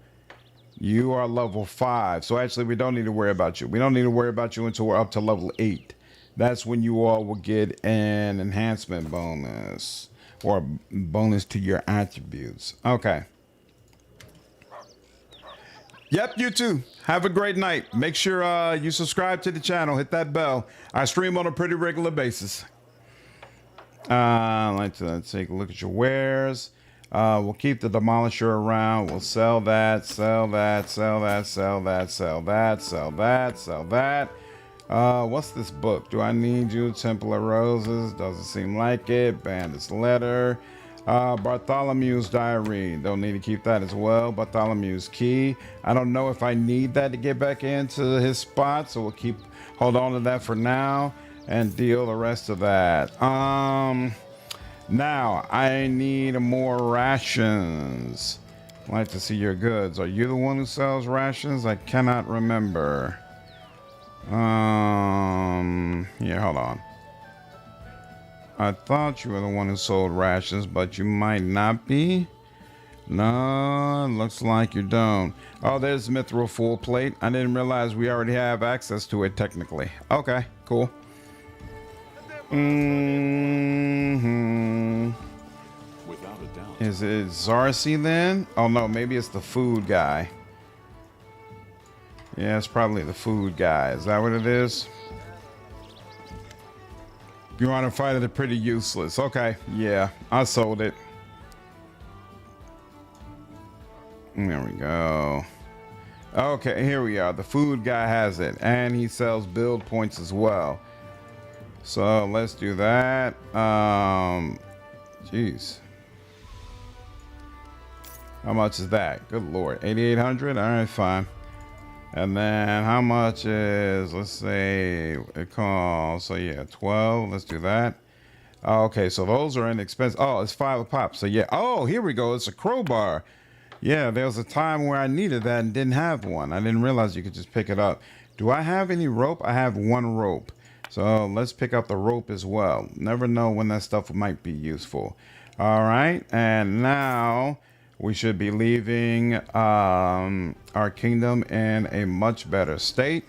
You are level 5. So actually we don't need to worry about you. We don't need to worry about you until we're up to level 8. That's when you all will get an enhancement bonus or bonus to your attributes. Okay. Yep, you too. Have a great night. Make sure you subscribe to the channel. Hit that bell. I stream on a pretty regular basis. I'd like to take a look at your wares. We'll keep the Demolisher around. We'll sell that, sell that, sell that, sell that, sell that, sell that, sell that. What's this book? Do I need you? Temple of Roses. Doesn't seem like it. Bandit's letter. Bartholomew's diary. Don't need to keep that as well. Bartholomew's key. I don't know if I need that to get back into his spot, so we'll hold on to that for now and deal the rest of that. Now I need more rations. I'd like to see your goods. Are you the one who sells rations? I cannot remember. Yeah, hold on. I thought you were the one who sold rations, but you might not be. No, looks like you don't. Oh, there's Mithril full plate. I didn't realize we already have access to it technically. Okay, cool. Without a doubt. Is it Zarcy then? Oh no, maybe it's the food guy. Yeah, it's probably the food guy. Is that what it is? You want to fight it? They're pretty useless. Okay, yeah, I sold it. There we go. Okay, here we are. The food guy has it, and he sells build points as well. So let's do that. Jeez. How much is that? Good lord, 8,800. All right, fine. And then how much is, let's say it costs, so yeah, 12. Let's do that. Okay, so those are inexpensive. Oh, it's 5 a pop. So yeah. Oh, here we go. It's a crowbar. Yeah, there was a time where I needed that and didn't have one. I didn't realize you could just pick it up. Do I have any rope? I have 1 rope. So let's pick up the rope as well. Never know when that stuff might be useful. All right, and now we should be leaving our kingdom in a much better state.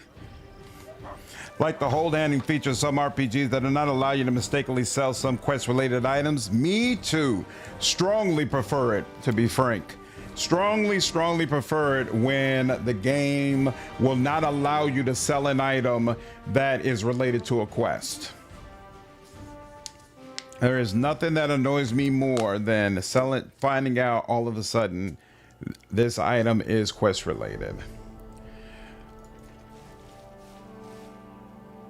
Like the hold handing feature of some RPGs that do not allow you to mistakenly sell some quest related items, me too strongly prefer it, to be frank. Strongly prefer it when the game will not allow you to sell an item that is related to a quest. There is nothing that annoys me more than finding out all of a sudden this item is quest related.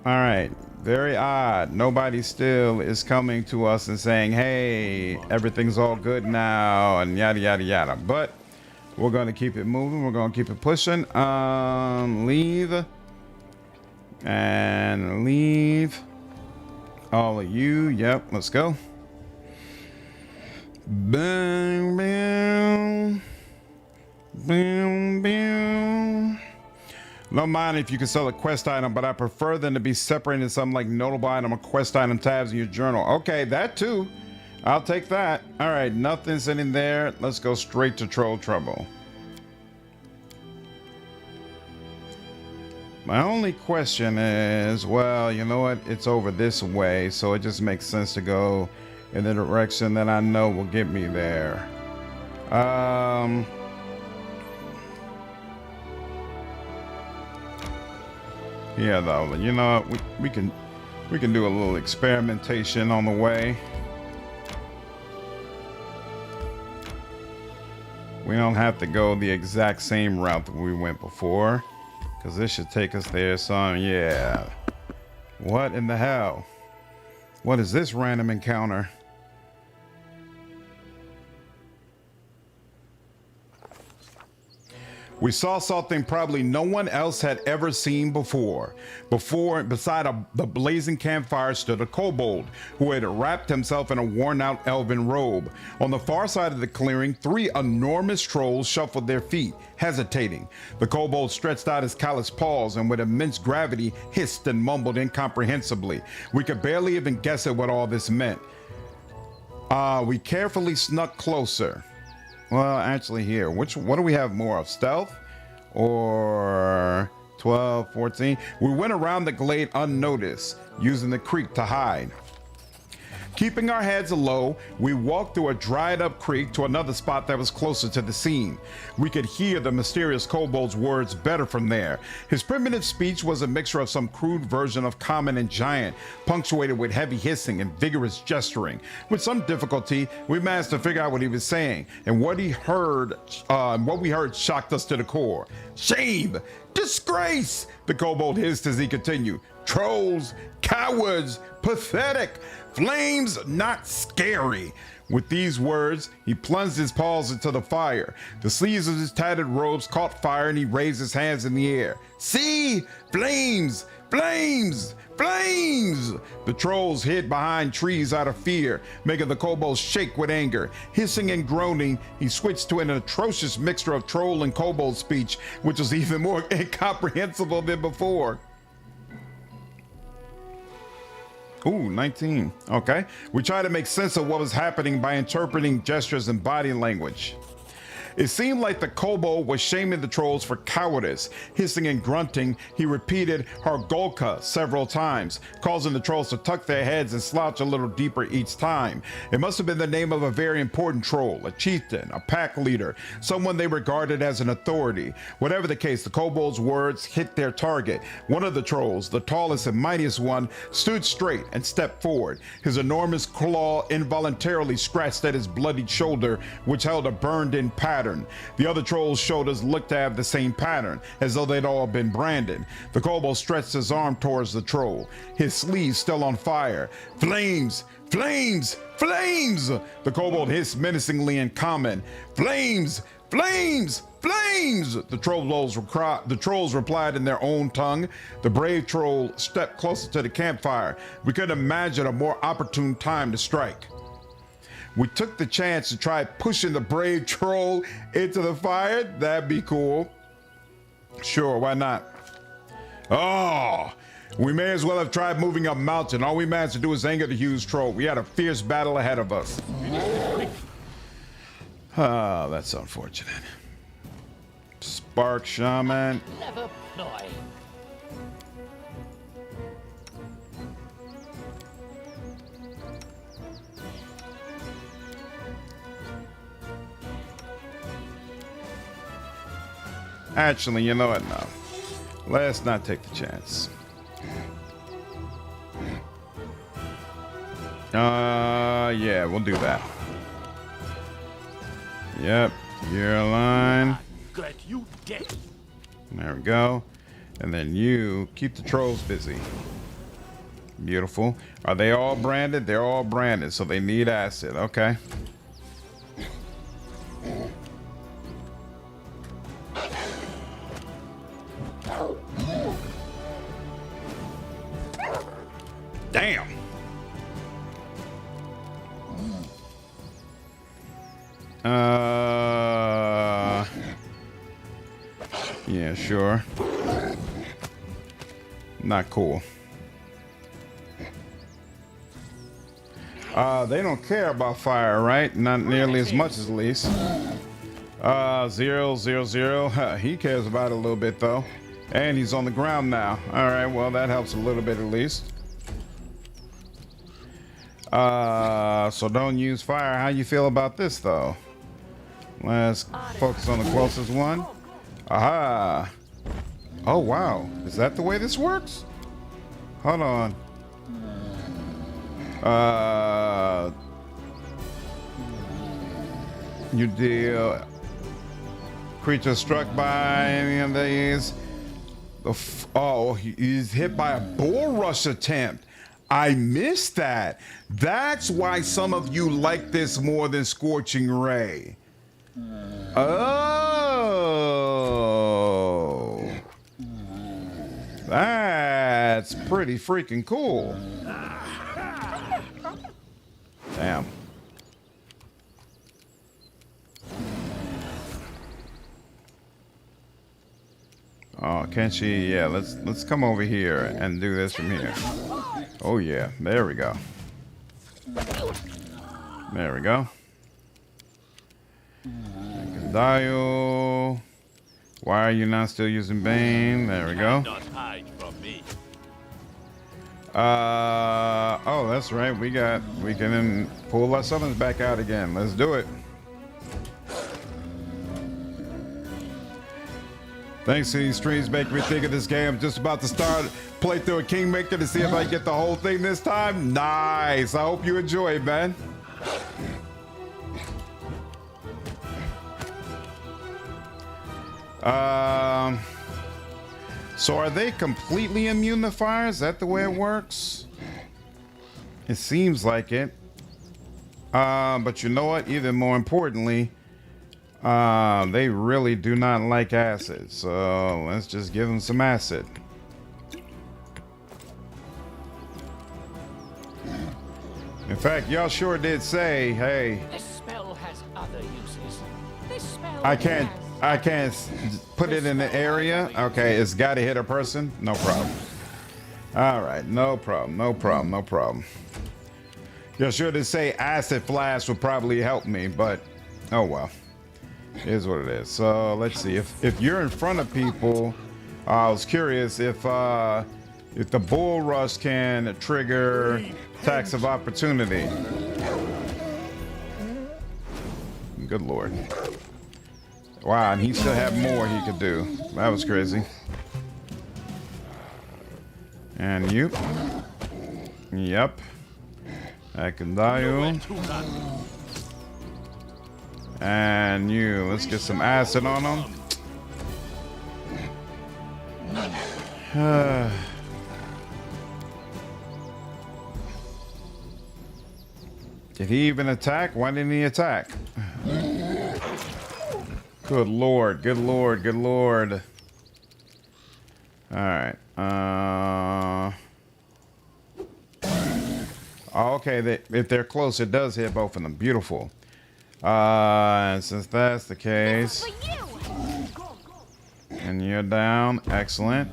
All right, very odd. Nobody still is coming to us and saying, hey, everything's all good now and yada, yada, yada. But we're going to keep it moving. We're going to keep it pushing. Leave. And leave. All of you. Yep, let's go. Bang, bang. Bang, bang. Don't mind if you can sell a quest item, but I prefer them to be separated in some like notable item or quest item tabs in your journal. Okay, that too. I'll take that. All right, nothing's in there. Let's go straight to Troll Trouble. My only question is, well, you know what? It's over this way, so it just makes sense to go in the direction that I know will get me there. Yeah, though, you know what? We can do a little experimentation on the way. We don't have to go the exact same route that we went before, because this should take us there. So yeah. What in the hell? What is this random encounter? We saw something probably no one else had ever seen before. Beside the blazing campfire stood a kobold who had wrapped himself in a worn-out elven robe. On the far side of the clearing, 3 enormous trolls shuffled their feet, hesitating. The kobold stretched out his calloused paws and with immense gravity hissed and mumbled incomprehensibly. We could barely even guess at what all this meant. We carefully snuck closer. Well, actually here, what do we have more of? Stealth or 12, 14? We went around the glade unnoticed, using the creek to hide. Keeping our heads low, we walked through a dried up creek to another spot that was closer to the scene. We could hear the mysterious kobold's words better from there. His primitive speech was a mixture of some crude version of common and giant, punctuated with heavy hissing and vigorous gesturing. With some difficulty, we managed to figure out what he was saying, and what we heard shocked us to the core. Shame! Disgrace! The kobold hissed as he continued. Trolls! Cowards! Pathetic! Flames not scary. With these words, he plunged his paws into the fire. The sleeves of his tattered robes caught fire and he raised his hands in the air. See? Flames! Flames! Flames! The trolls hid behind trees out of fear, making the kobolds shake with anger. Hissing and groaning, he switched to an atrocious mixture of troll and kobold speech, which was even more incomprehensible than before. Ooh, 19. Okay. We tried to make sense of what was happening by interpreting gestures and body language. It seemed like the kobold was shaming the trolls for cowardice. Hissing and grunting, he repeated Hargolka several times, causing the trolls to tuck their heads and slouch a little deeper each time. It must have been the name of a very important troll, a chieftain, a pack leader, someone they regarded as an authority. Whatever the case, the kobold's words hit their target. One of the trolls, the tallest and mightiest one, stood straight and stepped forward. His enormous claw involuntarily scratched at his bloodied shoulder, which held a burned-in pattern pattern. The other trolls showed us looked to have the same pattern, as though they'd all been branded. The kobold stretched his arm towards the troll, his sleeve still on fire. Flames! Flames! Flames! The kobold hissed menacingly in common. Flames! Flames! Flames! The trolls replied in their own tongue. The brave troll stepped closer to the campfire. We couldn't imagine a more opportune time to strike. We took the chance to try pushing the brave troll into the fire. That'd be cool. Sure, why not? Oh, we may as well have tried moving up mountain. All we managed to do was anger the huge troll. We had a fierce battle ahead of us. Ah, that's unfortunate. Spark Shaman. Clever ploy. Actually, you know what? No. Let's not take the chance. Yeah, we'll do that. Yep, you're a line. Glad you dead. There we go. And then you keep the trolls busy. Beautiful. Are they all branded? They're all branded, so they need acid. Okay. Damn. Yeah, sure. Not cool. They don't care about fire, right? Not nearly as much as least. 000. He cares about it a little bit though. And he's on the ground now. All right, well that helps a little bit at least. So don't use fire. How you feel about this though? Let's focus on the closest one. Aha. Oh wow, is that the way this works? Hold on. You deal creature struck by any of these. Oh, he's hit by a bull rush attempt. I missed that. That's why some of you like this more than Scorching Ray. Oh. That's pretty freaking cool. Damn. Oh, can't she? Yeah, let's come over here and do this from here. Oh yeah, there we go. There we go. Dial. Why are you not still using Bane? There we go. Not hide from me. Oh, that's right. We can pull our summons back out again. Let's do it. Thanks to these streams making me think of this game. I'm just about to start playthrough of Kingmaker to see if I get the whole thing this time. Nice. I hope you enjoy it, man. So are they completely immune to fire? Is that the way it works? It seems like it. But you know what? Even more importantly, they really do not like acid. So let's just give them some acid. In fact, y'all sure did say, hey, This spell has other uses. This spell I can't put it in the area. Okay, it's got to hit a person. No problem. All right, no problem, no problem, no problem. You're sure to say acid flash would probably help me, but oh well. Here's what it is. So let's see. If you're in front of people, I was curious if the bull rush can trigger attacks of opportunity. Good lord. Wow, and he still had more he could do. That was crazy. And you. Yep. I can die you. And you, let's get some acid on him. Did he even attack? Why didn't he attack? Good lord, good lord, good lord. Alright. Okay, if they're close, it does hit both of them. Beautiful. And since that's the case. And you're down. Excellent.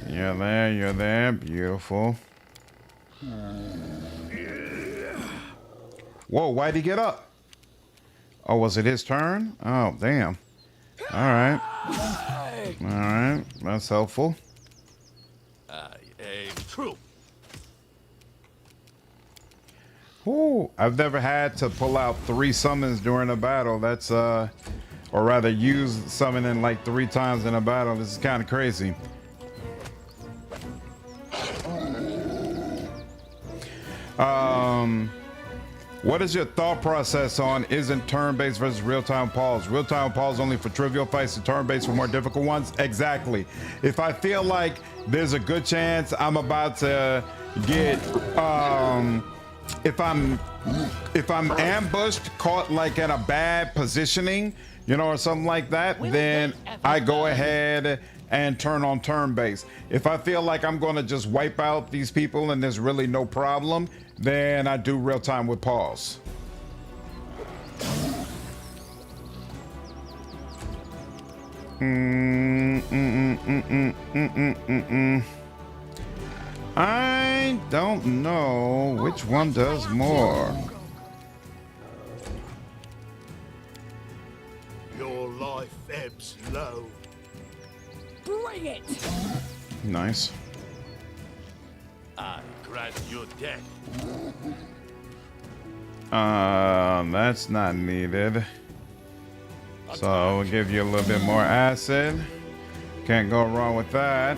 You're there, you're there. Beautiful. Whoa, why'd he get up? Oh, was it his turn? Oh, damn. Alright. Alright, that's helpful. I aim true. Ooh, I've never had to pull out 3 summons during a battle. That's, or rather use summoning like 3 times in a battle. This is kind of crazy. What is your thought process on isn't turn-based versus real-time pause? Real-time pause only for trivial fights and turn-based for more difficult ones? Exactly. If I feel like there's a good chance I'm about to get, if I'm ambushed, caught like in a bad positioning, you know, or something like that, then I go ahead and turn on turn-based. If I feel like I'm gonna just wipe out these people and there's really no problem, then I do real-time with pause. I don't know which one does more. Your life ebbs low. Bring it! Nice. I grant your death. That's not needed. So we'll give you a little bit more acid. Can't go wrong with that.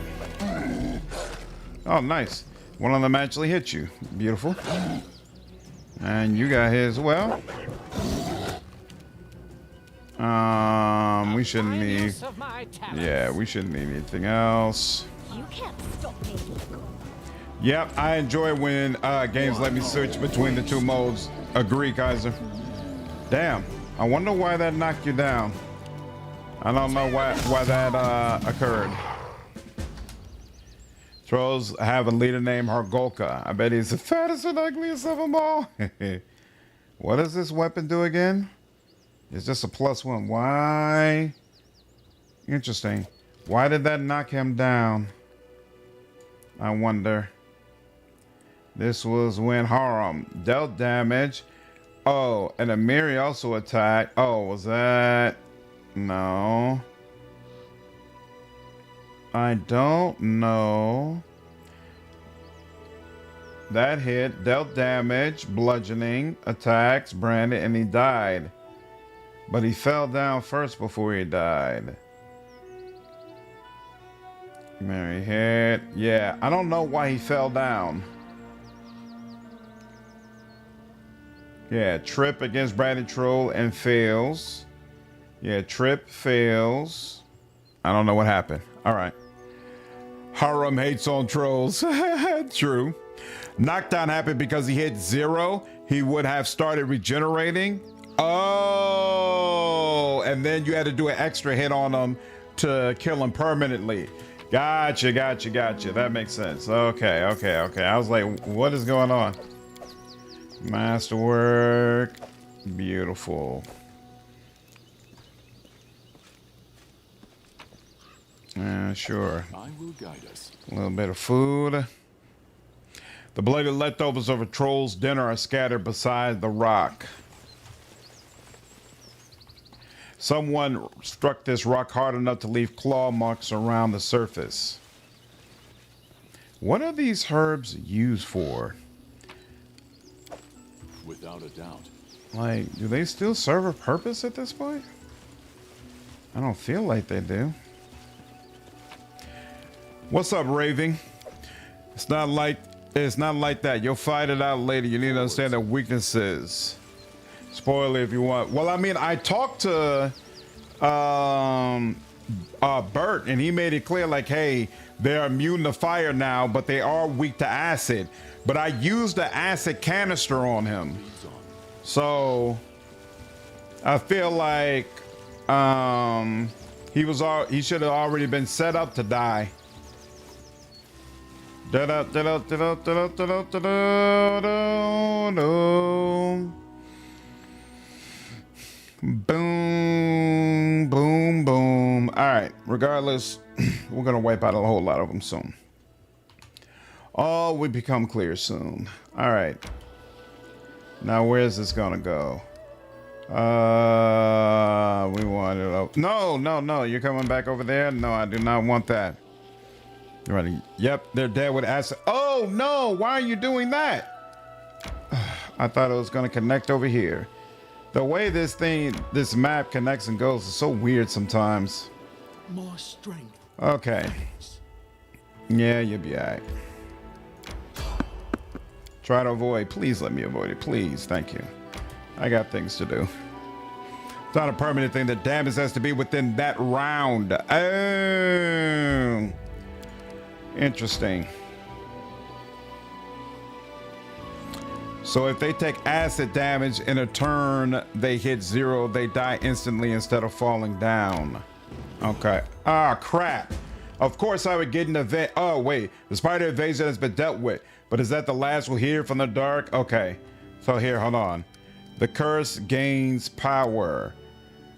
Oh, nice. One of them actually hit you. Beautiful. And you got hit as well. We shouldn't need. Yeah, we shouldn't need anything else. You can't stop me. Yep, I enjoy when games let me switch between the 2 modes. Agree, Kaiser. Damn, I wonder why that knocked you down. I don't know why that occurred. Trolls have a leader named Hargolka. I bet he's the fattest and ugliest of them all. What does this weapon do again? It's just a +1. Why? Interesting. Why did that knock him down? I wonder. This was when Haram dealt damage. Oh, and Amiri also attacked. Oh, was that? No. I don't know. That hit, dealt damage, bludgeoning, attacks, branded, and he died. But he fell down first before he died. Mary hit. Yeah, I don't know why he fell down. Yeah, trip against branded troll and fails. Yeah, trip fails. I don't know what happened. All right. Haram hates on trolls. True. Knockdown happened because he hit 0. He would have started regenerating. Oh, and then you had to do an extra hit on him to kill him permanently. Gotcha. That makes sense. Okay. I was like, what is going on? Masterwork. Beautiful. Sure. I will guide us. A little bit of food. The bloody leftovers of a troll's dinner are scattered beside the rock. Someone struck this rock hard enough to leave claw marks around the surface. What are these herbs used for? Without a doubt. Like, do they still serve a purpose at this point? I don't feel like they do. What's up, Raving? It's not like that. You'll fight it out later. You need to understand their weaknesses. Spoiler if you want. Well, I mean, I talked to Bert, and he made it clear, like, hey, they're immune to fire now, but they are weak to acid. But I used the acid canister on him, so I feel like he should have already been set up to die. Boom, boom, boom. All right, regardless, we're gonna wipe out a whole lot of them soon. All will become clear soon. All right, now where's this gonna go? We want it up. No, you're coming back over there. No, I do not want that. You're ready. Yep, they're dead with acid. Oh no, why are you doing that? I thought it was gonna connect over here. The way this map connects and goes is so weird sometimes. More strength. Okay. Yeah, you'll be all right. Try to avoid. Please let me avoid it. Please. Thank you. I got things to do. It's not a permanent thing. The damage has to be within that round. Oh. Interesting. So if they take acid damage in a turn, they hit 0, they die instantly instead of falling down. Okay. Ah, crap. Of course I would get an event. Oh, wait. The spider evasion has been dealt with. But is that the last we'll hear from the dark? Okay. So here, hold on. The curse gains power.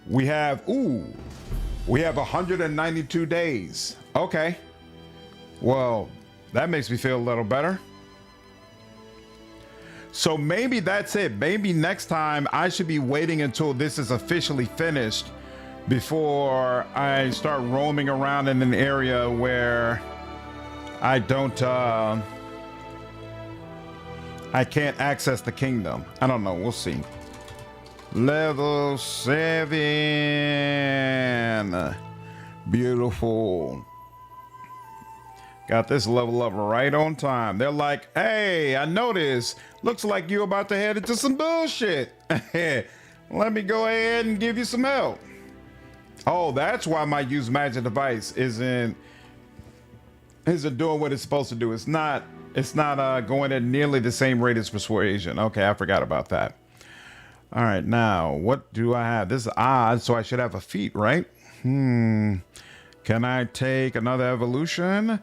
We have 192 days. Okay. Well, that makes me feel a little better. So maybe that's it. Maybe next time I should be waiting until this is officially finished before I start roaming around in an area where I can't access the kingdom. I don't know. We'll see. Level 7. Beautiful. Got this level up right on time. They're like, hey, I noticed. Looks like you're about to head into some bullshit. Let me go ahead and give you some help. Oh, that's why my use magic device isn't doing what it's supposed to do. It's not going at nearly the same rate as persuasion. Okay, I forgot about that. All right, now what do I have? This is odd, so I should have a feat, right? Can I take another evolution?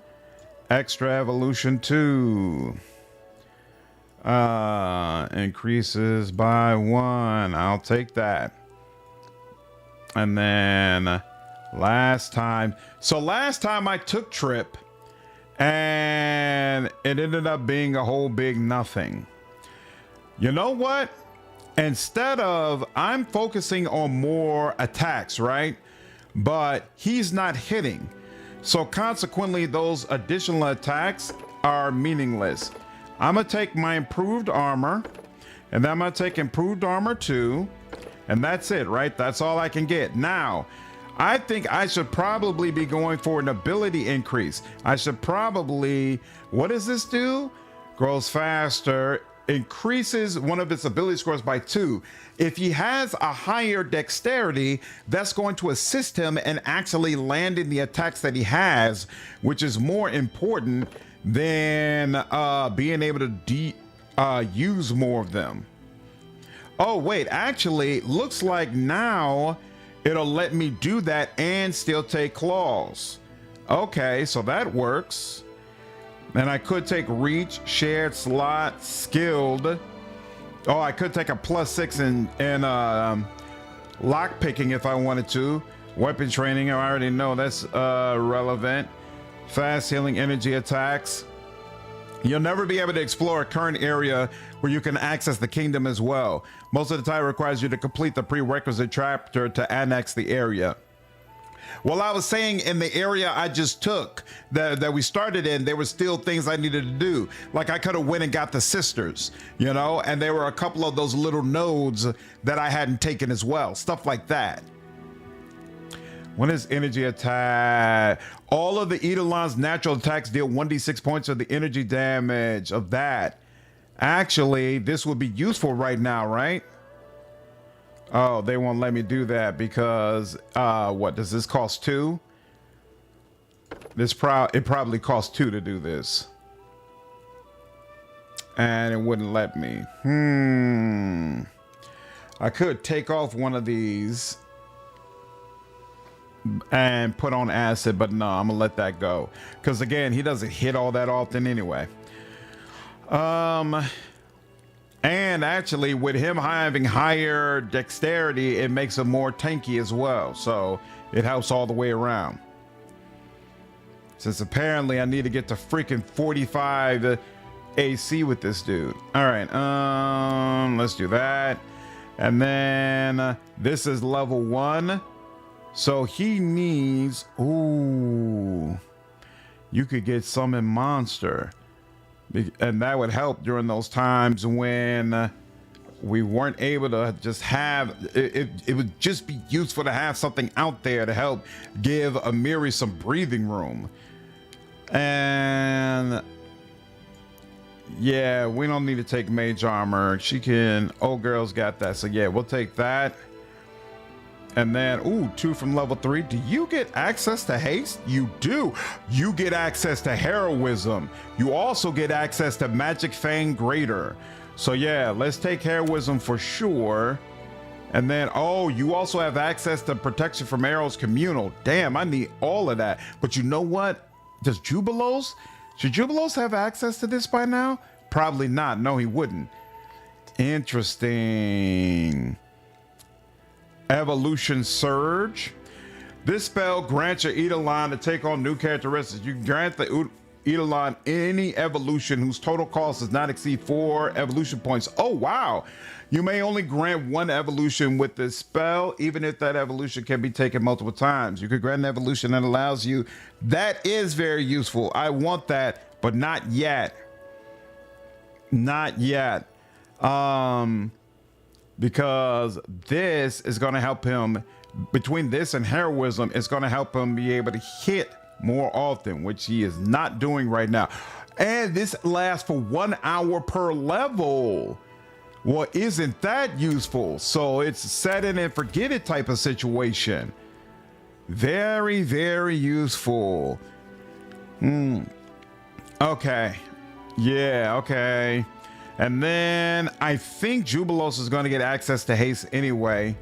Extra evolution 2. Increases by 1. I'll take that. And then last time I took Trip and it ended up being a whole big nothing. You know what? I'm focusing on more attacks, right? But he's not hitting. So consequently, those additional attacks are meaningless. I'm going to take my improved armor, and then I'm going to take improved armor 2, and that's it, right? That's all I can get. Now, I think I should probably be going for an ability increase. I should probably, what does this do? Grows faster, increases one of its ability scores by 2. If he has a higher dexterity, that's going to assist him in actually landing the attacks that he has, which is more important than being able to use more of them. Oh wait, actually looks like now it'll let me do that and still take claws. Okay, so that works. And I could take reach, shared slot, skilled. Oh, I could take a +6 in lock picking if I wanted to. Weapon training, I already know that's relevant. Fast healing energy attacks. You'll never be able to explore a current area where you can access the kingdom as well. Most of the time it requires you to complete the prerequisite chapter to annex the area. Well, I was saying in the area I just took that we started in, there were still things I needed to do. Like I could have went and got the sisters, you know, and there were a couple of those little nodes that I hadn't taken as well. Stuff like that. When is energy attack? All of the Eidolon's natural attacks deal 1d6 points of the energy damage of that. Actually, this would be useful right now, right? Oh, they won't let me do that because what does this cost 2? It probably costs 2 to do this. And it wouldn't let me. I could take off one of these and put on acid, but no, I'm gonna let that go. Because again, he doesn't hit all that often anyway. And actually with him having higher dexterity, it makes him more tanky as well. So it helps all the way around. Since apparently I need to get to freaking 45 AC with this dude. All right, let's do that. And then this is level 1. So he needs, ooh, you could get summon monster. And that would help during those times when we weren't able to just have it would just be useful to have something out there to help give Amiri some breathing room. And yeah, we don't need to take mage armor. She can, old girl's got that. So yeah, we'll take that. And then, ooh, 2 from level 3. Do you get access to haste? You do. You get access to heroism. You also get access to magic fang greater. So yeah, let's take heroism for sure. And then, oh, you also have access to protection from arrows communal. Damn, I need all of that. But you know what? Does Jubilos? Should Jubilos have access to this by now? Probably not. No, he wouldn't. Interesting. Evolution Surge. This spell grants your Eidolon to take on new characteristics. You can grant the Eidolon any evolution whose total cost does not exceed 4 evolution points. Oh, wow. You may only grant 1 evolution with this spell, even if that evolution can be taken multiple times. You could grant an evolution that allows you. That is very useful. I want that, but not yet. Not yet. Because this is going to help him, between this and heroism, it's going to help him be able to hit more often, which he is not doing right now. And this lasts for 1 hour per level. Well, isn't that useful? So it's set it and forget it type of situation. Very, very useful. Okay. Yeah, okay. And then I think Jubilos is going to get access to haste anyway.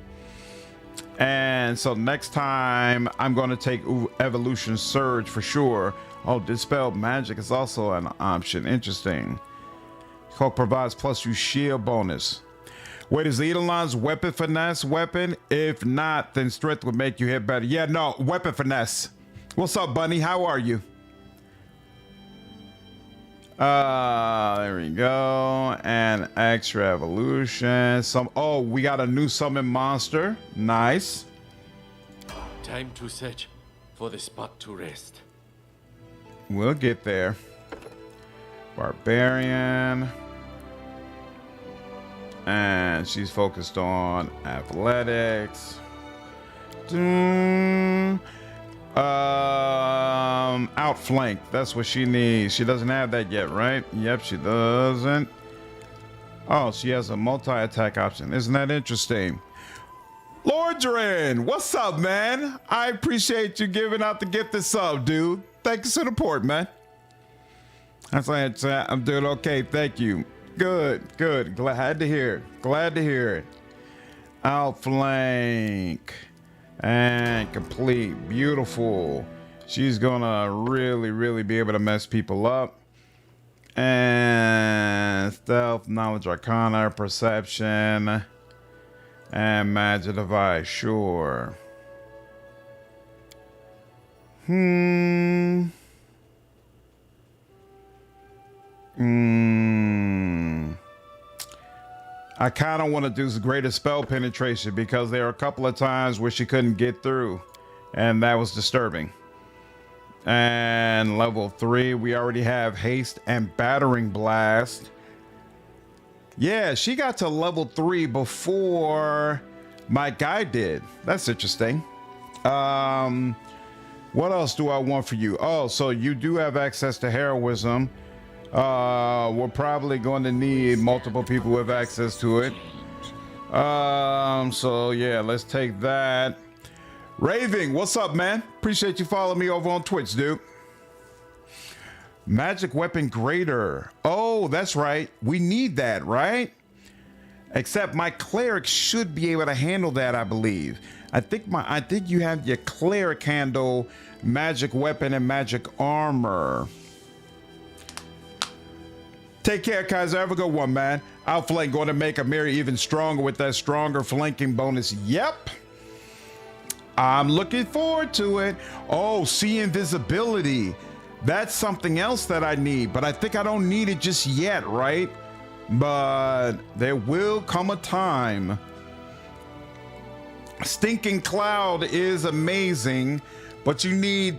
And so next time I'm going to take Evolution Surge for sure. Oh, Dispel Magic is also an option. Interesting. Cloak provides +2 shield bonus. Wait, is the Eidolon's weapon finesse weapon? If not, then strength would make you hit better. Yeah, no, weapon finesse. What's up, Bunny? How are you? There we go. And extra evolution. Oh, we got a new summon monster. Nice. Time to search for the spot to rest. We'll get there. Barbarian. And she's focused on athletics. Outflank. That's what she needs. She doesn't have that yet, right? Yep, she doesn't. Oh, she has a multi-attack option. Isn't that interesting? Lordrin, what's up, man? I appreciate you giving out the gifted sub, dude. Thanks for the support, man. That's like I'm doing okay. Thank you. Good, good. Glad to hear it. Glad to hear it. Outflank and complete. Beautiful. She's gonna really be able to mess people up. And stealth, knowledge, arcana, perception, and magic device. Sure. I kind of want to do greater spell penetration because there are a couple of times where she couldn't get through, and that was disturbing. And level 3, we already have haste and battering blast. Yeah, she got to level 3 before my guy did. That's interesting. What else do I want for you? Oh, so you do have access to heroism. We're probably going to need multiple people with access to it. So yeah, let's take that. Raving, what's up, man? Appreciate you following me over on Twitch, dude. Magic weapon greater. Oh, that's right. We need that, right? Except my cleric should be able to handle that, I believe. I think you have your cleric handle magic weapon and magic armor. Take care, Kaiser. Have a good one, man. Outflank going to make Amiri even stronger with that stronger flanking bonus. Yep. I'm looking forward to it. Oh, see invisibility. That's something else that I need, but I think I don't need it just yet, right? But there will come a time. Stinking Cloud is amazing, but you need,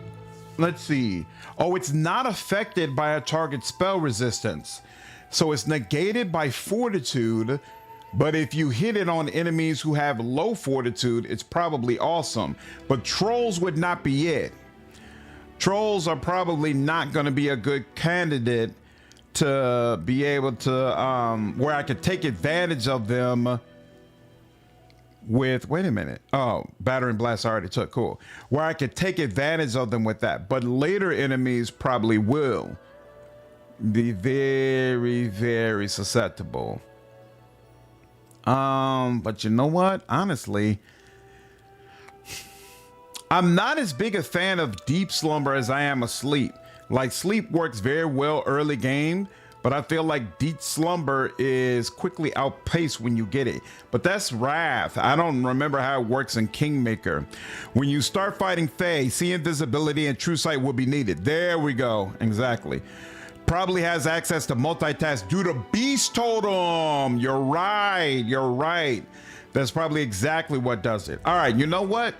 let's see. Oh, it's not affected by a target spell resistance. So it's negated by fortitude, but if you hit it on enemies who have low fortitude, it's probably awesome. But trolls would not be it. Trolls are probably not going to be a good candidate to be able to, where I could take advantage of them with, wait a minute. Oh, battering blast I already took, cool. Where I could take advantage of them with that, but later enemies probably will be very, very susceptible. But you know what? Honestly, I'm not as big a fan of deep slumber as I am asleep. Like sleep works very well early game, but I feel like deep slumber is quickly outpaced when you get it. But that's Wrath. I don't remember how it works in Kingmaker. When you start fighting Fae, see invisibility and true sight will be needed. There we go. Exactly. Probably has access to multitask due to beast totem. You're right. You're right. That's probably exactly what does it. All right. You know what?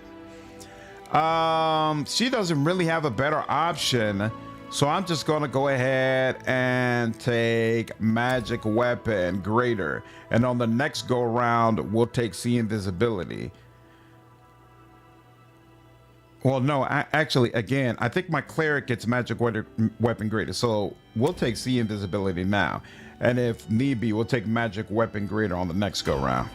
She doesn't really have a better option. So I'm just going to go ahead and take magic weapon greater. And on the next go around, we'll take see invisibility. Well, no, actually, again, I think my cleric gets magic weapon greater. So we'll take see invisibility now. And if need be, we'll take magic weapon greater on the next go round.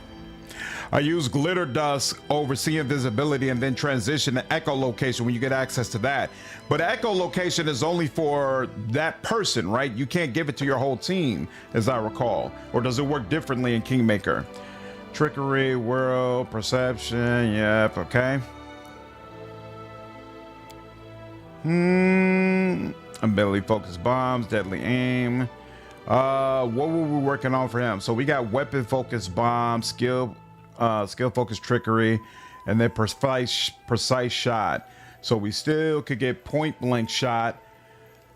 I use glitter dust over see invisibility and then transition to echolocation when you get access to that. But echolocation is only for that person, right? You can't give it to your whole team, as I recall. Or does it work differently in Kingmaker? Trickery, world, perception, yep, okay. Ability focus bombs, deadly aim. What were we working on for him? So we got weapon focus bombs, skill focus trickery, and then precise shot. So we still could get point blank shot,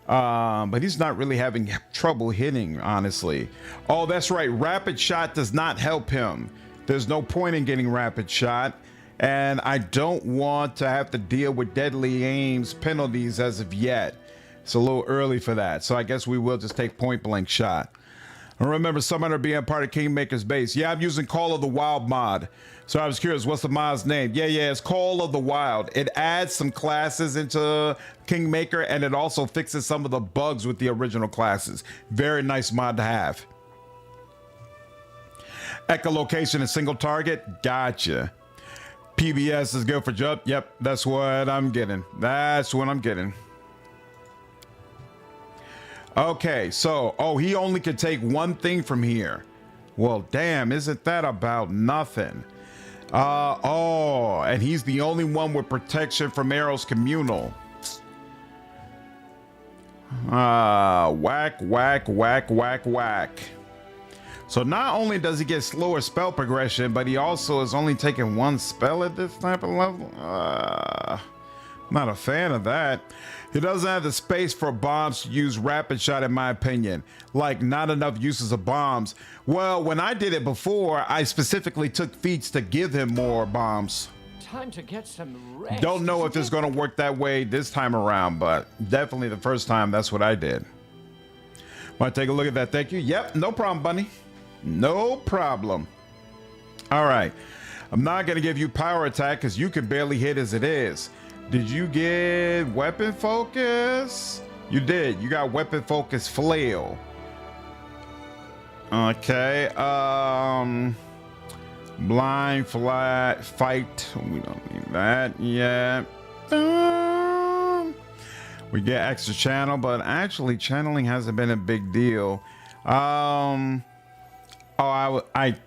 but he's not really having trouble hitting, honestly. Oh, that's right. Rapid shot does not help him. There's no point in getting rapid shot. And I don't want to have to deal with deadly aims penalties as of yet. It's a little early for that. So I guess we will just take point blank shot. I remember Summoner being part of Kingmaker's base. Yeah, I'm using Call of the Wild mod. So I was curious, what's the mod's name? Yeah, it's Call of the Wild. It adds some classes into Kingmaker, and it also fixes some of the bugs with the original classes. Very nice mod to have. Echolocation and single target. Gotcha. PBS is good for jump. Yep, that's what I'm getting. That's what I'm getting. Okay, so, oh, he only could take one thing from here. Well, damn, isn't that about nothing? Oh, and he's the only one with protection from arrows communal. Whack, whack, whack, whack, whack. So not only does he get slower spell progression, but he also is only taking one spell at this type of level. Not a fan of that. He doesn't have the space for bombs to use rapid shot, in my opinion. Like, not enough uses of bombs. Well, when I did it before, I specifically took feats to give him more bombs. Time to get some rest. Don't know if it's going to work that way this time around, but definitely the first time, that's what I did. Want to take a look at that? Thank you. Yep, no problem, bunny. No problem. All right. I'm not going to give you power attack because you can barely hit as it is. Did you get weapon focus? You did. You got weapon focus flail. Okay. Blind flat fight. We don't need that yet. We get extra channel, but actually channeling hasn't been a big deal. I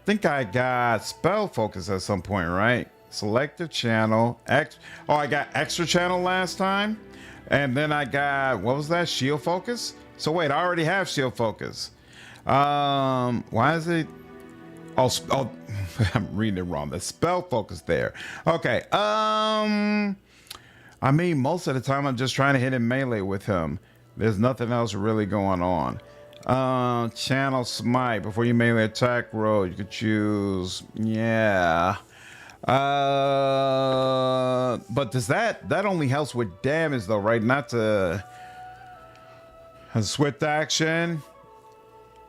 think I got spell focus at some point, right? Selective channel. I got extra channel last time, and then I got, what was that? Shield focus. So wait, I already have shield focus. Why is it? Oh, I'm reading it wrong. The spell focus there. Okay. I mean, most of the time I'm just trying to hit him melee with him. There's nothing else really going on. Channel smite. Before you melee attack roll, you could choose. Yeah. But does that only helps with damage though, right? Not to a swift action.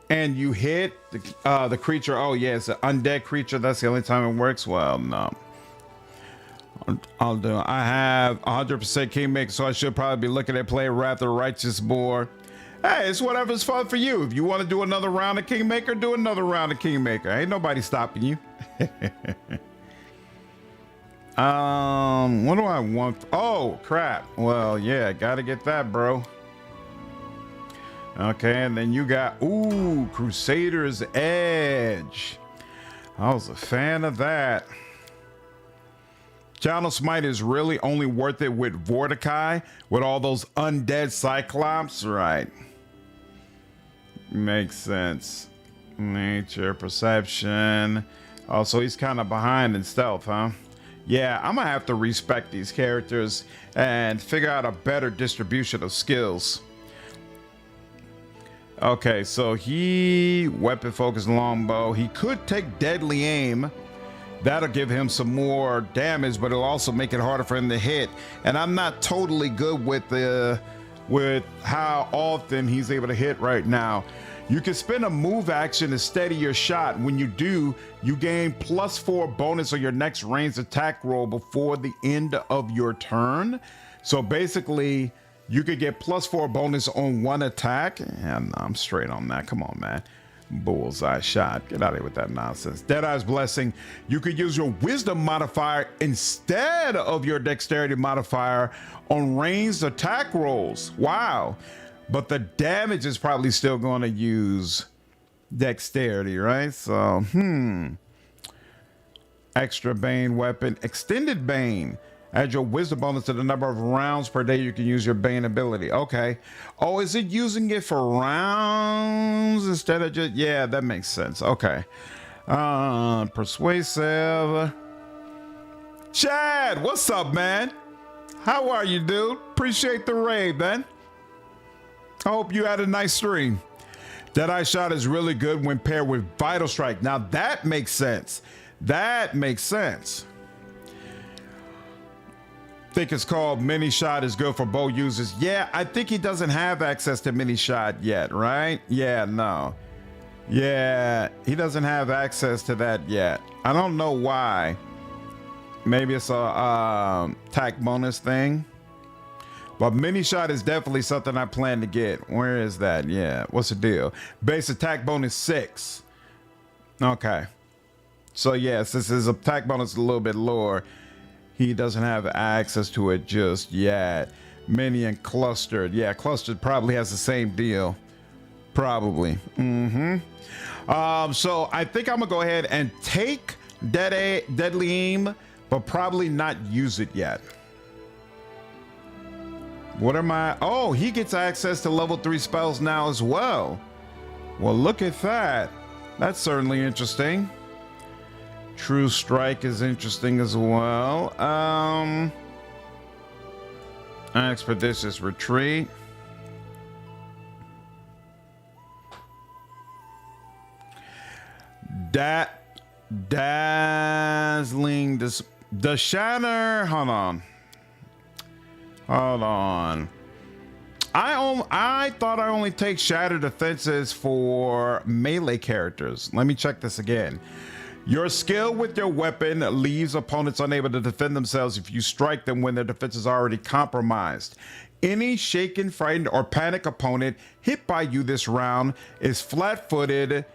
And you hit the creature. Oh yeah, it's an undead creature. That's the only time it works. Well, no. I'll do. I have 100% Kingmaker, so I should probably be looking at play Rather Righteous more. Hey, it's whatever's fun for you. If you want to do another round of Kingmaker, do another round of Kingmaker. Ain't nobody stopping you. What do I want? Oh crap. Well, yeah, gotta get that, bro. Okay, and then you got, ooh, Crusader's Edge. I was a fan of that. Channel Smite is really only worth it with Vorticai, with all those undead Cyclops, right? Makes sense. Nature, perception. Oh, so he's kind of behind in stealth, huh? Yeah, I'm gonna have to respect these characters and figure out a better distribution of skills. Okay, so he weapon focused longbow. He could take deadly aim. That'll give him some more damage, but it'll also make it harder for him to hit. And I'm not totally good with how often he's able to hit right now. You can spend a move action to steady your shot. When you do, you gain +4 bonus on your next ranged attack roll before the end of your turn. So basically, you could get +4 bonus on one attack. And I'm straight on that. Come on, man. Bullseye shot. Get out of here with that nonsense. Deadeye's Blessing. You could use your wisdom modifier instead of your dexterity modifier on ranged attack rolls. Wow. But the damage is probably still going to use dexterity, right? So, extra Bane weapon. Extended Bane. Add your wisdom bonus to the number of rounds per day you can use your Bane ability. Okay. Oh, is it using it for rounds instead of just... Yeah, that makes sense. Okay. Persuasive. Chad, what's up, man? How are you, dude? Appreciate the raid, man. I hope you had a nice stream. Deadeye Shot is really good when paired with Vital Strike. Now that makes sense. That makes sense. Think it's called Mini Shot is good for bow users. Yeah, I think he doesn't have access to Mini Shot yet, right? Yeah, no. Yeah, he doesn't have access to that yet. I don't know why. Maybe it's a attack bonus thing. But Mini Shot is definitely something I plan to get. Where is that? Yeah, what's the deal? Base attack bonus 6. Okay. So yeah, since his attack bonus is a little bit lower, he doesn't have access to it just yet. Mini and clustered. Yeah, clustered probably has the same deal. Probably. So I think I'm gonna go ahead and take Deadly Aim, but probably not use it yet. What am I? Oh, he gets access to level 3 spells now as well. Well, look at that. That's certainly interesting. True Strike is interesting as well. Expeditious Retreat. Dazzling the Shatter. Hold on. I thought I only take Shatter defenses for melee characters. Let me check this again. Your skill with your weapon leaves opponents unable to defend themselves if you strike them when their defense is already compromised. Any shaken, frightened, or panicked opponent hit by you this round is flat-footed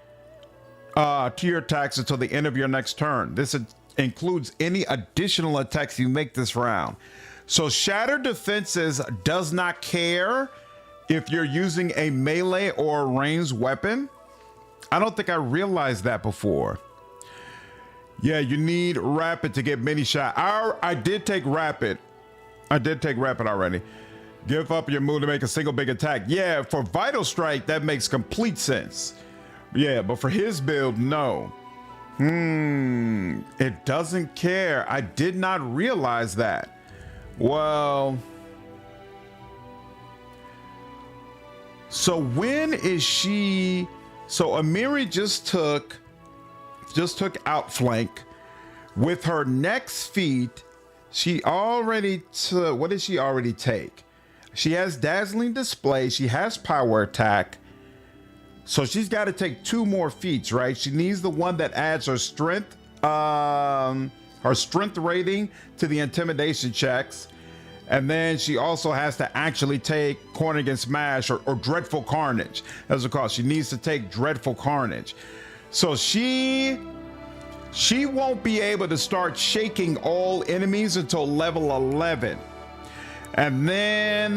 to your attacks until the end of your next turn. This includes any additional attacks you make this round. So Shattered Defenses does not care if you're using a melee or a ranged weapon. I don't think I realized that before. Yeah, you need Rapid to get many shot. I did take Rapid. I did take Rapid already. Give up your move to make a single big attack. Yeah, for Vital Strike, that makes complete sense. Yeah, but for his build, no. It doesn't care. I did not realize that. Well, so when is she? So Amiri just took outflank. With her next feat, she already took, what did she already take? She has Dazzling Display, she has Power Attack. So she's got to take 2 more feats, right? She needs the one that adds her strength rating to the intimidation checks. And then she also has to actually take Corner Against Smash or Dreadful Carnage. As it's called. She needs to take Dreadful Carnage. So she won't be able to start shaking all enemies until level 11. And then,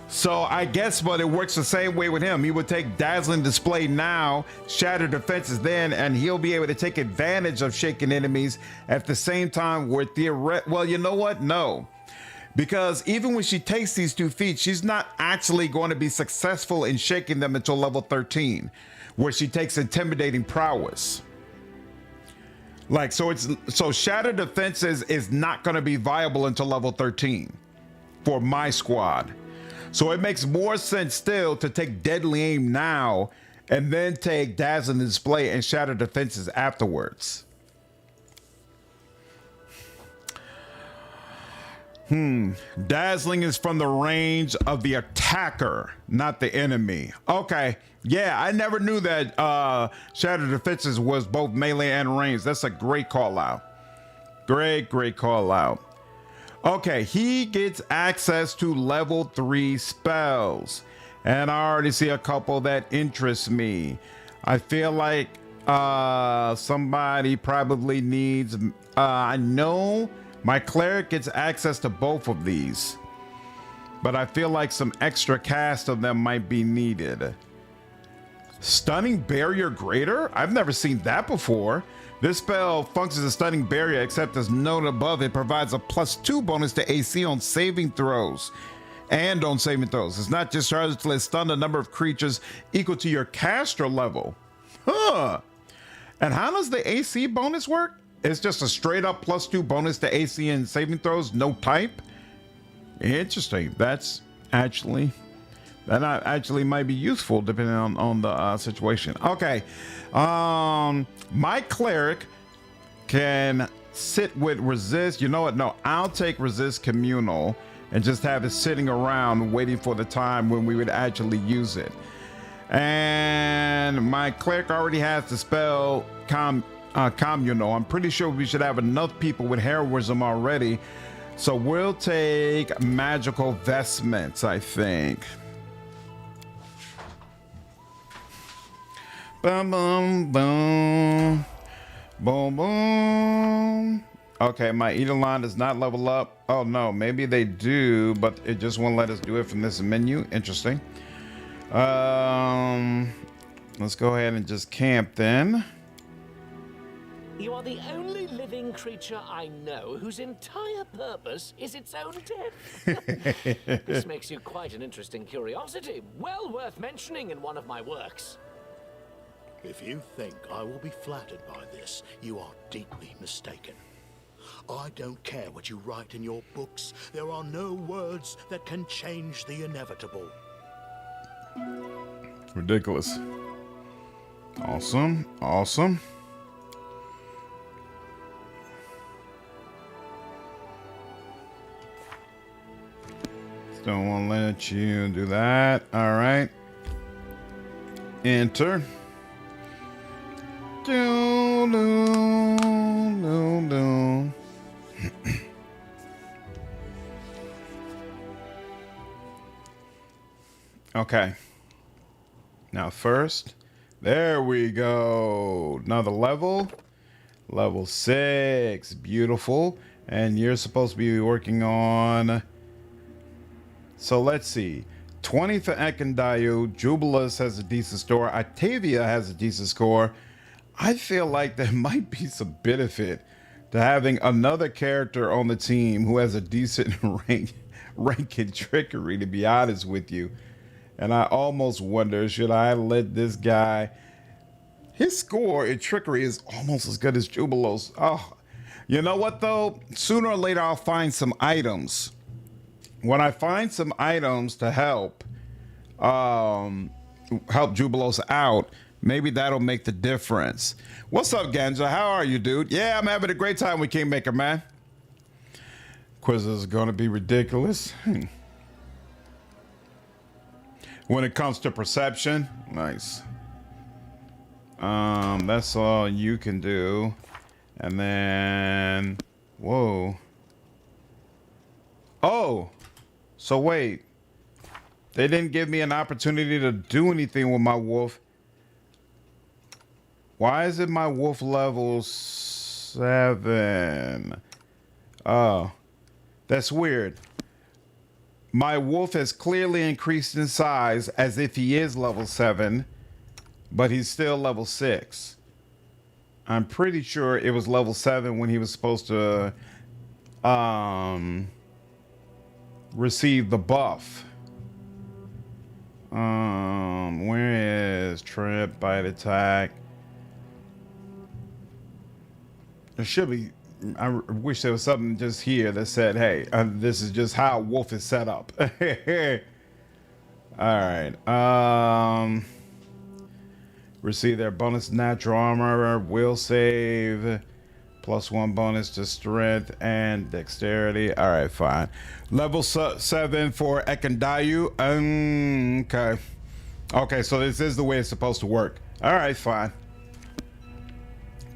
so I guess, but it works the same way with him. He would take Dazzling Display now, Shattered Defenses then, and he'll be able to take advantage of shaking enemies at the same time where well, you know what? No. Because even when she takes these 2 feats, she's not actually going to be successful in shaking them until level 13, where she takes Intimidating Prowess. Like, so Shattered Defenses is not going to be viable until level 13 for my squad. So it makes more sense still to take Deadly Aim now and then take Dazzling Display and Shattered Defenses afterwards. Dazzling is from the range of the attacker, not the enemy. Okay. Yeah, I never knew that Shattered Defenses was both melee and ranged. That's a great call out. Great call out. Okay, he gets access to level 3 spells. And I already see a couple that interest me. I feel like somebody probably needs, I know my cleric gets access to both of these, but I feel like some extra cast of them might be needed. Stunning Barrier Greater? I've never seen that before. This spell functions as a stunning barrier, except as noted above, it provides a +2 bonus to AC on saving throws. And on saving throws. It's not just charged until it stunned a number of creatures equal to your caster level. Huh. And how does the AC bonus work? It's just a straight up +2 bonus to AC and saving throws, no type. Interesting. That actually might be useful depending on the situation. Okay. My cleric can sit with resist. You know what? No, I'll take resist communal and just have it sitting around waiting for the time when we would actually use it. And my cleric already has the spell communal. I'm pretty sure we should have enough people with heroism already. So we'll take magical vestments, I think. Boom, boom, boom. Boom, boom. Okay, my Eidolon does not level up. Oh no, maybe they do, but it just won't let us do it from this menu. Interesting. Let's go ahead and just camp then. You are the only living creature I know whose entire purpose is its own death. This makes you quite an interesting curiosity, well worth mentioning in one of my works. If you think I will be flattered by this, you are deeply mistaken. I don't care what you write in your books. There are no words that can change the inevitable. Ridiculous. Awesome. Awesome. Don't want to let you do that. All right. Enter. Do, do, do, do. Okay. Now first, There we go. Another level. Level 6. Beautiful. And you're supposed to be working on... So let's see. 20 for Ekandayu. Jubilus has a decent score. Octavia has a decent score. I feel like there might be some benefit to having another character on the team who has a decent rank in trickery, to be honest with you. And I almost wonder, should I let this guy... His score in trickery is almost as good as Jubilos. Oh, you know what though? Sooner or later I'll find some items. When I find some items to help Jubilos out, maybe that'll make the difference. What's up, Ganja? How are you, dude? Yeah, I'm having a great time with Kingmaker, man. Quiz is gonna be ridiculous. When it comes to perception, nice. That's all you can do. And then, whoa. Oh, so wait. They didn't give me an opportunity to do anything with my wolf. Why is it my wolf level 7? Oh, that's weird. My wolf has clearly increased in size as if he is level 7, but he's still level 6. I'm pretty sure it was level 7 when he was supposed to receive the buff. Where is trip, bite, attack? There should be. I wish there was something just here that said, hey, this is just how wolf is set up. All right. Receive their bonus natural armor, will save, +1 bonus to strength and dexterity. All right, fine. Level 7 for Ekandayu. Okay. Okay, so this is the way it's supposed to work. All right, fine.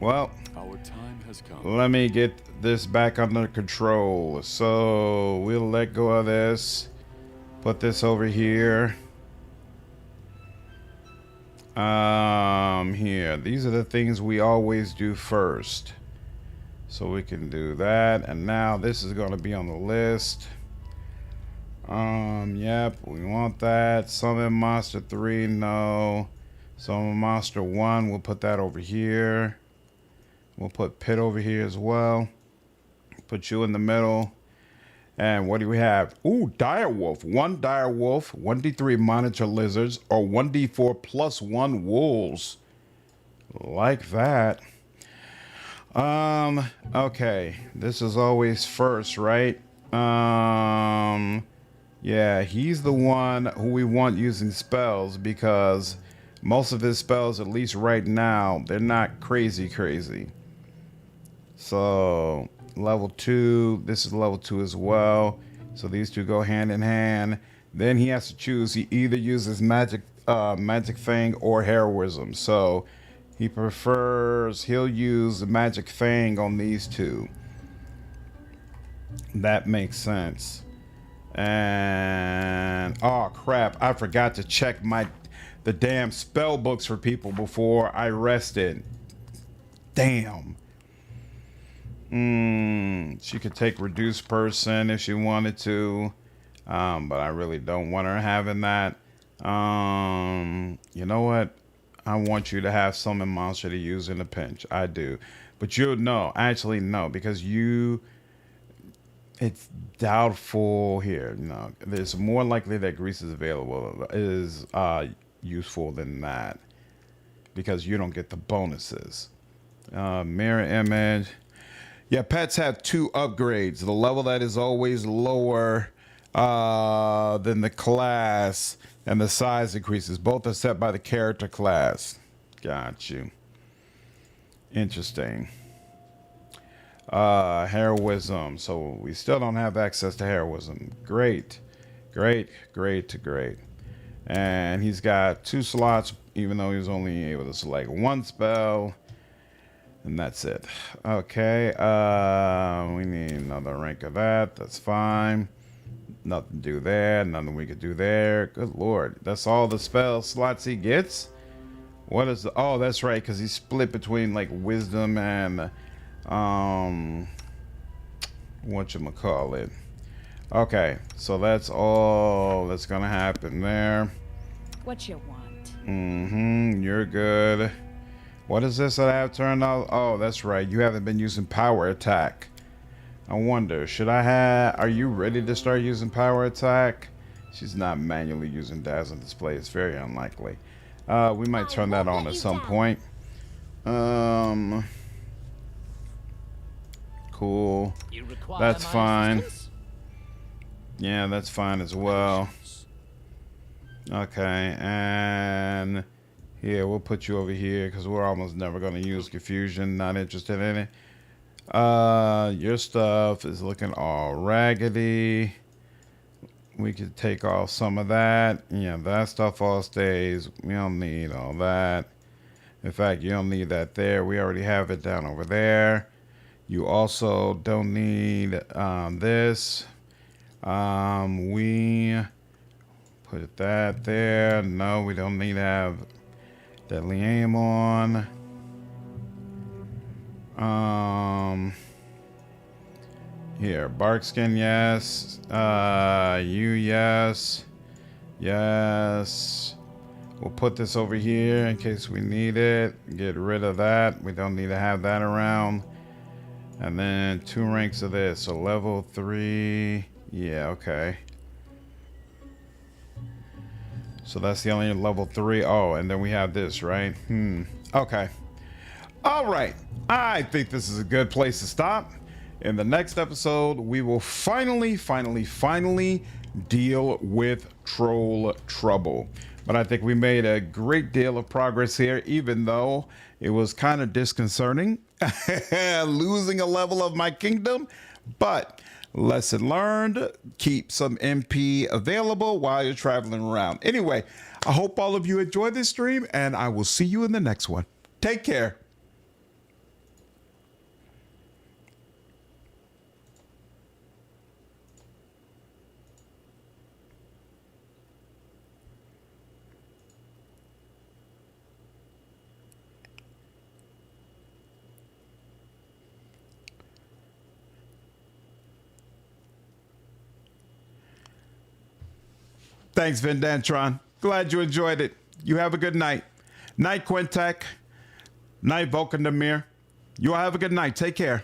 Well, our time has come. Let me get this back under control. So we'll let go of this. Put this over here. Here. These are the things we always do first. So we can do that. And now this is going to be on the list. Yep, we want that. Summon Monster 3, no. Summon Monster 1, we'll put that over here. We'll put Pit over here as well. Put you in the middle. And what do we have? Ooh, Direwolf. 1 Direwolf, 1d3 monitor lizards, or 1d4 +1 wolves. Like that. Okay. This is always first, right? Yeah, he's the one who we want using spells because most of his spells, at least right now, they're not crazy. So level 2, this is level 2 as well. So these two go hand in hand. Then he has to choose. He either uses magic fang or heroism. So he'll use the magic fang on these two. That makes sense. And oh crap, I forgot to check the damn spell books for people before I rested. Damn. She could take reduce person if she wanted to, but I really don't want her having that. You know what? I want you to have summon monster to use in a pinch. I do, but you'll know. Actually, no, because it's doubtful here. No, it's more likely that grease is available is useful than that because you don't get the bonuses. Mirror image. Yeah, pets have 2 upgrades. The level that is always lower than the class and the size increases. Both are set by the character class. Got you. Interesting. Heroism. So we still don't have access to heroism. Great. And he's got 2 slots, even though he's only able to select 1 spell. And that's it. Okay. We need another rank of that. That's fine. Nothing to do there. Nothing we could do there. Good lord. That's all the spell slots he gets? What is the, oh, that's right, because he's split between like wisdom and whatchamacallit. Okay, so that's all that's gonna happen there. What you want? You're good. What is this that I have turned on? Oh, that's right. You haven't been using power attack. I wonder, should I have... Are you ready to start using power attack? She's not manually using dazzle display. It's very unlikely. We might turn that on at some point. Cool. That's fine. Yeah, that's fine as well. Okay, and here, we'll put you over here because we're almost never going to use confusion. Not interested in it. Your stuff is looking all raggedy. We could take off some of that. Yeah, that stuff all stays. We don't need all that. In fact, you don't need that there. We already have it down over there. You also don't need this. We put that there. No, we don't need to have deadly aim on. Here, bark skin, yes. You, yes. Yes. We'll put this over here in case we need it. Get rid of that. We don't need to have that around. And then 2 ranks of this. So level 3. Yeah, okay. So that's the only level 3. Oh, and then we have this, right? Okay. All right. I think this is a good place to stop. In the next episode, we will finally deal with troll trouble. But I think we made a great deal of progress here, even though it was kind of disconcerting losing a level of my kingdom. But lesson learned, keep some MP available while you're traveling around. Anyway, I hope all of you enjoyed this stream, and I will see you in the next one. Take care. Thanks, Vendantron. Glad you enjoyed it. You have a good night. Night, Quintek. Night, Vulcan Demir. You all have a good night. Take care.